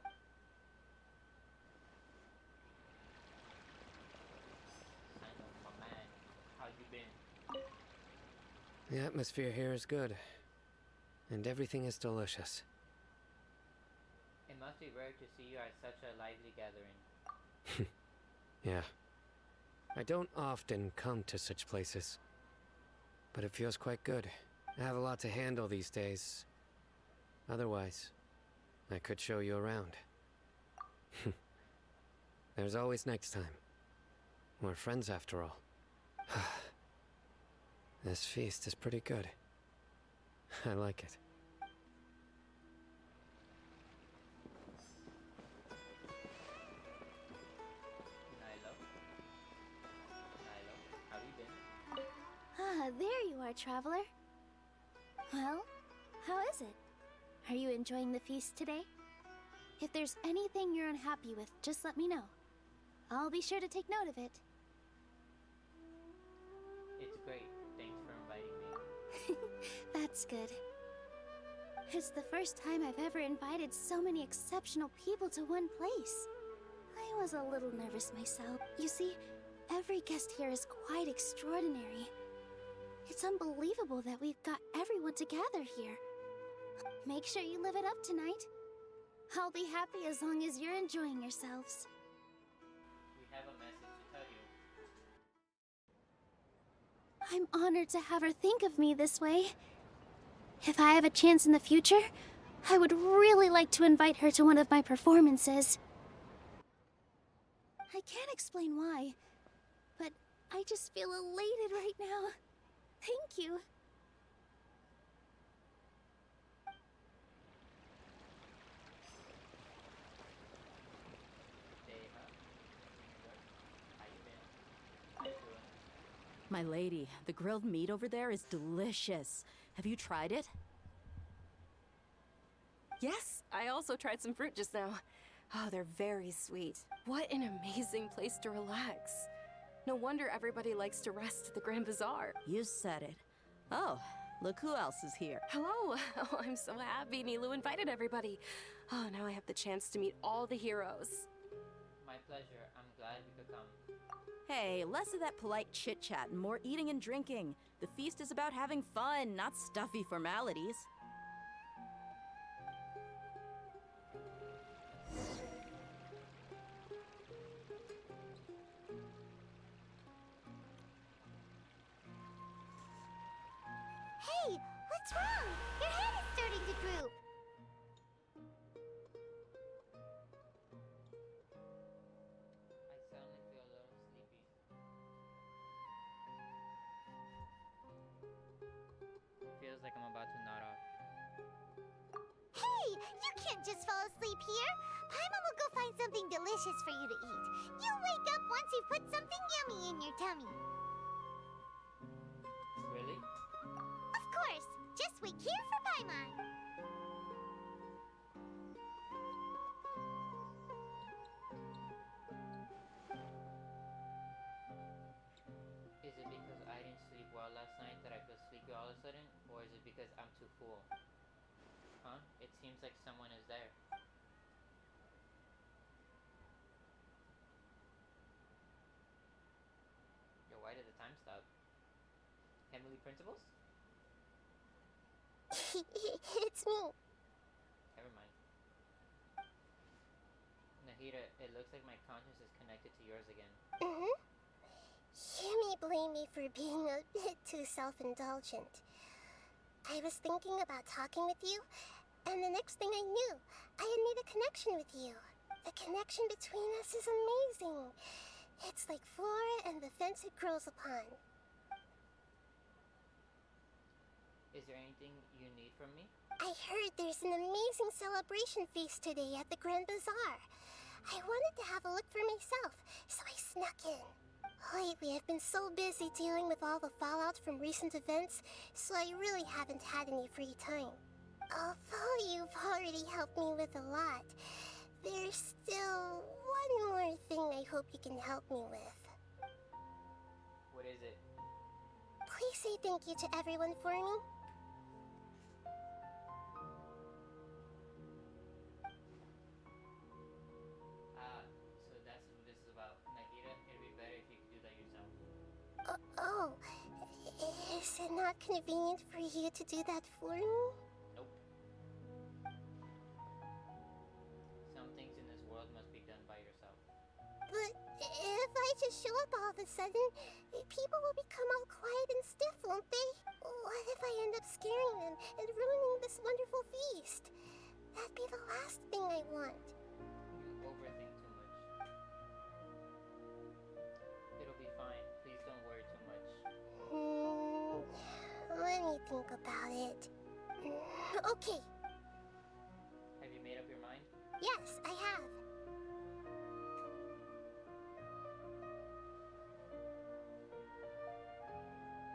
I know, my man. How you been? The atmosphere here is good. And everything is delicious. It must be rare to see you at such a lively gathering. Yeah. I don't often come to such places. But it feels quite good. I have a lot to handle these days. Otherwise, I could show you around. There's always next time. We're friends after all. This feast is pretty good. I like it. How you been? Ah, there you are, traveler. Well, how is it? Are you enjoying the feast today? If there's anything you're unhappy with, just let me know. I'll be sure to take note of it. It's great. Thanks for inviting me. That's good. It's the first time I've ever invited so many exceptional people to one place. I was a little nervous myself. You see, every guest here is quite extraordinary. It's unbelievable that we've got everyone together here. Make sure you live it up tonight. I'll be happy as long as you're enjoying yourselves. We have a message to tell you. I'm honored to have her think of me this way. If I have a chance in the future, I would really like to invite her to one of my performances. I can't explain why, but I just feel elated right now. Thank you. My lady, the grilled meat over there is delicious. Have you tried it? Yes, I also tried some fruit just now. Oh, they're very sweet. What an amazing place to relax. No wonder everybody likes to rest at the Grand Bazaar. You said it. Oh, look who else is here. Hello. Oh, I'm so happy Nilu invited everybody. Oh, now I have the chance to meet all the heroes. My pleasure. I'm glad we could come. Hey, less of that polite chit-chat and more eating and drinking. The feast is about having fun, not stuffy formalities. Hey, what's wrong? Your head is starting to droop. I suddenly feel a little sleepy. Feels like I'm about to nod off. Hey, you can't just fall asleep here. Paimon will go find something delicious for you to eat. You'll wake up once you've put something yummy in your tummy. Really? Of course. Just wait here for Paimon. Is it because I didn't sleep well last night that I feel sleepy all of a sudden? Or is it because I'm too full? Huh? It seems like someone is there. Yo, why did the time stop? Heavenly Principles? It's me. Never mind. Nahida, it looks like my conscience is connected to yours again. Mm-hmm. You may blame me for being a bit too self-indulgent. I was thinking about talking with you, and the next thing I knew, I had made a connection with you. The connection between us is amazing. It's like flora and the fence it grows upon. Is there anything you need from me? I heard there's an amazing celebration feast today at the Grand Bazaar. I wanted to have a look for myself, so I snuck in. Lately, I've been so busy dealing with all the fallout from recent events, so I really haven't had any free time. Although you've already helped me with a lot, there's still one more thing I hope you can help me with. What is it? Please say thank you to everyone for me. So that's what this is about. Nahida, it'd be better if you could do that yourself. Oh, is it not convenient for you to do that for me? Nope. Some things in this world must be done by yourself. But if I just show up all of a sudden, people will become all quiet and stiff, won't they? What if I end up scaring them and ruining this wonderful feast? That'd be the last thing I want. You overthink too much. It'll be fine. Please don't worry too much. Let me think about it. Okay. Have you made up your mind? Yes, I have.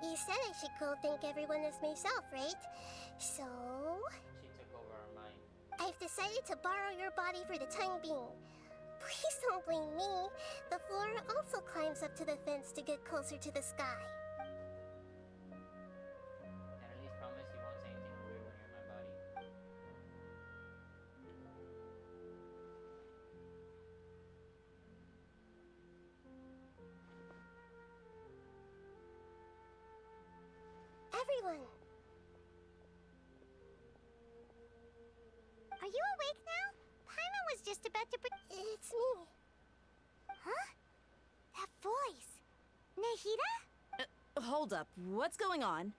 You said I should go thank everyone as myself, right? So... She took over our mind. I've decided to borrow your body for the time being. Please don't blame me. The flora also climbs up to the fence to get closer to the sky. And at least promise you won't say anything weird when you're in my body. Everyone! Are you awake now? Paimon was just about to It's me. Huh? That voice. Nahida? Hold up, what's going on?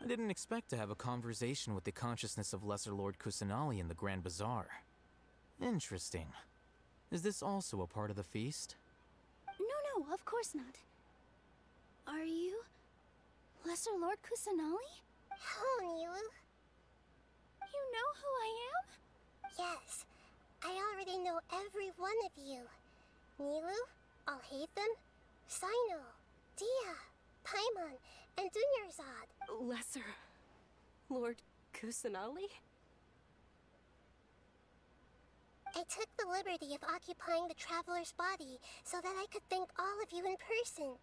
I didn't expect to have a conversation with the consciousness of Lesser Lord Kusanali in the Grand Bazaar. Interesting. Is this also a part of the feast? No, of course not. Are you Lesser Lord Kusanali? Hello, Nilu. You know who I am? Yes, I already know every one of you. Nilu, Alhaitham, Sino, Dia, Paimon, and Dunyarzad. Lesser Lord Kusanali? I took the liberty of occupying the traveler's body so that I could thank all of you in person.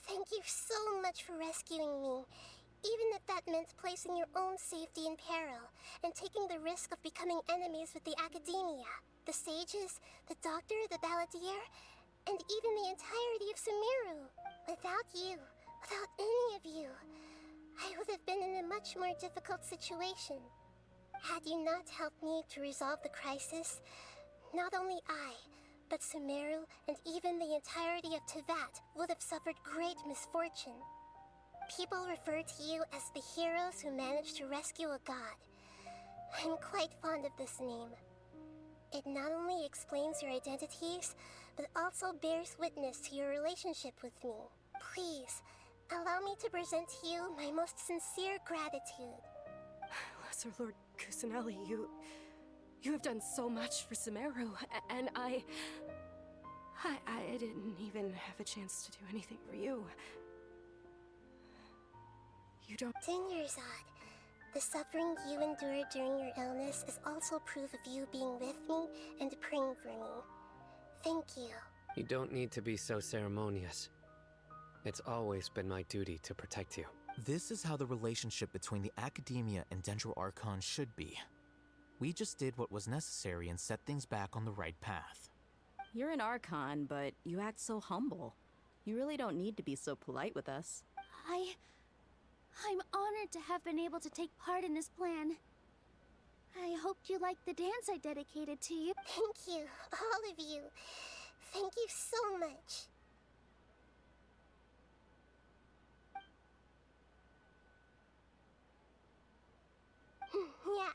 Thank you so much for rescuing me, even if that meant placing your own safety in peril and taking the risk of becoming enemies with the Academia, the sages, the doctor, the balladeer, and even the entirety of Sumeru. Without you, without any of you, I would have been in a much more difficult situation. Had you not helped me to resolve the crisis, not only I, but Sumeru and even the entirety of Tevat would have suffered great misfortune. People refer to you as the heroes who managed to rescue a god. I'm quite fond of this name. It not only explains your identities, but also bears witness to your relationship with me. Please, allow me to present to you my most sincere gratitude. Lesser Lord Kusanali, you have done so much for Sumeru, and I didn't even have a chance to do anything for you. You don't... Dinyarzad, the suffering you endured during your illness is also proof of you being with me and praying for me. Thank you. You don't need to be so ceremonious. It's always been my duty to protect you. This is how the relationship between the Academia and Dendro Archon should be. We just did what was necessary and set things back on the right path. You're an Archon, but you act so humble. You really don't need to be so polite with us. I'm honored to have been able to take part in this plan. I hoped you liked the dance I dedicated to you. Thank you, all of you. Thank you so much. Yeah.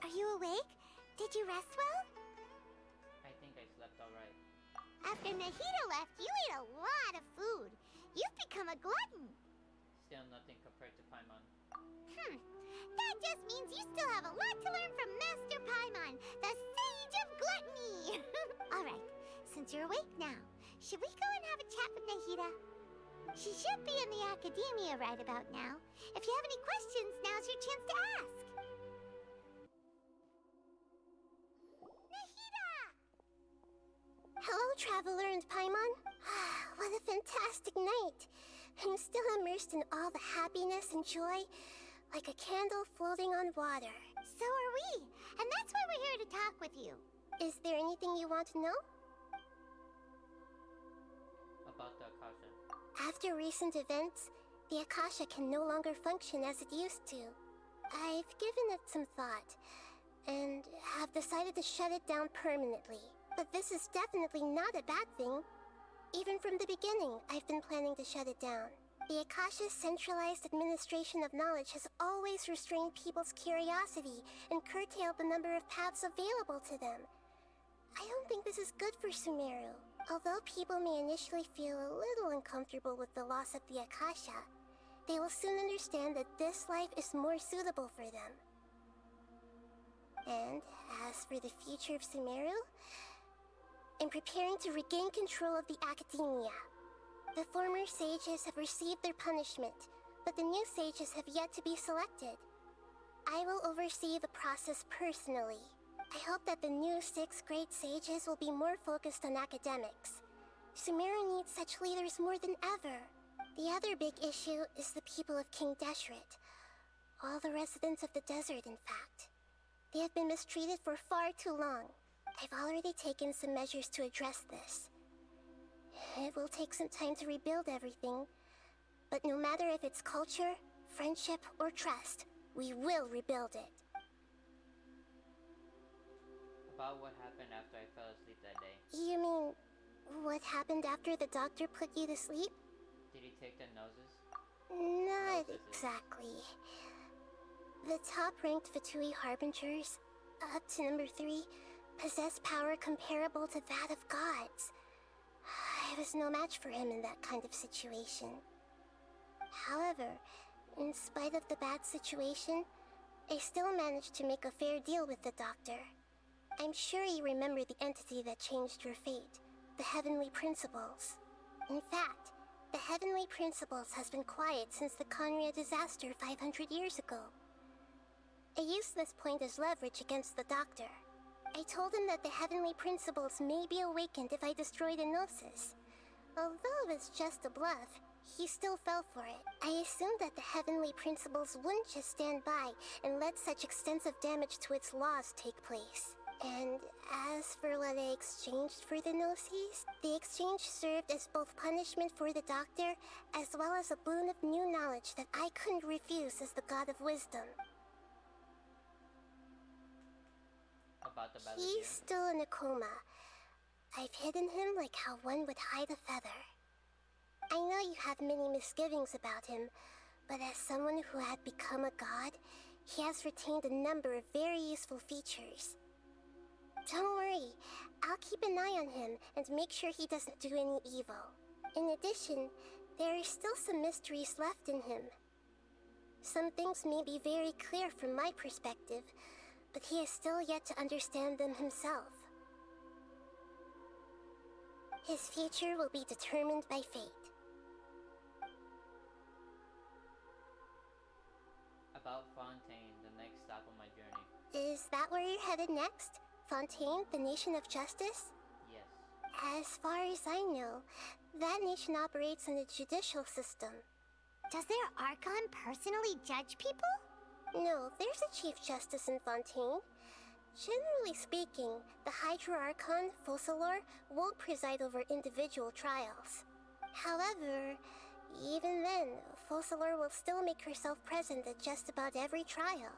Are you awake? Did you rest well? I think I slept alright. After Nahida left, you ate a lot of food. You've become a glutton. Still nothing compared to Paimon. That just means you still have a lot to learn from Master Paimon, the Sage of Gluttony. Alright, since you're awake now, should we go and have a chat with Nahida? She should be in the Academia right about now. If you have any questions, now's your chance to ask. Hello, Traveler and Paimon. What a fantastic night. I'm still immersed in all the happiness and joy, like a candle floating on water. So are we, and that's why we're here to talk with you. Is there anything you want to know? About the Akasha. After recent events, the Akasha can no longer function as it used to. I've given it some thought, and have decided to shut it down permanently. But this is definitely not a bad thing. Even from the beginning, I've been planning to shut it down. The Akasha's centralized administration of knowledge has always restrained people's curiosity and curtailed the number of paths available to them. I don't think this is good for Sumeru. Although people may initially feel a little uncomfortable with the loss of the Akasha, they will soon understand that this life is more suitable for them. And as for the future of Sumeru, I'm preparing to regain control of the Academia. The former sages have received their punishment, but the new sages have yet to be selected. I will oversee the process personally. I hope that the new 6 great sages will be more focused on academics. Sumeru needs such leaders more than ever. The other big issue is the people of King Deshret. All the residents of the desert, in fact. They have been mistreated for far too long. I've already taken some measures to address this. It will take some time to rebuild everything, but no matter if it's culture, friendship, or trust, we will rebuild it. About what happened after I fell asleep that day. You mean, what happened after the doctor put you to sleep? Did he take the noses? Not exactly. The top-ranked Fatui Harbingers, up to number 3, possess power comparable to that of gods. I was no match for him in that kind of situation. However, in spite of the bad situation, I still managed to make a fair deal with the doctor. I'm sure you remember the entity that changed your fate, the Heavenly Principles. In fact, the Heavenly Principles has been quiet since the Conria disaster 500 years ago. I used this point as leverage against the doctor. I told him that the Heavenly Principles may be awakened if I destroy the Gnosis. Although it's just a bluff, he still fell for it. I assumed that the Heavenly Principles wouldn't just stand by and let such extensive damage to its laws take place. And as for what I exchanged for the Gnosis, the exchange served as both punishment for the doctor, as well as a boon of new knowledge that I couldn't refuse as the God of Wisdom. About the He's still in a coma. I've hidden him like how one would hide a feather. I know you have many misgivings about him, but as someone who had become a god, he has retained a number of very useful features. Don't worry, I'll keep an eye on him and make sure he doesn't do any evil. In addition, there are still some mysteries left in him. Some things may be very clear from my perspective, but he is still yet to understand them himself. His future will be determined by fate. About Fontaine, the next stop on my journey. Is that where you're headed next? Fontaine, the nation of justice? Yes. As far as I know, that nation operates in a judicial system. Does their Archon personally judge people? No, there's a Chief Justice in Fontaine. Generally speaking, the Hydra Archon, Focalor, won't preside over individual trials. However, even then, Focalor will still make herself present at just about every trial.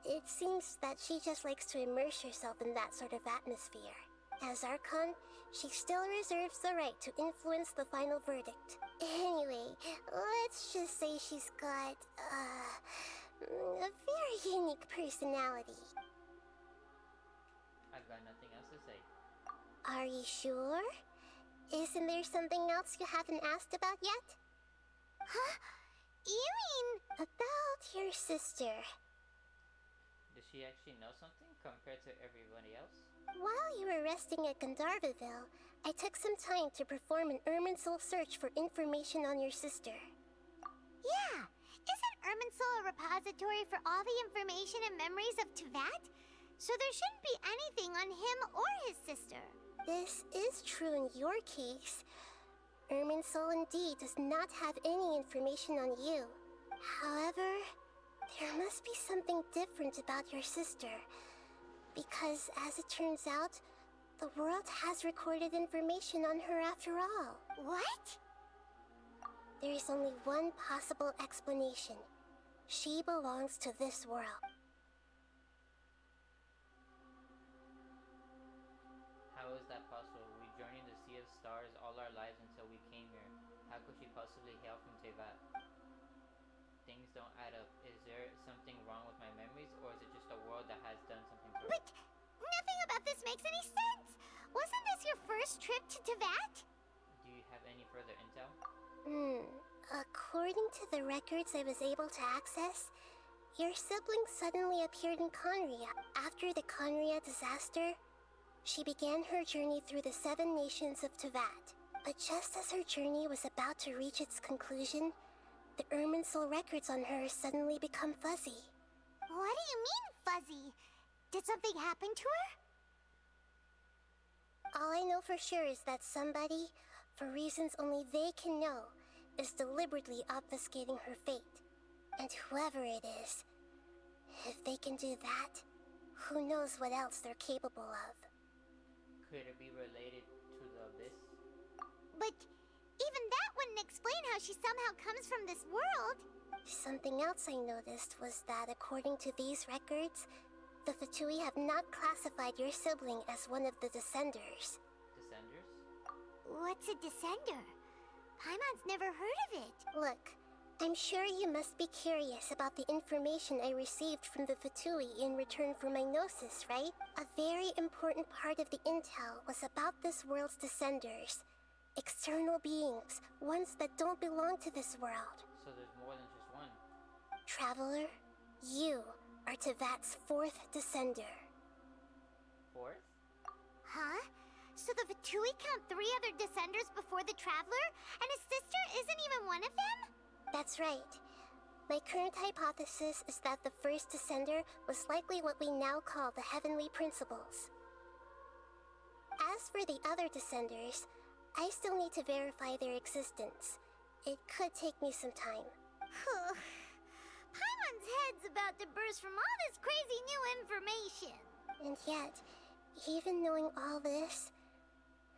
It seems that she just likes to immerse herself in that sort of atmosphere. As Archon, she still reserves the right to influence the final verdict. Anyway, let's just say she's got, a very unique personality. I've got nothing else to say. Are you sure? Isn't there something else you haven't asked about yet? Huh? You mean... About your sister. Does she actually know something compared to everybody else? While you were resting at Gandharvaville, I took some time to perform an Irminsul search for information on your sister. Yeah! Isn't Irminsul a repository for all the information and memories of Tevat? So there shouldn't be anything on him or his sister. This is true in your case. Irminsul indeed does not have any information on you. However, there must be something different about your sister. Because, as it turns out, the world has recorded information on her after all. What? There is only one possible explanation. She belongs to this world. How is that possible? We journeyed the Sea of Stars all our lives until we came here. How could she possibly hail from Tevat? Things don't add up. Is there something wrong with my memories, or is it just a world that has done something to But nothing about this makes any sense! Wasn't this your first trip to Tevat? Do you have any further intel? According to the records I was able to access, your sibling suddenly appeared in Conria. After the Conria disaster, she began her journey through the 7 nations of Tevat. But just as her journey was about to reach its conclusion, the Irminsul records on her suddenly become fuzzy. What do you mean, fuzzy? Did something happen to her? All I know for sure is that somebody, for reasons only they can know, is deliberately obfuscating her fate. And whoever it is, if they can do that, who knows what else they're capable of. Could it be related to the Abyss? But even that wouldn't explain how she somehow comes from this world. Something else I noticed was that according to these records, the Fatui have not classified your sibling as one of the Descenders. Descenders? What's a Descender? Paimon's never heard of it. Look, I'm sure you must be curious about the information I received from the Fatui in return for my gnosis, right? A very important part of the intel was about this world's descenders. External beings, ones that don't belong to this world. So there's more than just one. Traveler, you are Tevat's 4th descender. 4th? Huh? So the Fatui count 3 other descenders before the Traveler? And his sister isn't even one of them? That's right. My current hypothesis is that the first descender was likely what we now call the Heavenly Principles. As for the other descenders, I still need to verify their existence. It could take me some time. Paimon's head's about to burst from all this crazy new information. And yet, even knowing all this,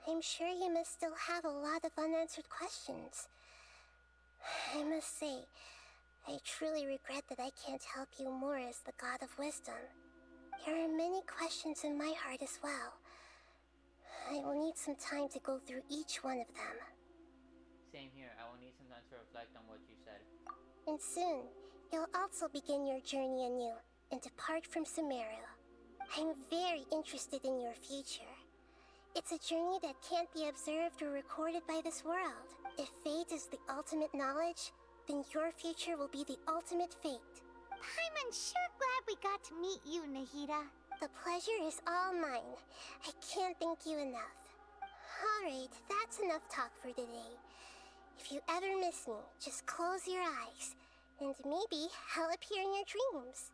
I'm sure you must still have a lot of unanswered questions. I must say, I truly regret that I can't help you more as the God of Wisdom. There are many questions in my heart as well. I will need some time to go through each one of them. Same here. I will need some time to reflect on what you said. And soon, you'll also begin your journey anew and depart from Sumeru. I'm very interested in your future. It's a journey that can't be observed or recorded by this world. If fate is the ultimate knowledge, then your future will be the ultimate fate. Paimon's sure glad we got to meet you, Nahida. The pleasure is all mine. I can't thank you enough. Alright, that's enough talk for today. If you ever miss me, just close your eyes, and maybe I'll appear in your dreams.